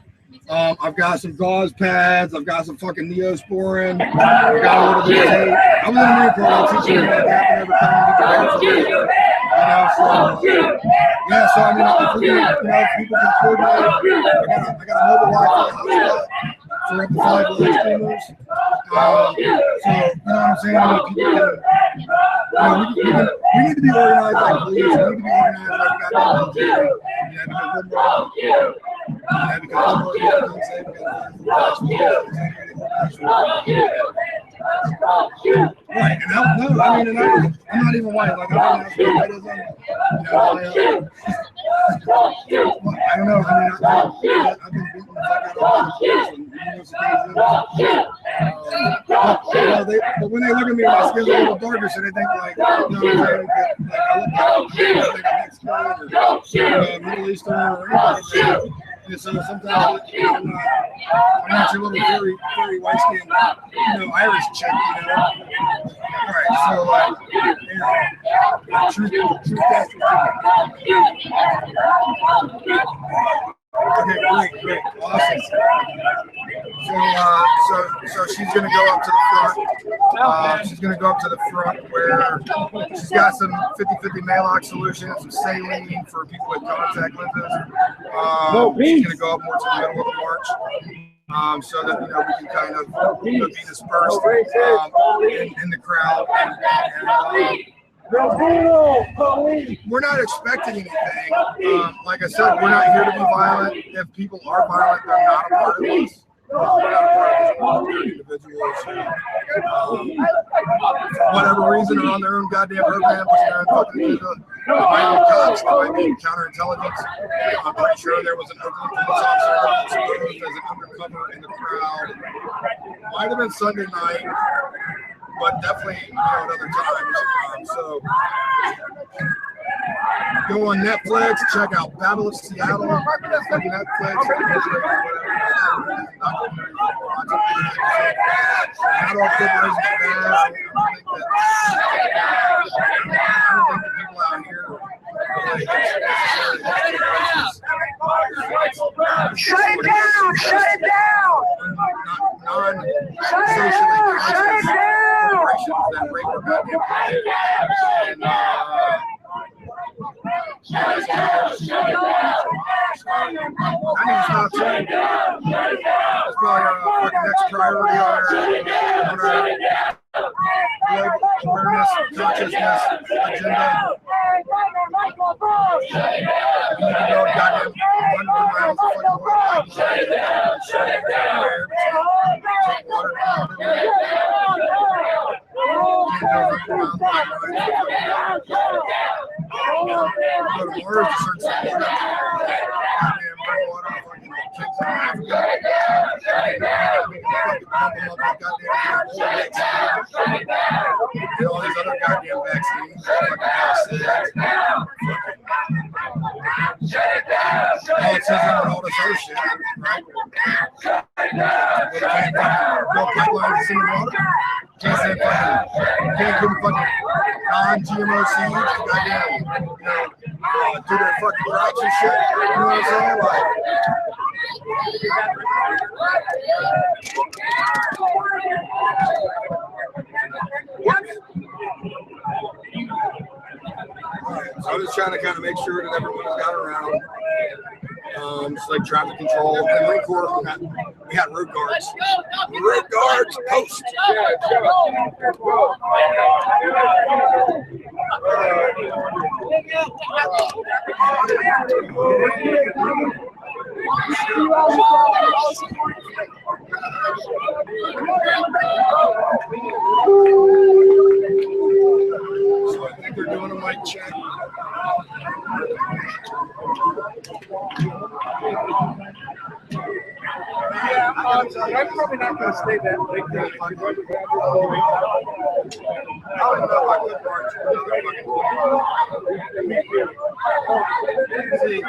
I've got some gauze pads. I've got some fucking Neosporin. I got a little bit of tape. I was in the Marine Corps. I'm teaching you about that and everything. Yeah, so I mean, people can coordinate. I got a mobile Wi-Fi hotspot. So we're up to 5 live streamers. So, you know what I'm saying? We need to be organized like police. We need to be organized like goddamn right, and I'm not even white. Like I don't know. I've been beating the fuck out of but when they look at me, my skin's a little darker, so they think like, I look like Mexican or Middle Eastern or anything. And so sometimes I'm not your little very white skin, Irish chick, All right, so truth okay, great, awesome. So she's gonna go up to the front. She's gonna go up to the front where she's got some 50/50 Maalox solution, some saline for people with contact lenses. She's gonna go up more to the middle of the march, so that we can kind of be dispersed in the crowd. We're not expecting anything. Like I said, we're not here to be violent. If people are violent, they're not a part of us. Individuals who, for whatever reason, are on their own goddamn program, pushing their own fucking agenda. They might be cops, they might be counterintelligence. I'm pretty sure there was an Oakland police officer exposed as an undercover in the crowd. Might have been Sunday night, but definitely at other times. So Go on Netflix, check out Battle of Seattle. Netflix. Not all corporations are bad. I don't think the people out here shut it down! Shut it down! Non-socially conscious corporations that rape our goddamn planet. And I need to stop saying that's probably our fucking next priority on our global awareness, consciousness agenda. We need to go goddamn hundreds of miles of fucking oil pipeline. Shut it down. Take water out of it. Go to Mars to search some water. Goddamn bring water to fucking kids in Africa. Fucking pump them up with goddamn vaccines. And all these other goddamn vaccines. Fucking autism and all this other shit, right? Build pipelines to send the water. Can't send fucking, can't give them fucking non-GMO seeds to goddamn, do their fucking crops and shit. You know what I'm saying? Like, so I'm just trying to kind of make sure that everyone has got around. Just like traffic control. And Marine Corps, we had road guards. Road guards, post. So I think they're doing a mic check. Yeah, I'm probably not going to stay that late. I don't even know if I could march another fucking see,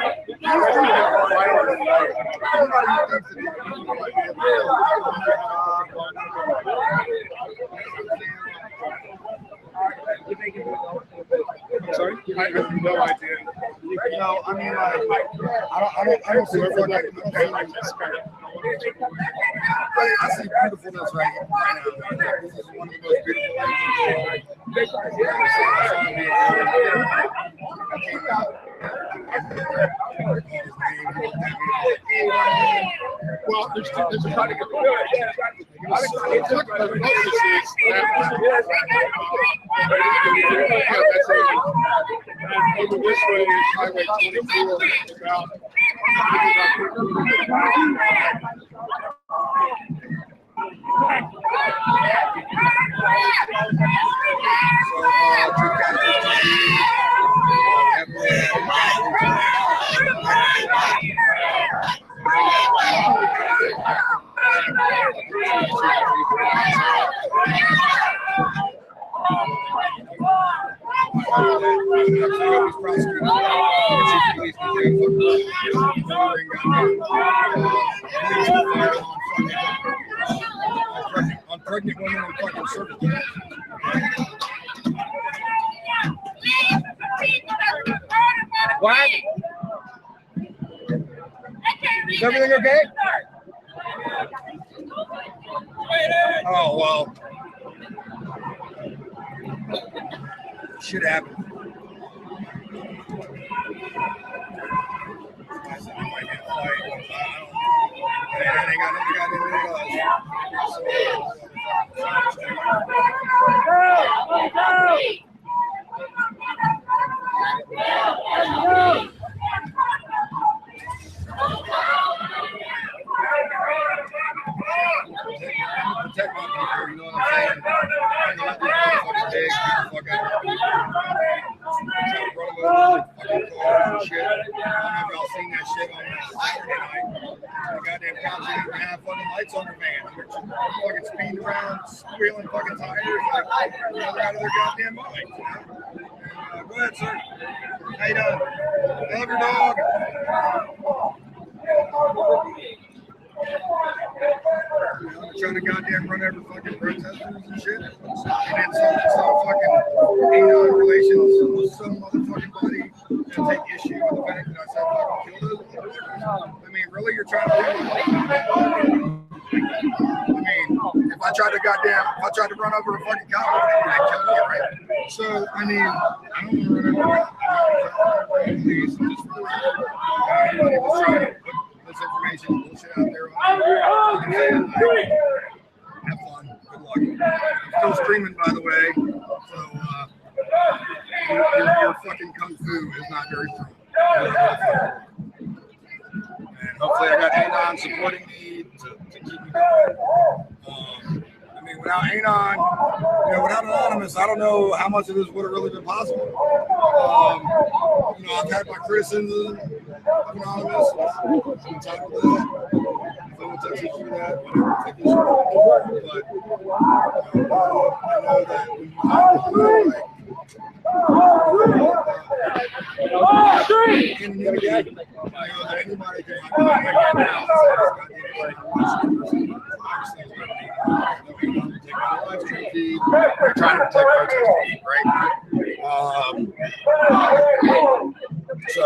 Sorry? I have no idea. No, I mean, like, I don't see I see beautifulness right now. This is one of the most beautiful Well, there's a kind of over this way is Highway 24. On pregnant women and fucking service. What? Is everything okay? Oh, well. Shit happened. Protect my people, you know what I'm saying? I ain't let these motherfuckers dig the fuck out of me. Run them over fucking cars and shit. I don't know if y'all seen that shit on Saturday night. The goddamn cops didn't even have fucking lights on their vans. They're fucking speeding around, squealing fucking tires. Like, they're out of their goddamn minds. Go Go ahead, sir. How you doing? I love your dog. They're trying to goddamn run over fucking protesters and shit. And then some fucking anon relations with some motherfucking body and take issue with the fact that I said fucking kill those motherfuckers. I mean, really, you're trying to do I mean, if I tried to run over a fucking cop, they'd kill me, right? So, I mean, I don't want to run over police. Just anybody that's trying to put this information bullshit out there on have fun. Good luck. I'm still streaming, by the way. So, your fucking kung fu is not very strong. And hopefully I got Anon supporting me to keep me going. I mean, without Anon, without Anonymous, I don't know how much of this would have really been possible. I've had my criticism of Anonymous. I'm entitled to that. If I want to teach you that, whatever, take this shit. But I know that when you have anonymity, that anybody can they're trying to protect protesters, right? So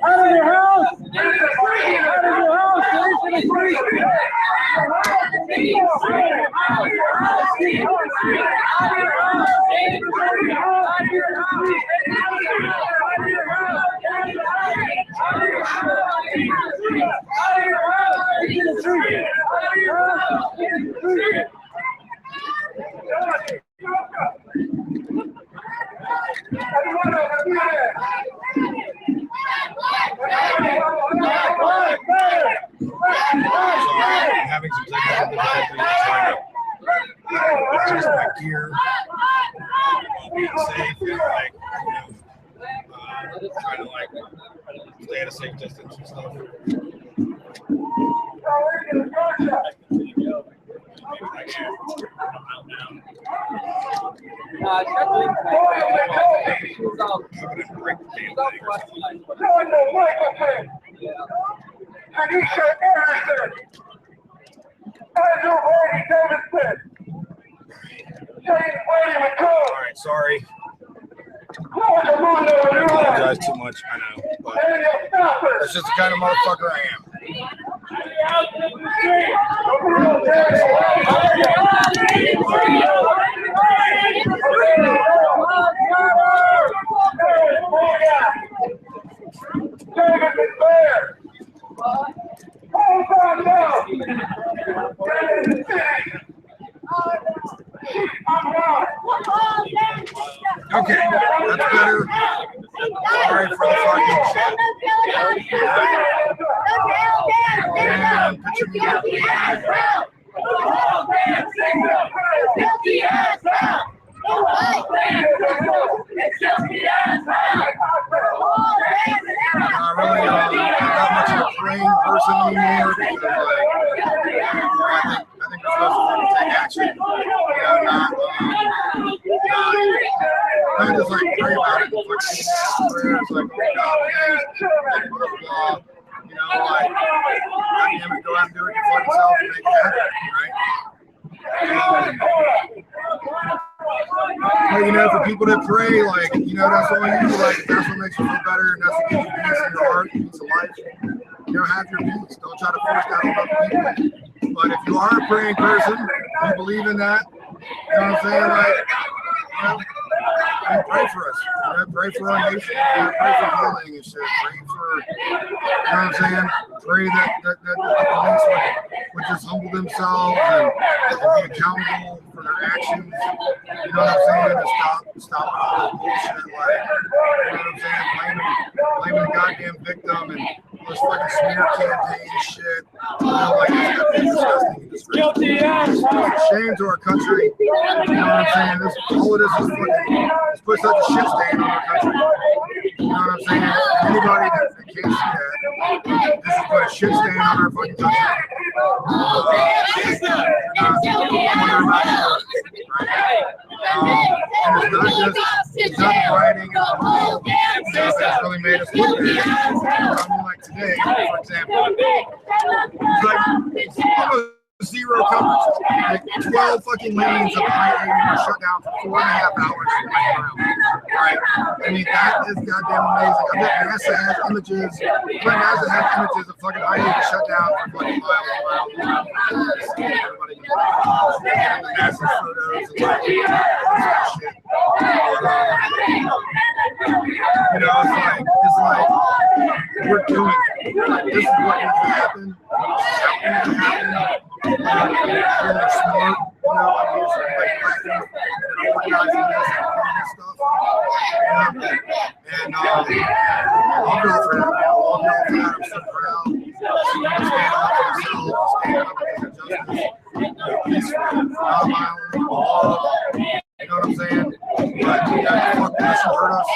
Out of your house! Out of your house! Having some technical difficulties trying to adjust my gear, being safe, and trying to stay at a safe distance and stuff. Alright, sorry. I apologize too much, I know, but that's just the kind of motherfucker I am. Okay, that's better. Sorry for the fucking shit. And picture me up. Really, I'm not much of a praying person anymore because, I think we're supposed to take action. Not just pray about it. Prayers like, oh God, please, goddamn it, go out and do it your fucking self and make it happen, right? For people that pray, that's all you do. That's what makes you feel better, and that's what gives you peace in your heart, peace of life. Have your peace. Don't try to force that on other people. But if you are a praying person, you believe in that. You know what I'm saying? Pray for us. Pray for our nation. Pray for healing and shit. Pray for, you know what I'm saying? Pray that the police would just humble themselves and be accountable for their actions. You know what I'm saying? To stop all this bullshit. You know what I'm saying? Blaming the goddamn victim and this fucking smear campaign shit. You know, like, it's disgusting. It's a shame to our country. You know what I'm saying? All it is fucking, it's put such a shit stain on our country. You know what I'm saying? Anybody that can't see that, this is put a shit stain on our fucking country. And it's not writing that's really made us look bad. I mean, like today, for example, it's like almost zero coverage. Like 12 fucking lanes of I-80 were shut down for 4.5 hours for my round. Right? I mean, that is goddamn amazing. I bet NASA has images. NASA has images of fucking I-80 shut down for fucking miles and miles and miles. Everybody can NASA photos and like shit. You know, it's like we're doing it. Like, this is what needs to happen. This is how it needs to happen. Really smart, you know, I mean, like black and organizing this and stuff. And I'll go for that. I'll go for that. I'm so proud. Stand up for yourself, stand up for justice, peaceful, non-violent, love. You know what I'm saying? But fuck this and hurt us.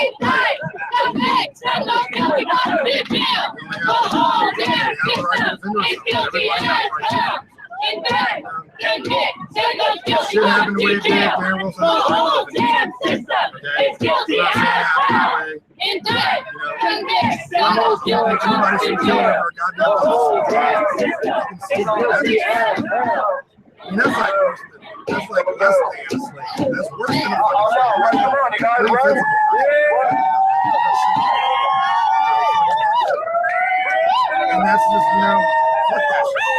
Shit happened the way it did, Darren Wilson. Anybody should kill her for I mean, that's like less than a slave. That's worse than a fucking slave. And that's just, you know, fuck that shit.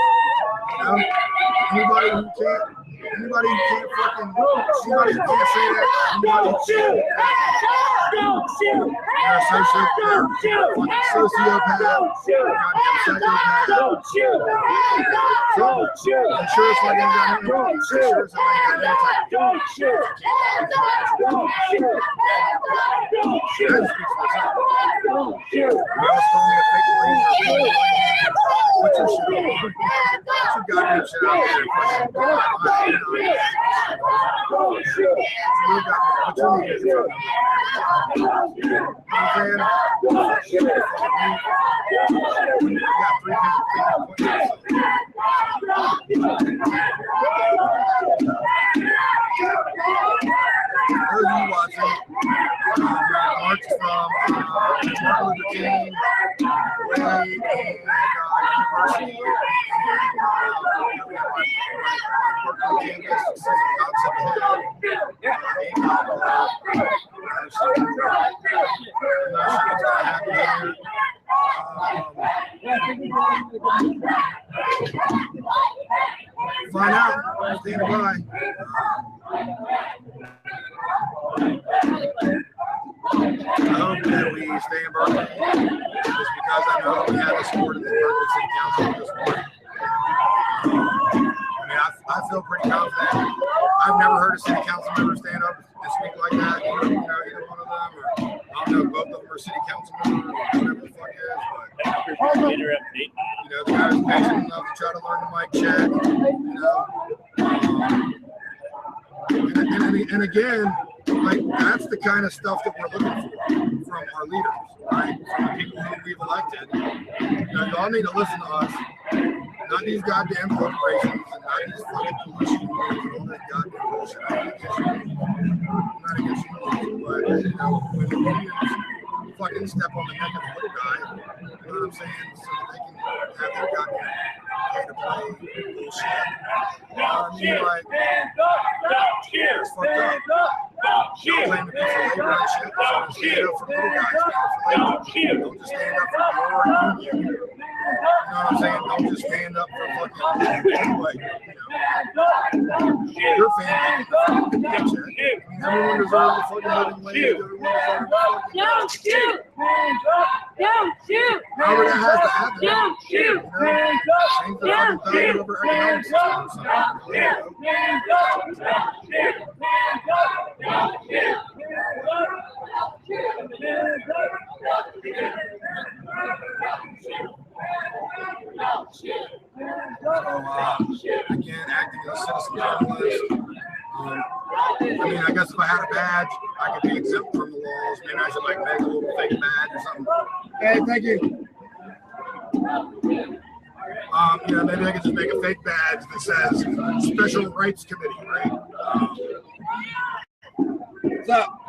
You know, anybody who can't fucking, anybody who can't say that, anybody who can't. You're a sociopath, goddamn psychopath. I'm sure it's like I'm sure it's like don't shoot. Put your shit on. Put your goddamn shit out there. Those of you watching, March from Martin Luther King Way University. Find out. Stand by. I hope that we stay in Berkeley just because I know that we have the support of the Berkeley City Council this morning. I mean, I feel pretty confident. I've never heard a city council member stand up and speak like that. Either one of them, or I don't know, both of them are city council members, or whatever the fuck is. But the guy was patient enough to try to learn the mic check. And again, like that's the kind of stuff that we're looking for from our leaders, right? From the people who we've elected. Y'all need to listen to us. Not these goddamn corporations and not these fucking pollution and all that goddamn bullshit. I'm not against you, but when the unions fucking step on the neck of the little guy, you know what I'm saying? So that they can have their goddamn pay to play bullshit. You know what I mean? Like, it's fucked up. Y'all claim to be for labor and shit, so stand up for little guys, don't just stand up for your union. You know what I'm saying? Don't just stand up for fucking anyway. Your family gets a paycheck. Everyone deserves a fucking living wage. Everyone deserves a fucking Don't shoot! Don't shoot! however that has to happen. Don't shoot! Change the fucking value of our economic system or something. I mean, I guess if I had a badge, I could be exempt from the laws. Maybe I should like make a little fake badge or something. Hey, thank you. You know, maybe I could just make a fake badge that says Special Rights Committee, right? What's up?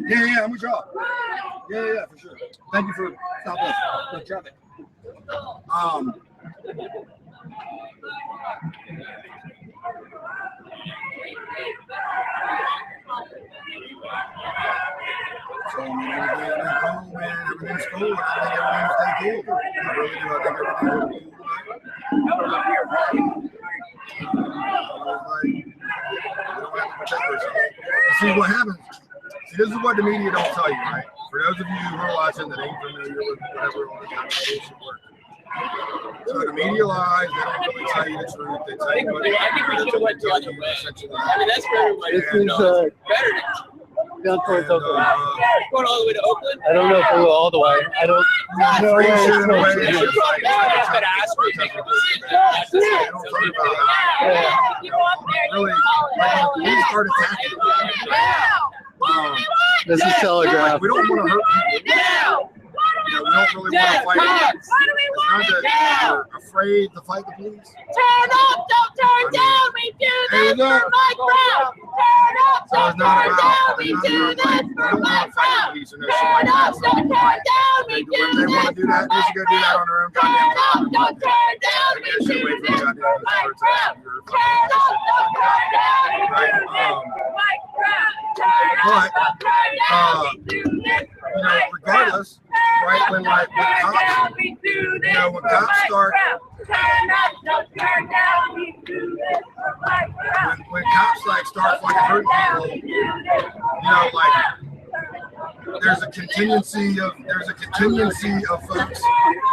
Yeah, I'm with y'all. Yeah, for sure. Thank you for stopping the traffic. So, I mean, everything's cool, man. Everything's cool. I think everything's stay cool. I really do. I think everything's cool. See what happens. See, this is what the media don't tell you, right? For those of you who are watching that ain't familiar with whatever all this conversation works. So the media lies, they don't really tell you the truth. They tell you what they I think we should have went the other way. I mean, that's where everybody better than down towards Oakland. Going all the way to Oakland? I don't know if we'll go all the way. I don't know where it's going to. Really, like, we start attacking. This is Telegraph. We don't want to hurt people. You know, we don't really want to fight police. It's not that we're afraid to fight the police. Turn up, don't turn down. We do this for my crowd. Turn up, don't turn down. We do this for my crowd. Turn up, don't turn down. We do this for my crowd. Turn up, don't turn down. We do this for my crowd. Turn up, don't turn down. We do this for my crowd. But, you know, regardless, right, when like when cops, you know, when cops start, when cops like start fucking hurting people, you know, like there's a contingency of folks,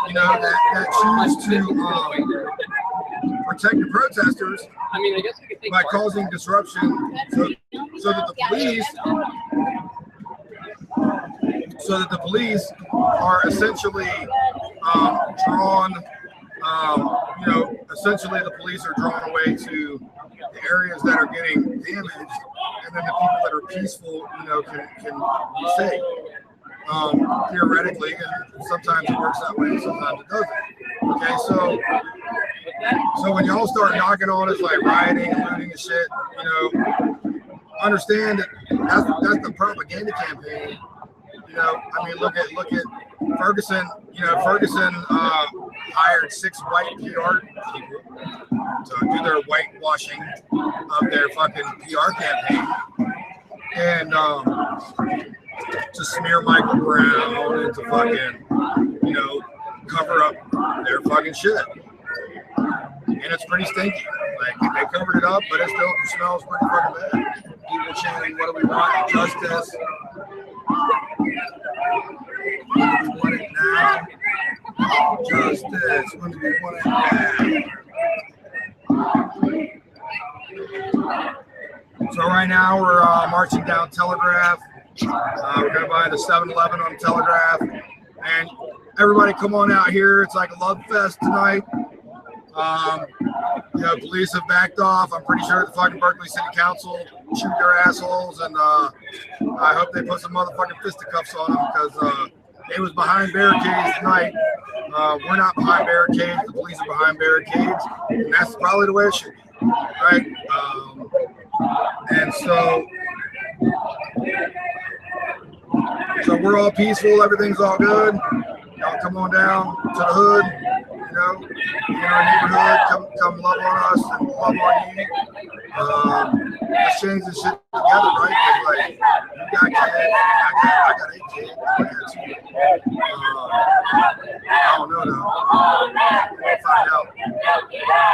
you know, that choose to protect the protesters. I mean, I guess we could think by causing disruption, so that the police are essentially drawn. You know, essentially the police are drawn away to the areas that are getting damaged, and then the people that are peaceful, you know, can be safe. Theoretically, and sometimes it works that way, and sometimes it doesn't. Okay, so when y'all start knocking on us like rioting and looting and shit, you know, understand that that's the propaganda campaign. You know, I mean, look at Ferguson. You know, Ferguson hired 6 white PR people to do their whitewashing of their fucking PR campaign, and to smear Michael Brown and to fucking, you know, cover up their fucking shit. And it's pretty stinky. Like, they covered it up, but it still smells pretty fucking bad. People chanting, what do we want? Justice. When do we want it now? Justice. When do we want it now? So right now we're marching down Telegraph. We're going to buy the 7-Eleven on Telegraph. And everybody come on out here. It's like a love fest tonight. You know, police have backed off. I'm pretty sure the fucking Berkeley City Council shoot their assholes, and I hope they put some motherfucking fisticuffs on them, because they was behind barricades tonight. We're not behind barricades. The police are behind barricades, and that's probably the way it should be, right? And so we're all peaceful. Everything's all good. Y'all come on down to the hood. You know, in our neighborhood, come love on us and love on you. Let's change this shit together, right? Because, like, you got kids, I got 8 kids. I don't know though. We'll find out.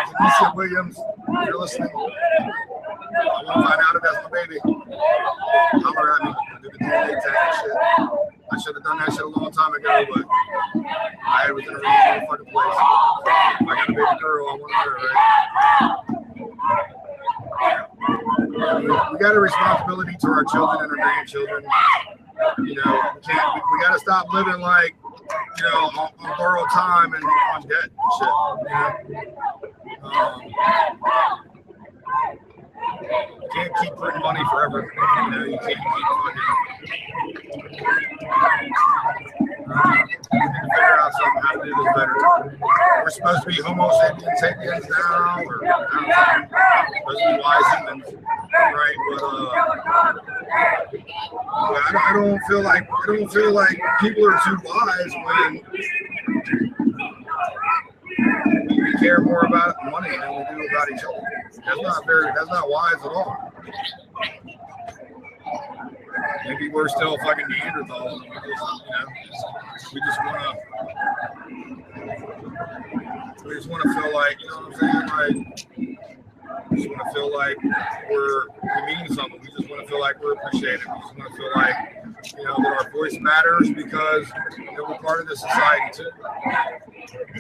Tanisha Williams, if you're listening, I want to find out if that's my baby. Holler at me. Do the DNA test and shit. I should have done that shit a long time ago, but I was in a really fucking place. If I got a baby girl, I want her, right? We got a responsibility to our children and our grandchildren. You know, we got to stop living like, you know, on borrowed time and on debt and shit. You know? can't keep printing money forever. You know, you can't keep figure out something how to do this better. We're supposed to be Homo sapiens now, or supposed to be wise humans, right? But I don't feel like people are too wise when we care more about money than we do about each other. That's not wise at all. Maybe we're still fucking Neanderthals. We just want to feel like, you know what I'm saying? Like, we just want to feel like we mean something. We just want to feel like we're appreciated. We just want to feel like, you know, that our voice matters because, you know, we're part of this society too. I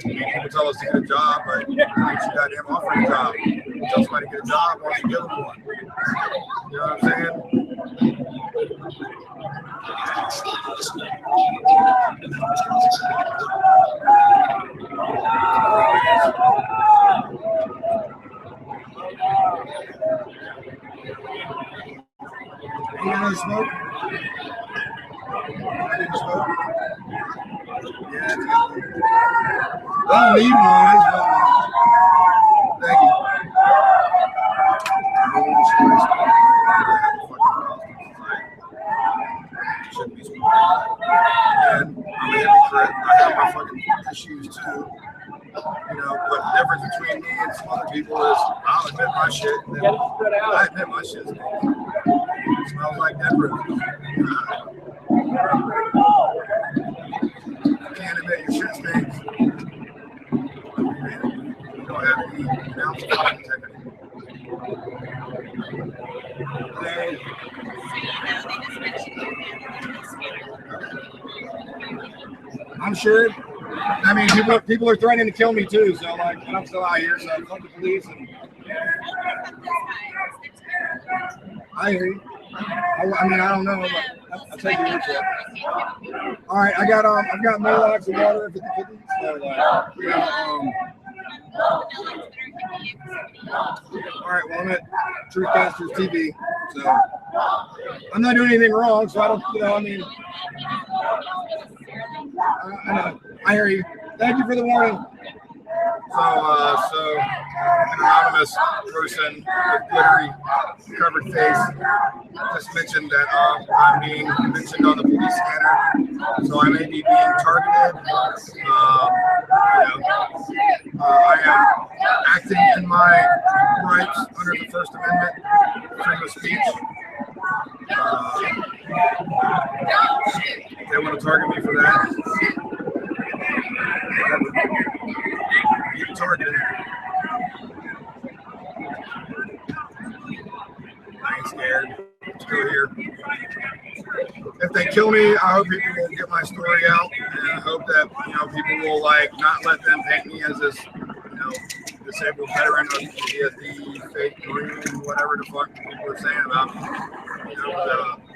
mean, people tell us to get a job, but you goddamn offer a job. You tell somebody to get a job, why don't you give them one? You know what I'm saying? You want to smoke? I didn't smoke. Yeah, I don't need one. I just want one. Thank you. Shouldn't be smoking. And I'm a hypocrite. I have my fucking issues too. You know, but the difference between me and some other people is I'll admit my shit. And then I admit my shit. It smells like Denver. You can't admit your shit stinks. You don't have any ounce of integrity. I'm sure. I mean, people are threatening to kill me too. So like, and I'm still out here. So fuck the police. And I hear you. I mean, I don't know, but I'll take your word for it. All right, I've got Molochs of water at 50/50. So, all right, well, I'm at Truthcasters TV, so I'm not doing anything wrong. So I don't, you know, I mean, I know. I hear you. Thank you for the warning. So an anonymous person with glittery covered face just mentioned that I'm being mentioned on the police scanner, so I may be being targeted. I am acting in my rights under the First Amendment, freedom of speech. They want to target me for that. Whatever. Get targeted. I ain't scared. I'm still here. If they kill me, I hope people will get my story out, and I hope that, you know, people will like not let them paint me as this, you know, disabled veteran of PTSD, fake Marine, whatever the fuck people are saying about me. You know,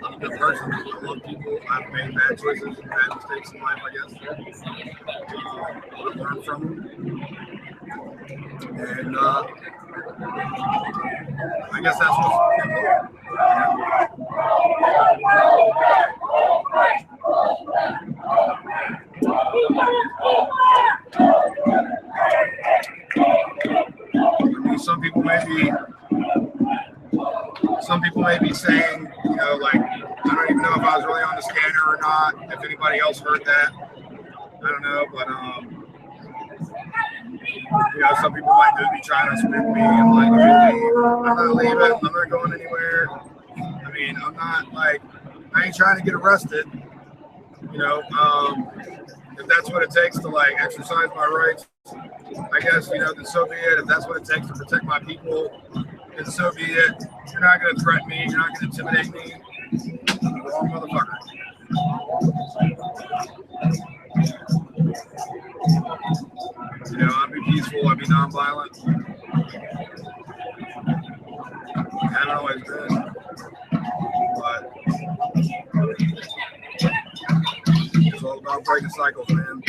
I'm a good person. I love people. I've made bad choices and bad mistakes in life, I guess. I learned from them. And I guess that's what's important. I mean, some people may be saying, you know, like, I don't even know if I was really on the scanner or not. If anybody else heard that, I don't know, but you know, some people might just be trying to spook me and like, I'm not leaving, I'm not going anywhere. I mean, I'm not like, I ain't trying to get arrested. You know, if that's what it takes to like exercise my rights, I guess, you know, then so be it. If that's what it takes to protect my people, then so be it. You're not going to threaten me. You're not going to intimidate me. Wrong motherfucker. You know, I'd be peaceful. I'd be nonviolent. I haven't always been. But it's all about breaking cycles, man.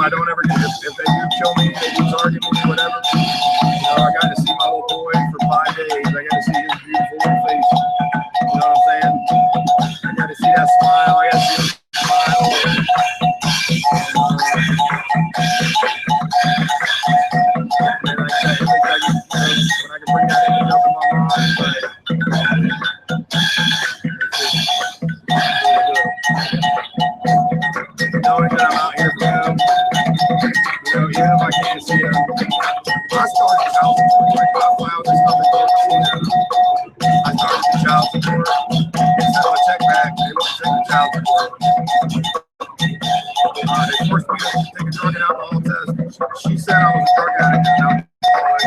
I don't ever get, if they do kill me, they do target me, whatever, I got to see my little boy for 5 days. I got to see his beautiful little face. You know what I'm saying? I got to see that smile. I got to see him smile. And I think when I can bring that image up in my mind, knowing that I'm out here for him, even if I can't see him, I started child support. Like, I filed this stuff and go see him. I started the child support. Instead of a check back, they won't take the child support. They forced me to take a drug and alcohol test. She said I was a drug addict and alcoholic.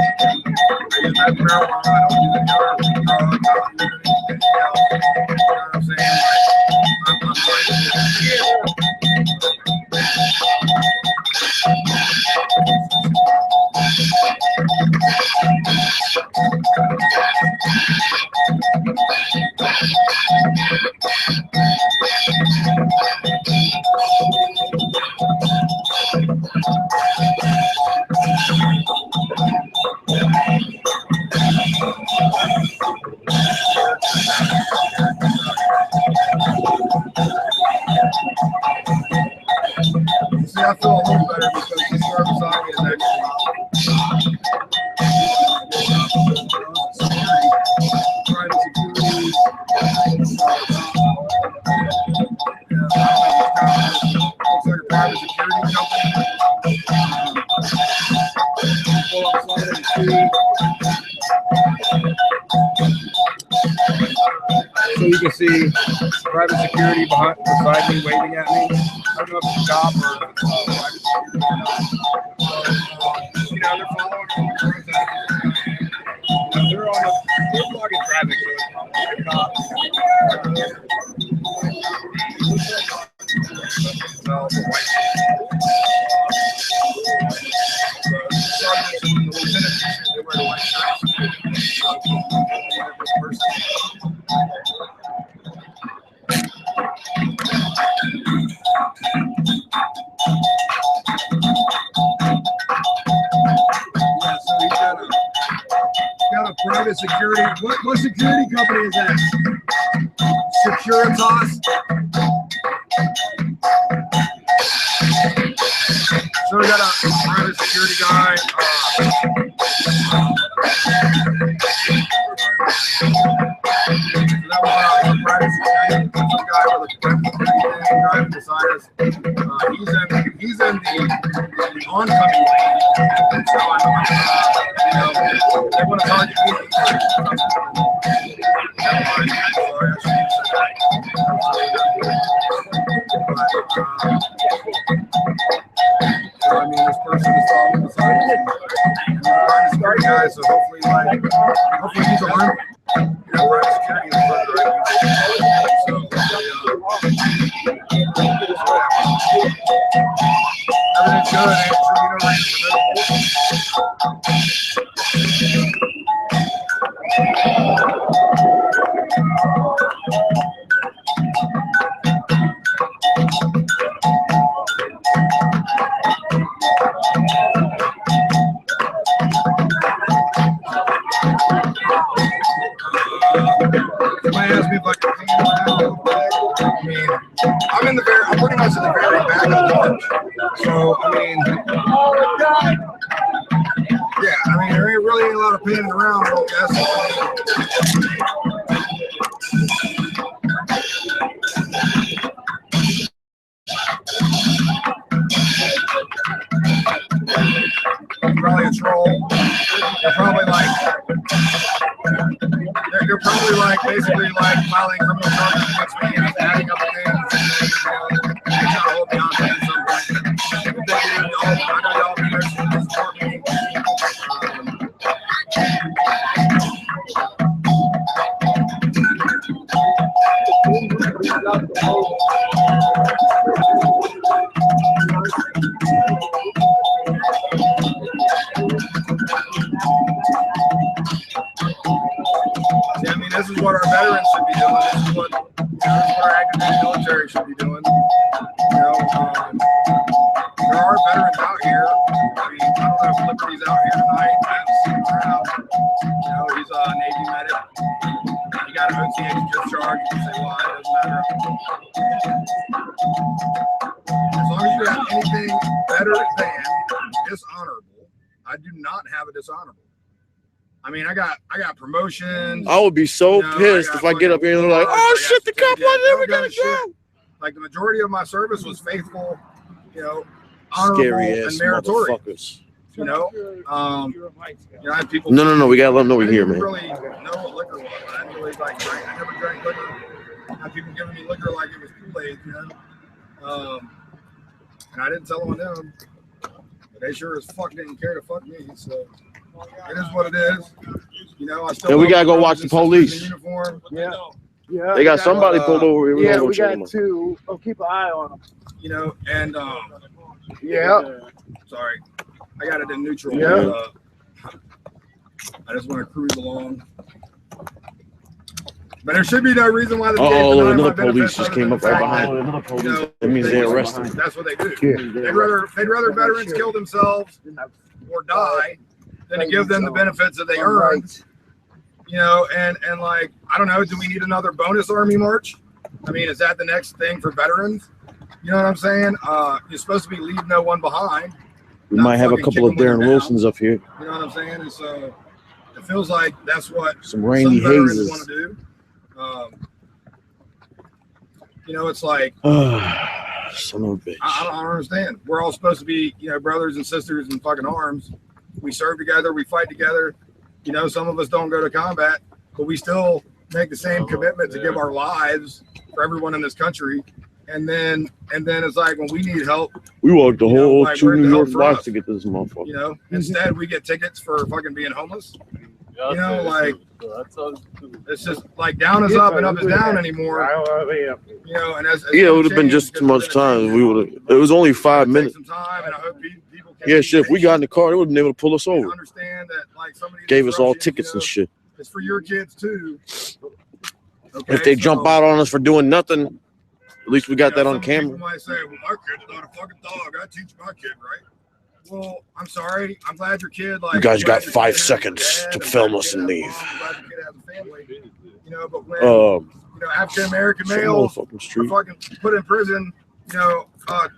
I use medical marijuana. I don't use any other drugs. I don't use anything else. You know what I'm saying? Like, I'm See, I feel a little better because this herbicide is actually private security. Looks like a private security company. So you can see private security beside me waving at me. I don't know if it's a cop or private security. So, they're following me. They're blocking traffic, so it's probably a cop. Got a private security. What security company is that? Securitas. So we got a private security guy. That was a private security guy with a driving beside us. He's in the oncoming lane. So they want to target me. This person is following beside me. Private security guy, so hopefully he's armed. Private security is further right. So everything's good. Somebody asked me if I could clean around a little bit. I mean, I'm pretty much in the very back of the bunch. So, there ain't really a lot of panning around, I guess. Probably a troll. They're probably basically filing criminal charges against me and adding up things. They're trying to hold me on to at some point. If they do, I know y'all be there to support me. This is what our veterans should be doing. This is what our active duty military should be doing. They're are veterans out here. I mean, I don't know if Liberty's out here tonight. I haven't seen him around. You know, he's a Navy medic. He got an OTH discharge. You can say why, it doesn't matter. As long as you have anything better than dishonorable, I do not have a dishonorable. I mean, I got promotions. I would be so pissed if I get up here and they're like, oh shit, the cop wasn't ever gonna go. Like the majority of my service was faithful, you know, honorable Scary and ass meritorious. motherfuckers. You know, I had people. No, we gotta let them know we're here, man. Really know what liquor was. I didn't really like drink. I never drank liquor. I had people giving me liquor like it was Kool-Aid, you know. And I didn't tell them, but they sure as fuck didn't care to fuck me. So it is what it is. You know, I still. And we gotta go watch the police. Uniform. Yeah. They got somebody pulled over here. Yeah, we got two. Oh, keep an eye on them. You know, and yeah. Sorry, I got it in neutral. Yeah. I just want to cruise along. But there should be no reason why the another police just came up right behind. Another police. You know, that means they arrested him. That's what they do. They'd rather veterans kill themselves or die than to give them the benefits that they earned. You know, and like, I don't know, do we need another bonus Army March? I mean, is that the next thing for veterans? You know what I'm saying? You're supposed to be leave no one behind. We might have a couple of Darren Wilsons up here. You know what I'm saying? And so it feels like that's what some Randy veterans Hayes want to do. You know, it's like, son of a bitch. I don't understand. We're all supposed to be, you know, brothers and sisters in fucking arms. We serve together. We fight together. You know, some of us don't go to combat, but we still make the same commitment to give our lives for everyone in this country. And then it's like when we need help, we walked the whole like, 2 New York blocks us? to get this motherfucker. You know, instead we get tickets for fucking being homeless. You know, like it's just like down is up and up is down anymore. You know, and as yeah, it would have been just too much time. We would have. It was only 5 minutes. Some time, and I hope people can yeah, shit. If we got in the car, they would have been able to pull us over. Understand that, like, some of these gave us all tickets and shit. It's for your kids too. Okay, if they jump out on us for doing nothing, at least we got that on camera. People might say, "Well, my kid's not a fucking dog. I teach my kid right." Well, I'm sorry. I'm glad your kid like. You guys got 5 seconds to film us and leave. I'm glad your kid has a family. You know, but when you know African American males are fucking put in prison, you know, at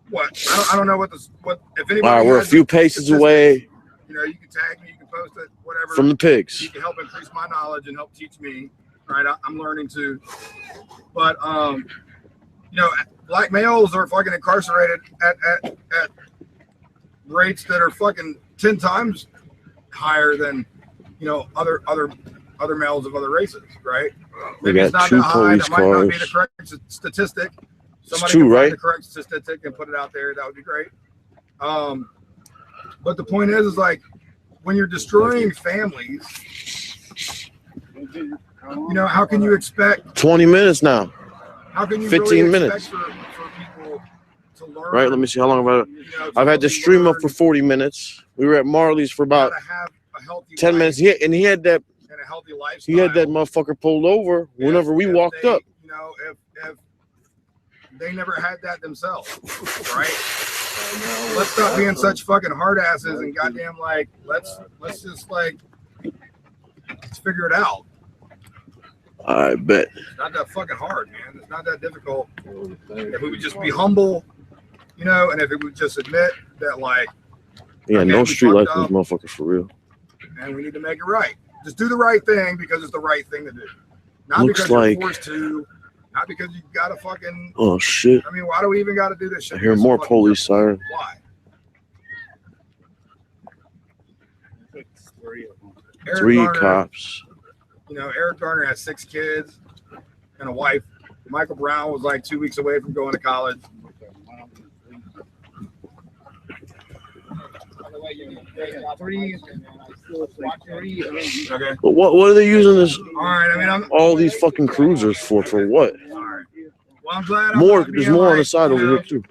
what? I don't know what if anybody. All right, we're a few paces away. You know, you can tag me, you can post it, whatever. From the pigs. You can help increase my knowledge and help teach me. Right, I'm learning too. But you know, black males are fucking incarcerated at rates that are fucking 10 times higher than, you know, other males of other races, right? Maybe it's not that high. That might not be the correct statistic. Somebody can find the correct statistic and put it out there. That would be great. But the point is like when you're destroying families, you know, how can you expect 20 minutes now? How can you 15 really minutes. for people to learn? Right, let me see how long I've had this stream up for 40 minutes. We were at Marley's for about 10 minutes. He had that and a healthy lifestyle. He had that motherfucker pulled over whenever we walked up. You know, if they never had that themselves, right? Let's stop being such fucking hard asses and goddamn like let's just like let's figure it out. I bet. It's not that fucking hard, man. It's not that difficult. If we would just be humble, you know, and if we would just admit that, like, yeah, no street life is motherfuckers for real. And we need to make it right. Just do the right thing because it's the right thing to do. Not Looks because like, you're forced to, not because you gotta fucking. Oh shit! I mean, why do we even gotta do this shit? I hear more police siren. Why? Three cops. You know, Eric Garner has 6 kids and a wife. Michael Brown was like 2 weeks away from going to college. Okay. But what are they using this? All right, I mean, all these fucking cruisers for what? All right. Well, I'm glad. There's more on the side over here too.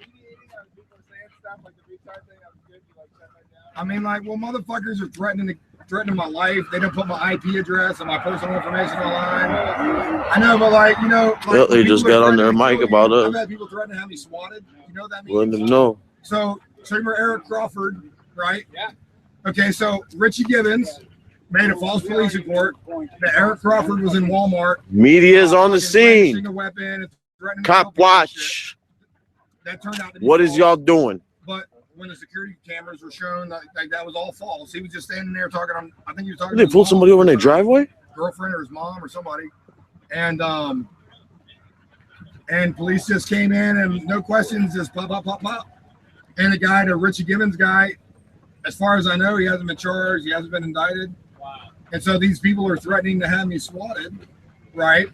I mean, like, well, motherfuckers are threatening to threatening my life. They don't put my IP address and my personal information online. I know, but like, you know, like, Well, they just got on their mic about I've us. had people threaten to have me swatted. You know what that means? Letting them know. So remember Eric Crawford, right? Yeah. Okay, so Richie Gibbons made a false police report that Eric Crawford was in Walmart. Media's on the scene. A weapon and threatening Cop watch. That turned out to be What false. is y'all doing? But when the security cameras were shown, like that was all false. He was just standing there talking on. I think he was talking. Did they pull somebody over in their driveway? Girlfriend or his mom or somebody, and police just came in and no questions, just pop, pop, pop, pop. And the guy, the Richie Gibbons guy, as far as I know, he hasn't been charged. He hasn't been indicted. Wow. And so these people are threatening to have me swatted, right?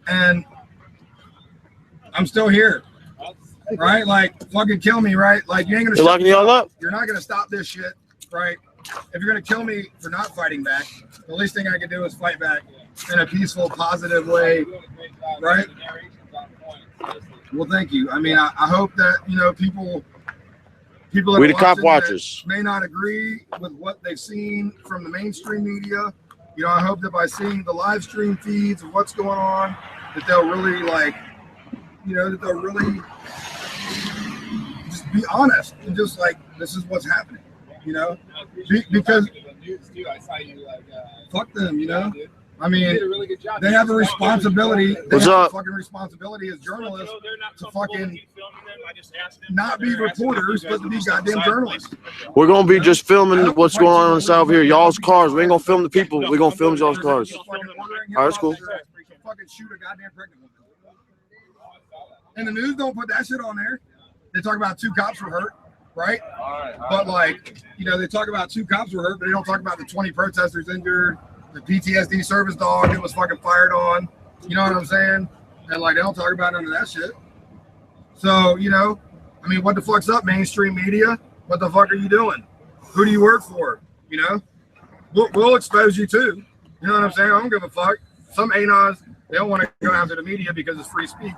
And I'm still here, right? Like, fucking kill me, right? Like, you ain't gonna. They're locking y'all up. You're not gonna stop this shit, right? If you're gonna kill me for not fighting back, the least thing I can do is fight back in a peaceful, positive way, right? Well, thank you. I mean, I hope that, you know, people that We the are cop watching watchers. that may not agree with what they've seen from the mainstream media. You know, I hope that by seeing the live stream feeds of what's going on, that they'll really, like, you know, that they'll really just be honest and just like, this is what's happening, you know, because fuck them, you know. I mean, they have a responsibility. They have a fucking responsibility as journalists to fucking not be reporters, but to be goddamn journalists. We're gonna be just filming what's going on south here. Y'all's cars. We ain't gonna film the people. We're gonna film y'all's cars. All right, that's cool. Fucking shoot a goddamn pregnant woman. And the news don't put that shit on there. They talk about 2 cops were hurt, right? But like, you know, they talk about 2 cops were hurt, but they don't talk about the 20 protesters injured, the PTSD service dog that was fucking fired on. You know what I'm saying? And like, they don't talk about none of that shit. So, you know, I mean, what the fuck's up, mainstream media? What the fuck are you doing? Who do you work for? You know, we'll expose you too. You know what I'm saying? I don't give a fuck. Some ANOS, they don't want to go after the media because it's free speech.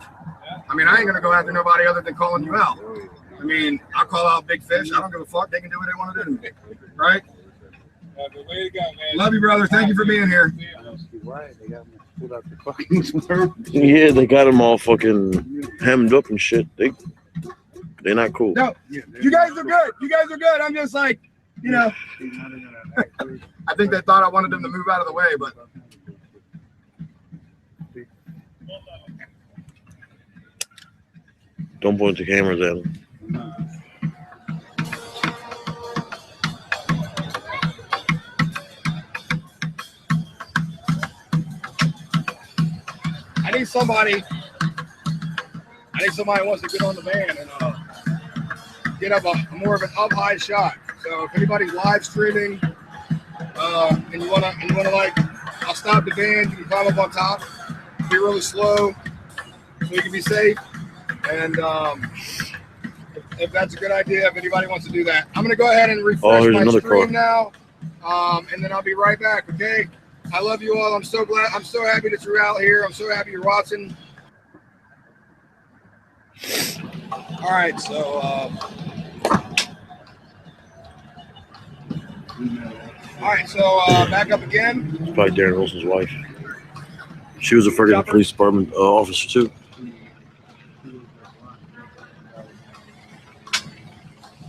I mean, I ain't gonna go after nobody other than calling you out. I mean, I'll call out big fish. I don't give a fuck. They can do what they want to do to me, right? Love you, brother. Thank you for being here. Yeah, they got them all fucking hemmed up and shit. They're not cool. No, you guys are good. You guys are good. I'm just like, you know, I think they thought I wanted them to move out of the way, but. Don't point the cameras at them. I need somebody who wants to get on the van and get up a more of an up high shot. So if anybody's live streaming and you wanna like, I'll stop the van. You can climb up on top, be really slow, so you can be safe. And if that's a good idea, if anybody wants to do that, I'm gonna go ahead and refresh my stream now, and then I'll be right back. Okay. I love you all. I'm so glad. I'm so happy that you're out here. I'm so happy you're watching. All right, so all right, so back up again. It's probably Darren Wilson's wife. She was a friggin' police department officer too.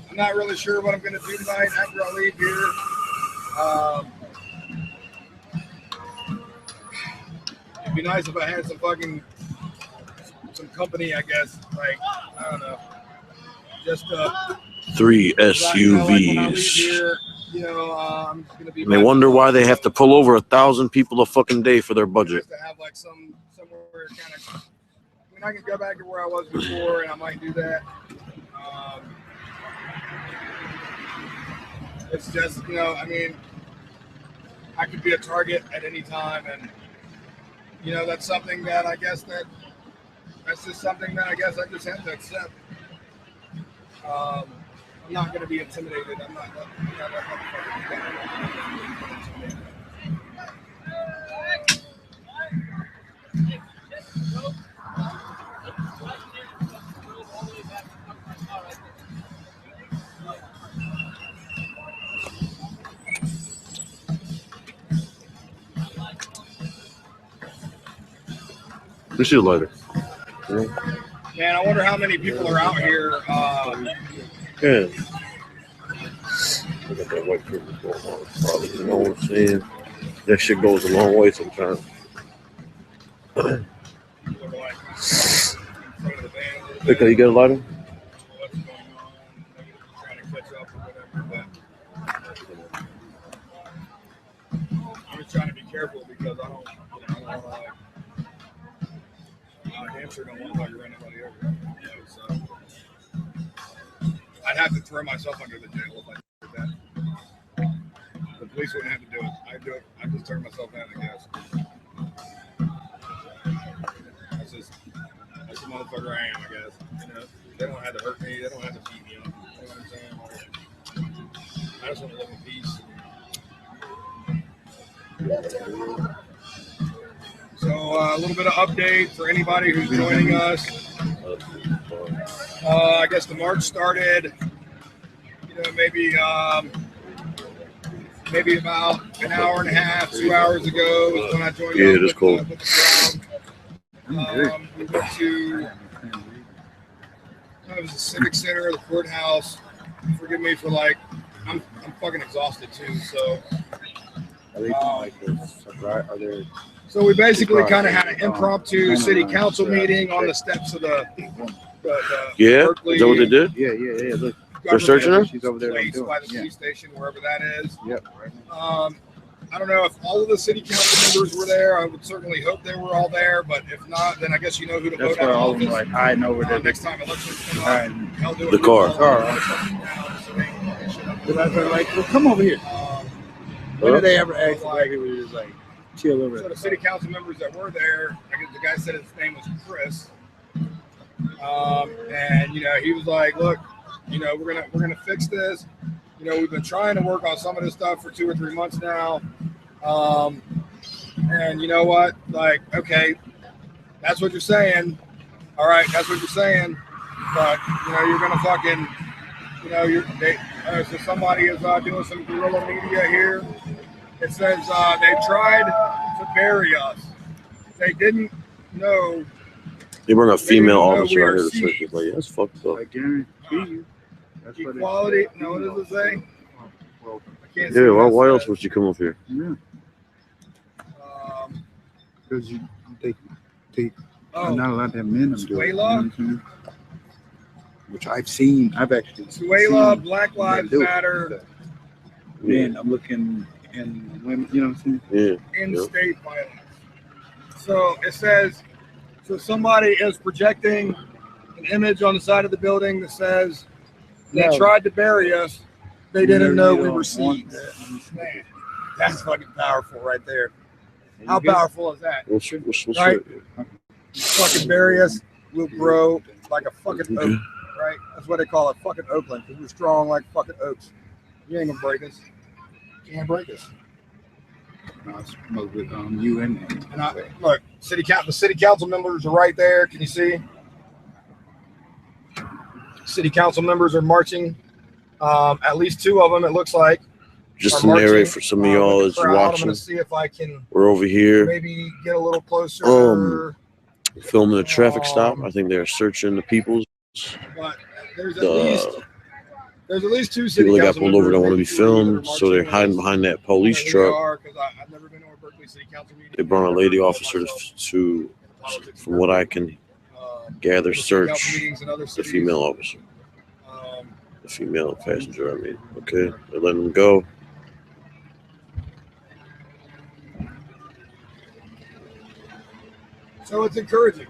I'm not really sure what I'm going to do tonight after I leave here. It'd be nice if I had some company, I guess. Like, I don't know. Just 3 SUVs. I'm just gonna be. And they wonder why they have to pull over 1,000 people a fucking day for their budget. To have like somewhere kind of. I mean, I can go back to where I was before, and I might do that. It's just, I mean, I could be a target at any time, and that's something that I guess that's just something that I guess I just have to accept. I'm not going to be intimidated. I'm not You see the lighter. Man, I wonder how many people are out here. Yeah. I got that white privilege going on. Probably, you know what I'm saying? That shit goes a long way sometimes. Okay, you got a lighter? I'm just trying to be careful because I don't want to damn sure don't want to run anybody over. So I'd have to throw myself under the jail if I did that. The police wouldn't have to do it. I'd do it. I'd just turn myself in, I guess. That's the motherfucker I am, I guess. You know, they don't have to hurt me. They don't have to beat me up. You know what I'm saying? I just want to live in peace. So a little bit of update for anybody who's joining us. I guess the march started, maybe about an hour and a half, 2 hours ago is when I joined up it is cool. with the crowd. We went to it was the Civic Center, the courthouse. Forgive me for I'm fucking exhausted too. So. So we basically kind of had an impromptu city council meeting on the steps of the Berkeley. Is that what they did? Yeah. Look, they're searching her? She's over there. By the police station, wherever that is. Yep. I don't know if all of the city council members were there. I would certainly hope they were all there, but if not, then I guess you know who to vote out. All of them hiding over there. Next time elections come up, the car. Well, come over here. When did they ever ask black people to just chill over? So the city council members that were there, I guess the guy said his name was Chris, and he was like, "Look, we're gonna fix this. We've been trying to work on some of this stuff for 2 or 3 months now, and you know what? Okay, that's what you're saying. All right, that's what you're saying, but you're gonna fucking." So somebody is doing some guerrilla media here. It says they tried to bury us. They didn't know. They bring a female officer out here to search it. That's fucked up. I guarantee you. Equality. No, what does it say? I can't see. Yeah, why else would you come up here? Yeah. Because they are not allowed to have men do it. Which I've actually Suela, Black Lives Matter. Men, I'm looking, and women, you know what I'm saying? Yeah. In-state violence. So it says, somebody is projecting an image on the side of the building that says, they tried to bury us. They didn't know we were seeds. Man, that's fucking powerful right there. How powerful is that? Right? Fucking bury us, we'll grow like a fucking oak. Right? That's what they call it, fucking Oakland, because we're strong like fucking oaks. You ain't gonna break us. You can't break us. No, it's with you and look, the city council members are right there. Can you see? City council members are marching. At least 2 of them, it looks like. Just to narrate for some of y'all that's watching. I'm gonna see if I can. We're over here. Maybe get a little closer. Filming a traffic stop. I think they're searching the people's. But there's at least 2 city people that got council pulled over don't members want to be filmed, so they're hiding behind that police truck. They brought a lady officer to from what I can gather, search the female officer. The female passenger, I mean. Okay, they're letting them go. So it's encouraging.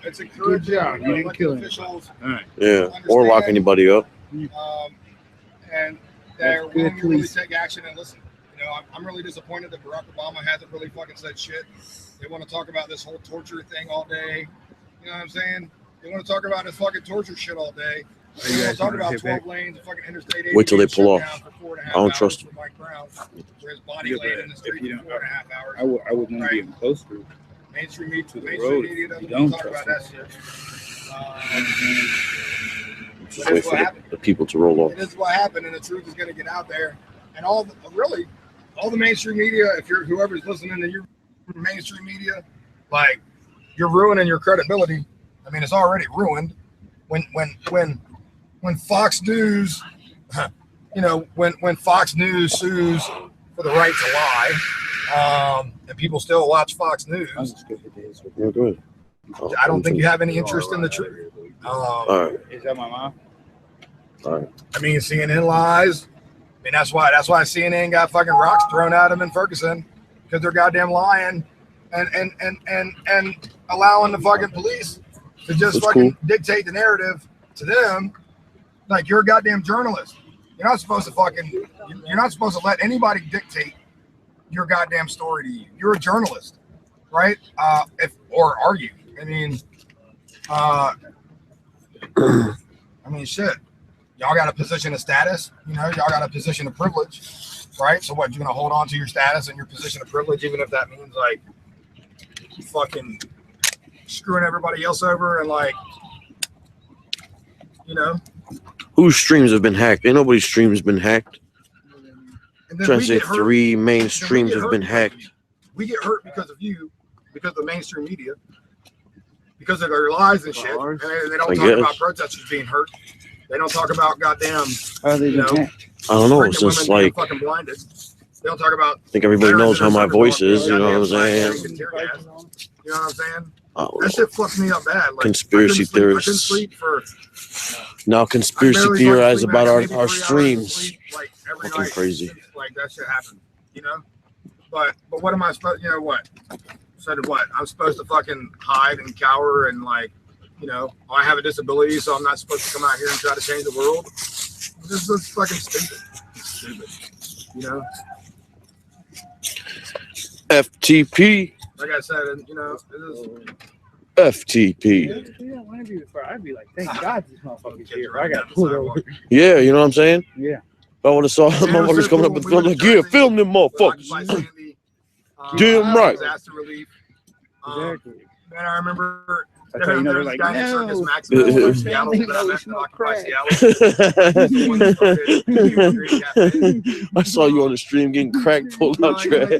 It's encouraging. Good job. You didn't kill officials. Yeah, or lock anybody up. And they're willing to really take action and listen. I'm really disappointed that Barack Obama hasn't really fucking said shit. They want to talk about this whole torture thing all day. You know what I'm saying? They want to talk about this fucking torture shit all day. They want to talk about 12 lanes of fucking Interstate 80. Wait till they pull off. I don't trust them. His body laid in the street for 4.5 hours. I would want to be close to mainstream media. to the road. Doesn't You don't talk about that shit. Just wait for the people to roll off. This is what happened, and the truth is going to get out there. And all the mainstream media, if you're whoever's listening to your mainstream media, you're ruining your credibility. I mean, it's already ruined. When Fox News, you know, when Fox News sues for the right to lie, and people still watch Fox News, I don't think you have any interest in the truth. Is that my mom? I mean, CNN lies. I mean, that's why CNN got fucking rocks thrown at them in Ferguson, because they're goddamn lying and allowing the fucking police to just dictate the narrative to them. Like, you're a goddamn journalist. You're not supposed to let anybody dictate your goddamn story to you. You're a journalist, right? Or are you? I mean, shit. Y'all got a position of status, you know, y'all got a position of privilege, right? So what, you're gonna hold on to your status and your position of privilege, even if that means like fucking screwing everybody else over and like, you know. Whose streams have been hacked? Ain't nobody's streams been hacked. And then Trying to say 3 main streams have been hacked. We get hurt because of you, because of the mainstream media, because of their lies and shit. And they don't talk about protesters being hurt. They don't talk about goddamn, you know, I don't know. It's just like, fucking blinded. They don't talk about. I think everybody knows how my voice is. You know what I'm saying? You know what I'm saying? That shit fucked me up bad. Like, Conspiracy theorists. Now conspiracy theorize about our streams. Like, every fucking night, crazy. Like, that shit happened, you know? But what am I supposed? You know what? So what? I'm supposed to fucking hide and cower and like, you know, I have a disability, so I'm not supposed to come out here and try to change the world. This is fucking stupid. It's stupid. You know? FTP. Like I said, you know, FTP. I'd be like, thank God this motherfucker's here. I got pulled over. Yeah, you know what I'm saying? Yeah. If I would have saw the motherfuckers coming up with the film, like, yeah, film them motherfuckers. Damn right. Disaster relief. Exactly. Man, I remember. That's how you know they're like, no. I saw you on the stream getting crack pulled out trash.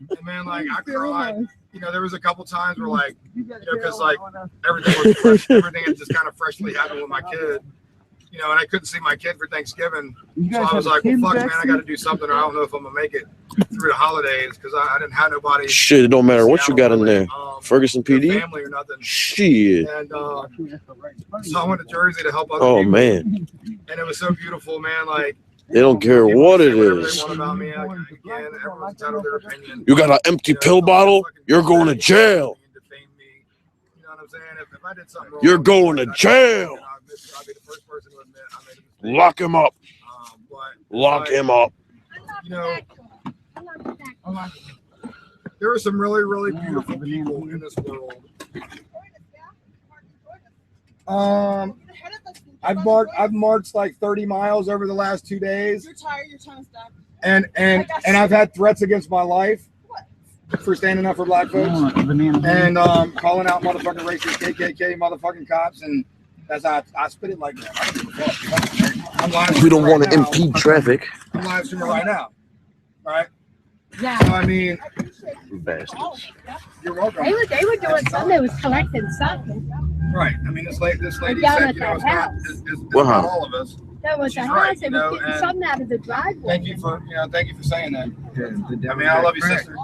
And man, like, I cried. You know, there was a couple times where, like, you know, because like everything was fresh, everything had just kind of freshly happened with my kid. You know, and I couldn't see my kid for Thanksgiving. So I was like, well, fuck, man, I got to do something, or I don't know if I'm going to make it through the holidays, because I didn't have nobody. Shit, it don't matter what you got in there. Ferguson PD? Family or nothing. Shit. And so I went to Jersey to help other oh, people. Man. And it was so beautiful, man. Like, they don't care what it is. they want about me. Again, everyone's entitled to their opinion. You got an empty pill bottle? You're going to jail. You know what I'm saying? If I did something wrong, you're going to jail. I'll be the first person to admit I made a mistake. Lock him up. Lock him up. You know, there are some really, really beautiful people in this world. I've marched like 30 miles over the last 2 days. You're tired. You're trying to stop. And I've had threats against my life for standing up for black folks and calling out motherfucking racist KKK motherfucking cops, and that's how I spit it like that. I'm live we don't want to now. impede traffic. I'm live streaming right now. All right. Yeah. So, I mean, bastards. You're welcome. They were doing something. They was collecting something. Right. I mean, this lady down said, at you know, that it's house. not all of us. There was She's a right, house. They you was know, getting and something out of the driveway. Thank you for saying that. I mean, I love you, sister.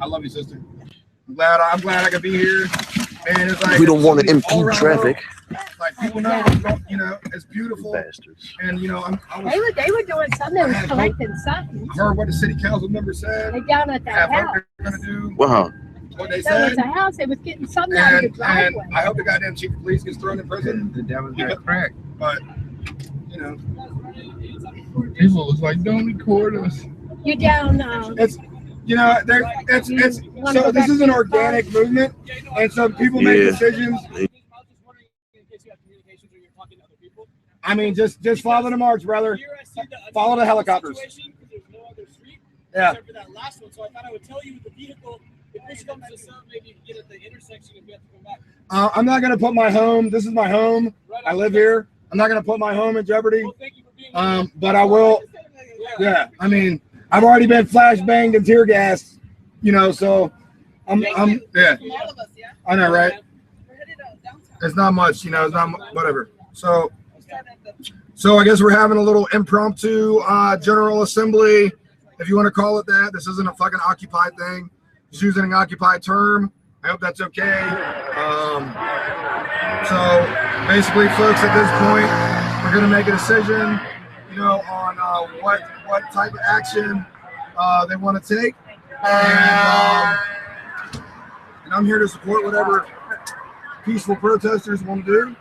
I love you, sister. I'm glad I could be here. Man, it's like we don't want to impede traffic. Like, people know, you know, it's beautiful. Bastards. And you know, They were doing something. They was collecting something. I heard what the city council member said. They down at that house. Gonna do. Wow. What they There said. was a house. They was getting something out of the And driveway. I hope the goddamn chief of police gets thrown in prison. The devil's got crack. But you know, People was like, don't record us. You down? It's you know, it's so this is an organic movement, and so people make decisions. I mean, just follow the march, brother. Follow the helicopters. Yeah. For that last one, so I thought I would tell you the vehicle. If this comes to some, maybe you can get at the intersection if you have to come back. I'm not gonna put my home. This is my home. I live here. I'm not gonna put my home in jeopardy. But I will. Yeah. I mean, I've already been flashbanged and tear gassed you know, so I'm yeah. I know, right? It's not much, you know, it's not whatever. So I guess we're having a little impromptu General Assembly, if you want to call it that. This isn't a fucking occupied thing. Just using an occupied term. I hope that's okay. So basically, folks, at this point, we're going to make a decision, you know, on what type of action they want to take. And I'm here to support whatever peaceful protesters want to do.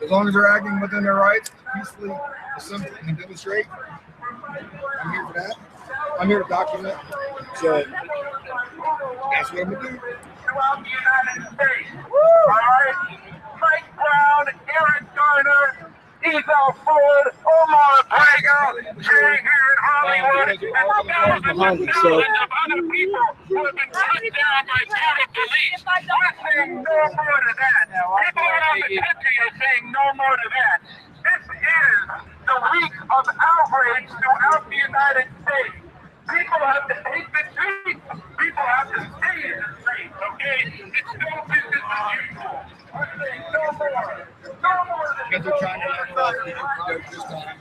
As long as they're acting within their rights to peacefully assemble and demonstrate, I'm here for that. I'm here to document. So that's what I'm going to do. Throughout the United States. All right? Mike Brown, Eric Garner, Ethel Ford, Omar Prego, Jay here in Hollywood, and thousands and thousands of other people who have been shut down by brutal police. We're saying no more to that. People around the country are saying no more to that. This is the week of outrage throughout the United States. People have to take the streets. People have to stay in the streets, okay? It's no business as usual. I'm saying no more. No more. Because they're trying to let off the antidote this time.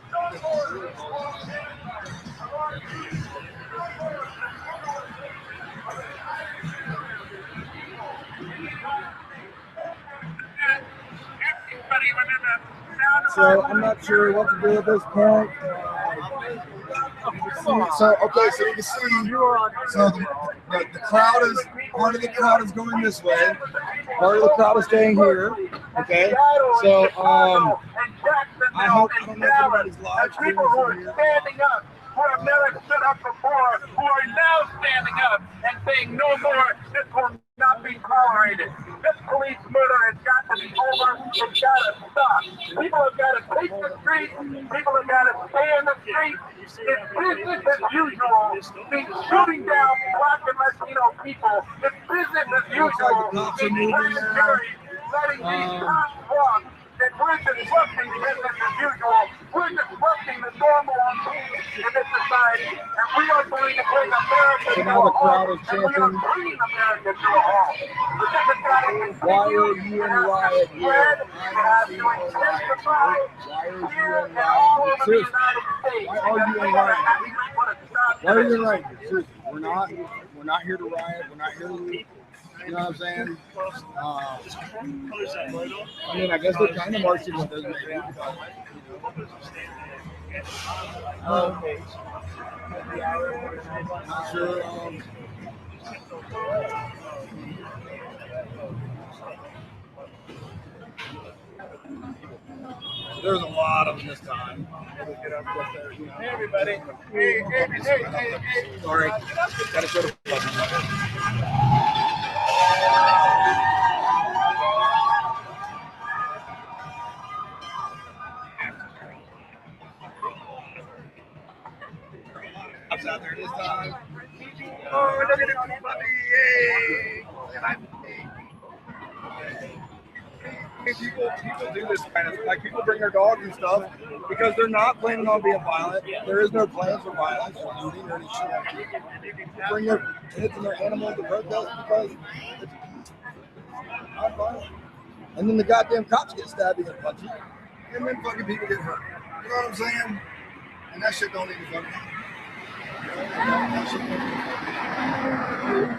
So I'm not sure what to do at this point. So okay, so you can see, so the crowd is, part of the crowd is going this way, part of the crowd is staying here. Okay, so I hope, I don't know if anybody's live streaming People who are from here. standing up, who have never stood up before, who are now standing up and saying no more, this will not be tolerated. This police murder has got to be over. It's got to stop. People have got to take the streets. People have got to stay in the streets. It's business as usual. Shooting down black and Latino people. It's business as usual. Letting these cops walk. That we're disrupting business as usual. We're disrupting the normal routine in this society, and we are going to bring America to a halt. And we are bringing America to a halt. But this has got to continue. Why are you in riot here? It has to intensify here and all over the United States. Why are you in riot? Why are you in riot? Seriously, we're not here to riot. We're not here to. You know what I'm saying? I mean, I guess they're kind of marching with us, maybe. Not sure. There's a lot of them this time. Hey, everybody. Hey. Sorry. Gotta show the cops out there this time. Oh, look at this puppy. People do this kind of, like, people bring their dogs and stuff because they're not planning on being violent. There is no plans for violence or looting or any shit like that. They bring their kids and their animals to protest because it's not violent. And then the goddamn cops get stabbing and punchy, and then fucking people get hurt. You know what I'm saying? And that shit don't even fucking happen. That shit don't even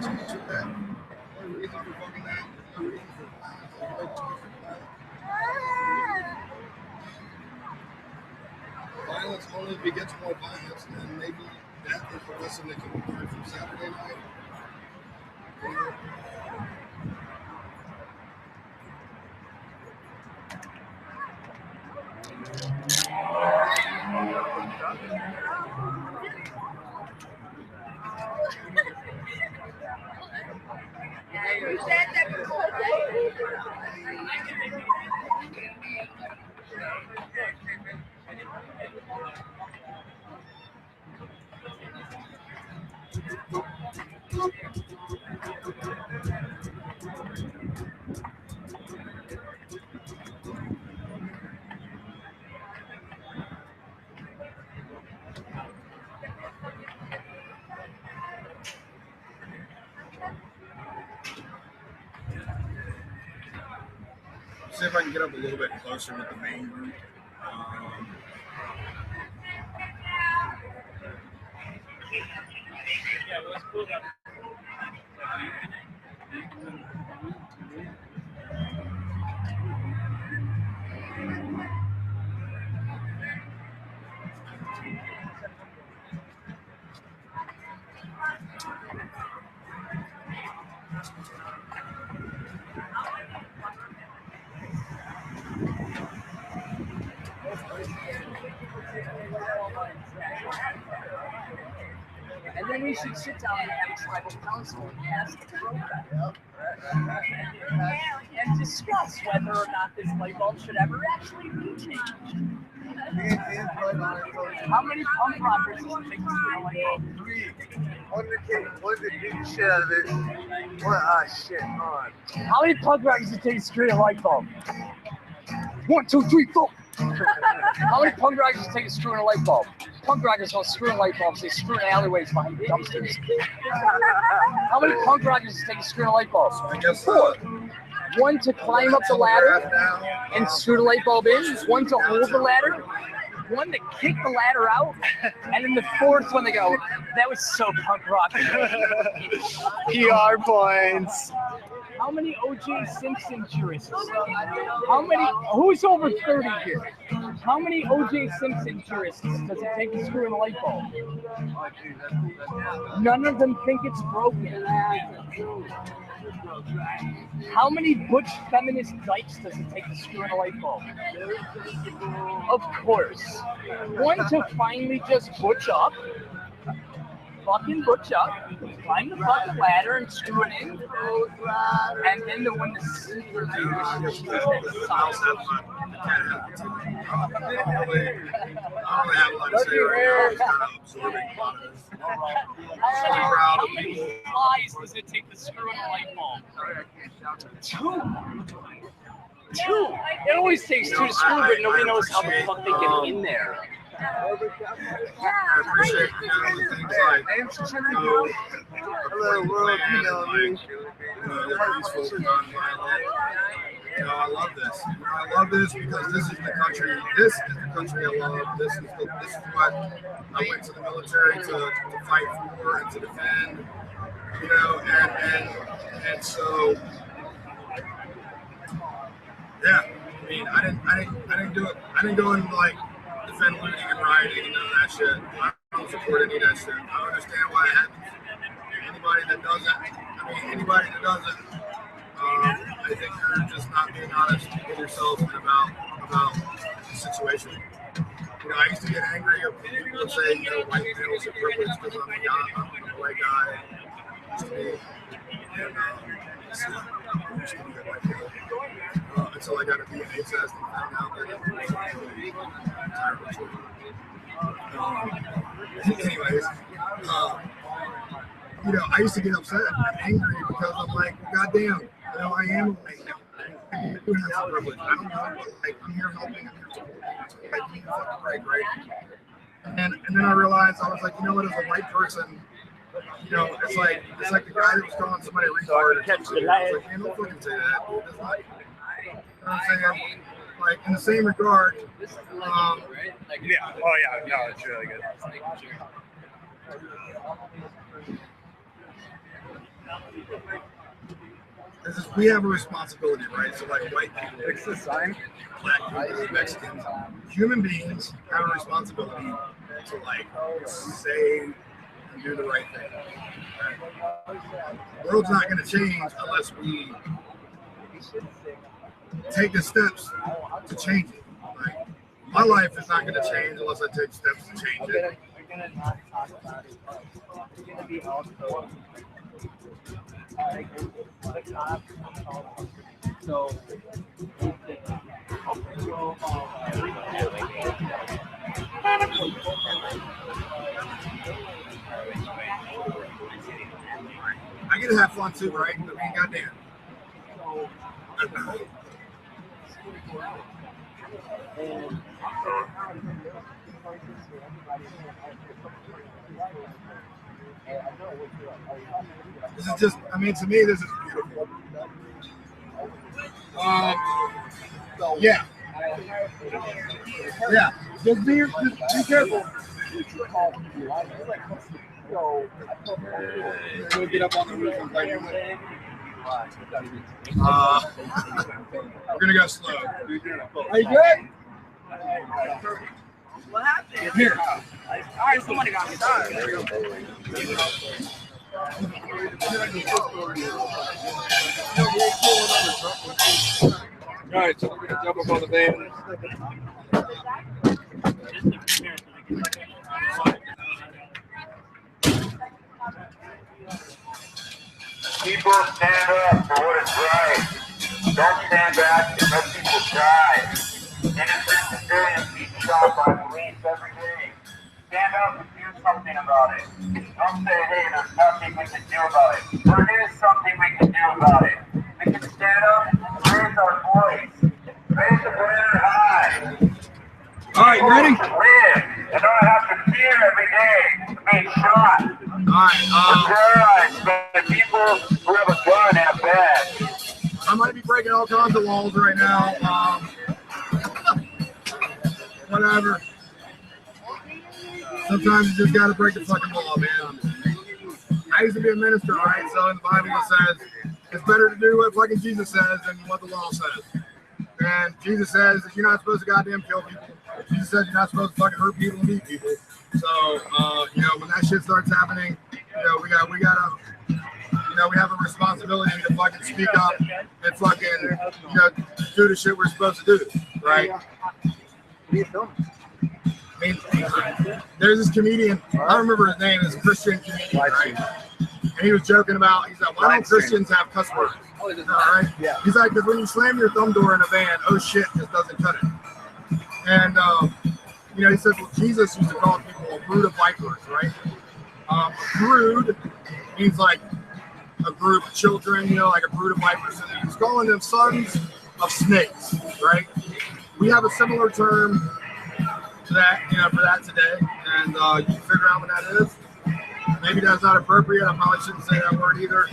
fucking happen. No reason for fucking that. No reason for violence only begets more violence, and maybe that is the lesson that can be learned from Saturday night. You said that before. see if I can get up a little bit closer with the main group. And then we should sit down and have a tribal council and pass the program. And discuss whether or not this light bulb should ever actually be changed. How many punk rockers does it take to screw a light bulb? 3. One that beat the shit out of it. What shit on. How many punk rockers does it take to screw a light bulb? 1, 2, 3, 4. How many punk rockers does it take to screw in a light bulb? Punk rockers don't screw in light bulbs, they screw in alleyways behind dumpsters. How many punk rockers does it take to screw in a light bulb? 4. 1 to climb up the ladder and screw the light bulb in, 1 to hold the ladder, 1 to kick the ladder out, and then the 4th one they go, that was so punk rock. PR points. How many O.J. Simpson jurists? Who's over 30 here? How many O.J. Simpson jurists does it take to screw in a light bulb? None of them think it's broken. How many butch feminist dykes does it take to screw in a light bulb? Of course. 1 to finally just butch up. Fucking butch up, climb the fucking ladder and screw it in, and then the one to secretly wishes that socks. How many flies does it take to screw in a light bulb? 2. It always takes 2 to screw, but nobody knows how the fuck they get in there. I appreciate, things like, hello world, I love this. I love this because this is the country. This is the country I love. This is what I went to the military to fight for and to defend. And so yeah. I mean, I didn't do it. I didn't go and like defend looting and rioting and none of that shit. I don't support any of that shit. I don't understand why it happens. Anybody that does it, I think you're just not being honest with yourself and about the situation. I used to get angry when people would say, white males are privileged because I'm a white guy. Until I got a DNA test and found out that it was entirely true. Anyways, I used to get upset and angry because I'm like, goddamn, I am a white male. I do have some privilege. I don't know, but I'm here helping. I'm here supporting. You fucking right. And then I realized I was like, as a white person, it's like the guy that was calling somebody retarded. I was like, man, don't fucking say that. Dude. That's not, you know what I'm saying? Like in the same regard. Yeah. Oh yeah. No, it's really good. We have a responsibility, right? So like white people, fix the sign. Black people, Mexicans, human beings have a responsibility to like say and do the right thing. Right? The world's not going to change unless we take the steps to change it. Right? My life is not going to change unless I take steps to change it. So, I get to have fun too, right? I mean, goddamn. This is just, to me, this is beautiful. Yeah. Yeah. Just be careful. We'll get up on the roof and play your way. We're gonna go slow. Are you good? What happened? Here. Alright, somebody got me started. Alright, so we're gonna jump up on the van. People stand up for what is right. Don't stand back and let people die. Innocent civilians being shot by police every day. Stand up and do something about it. Don't say, hey, there's nothing we can do about it. There is something we can do about it. We can stand up, raise our voice, raise the banner high. All right, you ready? Live and don't have to fear every day being shot. Alright, but people who have a gun have bad. I might be breaking all kinds of walls right now. Whatever. Sometimes you just gotta break the fucking law, man. I used to be a minister, right? So in the Bible it says it's better to do what fucking Jesus says than what the law says. And Jesus says that you're not supposed to goddamn kill people. Jesus says you're not supposed to fucking hurt people and beat people. So, when that shit starts happening, we have a responsibility to fucking speak up and fucking, do the shit we're supposed to do, right? I mean, there's this comedian, I don't remember his name, this Christian comedian, right? And he was joking about, he's like, why don't Christians have cuss words? All right? Yeah. He's like, because when you slam your thumb door in a van, oh shit, just doesn't cut it. And, he said, well, Jesus used to call people a brood of vipers, right? A brood means like a group of children, like a brood of vipers. And he's calling them sons of snakes, right? We have a similar term to that, for that today. And you can figure out what that is. Maybe that's not appropriate. I probably shouldn't say that word either.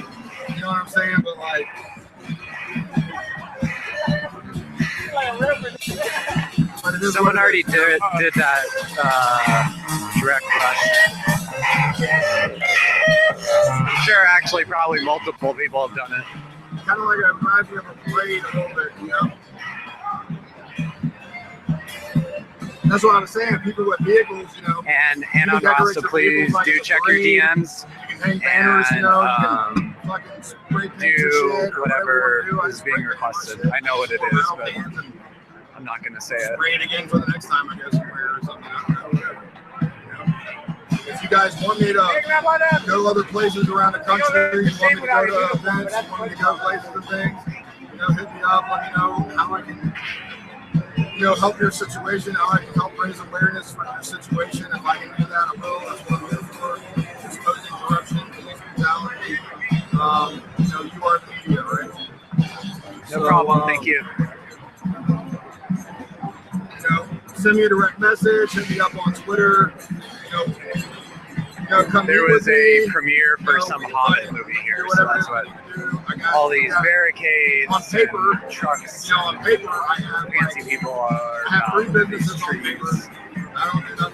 You know what I'm saying? But like, someone already did that direct question. I'm sure actually probably multiple people have done it. Kind of like a reminds me of a parade a little bit, That's what I'm saying. People with vehicles, And on Ross, so please do check your DMs. You can hang banners, and, you can fucking spray paint do whatever is being requested. I know what it is, but I'm not going to say it. Spray it again for the next time I go somewhere or something. I don't know, whatever. If you guys want me to go other places around the country, you want me to go to events, you want me to go places and things, hit me up, let me know how I can, help your situation, how I can help raise awareness for your situation. If I can do that, I will. That's what I'm here for. Exposing corruption, police brutality. You are the media, right? No problem. Thank you. Send me a direct message. Hit me up on Twitter. Come there was a premiere for some Hobbit movie here, so that's what all these barricades on paper, and trucks. On paper, I have fancy people are. I have 3 businesses on paper.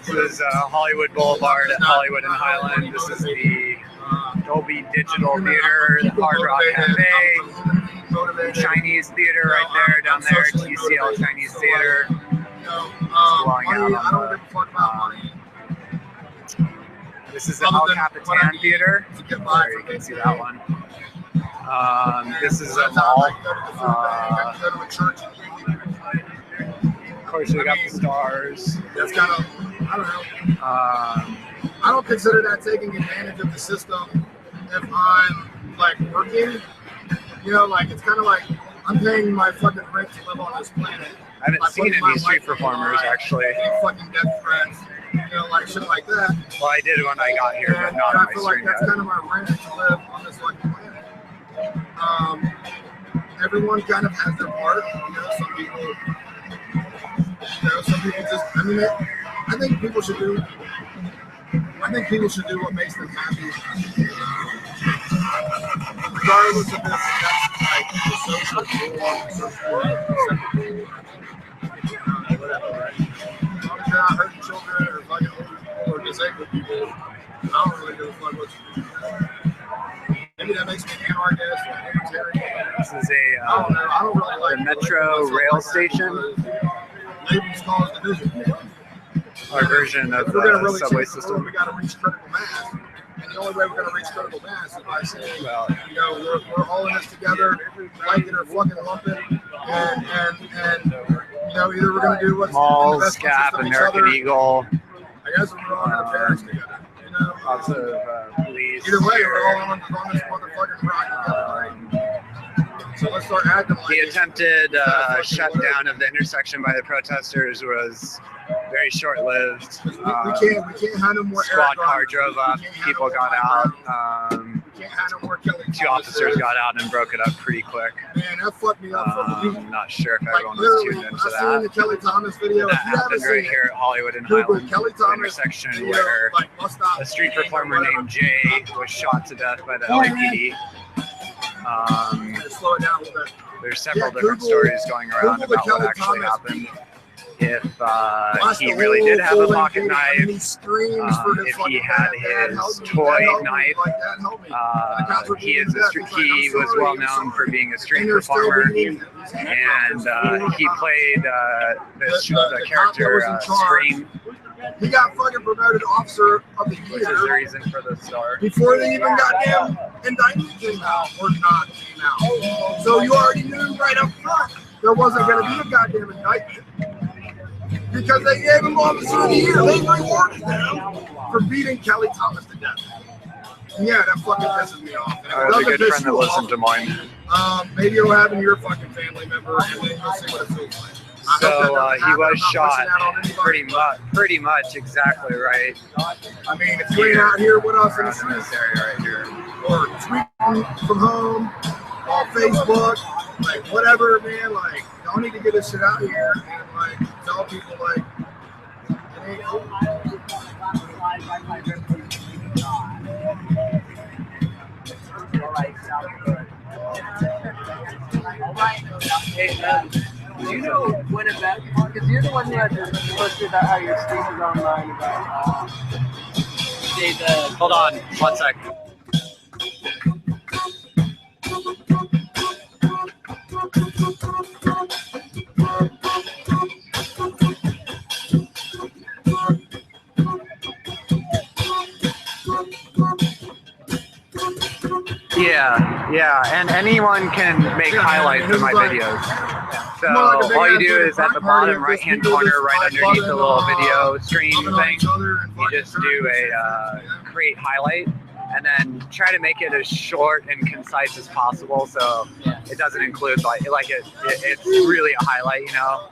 This is Hollywood Boulevard at Hollywood and Highland. This is the Dolby Digital Theater, the Hard Rock Cafe, Chinese Theater right there, down there, TCL Chinese Theater. Money, I don't give a fuck about money. This is the El Capitan Theater. There, you can see that one. This is a mall. Of course, we got the stars. That's kind of, I don't know. I don't consider that taking advantage of the system if I'm like working. It's kind of like I'm paying my fucking rent to live on this planet. I haven't seen any street performers actually. Fucking death threats, shit like that. Well, I did when I got here, but not on my feel like that's kind of my rent to live on this fucking planet. Everyone kind of has their part. Some people, just. I mean, I think people should do what makes them happy, regardless of this. That's like social whatever, right? As long as you're not hurting children or fucking old people or disabled people, I don't really give a fuck what you do. Maybe that makes me an anarchist or a libertarian. This is I don't know. I don't really like the Metro rail station. Labels cause division. Our version of the subway system. We got to reach critical mass. And the only way we're going to reach critical mass is by saying, you know, we're all in this together, like it or fucking lump it, and you know, either we're going to do what's Malls, best Gap, American Eagle. I guess we're all going to pair together. You know, lots of police. Either way, we're all on this motherfucking rock together. So let's start acting like the attempted shutdown of the intersection by the protesters was very short-lived. We can't have no more squad car drove up, people got out. Two officers got out and broke it up pretty quick. Man, that fucked me up. I'm not sure if everyone was tuned into that. I've seen the Kelly Thomas video. That happened right here at Hollywood and Highland, intersection where a street performer named Jay was shot to death by the LAPD. Slow it down a little bit. There's several different stories going around about what actually happened. If he really did have a pocket knife, if he had his toy knife, he was well known for being a street performer, and he played the character Scream. He got fucking promoted officer of the year. Which is the reason for the star. Before they even goddamn indictment came out or not came out. So you already knew right up front there wasn't going to be a goddamn indictment. Because they gave him officer of the year. They rewarded them for beating Kelly Thomas to death. Yeah, that fucking pisses me off. I have a good friend that lives in Des Moines. Maybe it'll happen to your fucking family member and then you'll see what it feels like. So he was shot pretty much exactly right. I mean, if you ain't out here with us in the streets, this area right here, or tweeting from home, on Facebook, like whatever, man, like y'all need to get this shit out here and like tell people like it ain't cool. Hey, do you know when about? Because you're the one who had posted about how your speech is online about. Hold on, 1 sec. Yeah, and anyone can make highlights of my videos. So all you do is at the bottom right-hand corner, right underneath the little video stream thing, you just do a create highlight, and then try to make it as short and concise as possible, so it doesn't include it's really a highlight, you know.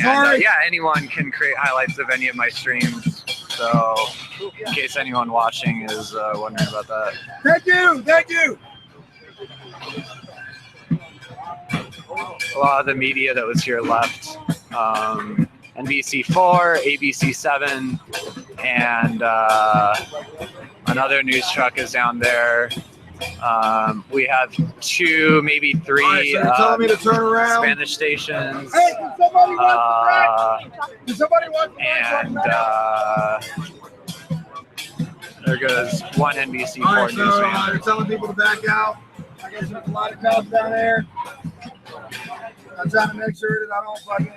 And yeah, anyone can create highlights of any of my streams. So in case anyone watching is wondering about that. Thank you. A lot of the media that was here left. NBC4, ABC7, and another news truck is down there. We have 2, maybe 3 telling me to turn around. Spanish stations. Hey, can somebody watch the track? Can somebody watch the and there goes one NBC4 news van. They're telling people to back out. I guess there's a lot of cops down there. I'm trying to make sure that I don't fucking.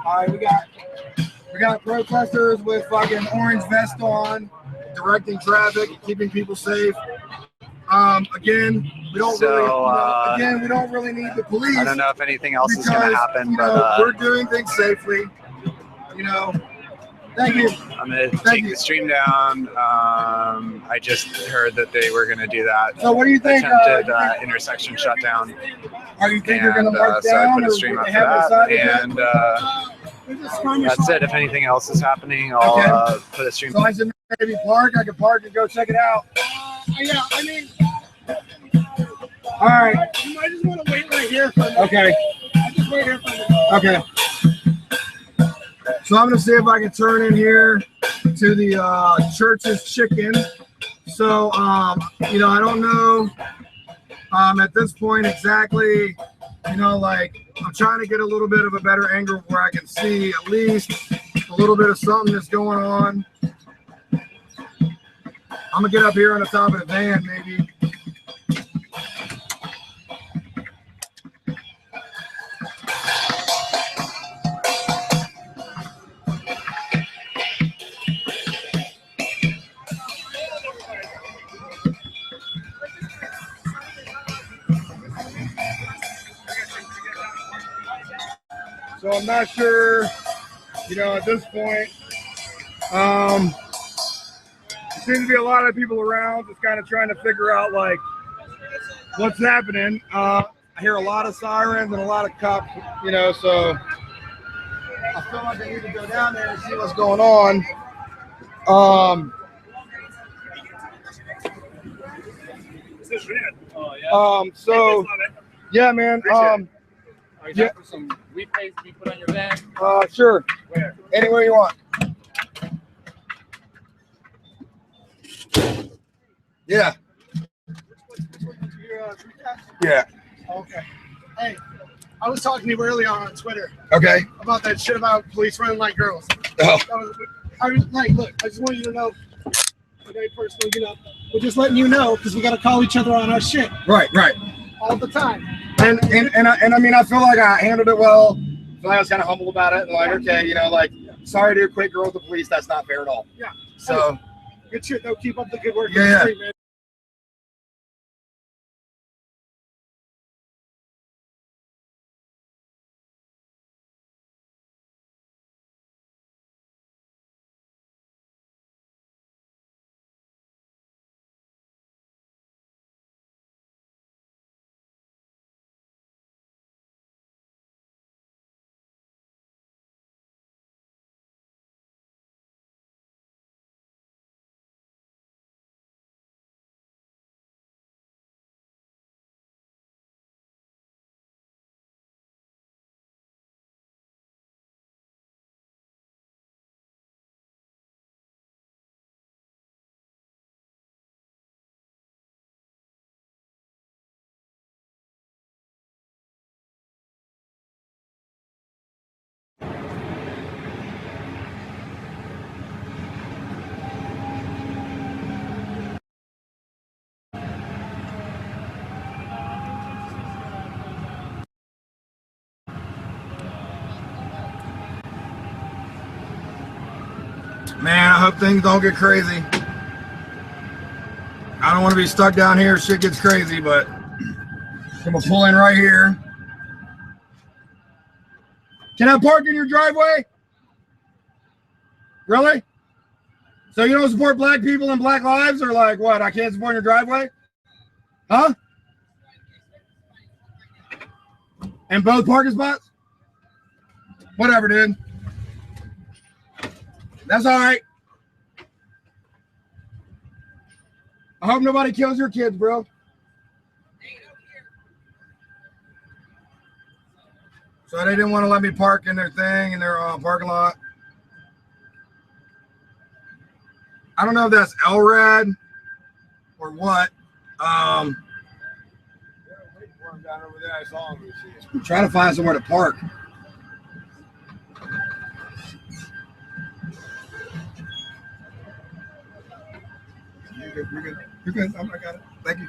All right, we got protesters with fucking orange vest on, directing traffic, keeping people safe. Again, we don't we don't really need the police. I don't know if anything else is going to happen, but we're doing things safely. You know. Thank you. I'm going to take the stream down. I just heard that they were going to do that. So what do you think? Attempted intersection shutdown. Are you think you're going to march so down? I put a stream up for that. And that's it. If anything else is happening, I'll put a stream. So I should maybe park. I can park and go check it out. Yeah, I mean. All right. You might just want to wait right here for a minute. Okay. I'll just wait here for a minute. Okay. So I'm going to see if I can turn in here to the Church's Chicken. So, you know, I don't know At this point, exactly, you know, like I'm trying to get a little bit of a better angle where I can see at least a little bit of something that's going on. I'm gonna get up here on the top of the van, maybe. So I'm not sure, you know, at this point. There seems to be a lot of people around just kind of trying to figure out like what's happening. I hear a lot of sirens and a lot of cops, you know, so I feel like I need to go down there and see what's going on. So yeah, man. Yeah. For some weed paste to be put on your van? Sure. Where? Anywhere you want. Yeah. Yeah. Okay. Hey, I was talking to you earlier on Twitter. Okay. About that shit about police running like girls. Oh. I was like, look, I just want you to know, very personal, you know, we're just letting you know because we got to call each other on our shit. Right. All the time. And I mean, I feel like I handled it well. I feel like I was kind of humble about it. And like, okay, you know, like, sorry to equate girls with the police. That's not fair at all. Yeah. So. Hey, good shit, though. Keep up the good work. Yeah. Street, man. Man, I hope things don't get crazy. I don't want to be stuck down here if shit gets crazy, but I'm gonna pull in right here. Can I park in your driveway? Really? So you don't support black people and black lives, or like what? I can't support your driveway? Huh? And both parking spots? Whatever, dude. That's all right. I hope nobody kills your kids, bro. So they didn't want to let me park in their thing, in their parking lot. I don't know if that's LRAD or what. I'm trying to find somewhere to park. You're good. You're good. I got it. Thank you.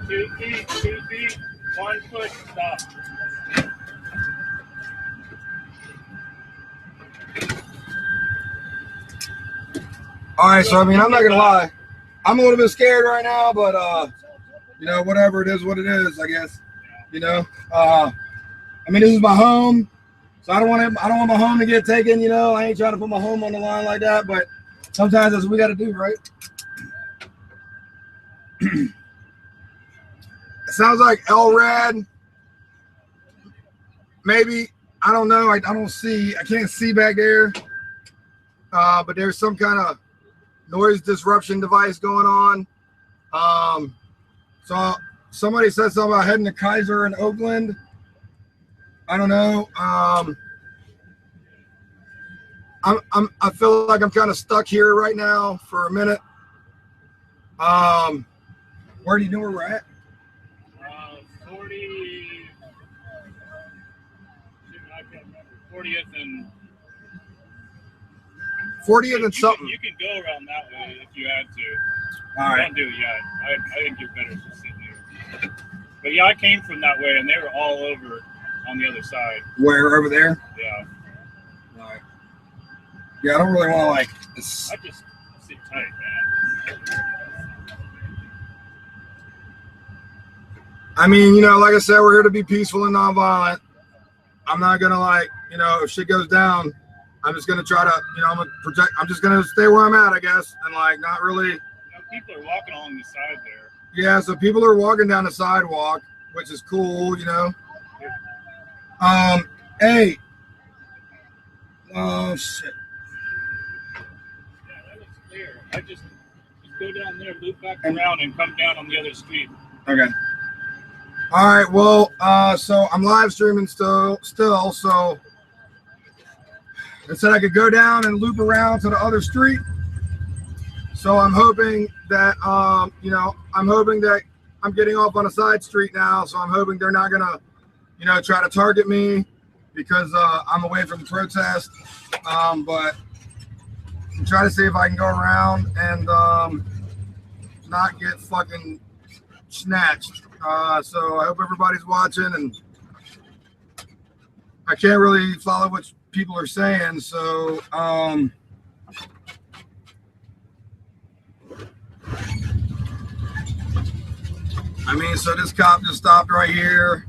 Two feet, 1 foot, stop. All right, so I mean, I'm not gonna lie, I'm a little bit scared right now, but you know, whatever it is, what it is, I guess. You know, I mean, this is my home, so I don't want my home to get taken. You know, I ain't trying to put my home on the line like that, but sometimes that's what we got to do, right? It sounds like LRAD. Maybe, I don't know. I can't see back there. But there's some kind of noise disruption device going on. So somebody said something about heading to Kaiser in Oakland. I don't know. I feel like I'm kind of stuck here right now for a minute. Where do you know where we're at? 40th and 40th and something. You can go around that way if you had to. All right. Don't do it yet. I think you're better just sitting here. But yeah, I came from that way, and they were all over on the other side. Where, over there? Yeah. All right. Yeah, I don't really want to like. I just sit tight, man. I mean, you know, like I said, we're here to be peaceful and nonviolent. I'm not gonna like, you know, if shit goes down, I'm just gonna try to, you know, I'm just gonna stay where I'm at, I guess, and like not really. You know, people are walking along the side there. Yeah, so people are walking down the sidewalk, which is cool, you know. Hey. Oh shit. Yeah, that looks clear. I just go down there, loop back around, and come down on the other street. Okay. All right. Well, so I'm live streaming still. So I said I could go down and loop around to the other street. So I'm hoping that, you know, I'm getting off on a side street now. So I'm hoping they're not gonna, you know, try to target me because I'm away from the protest. But I'm trying to see if I can go around and not get fucking snatched. So I hope everybody's watching, and I can't really follow what people are saying. So I mean, so this cop just stopped right here.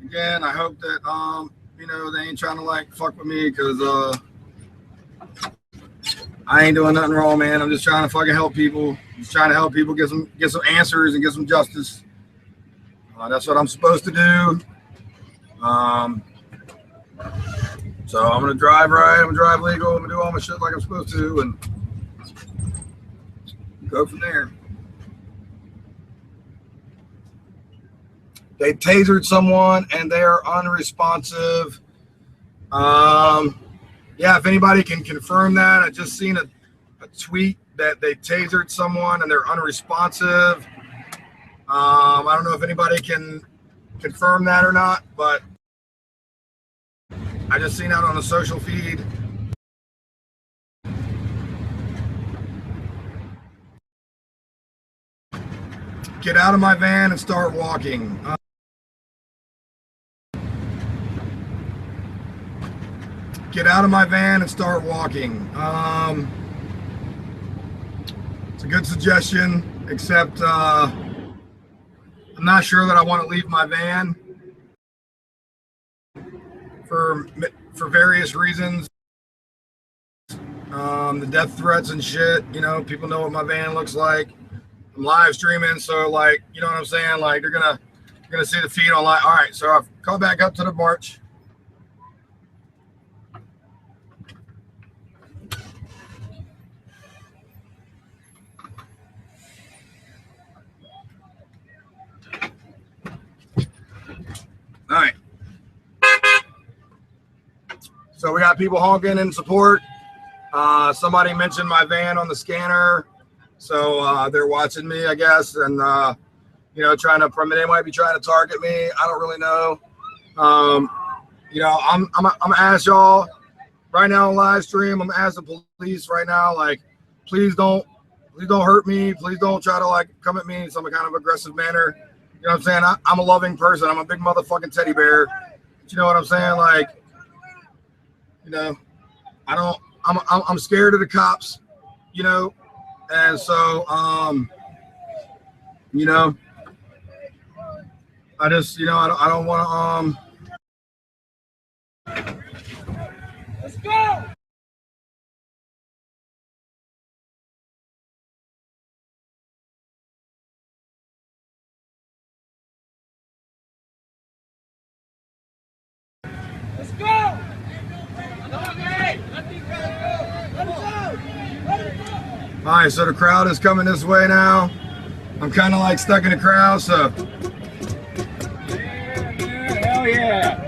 Again, I hope that you know, they ain't trying to like fuck with me because I ain't doing nothing wrong, man. I'm just trying to fucking help people. Just trying to help people get some answers and get some justice. That's what I'm supposed to do. So I'm gonna drive right. I'm gonna drive legal. I'm gonna do all my shit like I'm supposed to, and go from there. They tasered someone and they are unresponsive. Yeah, if anybody can confirm that. I just seen a tweet that they tasered someone and they're unresponsive. I don't know if anybody can confirm that or not, but I just seen that on the social feed. Get out of my van and start walking. Get out of my van and start walking. It's a good suggestion, except I'm not sure that I want to leave my van for various reasons. The death threats and shit, you know, people know what my van looks like. I'm live streaming, so like, you know what I'm saying? Like you're gonna see the feed online. All right, so I've come back up to the march. All right. So we got people honking in support. Somebody mentioned my van on the scanner. So they're watching me, I guess. And, you know, they might be trying to target me. I don't really know. You know, I'm gonna ask y'all right now on live stream. I'm gonna ask the police right now, like, please don't hurt me. Please don't try to like come at me in some kind of aggressive manner. You know what I'm saying? I'm a loving person. I'm a big motherfucking teddy bear. But you know what I'm saying? Like, you know, I'm scared of the cops, you know? And so, you know, I just, you know, I don't want to, Let's go! Let's go! Let him go! Let him go! Let him go! All right, so the crowd is coming this way now. I'm kind of like stuck in the crowd, so. Hell yeah.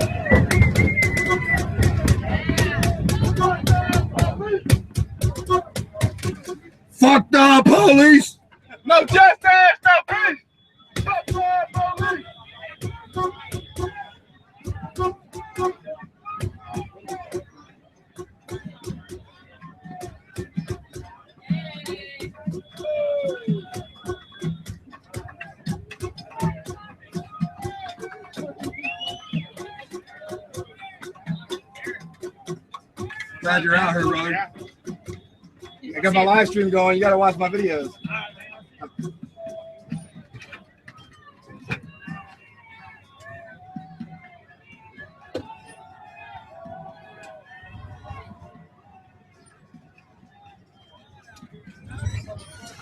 Fuck the police! No justice, no peace. Fuck the police. Glad you're out here, brother. I got my live stream going. You got to watch my videos.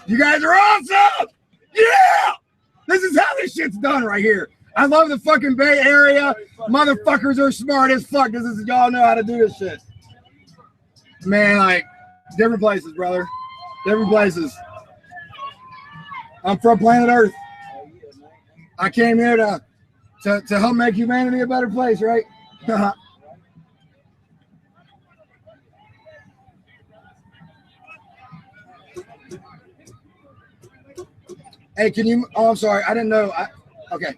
You guys are awesome! Yeah! This is how this shit's done right here. I love the fucking Bay Area. Motherfuckers are smart as fuck. This is y'all know how to do this shit. Man, like different places, brother. Different places. I'm from planet Earth. I came here to help make humanity a better place, right? Hey, can you? Oh, I'm sorry. I didn't know. Okay.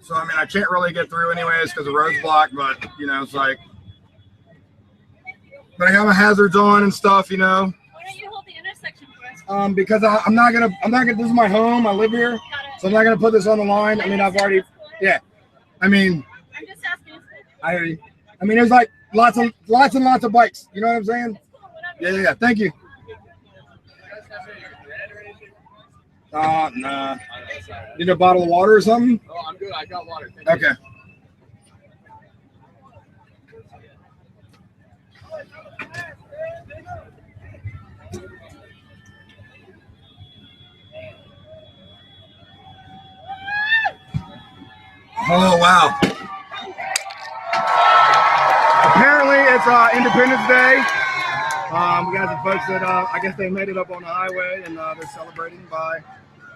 So, I mean, I can't really get through anyways because the road's blocked, but, you know, it's like, but I got my hazards on and stuff, you know. Why don't you hold the intersection for us? Because I'm not gonna, this is my home. I live here. So I'm not going to put this on the line. I mean, I've already, yeah. I mean, I'm just asking. I hear you. I mean, there's like lots and lots of bikes. You know what I'm saying? Yeah. Thank you. Nah. Need a bottle of water or something? Oh, I'm good. I got water. Okay. Oh, wow. Apparently, it's Independence Day. We got some folks that I guess they made it up on the highway and they're celebrating by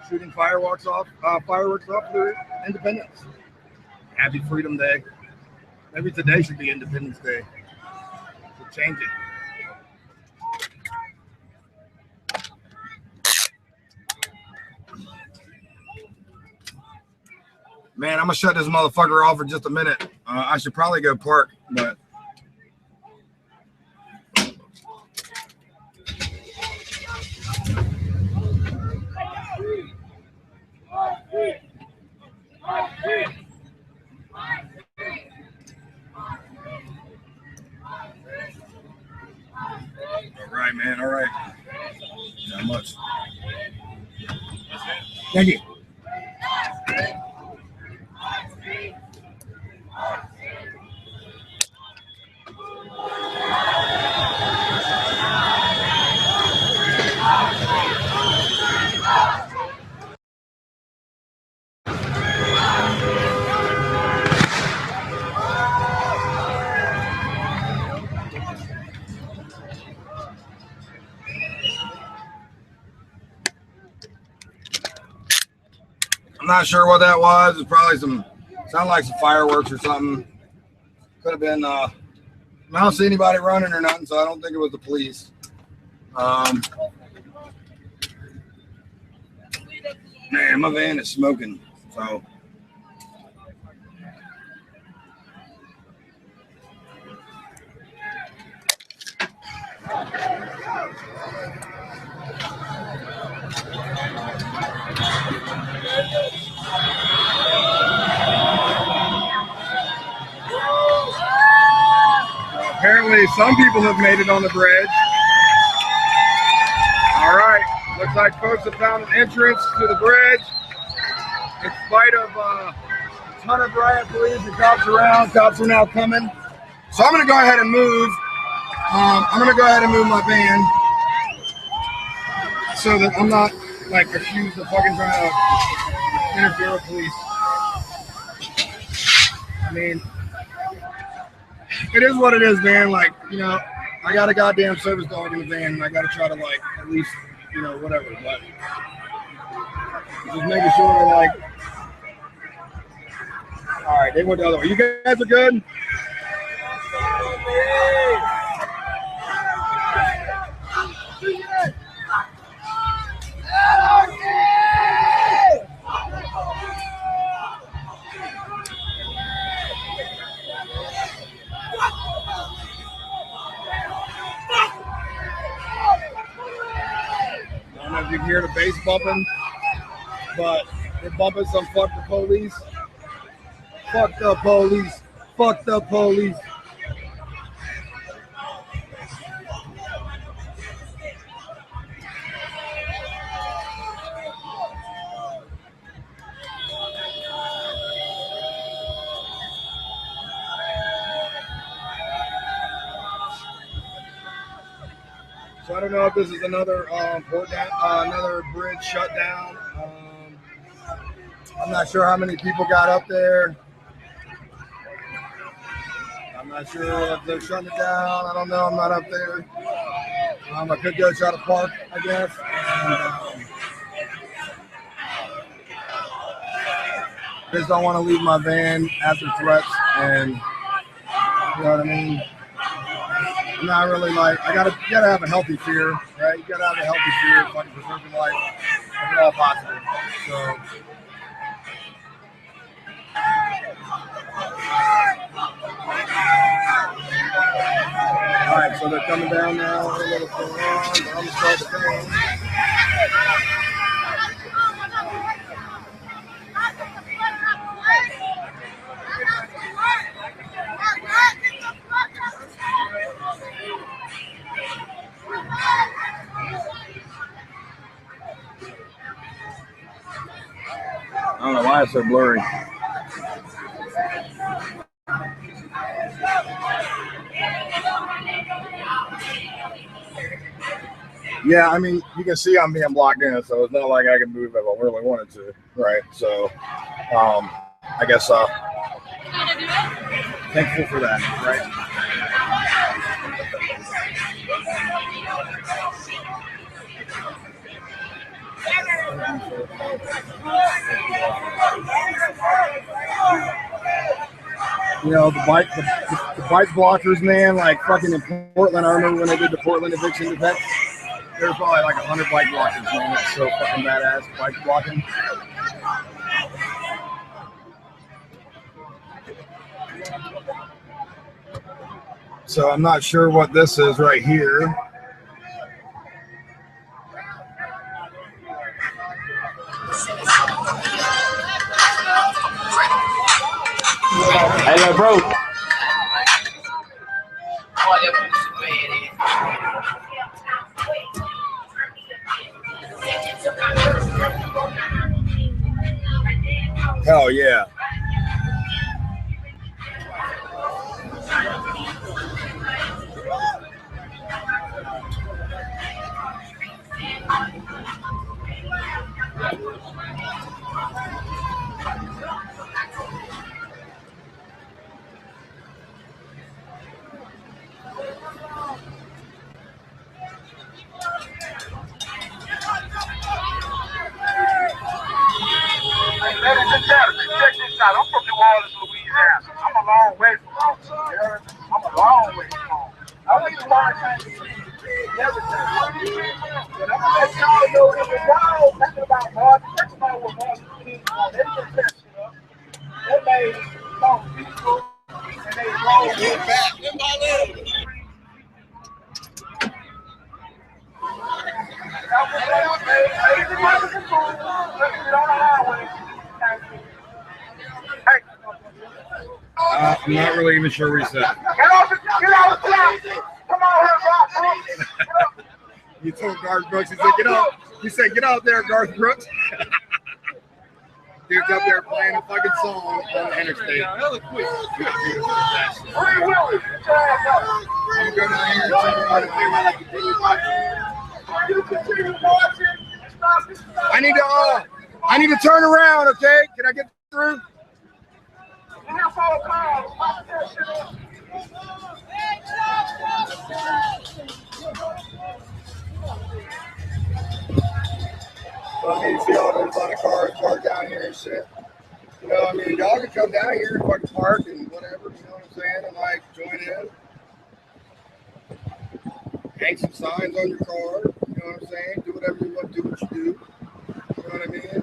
shooting fireworks off their independence. Happy Freedom Day. Maybe today should be Independence Day. To change it. Man, I'm gonna shut this motherfucker off for just a minute. I should probably go park, but. All right, man. All right. Not much. Thank you. I'm not sure what that was. It's probably sound like some fireworks or something. Could have been, I don't see anybody running or nothing, so I don't think it was the police. Man, my van is smoking, so. Apparently, some people have made it on the bridge. All right, looks like folks have found an entrance to the bridge. In spite of a ton of riot police and cops around, cops are now coming. So I'm gonna go ahead and move. I'm gonna go ahead and move my van so that I'm not like accused of fucking trying to interfere with police. I mean, it is what it is, man. Like, you know, I got a goddamn service dog in the van, and I got to try to, like, at least, you know, whatever. But just making sure that, like, all right, they went the other way. You guys are good? I don't know if you can hear the bass bumping, but they're bumping some fuck the police. Fuck the police. Fuck the police. So I don't know if this is another another bridge shutdown. I'm not sure how many people got up there. I'm not sure if they're shutting it down. I don't know. I'm not up there. I could go try to park, I guess. And, just don't want to leave my van after threats, and you know what I mean. I'm not really like, you gotta have a healthy fear, right? You gotta have a healthy fear of fucking preserving life if at all possible. So. All right, so they're coming down now. I don't know what's going on, but I'm gonna start the thing. I don't know why it's so blurry. Yeah, I mean, you can see I'm being blocked in, so it's not like I can move if I really wanted to, right? So, I guess thankful for that, right? You know, the bike blockers, man, like fucking in Portland. I remember when they did the Portland eviction defense. There's probably like 100 bike blockers, man. That's so fucking badass, bike blocking. So I'm not sure what this is right here. Hello, bro. Hell yeah. Ladies and gentlemen, check this out. I'm from New Orleans, Louisiana. I'm a long way from home. I'm a long way from home. I went to Washington, everything. And I'm going to let y'all know that the y'all talking about Martin, that's about what Martin King on. They just set shit up. They made some people, and they rolled it back in my leg. I'm not really even sure what he said. Get off the ground. Come on here, Garth Brooks. You told Garth Brooks, he said, get up. He said, get out there, Garth Brooks. Dude's up there playing a fucking song on the interstate. I'm going to go down here and I need to turn around, okay? Can I get through? I mean, see all there's a lot of cars parked down here and shit. You know, I mean, y'all can come down here and fucking park and whatever, you know what I'm saying, and like join in. Hang some signs on your car, you know what I'm saying? Do whatever you want, do what you do. You know what I mean?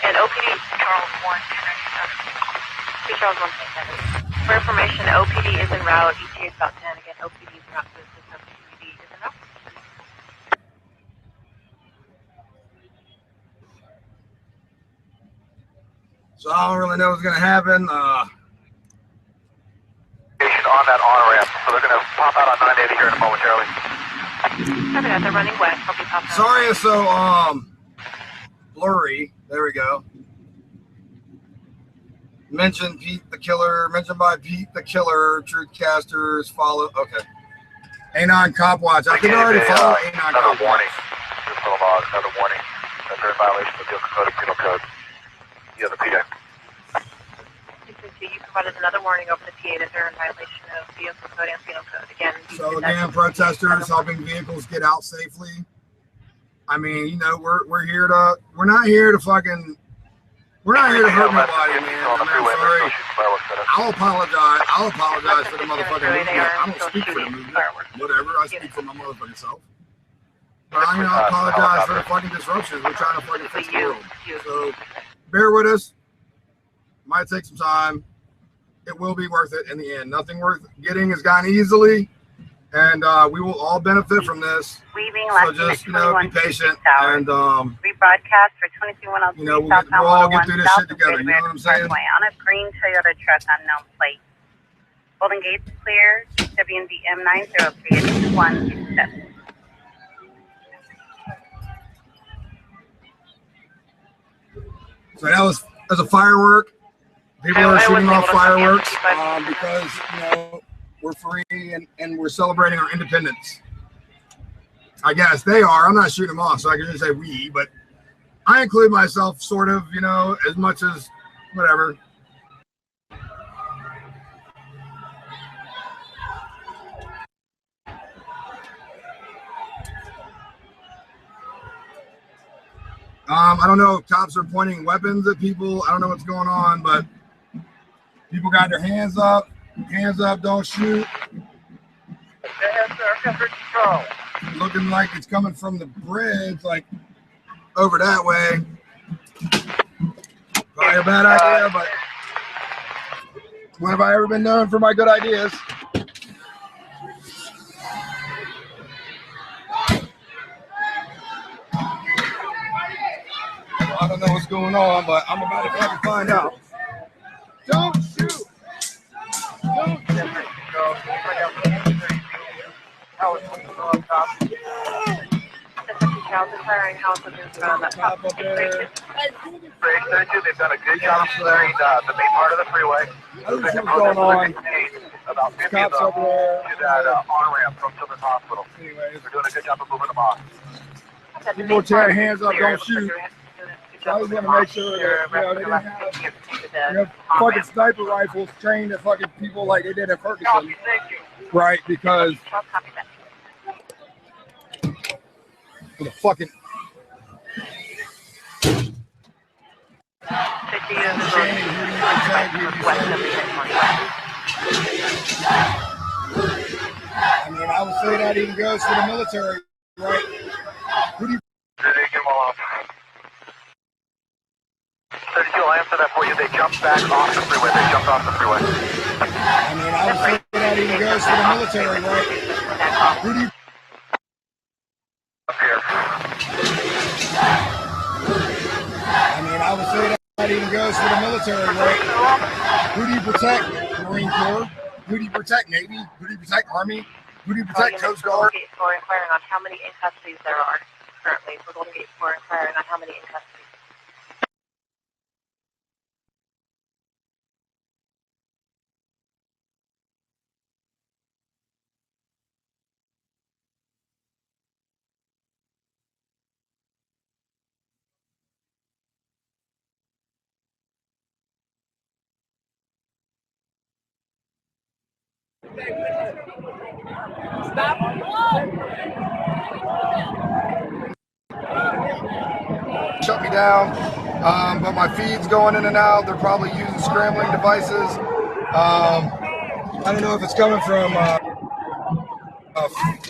And OPD Charles 1, Charles 1.7. For information, OPD is en route. ETA is about 10. Again, OPD is en route to the system. OPD is en route. So I don't really know what's gonna happen. On that on-ramp, so they're gonna pop out on 980 here in a momentarily. Copy that, they're running west. I'll be popping out. Sorry it's so blurry. There we go. Mention Pete the Killer. Mentioned by Pete the Killer. Truthcasters follow. Okay. A9 Cop Watch. I can already follow A9 Cop Watch. Warning. Just a log. Another warning. That they're in violation of vehicle code and penal code. You have the PA. You provided another warning over the PA that they're in violation of vehicle code and penal code. Again, So again, protesters helping vehicles get out safely. I mean, you know, we're not here to fucking. We're not here to hurt nobody, man. I mean, I'm sorry. I'll apologize for the motherfucking movement. I don't speak for the movement. Whatever. I speak for my motherfucking self. But I apologize for the fucking disruptions. We're trying to fucking fix the world. So bear with us. Might take some time. It will be worth it in the end. Nothing worth getting is gotten easily. And we will all benefit from this. So just, you know, be patient and rebroadcast for 22-103 you know, we'll all get through this shit together. You know what I'm saying? On a green Toyota truck, unknown plate. Golden Gates clear. WND M903 127. So that was as a firework. People are shooting off fireworks because, you know, we're free and we're celebrating our independence. I guess they are. I'm not shooting them off, so I can just say we, but I include myself sort of, you know, as much as whatever. I don't know if cops are pointing weapons at people. I don't know what's going on, but people got their hands up. Hands up, don't shoot. Looking like it's coming from the bridge, like over that way. Probably a bad idea, but when have I ever been known for my good ideas? I don't know what's going on, but I'm about to fucking find out. Don't shoot! Don't shoot! Firing house in front of that top. They've done a good job clearing the main part of the freeway. What's going on? About 50 of Cops them over there. to that on-ramp from Children's Hospital. Anyways, They're doing a good job of moving them off. people tear hands up, don't shoot. So I just want to make sure that, you know, they didn't have fucking sniper rifles trained at fucking people like they did at Ferguson. Right, because for the fucking I mean, I would say that even goes for the military, right? Who do you I'll answer that for you. They jumped back off the freeway. They jumped off the freeway. I mean, I would say that even goes to the military, right? Who do you... Up here. I mean, I would say that even goes to the military, right? Who do you protect? Marine Corps? Who do you protect? Navy? Who do you protect? Army? Who do you protect? Coast Guard? For inquiring on how many in custody there are currently. For Golden Gate for inquiring on how many in custody. Shut me down, but my feed's going in and out. They're probably using scrambling devices. I don't know if it's coming from, I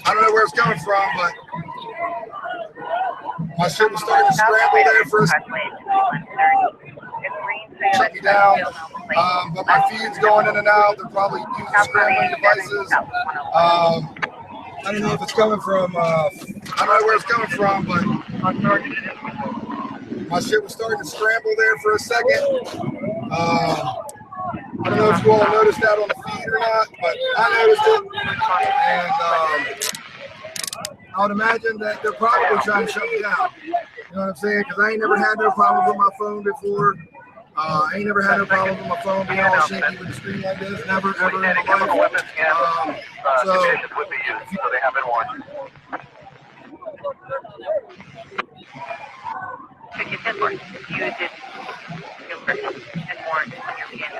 don't know where it's coming from, but my shit was starting to scramble there for a second. Shut me down, but my feed's going in and out. They're probably using scrambling devices. I don't know if it's coming from, I don't know where it's coming from, but my shit was starting to scramble there for a second. I don't know if you all noticed that on the feed or not, but I noticed it. And I would imagine that they're probably trying to shut me down. You know what I'm saying? Because I ain't never had no problems with my phone before. I ain't never had no problems with my phone being all shaky with the screen like this. Never, ever in my life. So they have been warned. You did work. You did feel critical and warned when you're being.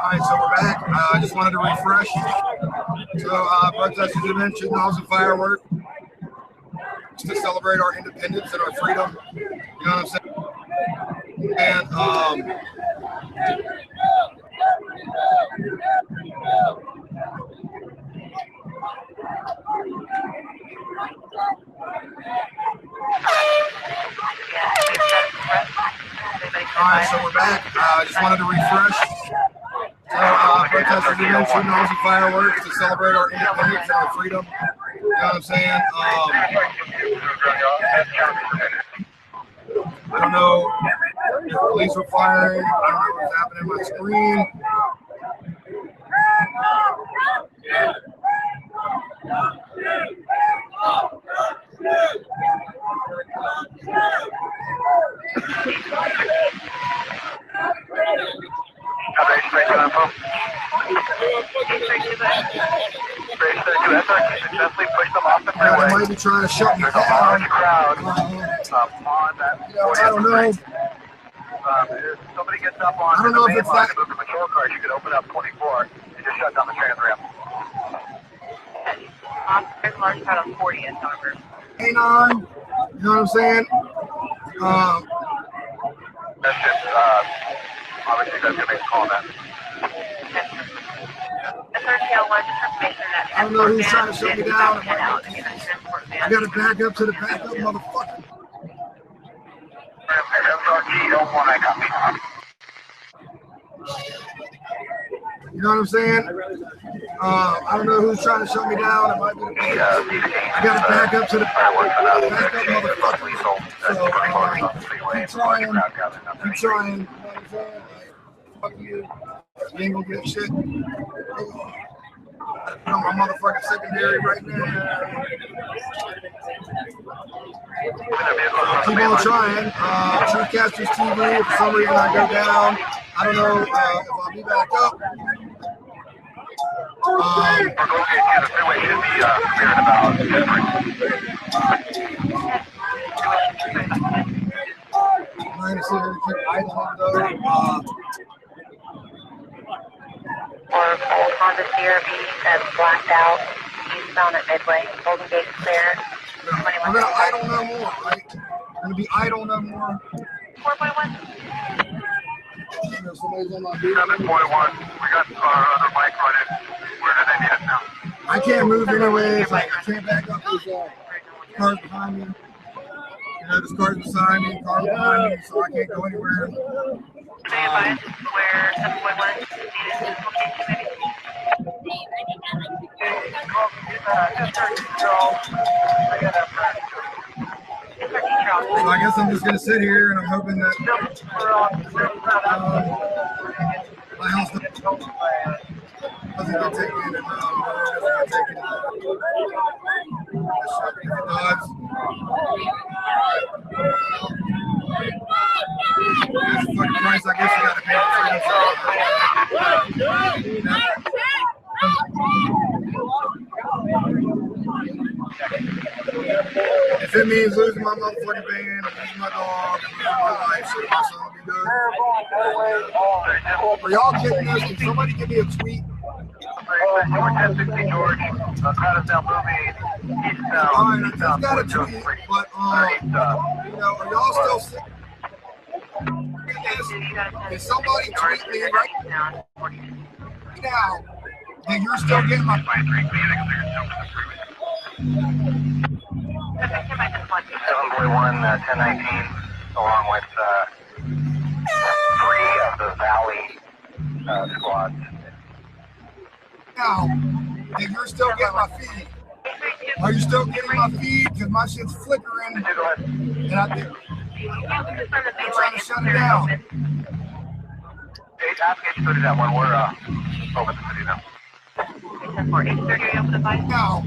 Alright, so we're back. I just wanted to refresh. So, protesters have been shooting off some fireworks to celebrate our independence and our freedom. You know what I'm saying? And, alright, so we're back. I just wanted to refresh. So, protesters have been shooting off some fireworks to celebrate our independence and our freedom. You know what I'm saying? I don't know if police were firing. I don't know what's happening on my screen. They might be trying to shut me down. I don't know. Somebody gets up on the main line to move the patrol cars, you could open up 24 and just shut down the trans ramp. There's a large crowd on 40 in however. Hang on. You know what I'm saying? That's just, obviously that's going to make a call then. I don't know who's trying to shut me down. I gotta back up to the backup, motherfucker. You know what I'm saying? I don't know who's trying to shut me down. It might be the police. I gotta back up to the backup, motherfucker. So, keep trying. You know what I'm saying? Fuck you. You ain't gonna get shit. I'm my motherfucking secondary right now. Keep on trying. Truthcasters TV, if for some reason I go down, I don't know if I'll be back up. Trying to see if we keep idling though. Or old Honda CRV that's blacked out, eastbound at Midway, Golden Gate Clear. We're gonna idle no more, right? We're gonna be idle no more. 4.1. Somebody's on my 7.1. We got our other mic running. Where do they need us now? I can't move anyway. It's like I can't back up. There's cars behind me. And know, this car's beside me, car behind me, so I can't go anywhere. Where 7.1 So I guess I'm just gonna sit here and I'm hoping that my house doesn't get taken, and doesn't get taken. If it does, that's the fucking price I guess you gotta pay if it means losing my motherfucking band, losing my dog, losing my life, so my son will be good. Are y'all kidding us? Can somebody give me a tweet? Alright, I just got a tweet, but you know, are y'all still sick? Can somebody tweet me right now that you're still getting my 741, 1019, along with 3 of the Valley squads. Now that you're still getting my feed. Are you still getting my feed? Because my shit's flickering, and I think I'm trying to shut it down. Hey, ask me to put it at when we're over the city now. Now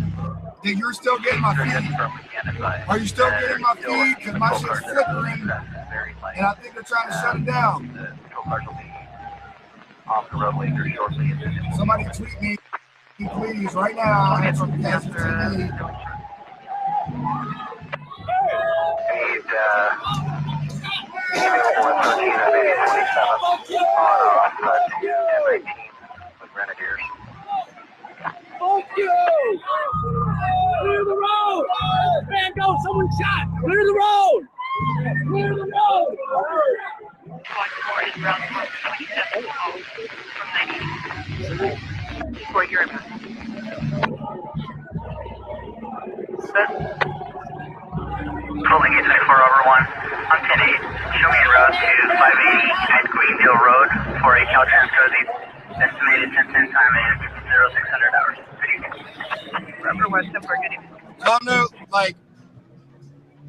that you're still getting my feed. Are you still getting my feed? Because my shit's flickering, and I think they're trying to shut it down. Off the road later shortly. Somebody tweet me, please, right now. Need 113 of 8027 on offset 1019 with Grenadiers. Fuck you! Clear the road! Man, go! Someone shot! Clear the road! Clear the road! Calling 824 over 1 on 10-8. Show me a route to 580 at Queendale Road for a Caltrans Cozy. Estimated 10-10 time is 0600 hours. Rubber West Temper, good evening. I don't know, like,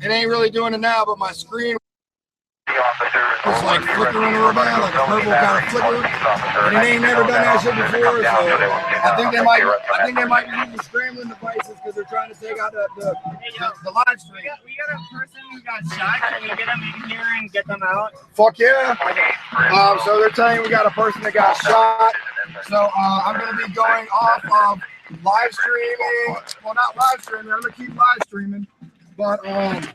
it ain't really doing it now, but my screen was like flickering real bad, like a purple kind of flicker, and it ain't never done that shit before. So I think they might be using scrambling devices because they're trying to take out the live stream. We got a person who got shot. Can we get them in here and get them out? Fuck yeah. So they're telling you we got a person that got shot. So I'm going to be going off of live streaming. Well, not live streaming. I'm going to keep live streaming. But okay,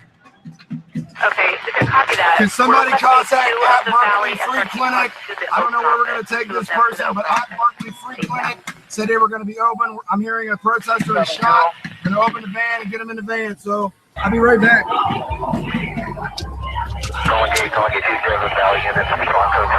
so copy that. Can somebody contact at Berkeley Free Clinic? I don't know where we're going to take this person, but at Berkeley Free Clinic said they were going to be open. I'm hearing a protester is shot. Going to open the van and get them in the van. So I'll be right back. Going gate 2, Joseph Valley units, response code 3,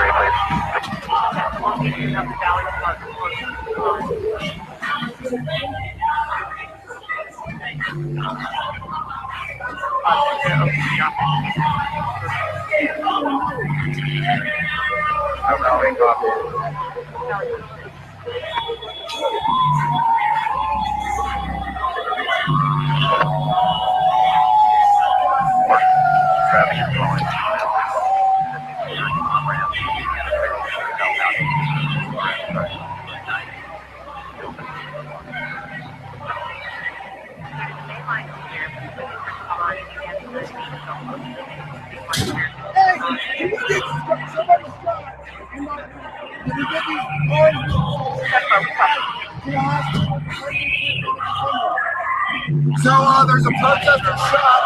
So there's a protester shot.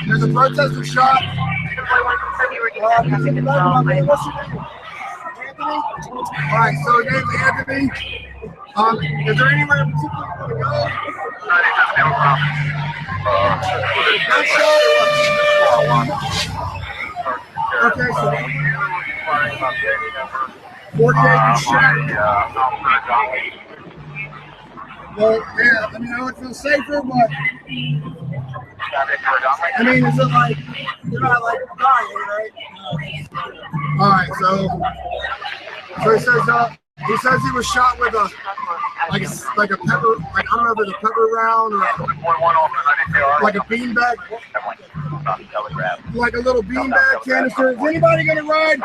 There's a protester shot. What's your name? Anthony? All right, so his name's Anthony. Is there anywhere in particular you want to go? Okay, so 48 and shot. Well, yeah, I mean, I would feel safer, but I mean, is it like, you're not like dying, right? All right, so he says he was shot with a like a pepper, like I don't know if it's a pepper round or like a beanbag, like a little beanbag canister. Is anybody gonna ride?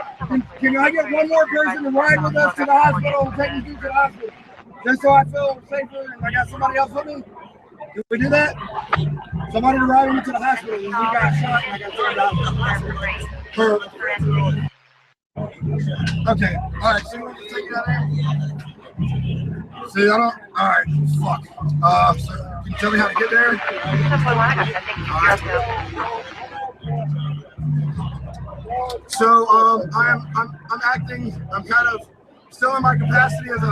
Can I get one more person to ride with us to the hospital and take me to the hospital? Just so I feel safer and I got somebody else with me? Can we do that? Somebody to ride with me to the hospital when we got shot and I got turned out. Okay, all right, so you want to take that in? See, I don't, all right, fuck. So can you tell me how to get there? So, I'm acting, I'm kind of still in my capacity as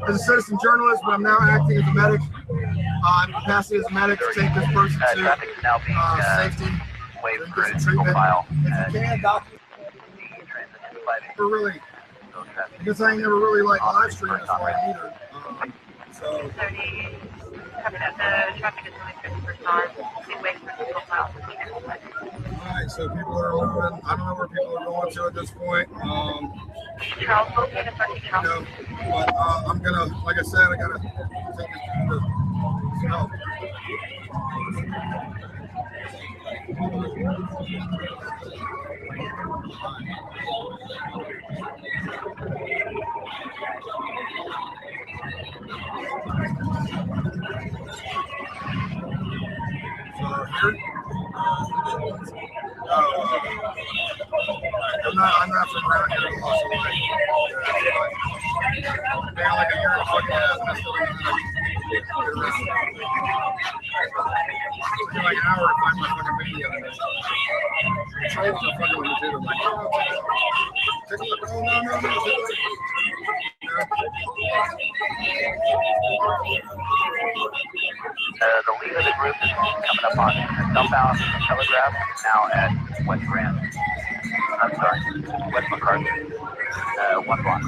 a citizen journalist, but I'm now acting as a medic. I'm in capacity as a medic to take this person to safety, and get some treatment. If you can, doctor. Really, because I ain't never really like live streamed this way either. So. Alright, so people are moving. I don't know where people are going to at this point. But I'm gonna, like I said, I gotta take this to help. I'm not from around here. I'm lost away. They're like a year and a fucking half, and I still don't know how to get arrested. It took like an hour to find my fucking video. Trolls are fucking with me too. Like, oh, take a look. Oh, no. The lead of the group is coming up on southbound Telegraph, now at West Grand. I'm sorry, West McCarthy. 1 block.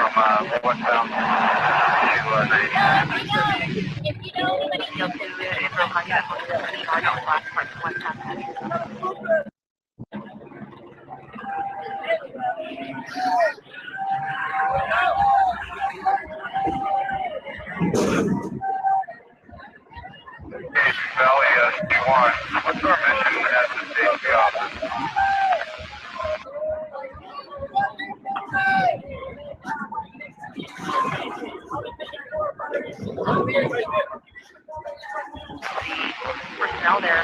From westbound to 90. What's our mission as the safety officer? Personnel there.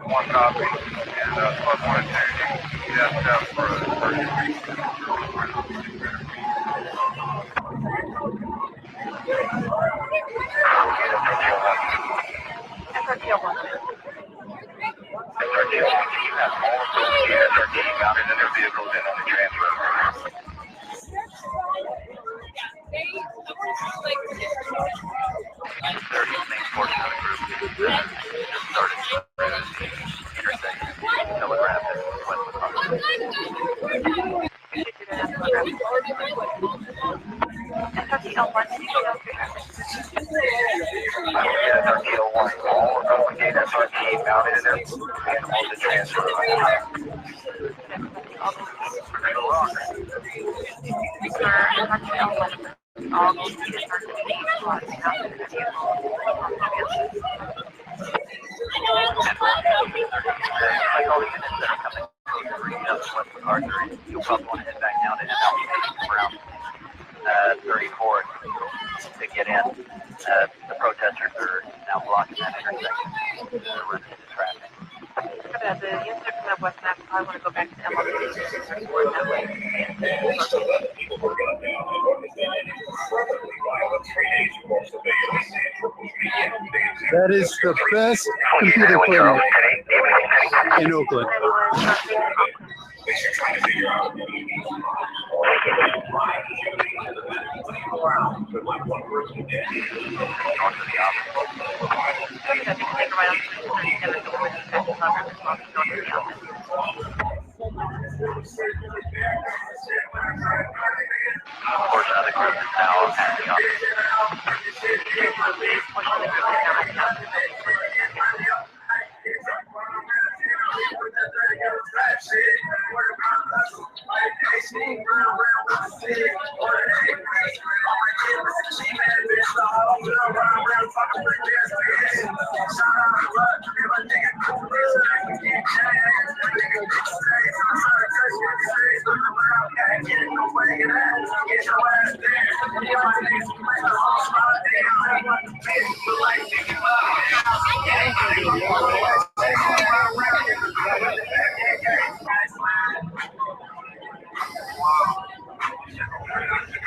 One copy. And plus 1 and 2. Yes, for the first week. SRT 1. SRT 1 has all of those SRT mounted in their vehicles and on the transfer. There's the main portion of the group just started at the intersection. Telegraph at West McCarthy. SRT 1, all of those SRT mounted in their vehicles and on the transfer. All needed for the slots out in the vehicle. Like all the units that are coming close to West MacArthur, you'll probably want to head back down and out around 34th to get in. The protesters are now blocking that intersection. They're running into traffic. The units are coming up West Mac. I want to go back to MLK 34 that way. That is the best computer clinic in Oakland.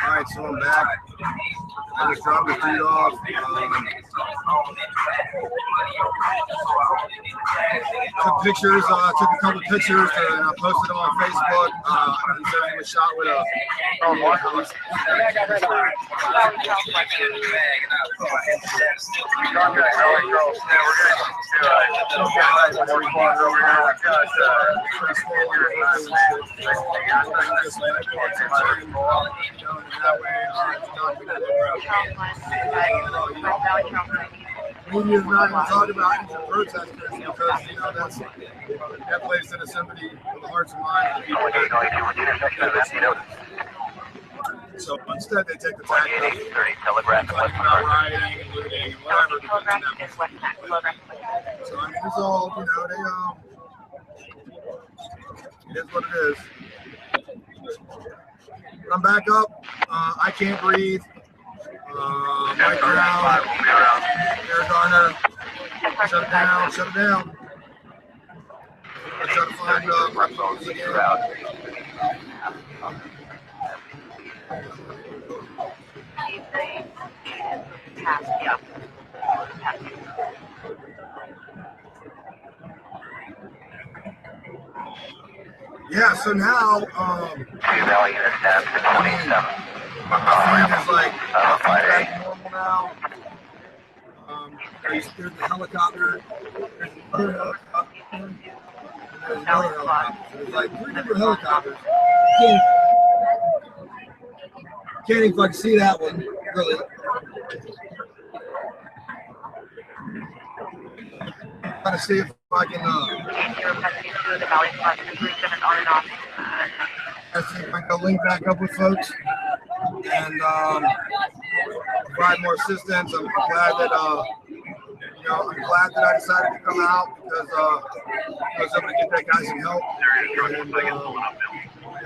All right, so I'm back. I just dropped the dude off. Took pictures, took a couple pictures, and I posted them on Facebook. He said he was shot with a police. Media is not even talking about the protesters because, you know, that place in a sympathy with the hearts and minds of the people. So instead, they take the tactic of talking about rioting and looting and whatever. So I mean, it's all, you know, it is what it is. But I'm back up. I can't breathe. Mike Brown, Eric Garner, shut it down, shut it down. I try to find my phones again. Yeah, so now, my feed is like, back normal now. There's the helicopter, there's another helicopter, and there's another helicopter. There's like 3 different helicopters. Can't even fucking see that one, really. I'm trying to see if I can, link back up with folks and provide more assistance. I'm glad that I'm glad that I decided to come out because I was able to get that guy some help, and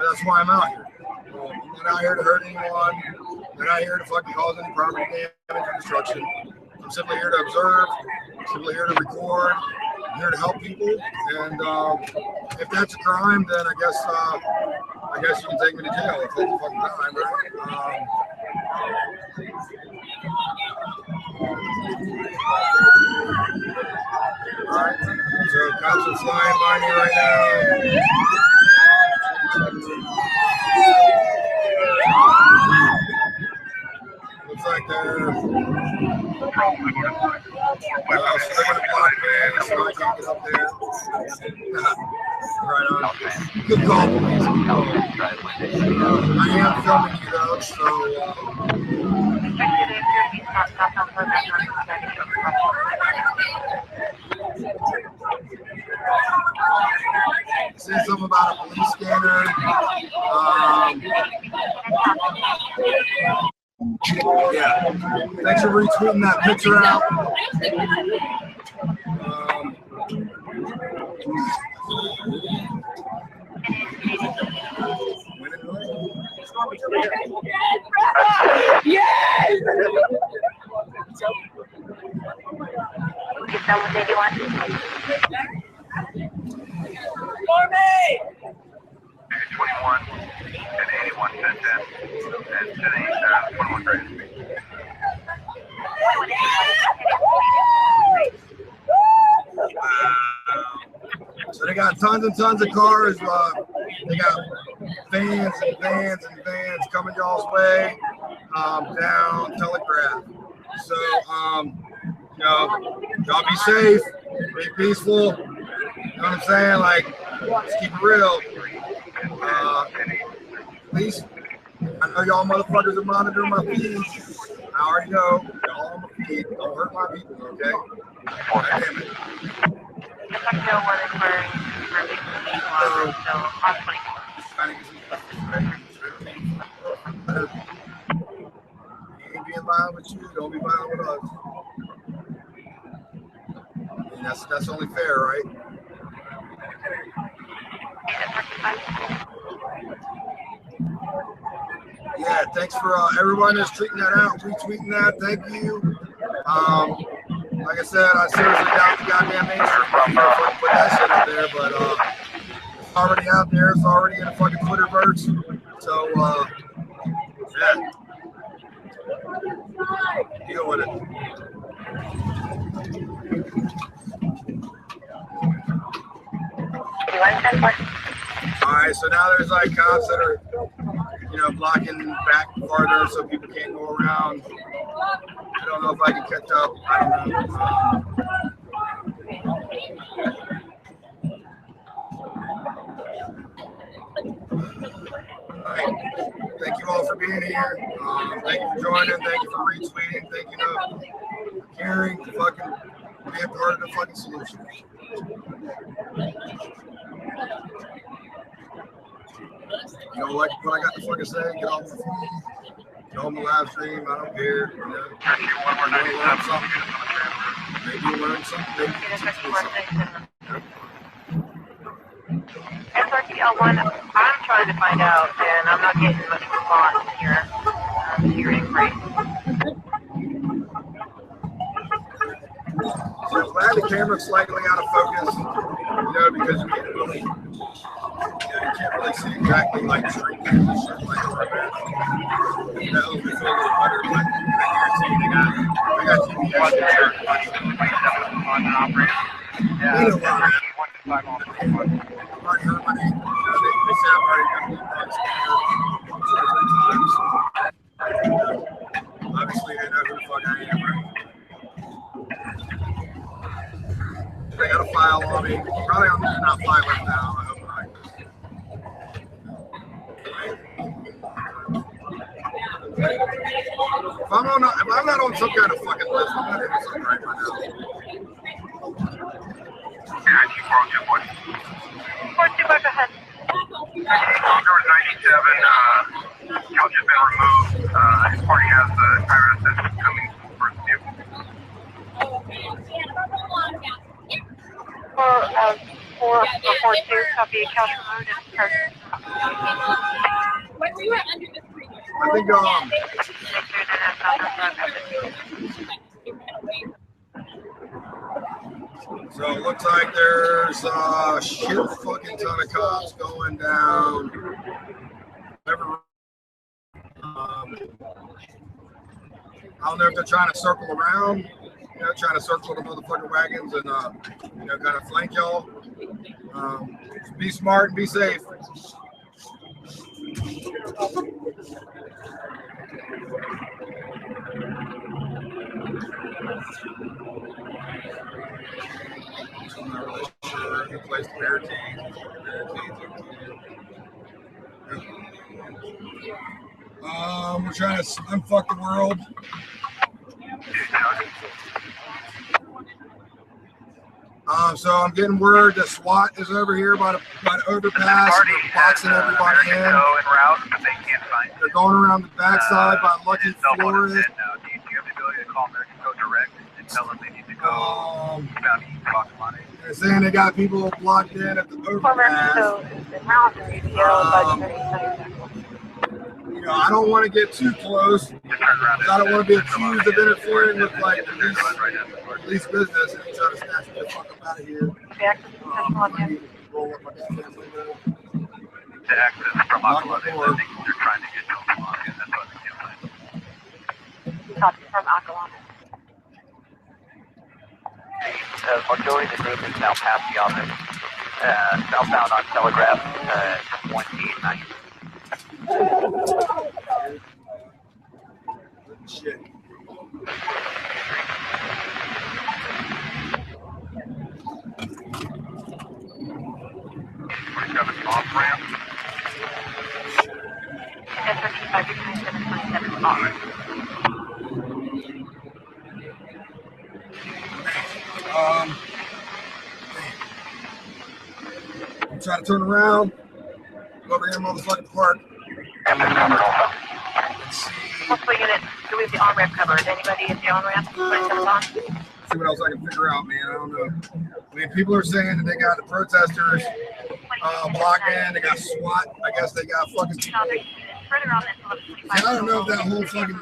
that's why I'm out here. I'm not out here to hurt anyone. I'm not out here to fucking cause any property damage or destruction. I'm simply here to observe. I'm simply here to record. I'm here to help people, and if that's a crime, then I guess you can take me to jail if that's a fucking crime, right? Alright, so cops are flying by me right now. Looks like they're still gonna block me, so I can't get up there. Right on. Good call, police. I am filming you though, so say something about a police scanner. Yeah. Thanks for retweeting that picture out. Yes! For me! 21. So they got tons and tons of cars. They got vans and vans and vans coming y'all's way down Telegraph. So, you know, y'all be safe, be peaceful. You know what I'm saying? Like, let's keep it real. At least I know y'all motherfuckers are monitoring my feeds. I already know. Y'all on my feed. Don't hurt my people, okay? God damn it. He ain't being violent with you, don't be violent with us. I mean, that's only fair, right? Yeah, thanks for everyone that's tweeting that out, retweeting that. Thank you. Like I said, I seriously doubt the goddamn mainstream fucking put that shit up there, but it's already out there. It's already in the fucking Twitterverse. So, yeah. Deal with it. Alright, so now there's like cops that are, you know, blocking back farther so people can't go around. I don't know if I can catch up. I don't know. Alright. Thank you all for being here. Thank you for joining. Thank you for retweeting. Thank you for caring, fucking being part of the fucking solution. You don't like what I got to fucking say? Get off the phone. Get on the live stream. I don't care. You know, maybe you learn something. Maybe you learn something. Maybe you teach me something. SRTL1, I'm trying to find out, and I'm not getting much response here to your inquiry. So I'm glad the camera's slightly out of focus, you know, because you can't really, you can't really see exactly like street views and shit like that. That helps me feel a little better, but I got GPS. Yeah. I've already heard my name. They say I've already got the box times. Obviously, they know who the fuck I am, right? They got a file on me. Probably I'm not file right now. I hope not. If I'm not on some kind of fucking list, I'm not doing something right now. Go ahead. Number 97, couch has been removed. His party has the tire assist coming for the vehicle. For 2, copy, couch removed and charged. I think so it looks like there's a shit fucking ton of cops going down. I don't know if they're trying to circle around, you know, trying to circle the motherfucking wagons and, you know, kind of flank y'all. Be smart and be safe. I'm not really sure who plays the barricades. We're trying to unfuck the world. So I'm getting word that SWAT is over here by the overpass. They're boxing everybody in. They're going around the backside by Lucky Flores. Do you have the ability to call American Code Direct and tell them they need to go? They're saying they got people blocked in at the overpass. You know, I don't want to get too close. I don't want to be accused of interfering with like police business and try to snatch me the fuck up out of here. to exit from Aquila. They're trying to get to Aquila, and that's what they can't find. Copy from Aquila. The majority of the group is now past the office, southbound on Telegraph, 189. Shit. Off ramp. S35, 2727 off. I'm trying to turn around. Go over here, motherfucking park. Hopefully get it. Do we have the on-ramp covered? Anybody at the on-ramp? See what else I can figure out, man. I don't know. I mean, people are saying that they got the protesters blocked in. They got SWAT. I guess they got fucking. See, I don't know if that whole fucking.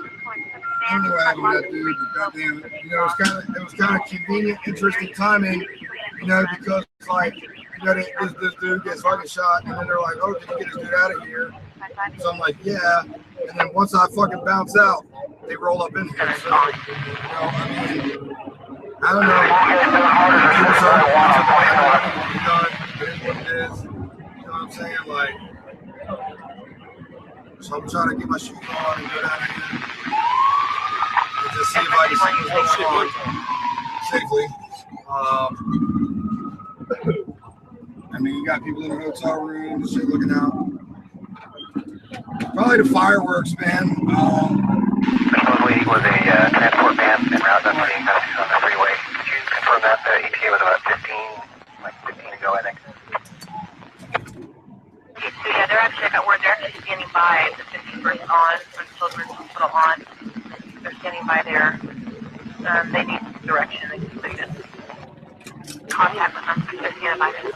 I don't know what happened to that dude, but goddamn it. You know, it was kind of convenient, interesting timing. You know, because like, you know, this dude gets fucking shot, and then they're like, "Oh, did you get this dude out of here?" So I'm like, "Yeah." And then once I fucking bounce out, they roll up in here. So, you know, I mean, I don't know. It is what it is. You know what I'm saying? Like, so I'm trying to get my shoes on and go down here and just see if I can see what's going on safely. I mean, you got people in the hotel room and shit looking out. Probably the fireworks, man. Supposedly was a transport van en route that's being kind of on the freeway. Could you confirm that the ETA was about 15 ago, I think? So yeah, they're actually, I got word they're actually standing by the 51st on, for the Children's Hospital on. They're standing by there. They need direction. They can just contact with them. They're standing by there.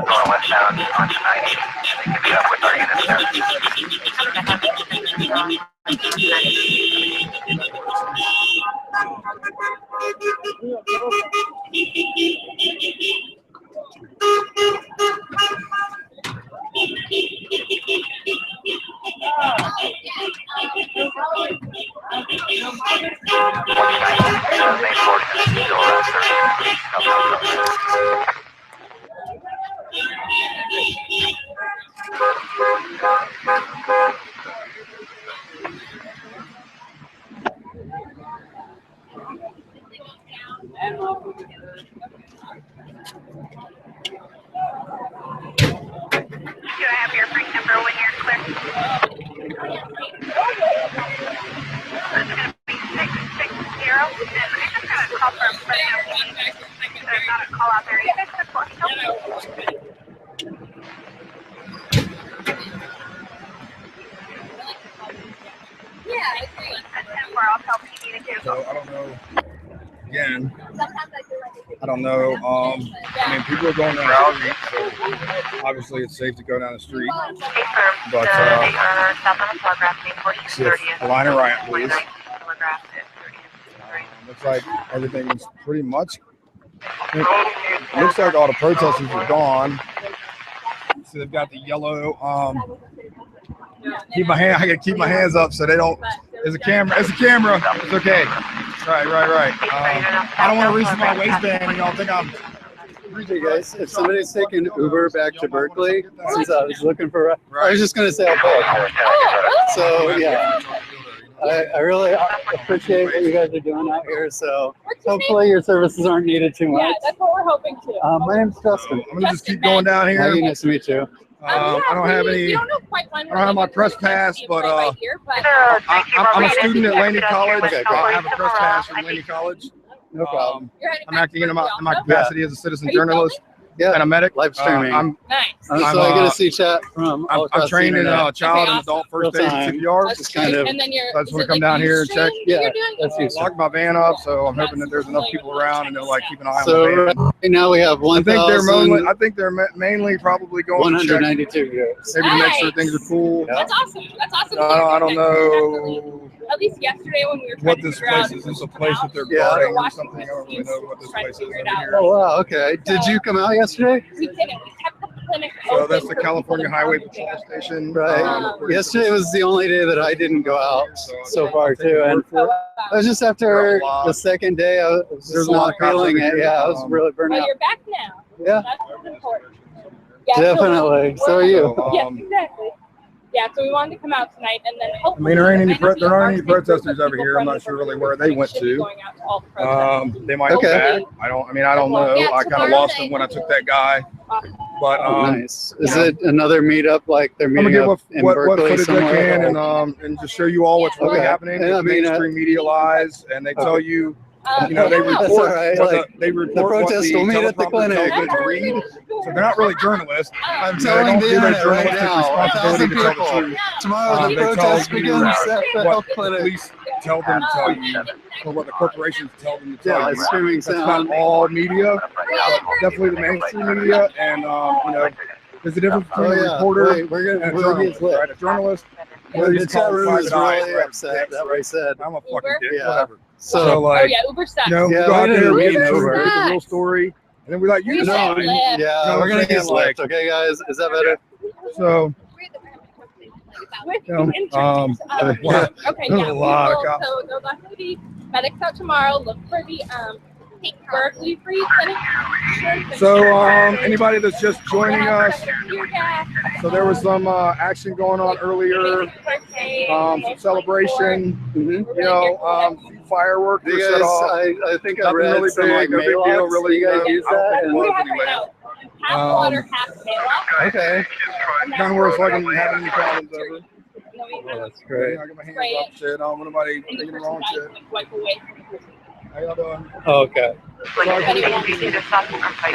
Going westbound on 90. They can meet up with our units there. Do I have your free number when you're clear? It's going to be 660, and I just got a call from Fresno Police. There's not a call out there. You guys could push them? Yeah, I agree. That's 10-4, I'll tell PD to give. So I don't know. Again, I don't know. I mean, people are going down the street, so obviously it's safe to go down the street. But line of riot, please. Looks like everything is pretty much. Looks like all the protesters are gone. So they've got the yellow. I gotta keep my hands up so they don't. There's a camera. It's a camera. It's okay. Right. I don't want to reach my waistband. You know, I think I'm. Hey guys, if somebody's taking Uber back to Berkeley, since I was looking for, I was just gonna say I'll pay. So yeah, I really appreciate what you guys are doing out here. So hopefully your services aren't needed too much. Yeah, that's what we're hoping to. My name's Justin. I'm gonna just keep going down here. Hi, nice to meet you. I don't have any. I don't have my press pass, but I'm a student at Laney College. Okay, I have a press pass from Laney College. No problem. I'm acting in my capacity as a citizen journalist and a medic. Live streaming. Nice. So I get to see chat from. I'm trained in child and adult first aid and CPR. Just kind of. And then you're. I just want to come down here and check. Yeah, that's useful. Lock my van up, so I'm hoping that there's enough people around and they'll like keep an eye on the van. And now we have 1,000. I think they're mainly probably going 192 years. Maybe to make sure things are cool. That's awesome. That's awesome. I don't know At least yesterday when we were trying what to this figure out place is. Is a place that they're Yeah. guarding or something? I don't really know what this place is over here. Oh wow, okay. Did you come out yesterday? we didn't. We kept the clinic So open that's the for people California to Highway come Patrol Station. Right. Yesterday was the only day that I didn't go out so far too, and I was just after the second day. I was just not feeling it. Yeah, I was really burnt Well, out. you're back now. Yeah. That's important. Yeah, Definitely. So are you. Yes, exactly. Yeah, so we wanted to come out tonight and then I hopefully. mean, there aren't any I know there aren't any people protesters over people here. I'm from not the sure really where they went should be to. going out to all the protests. They might Okay. be back. I don't know. Yeah, I kind of tomorrow lost they- them when I took that guy. But Nice. Is it another meetup like they're I'm gonna meeting get up in what Berkeley footage I somewhere? can and just show you all what's really Okay. happening. Yeah, I mean, mainstream media lies, and they tell you, they That's report all right. what Like, they report what protest will meet at the teleprompter tells clinic. them to read. So they're not really journalists. I'm They telling don't the do their internet right journalistic now, responsibility 1,000 to tell the people. truth. Tomorrow the They tell protest you begins at the what health the clinic. police tell them to tell you, or what the corporations tell them to tell Yeah, you. it's streaming That's sound. not all media, but definitely the mainstream media. And there's a difference between a reporter Wait, we're and gonna a journalist. Right? A journalist. The chat room is really upset that we said. I'm a fucking dick. Yeah. Whatever. So, like, Oh yeah, Uber sucks. you know, we Yeah, go we out there, didn't we need get an the Uber. real story, and then we like use No, it. Lyft. yeah, You know we're what gonna I'm saying? use Like- Lyft. Okay, guys, is that better? So, Okay, there's yeah. a lot of People, cops. so they're left for the medics out tomorrow. Look for the Berkeley Free Clinic. So, anybody that's just joining us, so there was some action going on earlier, some celebration, you know, fireworks Do were you set guys, off. I think I Nothing read really some big, like no big deal, mail-outs. really. Do you guys use I don't that? think it was anyway. Half water, half mail. Okay. Kind of worse, like I didn't have any problems ever. Well, that's great. I got my hands up, shit. I don't want nobody taking the wrong shit. How y'all doing? Oh, okay.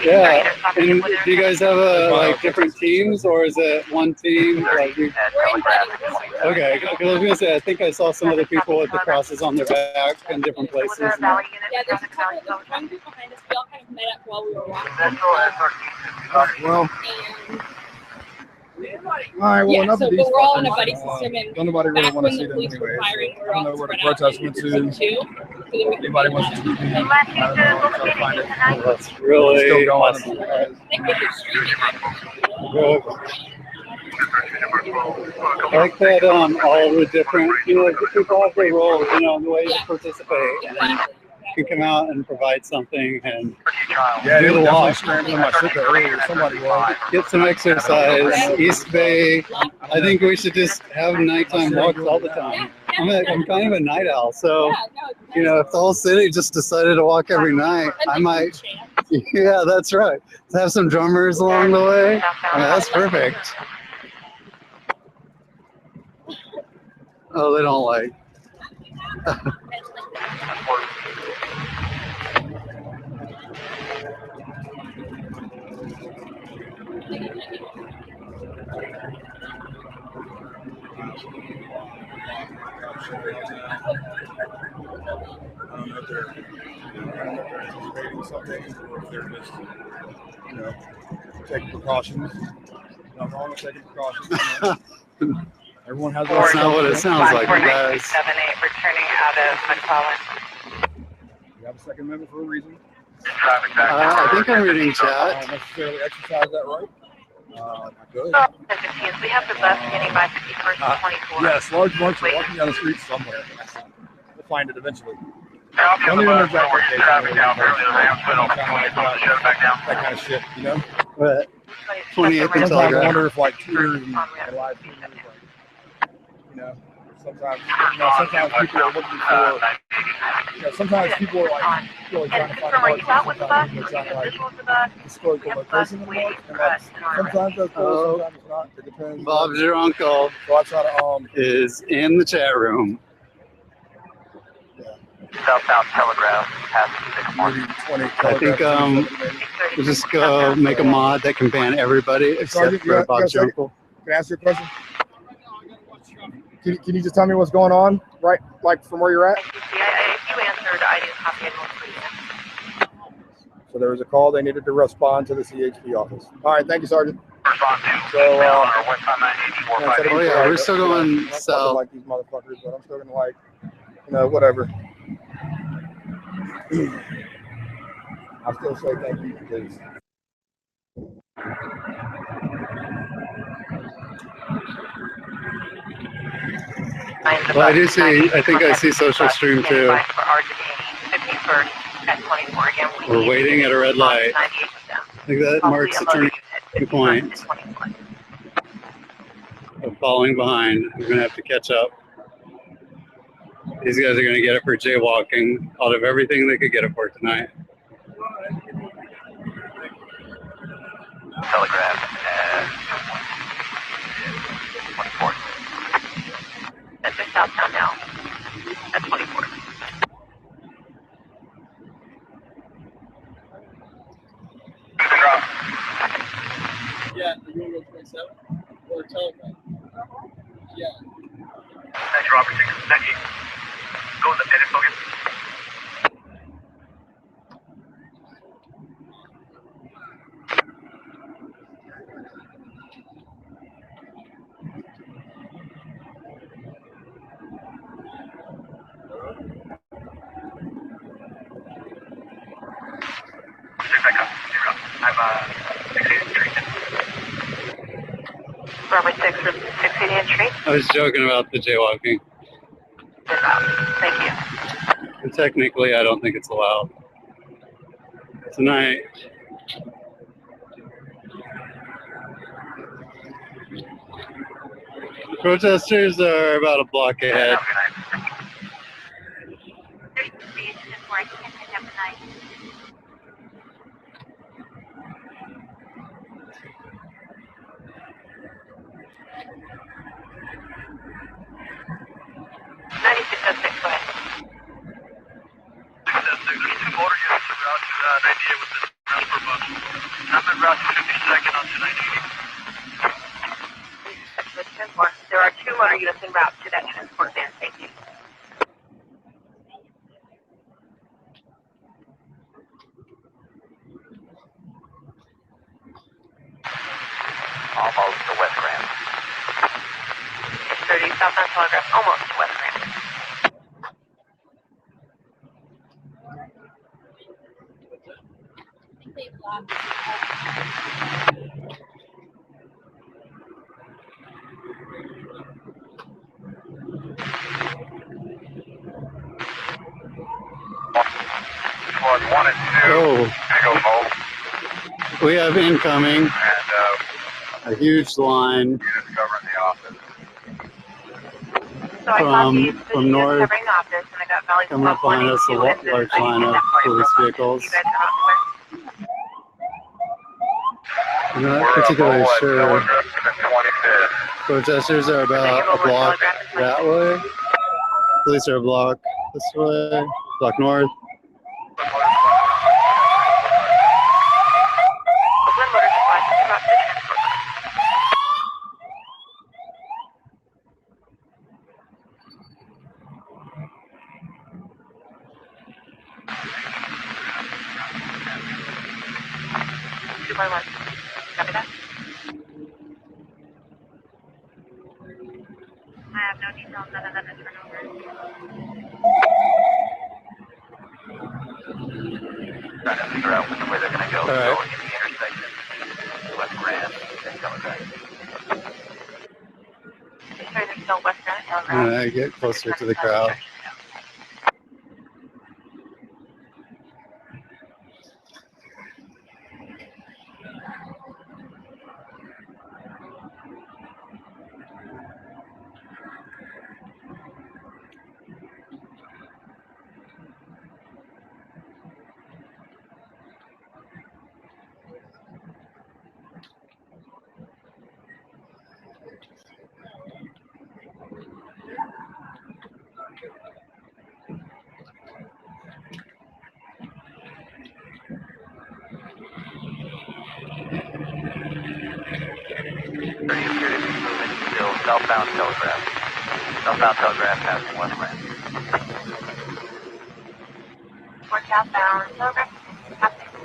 Yeah. And do you guys have like different teams, or is it one team? Like okay, because I was gonna say I think I saw some other people with the crosses on their back in different places. Yeah, there's a couple. There's one group behind us. We all kind of met up while we were walking. Well. All right, well, Yeah, enough so of these. but we're all in a fuckers. buddy system, and Don't nobody really back want when to see the them police were anyway. firing, we I were don't know all where the spread out protest into went groups to. of two, so that we could Anybody be wants to together. see me? I don't know. I'm trying to find it. That's It's really still going. awesome. I think we could stream it. Really. I like that all the different, you know, the people have their roles, you know, and the way to participate. And you can come out and provide something and Yeah, they do were the definitely walk. scrambling my shit there earlier. Somebody was. Get some exercise. East Bay. I think we should just have nighttime walks all the time. I'm kind of a night owl, so you know, if the whole city just decided to walk every night, I might. Yeah, that's right. Have some drummers along the way. I mean, that's perfect. Oh, they don't like. I don't know if they're anticipating something or if they're just, you know, taking precautions. Nothing wrong with taking precautions. You know. Everyone has their That's not what it sounds like, you guys. 78 returning out of McClellan. You have a Second Amendment for a reason. I think I'm reading I chat. don't necessarily exercise that right. Not good. We have the bus getting by 51st and 24. Yes, large marks are walking down the street somewhere. We'll find it eventually. Don't even know exactly what they that kind of shit, you know? But 28th and Sometimes I Telegraph. wonder if like Twitter and live tweeters, like, you know, sometimes people are looking for, sometimes people are like really trying to find parts, sometimes they're trying to like disclose the location of the mark, and like, sometimes that's cool, sometimes it's not. It depends. Bob's your uncle So I try to is in the chat room. South Telegraph, past 20. I think we'll just go make a mod that can ban everybody except Sergeant, you for got Bob's a second? uncle. Can I ask you a question? Can you just tell me what's going on, right? Like from where you're at? If you answered, I didn't copy it. So there was a call. They needed to respond to the CHP office. All right, thank you, Sergeant. So, oh yeah, we're still going south. Like these motherfuckers, but I'm still gonna like, you know, whatever. I'll still say thank you because. Well, I do see. I think I see Social Stream too. We're waiting at a red light. I think that marks the turning point. I'm falling behind. I'm gonna have to catch up. These guys are gonna get it for jaywalking out of everything they could get it for tonight. Telegraph at 24. That's just southbound now. At 24. Yeah, you want to go 27? Or telegraph? Yeah. Thanks, Robert. Thank you. Go with the edit focus. Robert 6 for 680th Street. I was joking about the jaywalking. Thank you. And technically, I don't think it's allowed. Tonight. Protesters are about a block ahead. There are 2 motor units en route to that transport van. Thank you. Almost to West Grand. 630 southbound telegraph, almost to West Grand. Squad 1 and 2. Oh. Go Mo. We have incoming. And a huge line units covering the office. So I from north. Covering the office, and I got Valley Coming up behind us, a large line of police vehicles. I'm not particularly sure. Protesters are about a block that way. Police are a block this way. Block north. I have no details other than the turnover. Trying to figure out which way they're going to go. All right. Going in the intersection. West Grand. Then Telegraph. Sorry, there's still West Grand Telegraph. I'm gonna get closer to the crowd. Southbound Telegraph. Southbound Telegraph passing West Grand. More southbound Telegraph. Passing.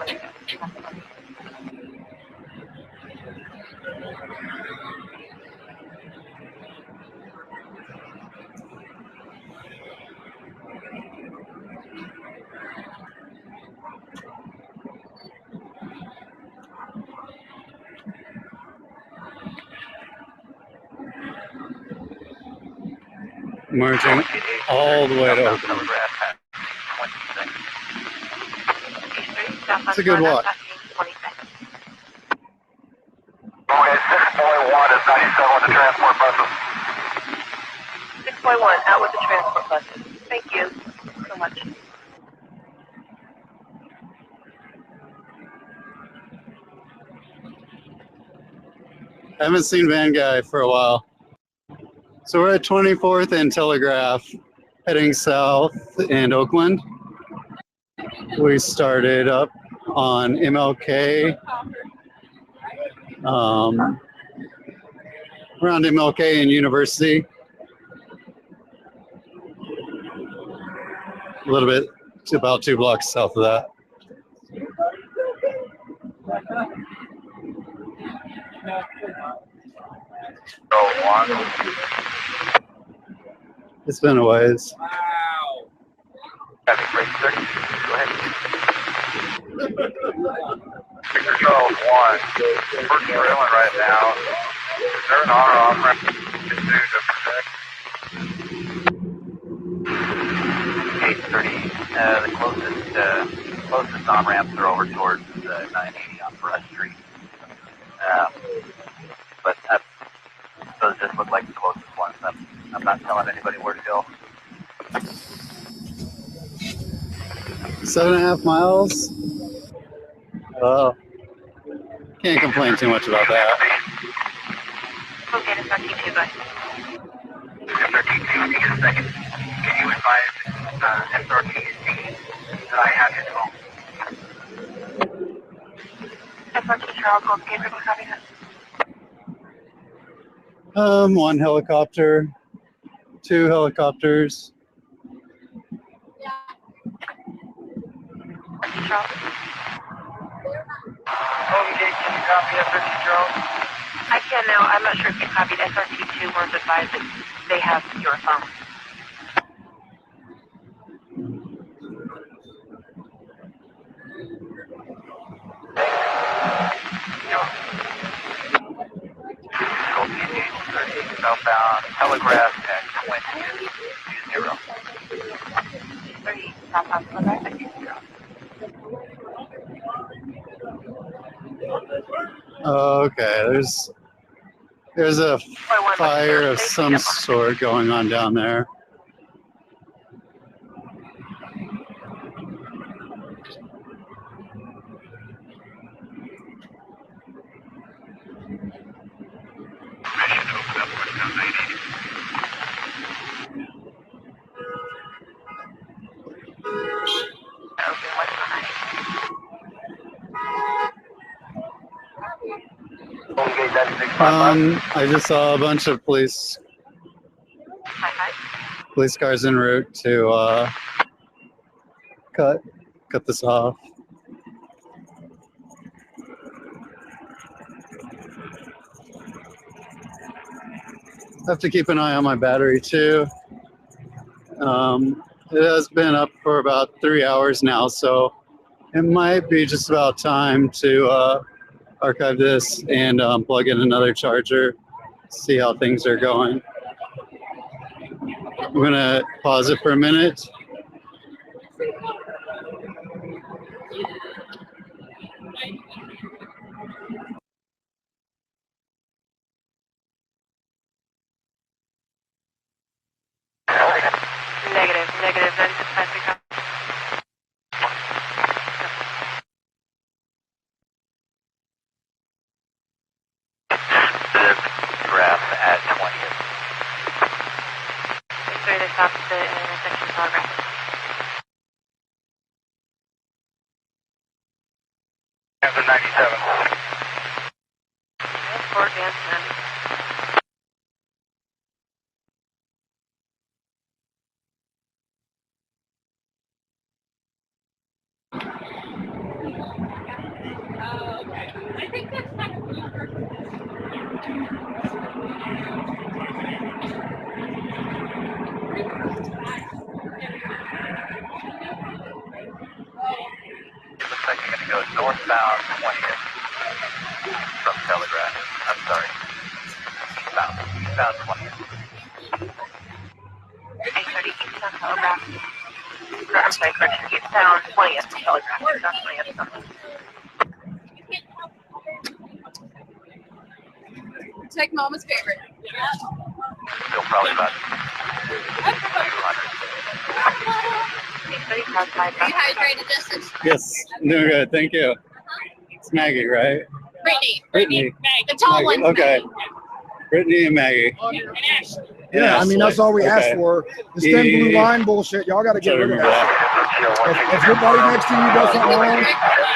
Merging all the way to Oakland. It's a good walk. Okay, 6.1 is 97 with the transport buses. 6.1, out with the transport buses. Thank you so much. I haven't seen Van Guy for a while. So we're at 24th and Telegraph, heading south in Oakland. We started up on MLK, around MLK and University. A little bit, about 2 blocks south of that. It's been a ways. Wow. That's great. 30. Go ahead. Control 1. We're trailing right now. Is there an honor off ramp to protect? 830. The closest on ramps are over towards 980 on Brush Street. But those just look like the closest ones. I'm not telling anybody where to go. 7.5 miles. Oh, can't complain too much about that. Okay, that's not T2, guys. SRT2, take a second. Can you advise SRT2 that I have his home? SRT Charles, go get her, copy that. 1 helicopter, 2 helicopters. Okay, can you copy SRT Charles? I can now. I'm not sure if you copied SRT2 was advised that they have your phone. Southbound Telegraph at 20. 30, southbound Telegraph at 20. Okay, there's a fire of some sort going on down there. I just saw a bunch of police cars en route to cut this off. I have to keep an eye on my battery too. It has been up for about 3 hours now, so it might be just about time to archive this and plug in another charger, see how things are going. I'm gonna pause it for a minute. Negative, 965. Telegraph at 20th. Make sure they stop at the intersection of Telegraph. After 97. For advancement. Looks like you're going to go northbound 20th from Telegraph. I'm sorry. Eastbound 20th. 8:30 eastbound Telegraph. I'm sorry, correction. Eastbound 20th from Telegraph. Eastbound 20th from Take Mama's favorite. Still probably about 200. Dehydrated distance. Yes, doing good. Thank you. It's Maggie, right? Brittany. The tall Maggie. one. Okay. Brittany and Maggie. Yeah, I mean, that's all we asked Okay. for. This thin blue line bullshit, y'all got to get rid of that shit. If your buddy next to you does something wrong,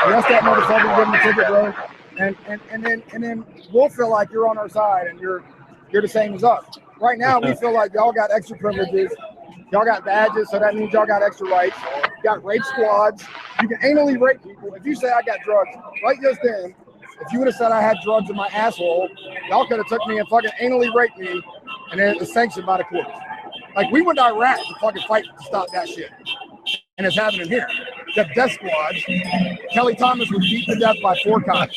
arrest that motherfucker, give him a ticket, bro. And then we'll feel like you're on our side and you're the same as us. Right now, we feel like y'all got extra privileges. Y'all got badges, so that means y'all got extra rights. You got rape squads. You can anally rape people. If you say I got drugs, right just then, if you would have said I had drugs in my asshole, y'all could have took me and fucking anally raped me, and then it was sanctioned by the courts. Like, we went to Iraq to fucking fight to stop that shit. And it's happening here. The death squads. Kelly Thomas was beat to death by 4 cops,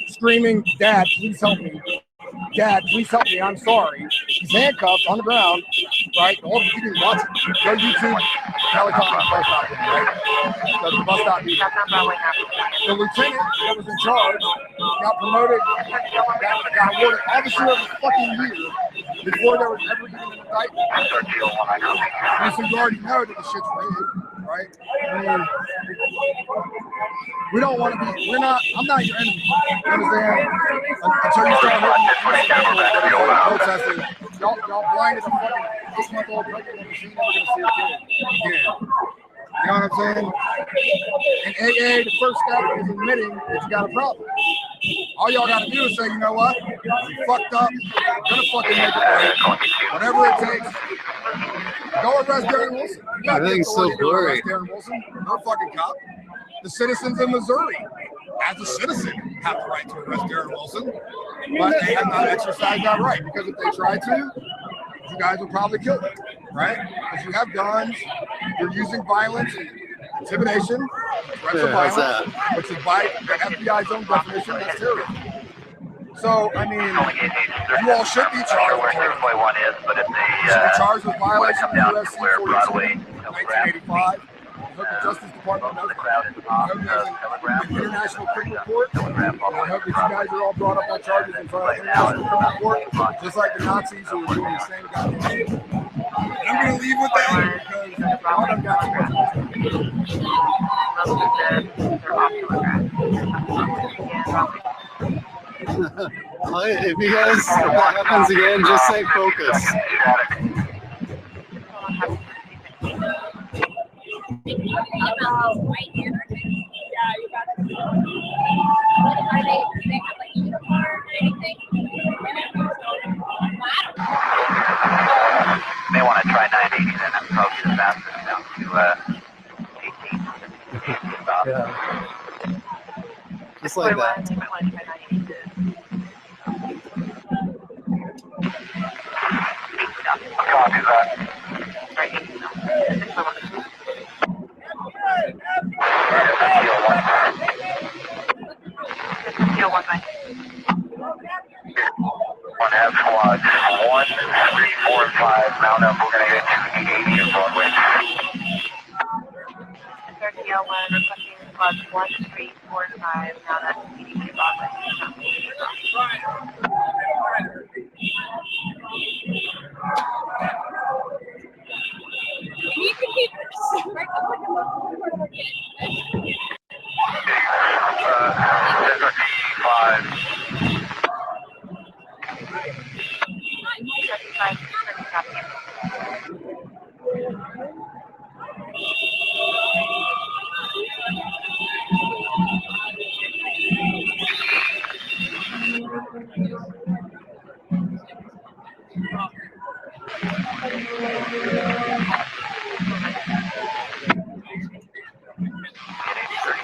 screaming, "Dad, please help me. Dad, please help me. I'm sorry." He's handcuffed on the ground, right? All you can watch it. Go YouTube Kelly Thomas bus stop, right? The bus stop. The lieutenant that was in charge got promoted, got awarded officer of the fucking year before there was ever even an indictment. And so you already know that the shit's rigged, right? I mean, we don't want to be, I'm not your enemy. You understand? Until you start hurting protesting, y'all blinded a fucking 8-month-old pregnant woman. She's never gonna see her kid again. You know what I'm saying? And AA, the first step is admitting that you got a problem. All y'all got to do is say, you know what? We fucked up. We're gonna fucking make it right. Whatever it takes. Go arrest Darren Wilson. Everything's so blurry. Darren Wilson, no fucking cop. The citizens of Missouri, as a citizen, have the right to arrest Darren Wilson, but they have not exercised that right, because if they try to, you guys will probably kill them, right? Because you have guns, you're using violence and intimidation, threats of violence, which is by the FBI's own definition, that's terrorism. So, I mean, you all should be charged with terrorism. You should be charged with violation of USC 42, 1985. I hope the Justice Department knows that. I hope there's an international criminal court. And I hope that you guys are all brought up on charges in front of the international criminal court, just like the Nazis who were doing the same goddamn thing. And I'm going to leave with that because y'all done got too much. If you guys, if that happens again, just say focus. May want to try 980 then. That's probably the fastest down to 18. Yeah. Just like that. Copy that. One half squad, 1, 3, 4, and 5. Mount up. We're going to get to 880 in Broadway. 3001 requesting squads 1, 3, 4, and 5. Now that's PDP Broadway. You can keep this.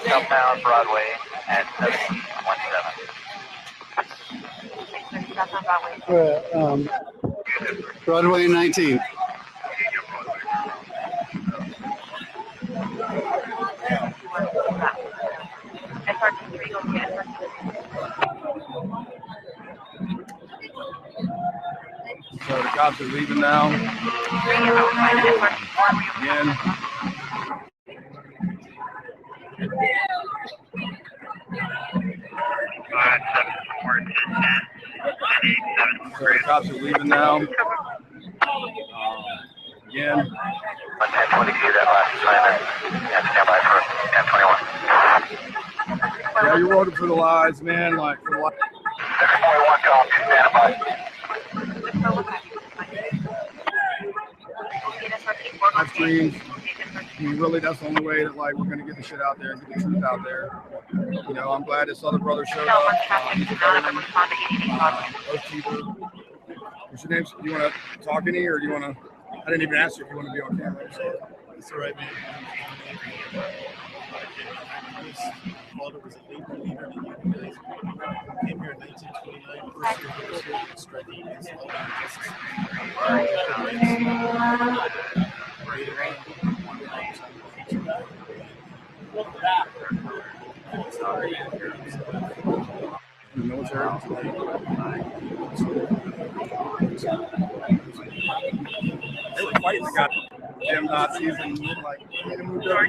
Southbound Broadway at 1717. Broadway 19. So the cops are leaving now. Again. So the cops are leaving now. Again. 1022, that last assignment. And stand by for 1021. Yeah, you're rolling for the lies, man. Like, for the lies. 741, copy, stand by. Live streams. I mean, really, that's the only way that like we're gonna get the shit out there and get the truth out there. You know, I'm glad this other brother showed up. He's a veteran. What's your name? Do you want to talk any, or do you want to? I didn't even ask you if you want to be on camera. So. That's all right, man. I just thought it was a late believer in you guys. Came here in 1929, first year striking against all the injustices. In the military. They were fighting the goddamn Nazis and like they moved over.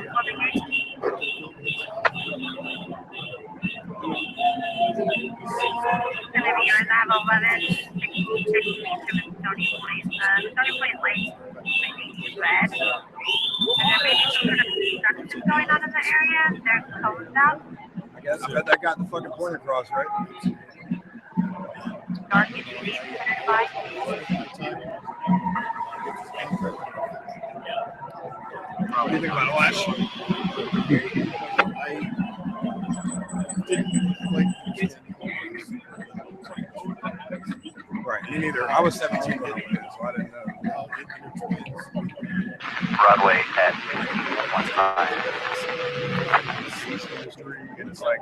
Going on in the area, there's cones out. I guess I bet that got the fucking point across, right? What do you think about Lash? Right, me neither. I was 17 when it was, so I didn't know. Broadway at 15. And it's like,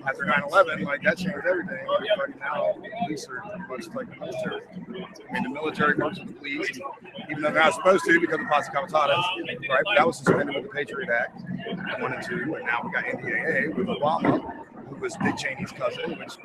after 9/11, like that changed everything. Like now, the police are pretty much like the military. I mean, the military works with the police, even though they're not supposed to because of Posse Comitatus, right? But that was suspended with the Patriot Act 1 and 2, and now we got NDAA with Obama, who was Dick Cheney's cousin, which.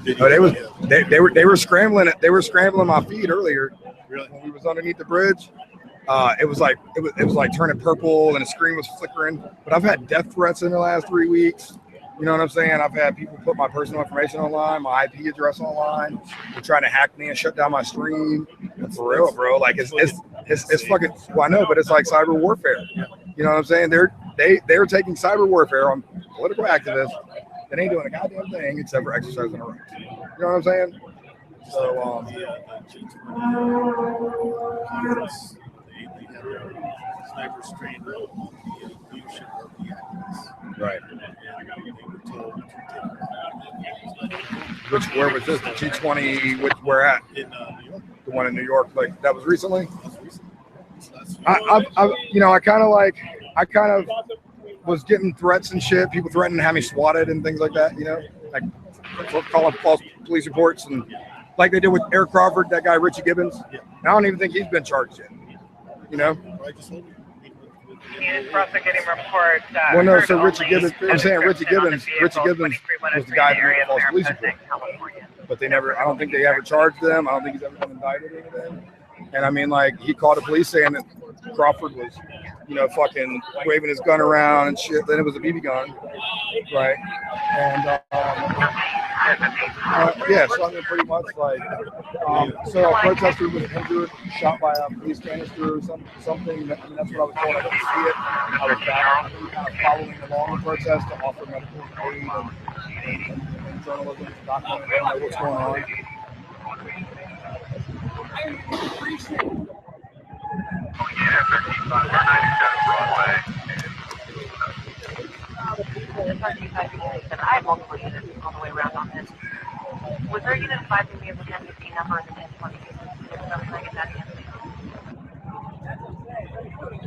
They were scrambling it. They were scrambling my feed earlier. Really? When we was underneath the bridge. It was like turning purple and the screen was flickering. But I've had death threats in the last 3 weeks. You know what I'm saying? I've had people put my personal information online, my IP address online. They're trying to hack me and shut down my stream. And for real, bro. Like it's fucking. Well, I know, but it's like cyber warfare. You know what I'm saying? They're taking cyber warfare on political activists that ain't doing a goddamn thing except for exercising their rights. You know what I'm saying? So Sniper strain the leadership of the activists. Right. And they were told to take where was this? The G20? Where at? In New York. The one in New York. Like that was recently. I kind of was getting threats and shit. People threatening to have me swatted and things like that. You know, like calling false police reports and like they did with Eric Crawford, that guy Richie Gibbons. Yeah. I don't even think he's been charged yet. You know. Prosecuting report. Well, no, so Richie Gibbons. I'm saying Richie Gibbons. Richie Gibbons was the guy who made the false police report. But they never. I don't think they ever charged them. I don't think he's ever been indicted or anything. And I mean, like, he called the police saying that Crawford was, you know, fucking waving his gun around and shit. Then it was a BB gun, right? And yeah, so I mean, pretty much like, so a protester was injured, shot by a police canister or something. I mean, that's what I was told. I didn't see it. I was back kind of following along the protest to offer medical aid and journalism to document what's going on. I have multiple units all the way around on this. Was there a unit advising me of the 1015 number and the 1020? I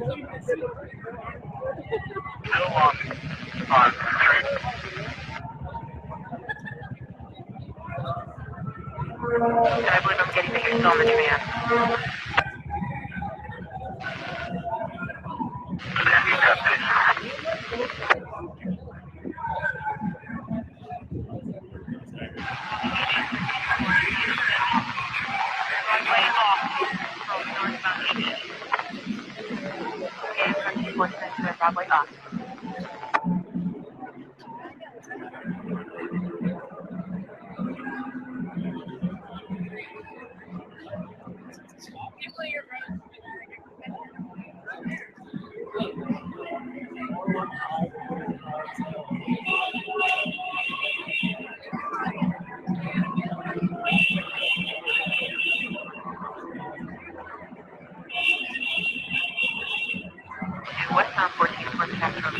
believe I'm getting that you're still in the command. Broadway off. Westbound 14 towards Castro.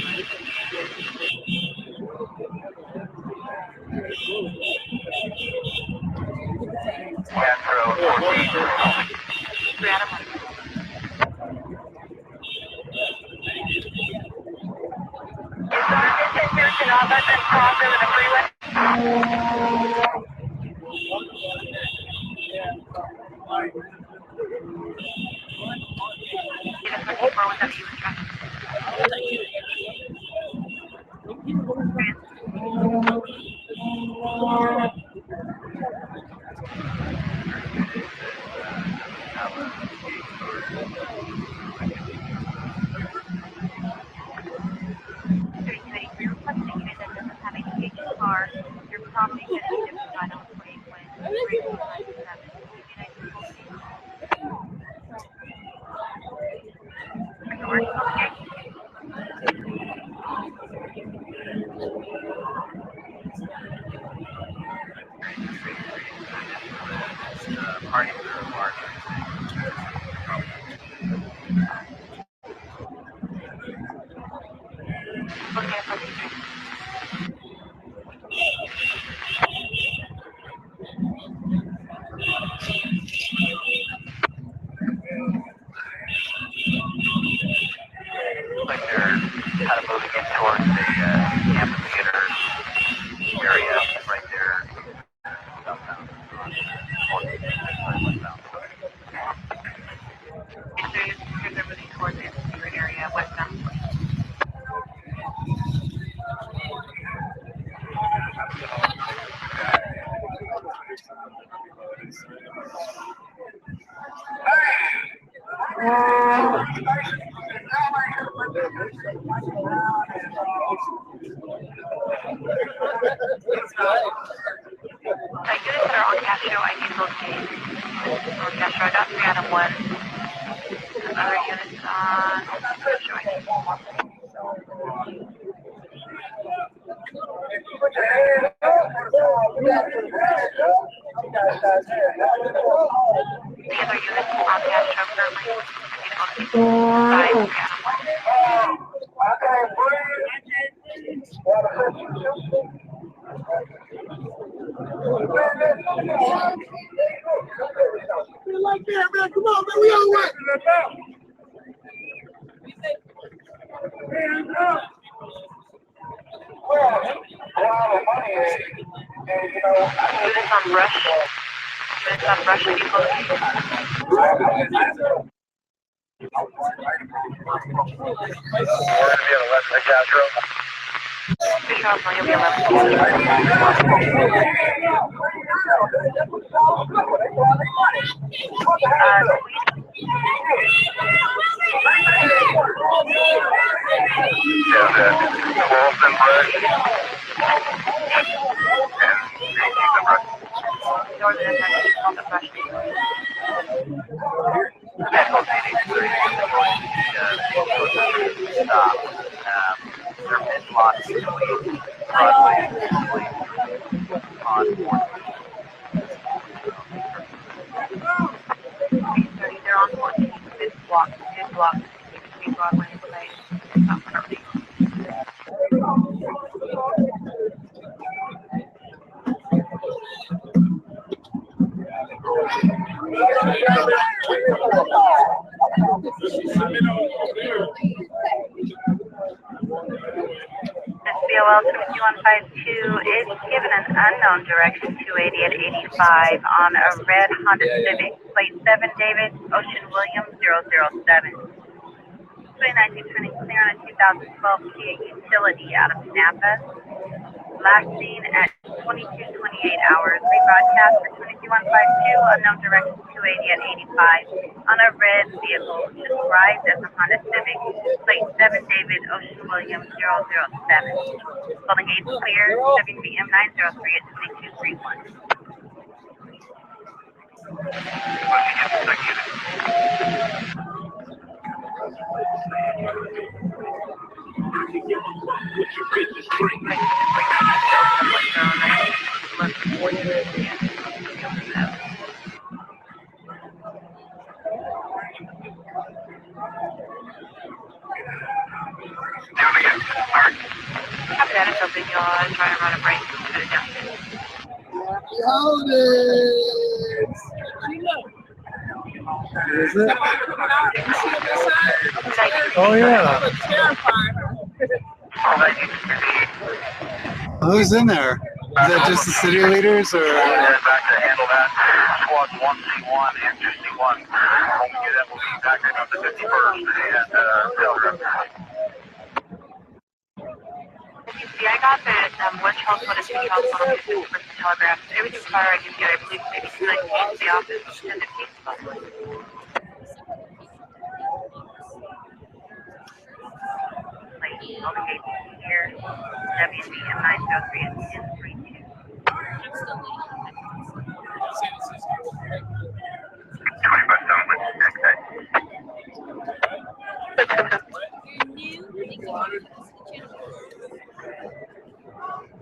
Castro 14. 3 out of 1. Cross over the freeway. You're probably going to need to provide on 28 like they're kind of moving in towards the amphitheater area right there. Southbound. They're moving towards the amphitheater area, westbound. Units that are on Castro, I need those days. On Castro, I got 3 out of 1. Other units on Castro, I need. The other units on Castro, currently, I need on 5 out of 1. Like that, man. Come on, man. We all right. Hands up. Units on brush. Units on brush, I need We're going to be at 11 at Castro. You'll be 11. They're on 14. It's blocked. It's blocked. Between Broadway and Play. It's not currently. DOL 22152 is given an unknown direction 280 at 85 on a red Honda Civic, plate 7 David Ocean Williams 007. 2019 clear on a 2012 Kia Utility out of Napa. Last seen at 22:28 hours. Rebroadcast for 22152, unknown direction 280 at 85 on a red vehicle described as a Honda Civic, plate 7 David Ocean Williams 007. Calling 8 clear, WBM 903 at 2231. Copy that, it's open, y'all. I'm trying to run a break. Put it down. Happy holidays! Is it? Oh yeah. Who's in there? Is that just the city leaders or? Back to handle that. Squad 1C1 and 2C1. Hopefully that will be back on the 51st and Delta. Yeah, I got that one child photo, two child photo, two first telegraph. Everything's fire I can get. I believe maybe tonight to the office. Send it please. Like, all the gates here. WBM 903 and 1032.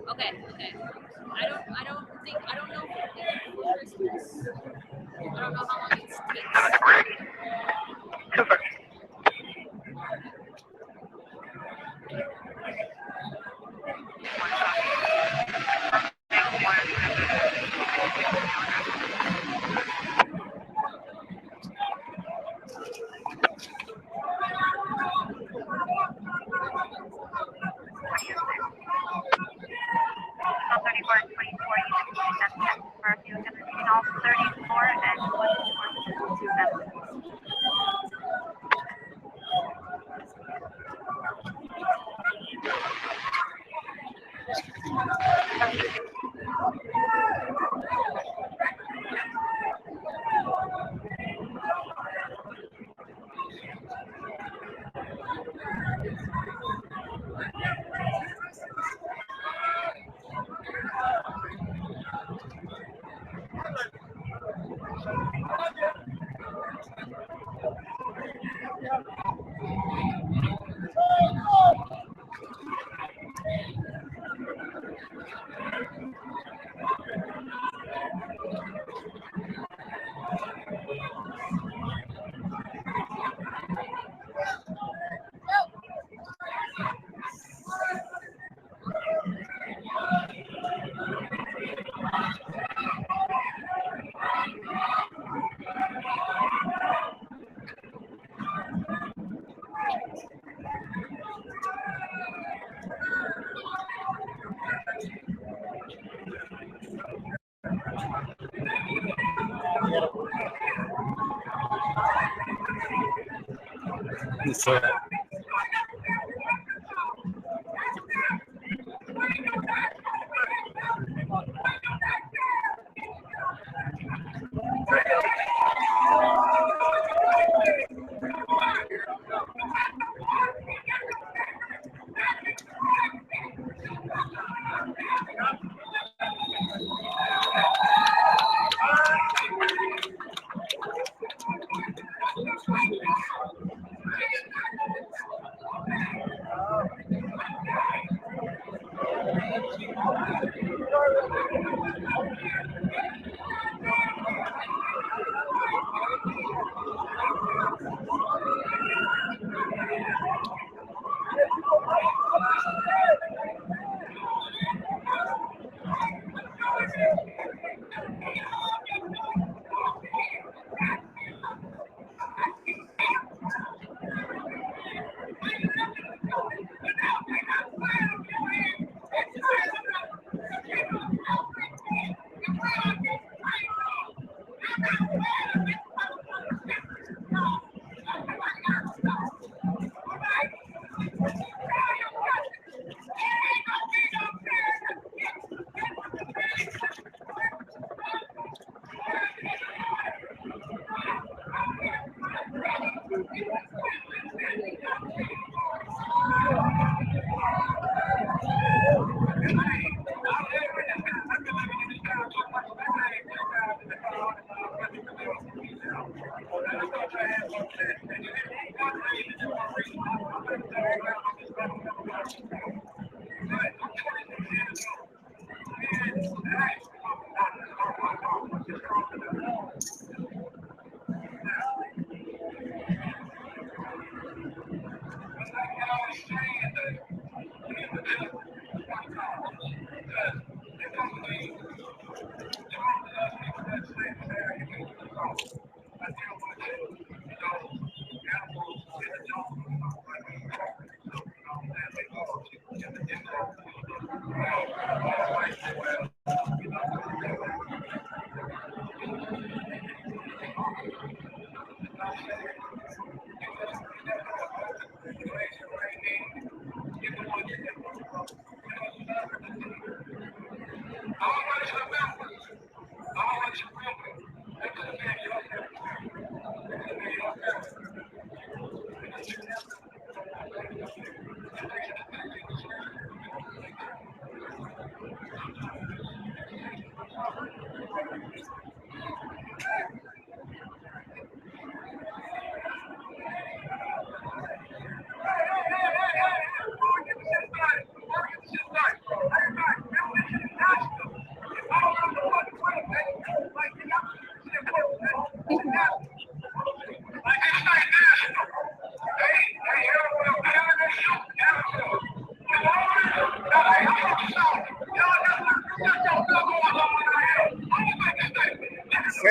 Okay. I don't know if Christmas. I don't know how long it takes.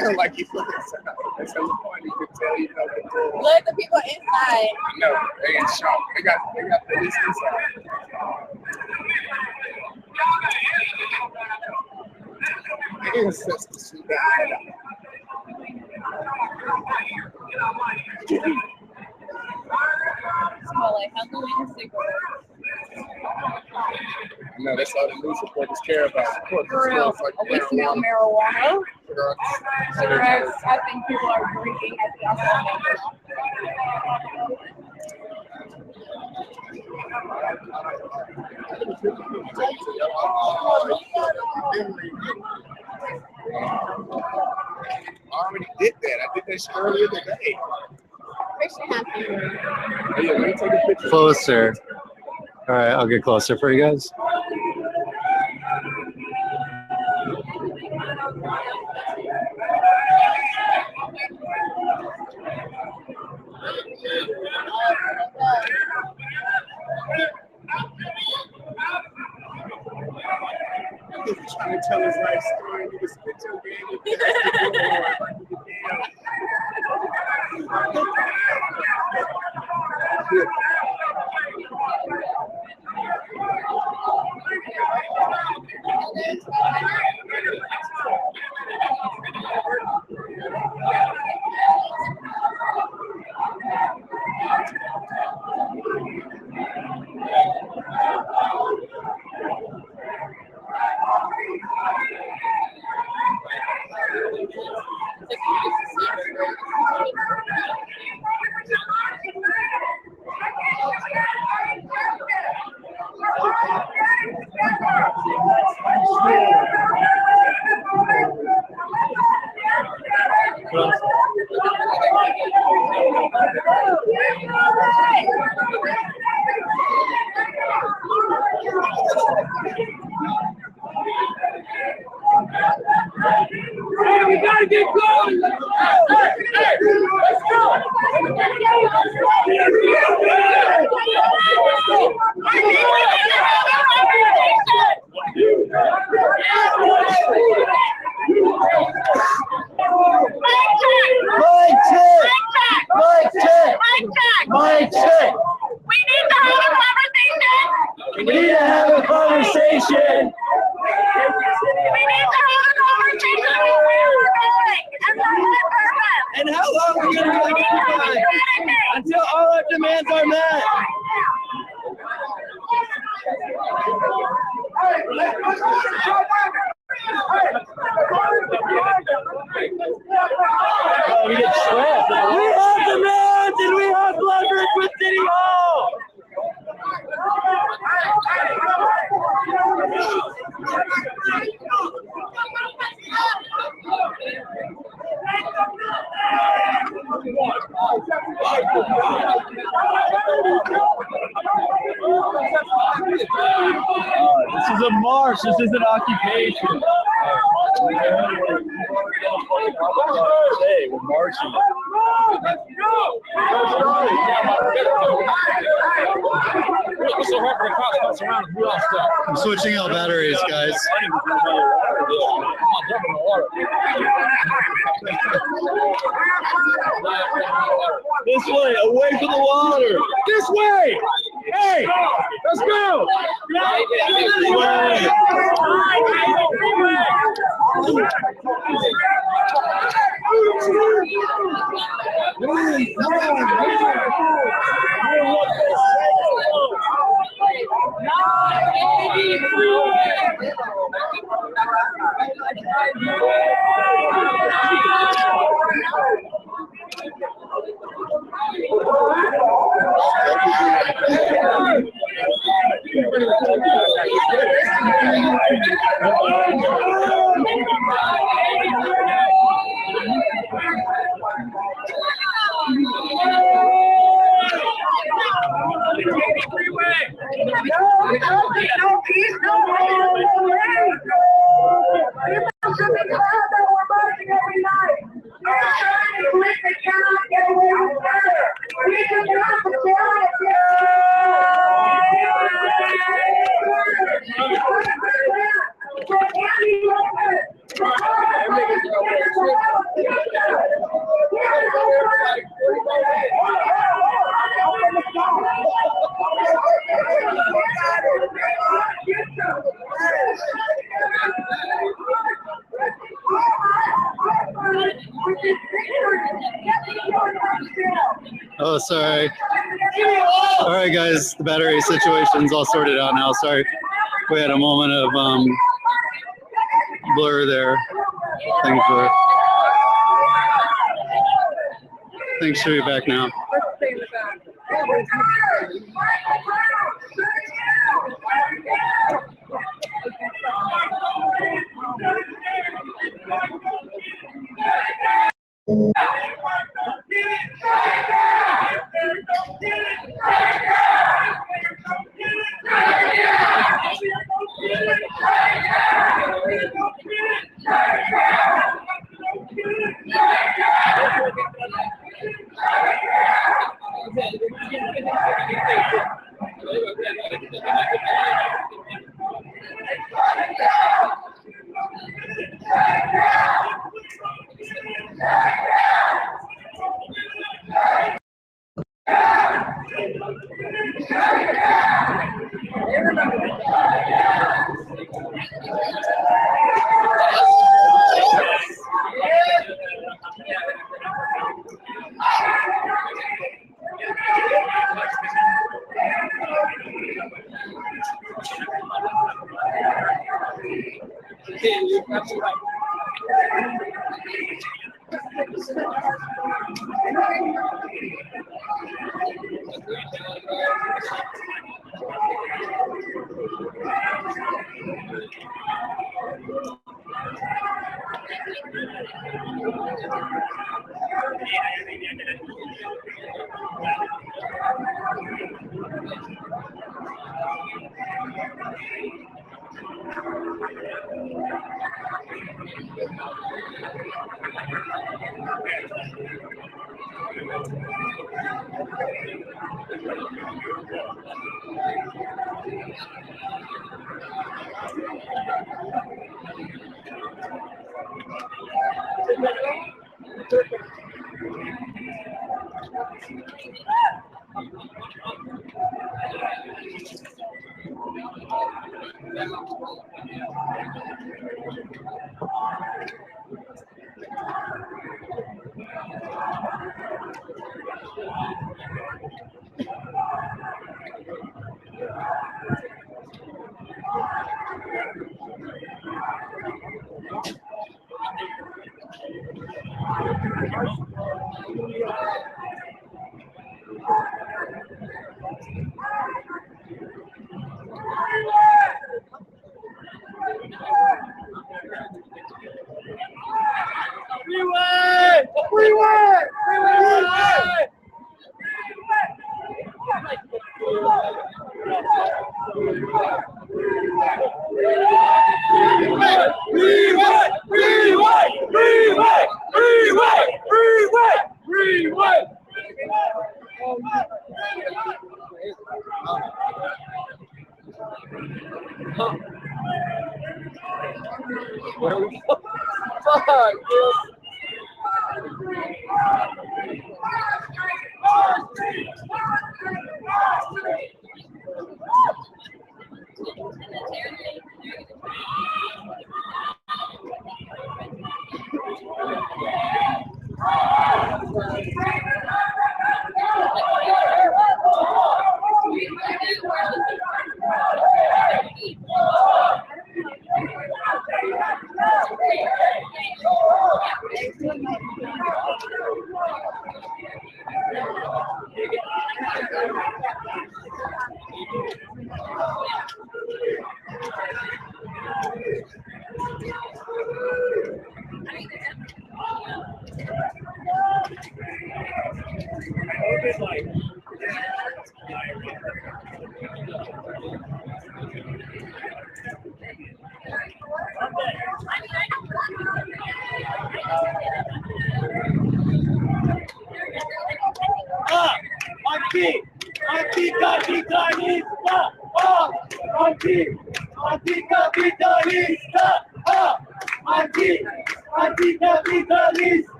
sound like you put this out. That's the point. You can tell you know control. Let the people inside. No, they in shock. They got police inside. They insist to shoot that. Smell like Halloween cigarettes. No, that's all the news reporters care about. For real. We smell marijuana. Cigarettes. I think people are drinking at the alcohol. I already did that. I did that shit earlier today. Yeah, let me take a picture. Closer. All right, I'll get closer for you guys. He's trying to tell his life story. He was spit your game with Hey, we gotta get going! Hey, let's go! Mic check. We need to have a conversation. We need to have a conversation. And how long are we going to occupy until all our demands are met? We get trapped. We have demands and we have leverage with City Hall. This is a march. This is an occupation. Hey, we're marching. I'm switching out batteries, guys. This way, away from the water. This way. Hey, let's go. This way. Oh, sorry. All right, guys, the battery situation's all sorted out now. Sorry, we had a moment of blur there. Thanks for you back now.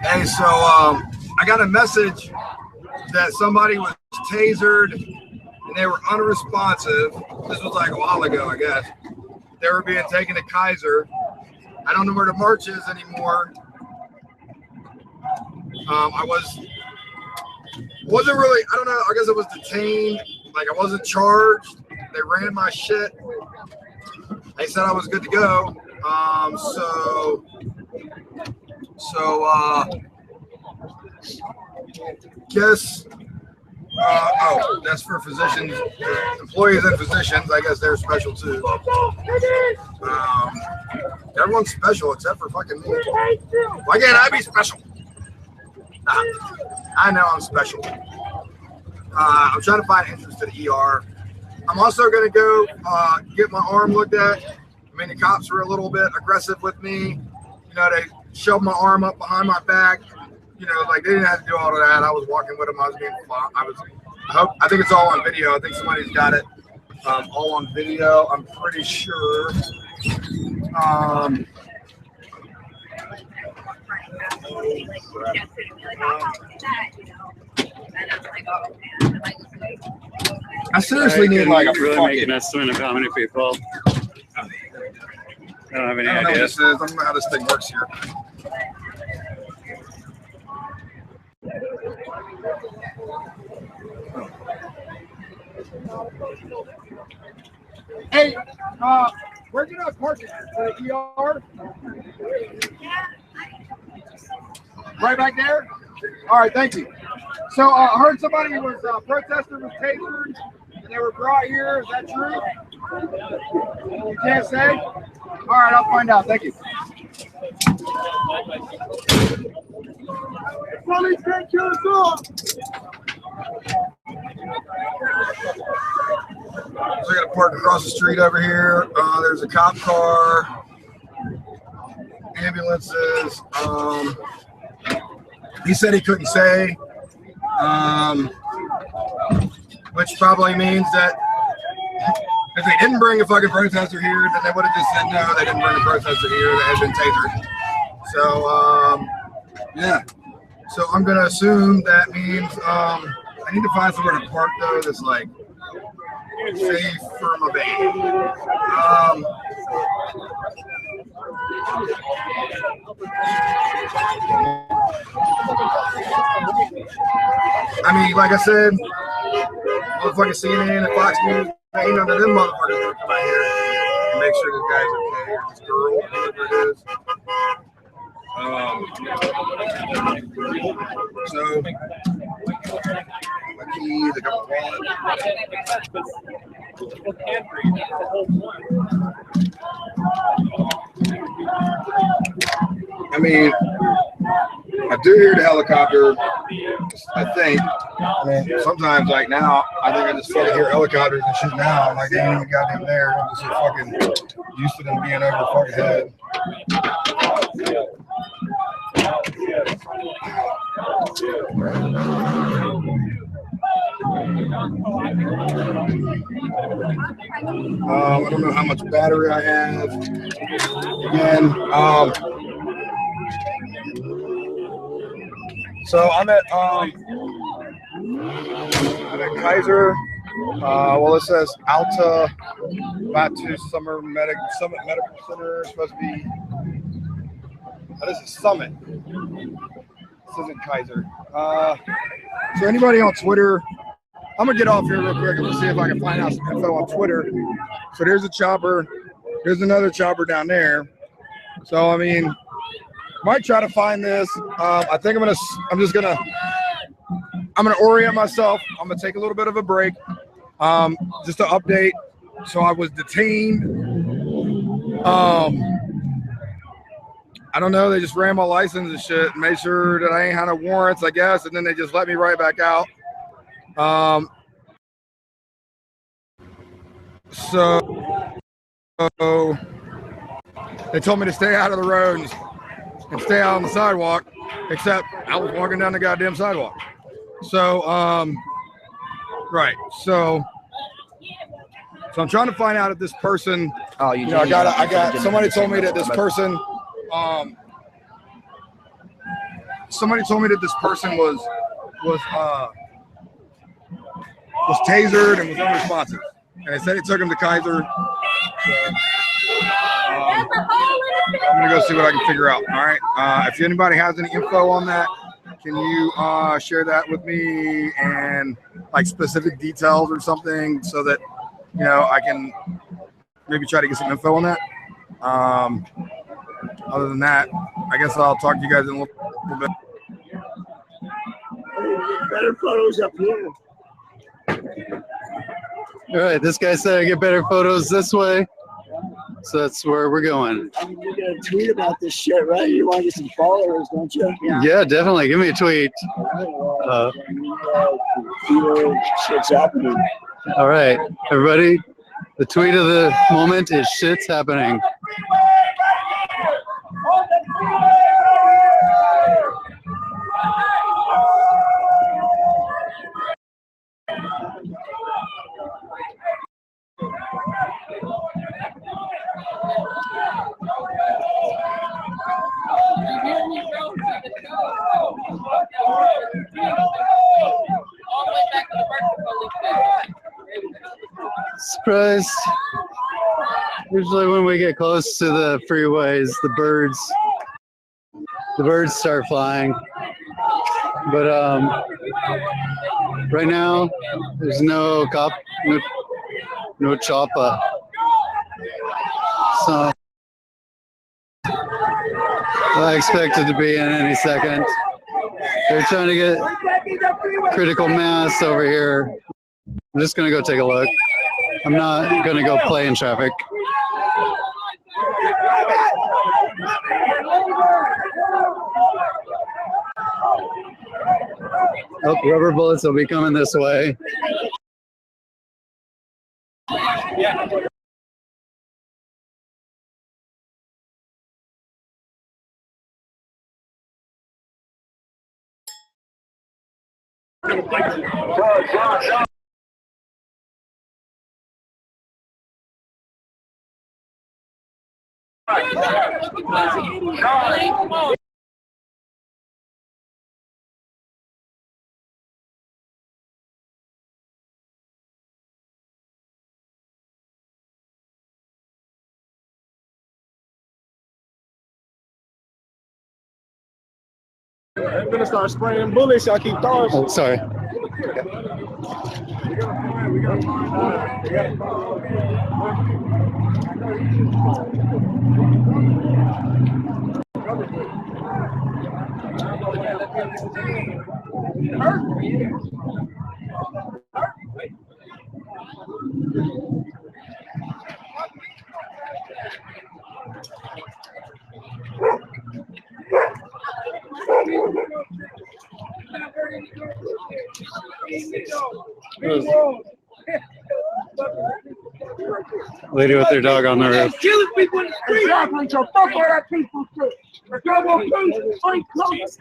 Hey, so I got a message that somebody was tasered and they were unresponsive. This was like a while ago, I guess. They were being taken to Kaiser. I don't know where the march is anymore. I wasn't really, I don't know, I guess I was detained. Like I wasn't charged. They ran my shit. They said I was good to go. Guess, oh, that's for physicians, employees and physicians. I guess they're special too. Everyone's special except for fucking me. Why can't I be special? Nah, I know I'm special. I'm trying to find entrance to the ER. I'm also going to go get my arm looked at. I mean, the cops were a little bit aggressive with me. You know, they shoved my arm up behind my back. You know, like they didn't have to do all of that. I was walking with them. I was being I think it's all on video. I think somebody's got it all on video. I'm pretty sure. I seriously need like a really fucking make an estimate of how many people. I don't have any I don't know what idea. this is. I don't know how this thing works here. Hey, where can I park it? The ER? Right back there? All right, thank you. So I heard somebody was protester was tasered and they were brought here. Is that true? You can't say? All right, I'll find out. Thank you. Police can't kill us all. So I got to park across the street over here. There's a cop car, ambulances. He said he couldn't say, which probably means that If they didn't bring a fucking protester here, then they would have just said no, they didn't bring a protester here, they had been tasered. So, yeah. So I'm gonna assume that means I need to find somewhere to park though that's like safe for my baby. I mean, like I said, motherfucking CNN and Fox News, ain't none of them motherfuckers gonna come out here and make sure this guy's okay or this girl, whoever it is. So, my keys, I got my wallet. I mean, I do hear the helicopter, I think. I mean, sometimes, like now, I think I just fucking hear helicopters and shit now. I'm like, they ain't even goddamn there. I'm just so fucking used to them being over the fucking head. I don't know how much battery I have. Again, so I'm at Kaiser. Well, it says Alta Batu Summit Medical Center. It's supposed to be. Oh, this is Summit. This isn't Kaiser. So anybody on Twitter, I'm gonna get off here real quick. I'm gonna see if I can find out some info on Twitter. So there's a chopper. There's another chopper down there. So I mean, might try to find this. I think I'm just gonna orient myself. I'm gonna take a little bit of a break. Just to update. So I was detained. I don't know. They just ran my license and shit, made sure that I ain't had no warrants, I guess, and then they just let me right back out. So they told me to stay out of the roads and stay out on the sidewalk, except I was walking down the goddamn sidewalk. So, right. So I'm trying to find out if this person. Oh, you know, I got. Somebody told me that this person. Somebody told me that this person was tasered and was unresponsive, and they said it took him to Kaiser. So, I'm gonna go see what I can figure out. All right. If anybody has any info on that, can you share that with me and like specific details or something so that I can maybe try to get some info on that. Other than that, I guess I'll talk to you guys in a little bit. Better photos up here. All right, this guy said I get better photos this way. So that's where we're going. I mean, you're going to tweet about this shit, right? You want to get some followers, don't you? Yeah, definitely. Give me a tweet. Shit's happening. All right, everybody. The tweet of the moment is shit's happening. Surprise. Usually when we get close to the freeways, the birds start flying. But right now there's no cop, no chopper. So I expect it to be in any second. They're trying to get critical mass over here. I'm just gonna go take a look. I'm not gonna go play in traffic. Oh, rubber bullets will be coming this way. I'm gonna start spraying bullets. Y'all keep throwing. Oh, sorry. Lady with their dog on the roof. Killing people in the street. Exactly. So fuck all that peaceful shit. The double peace, fight close.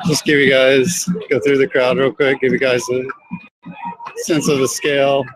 Just give you guys, go through the crowd real quick, give you guys a sense of the scale.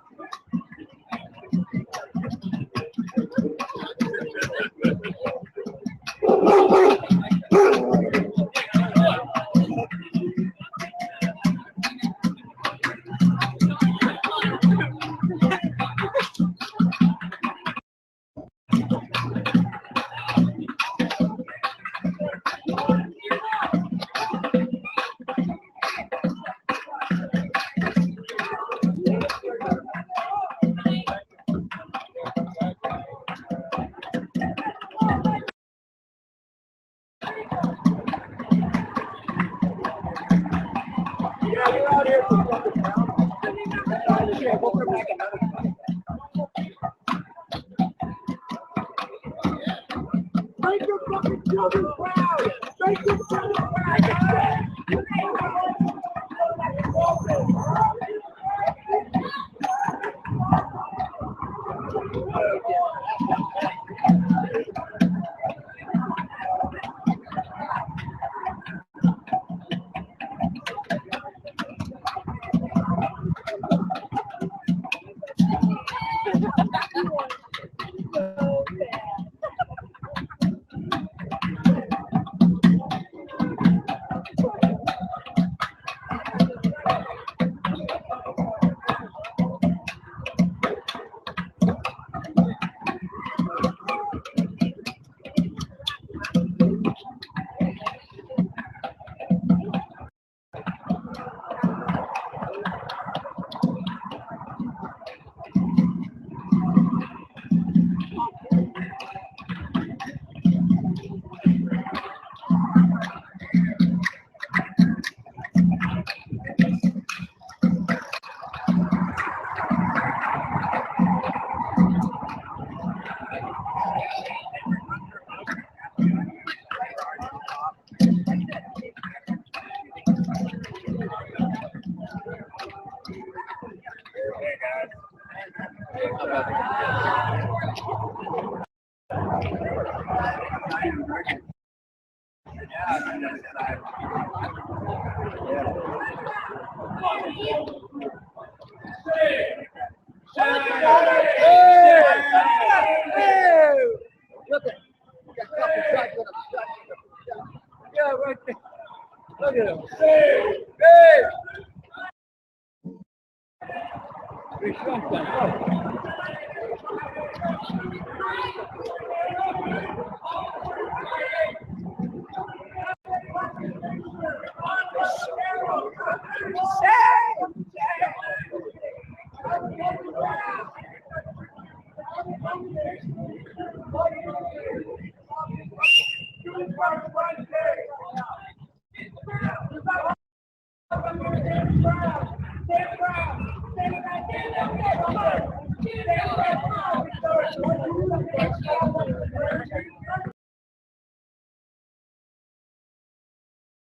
Look at him. Look at him.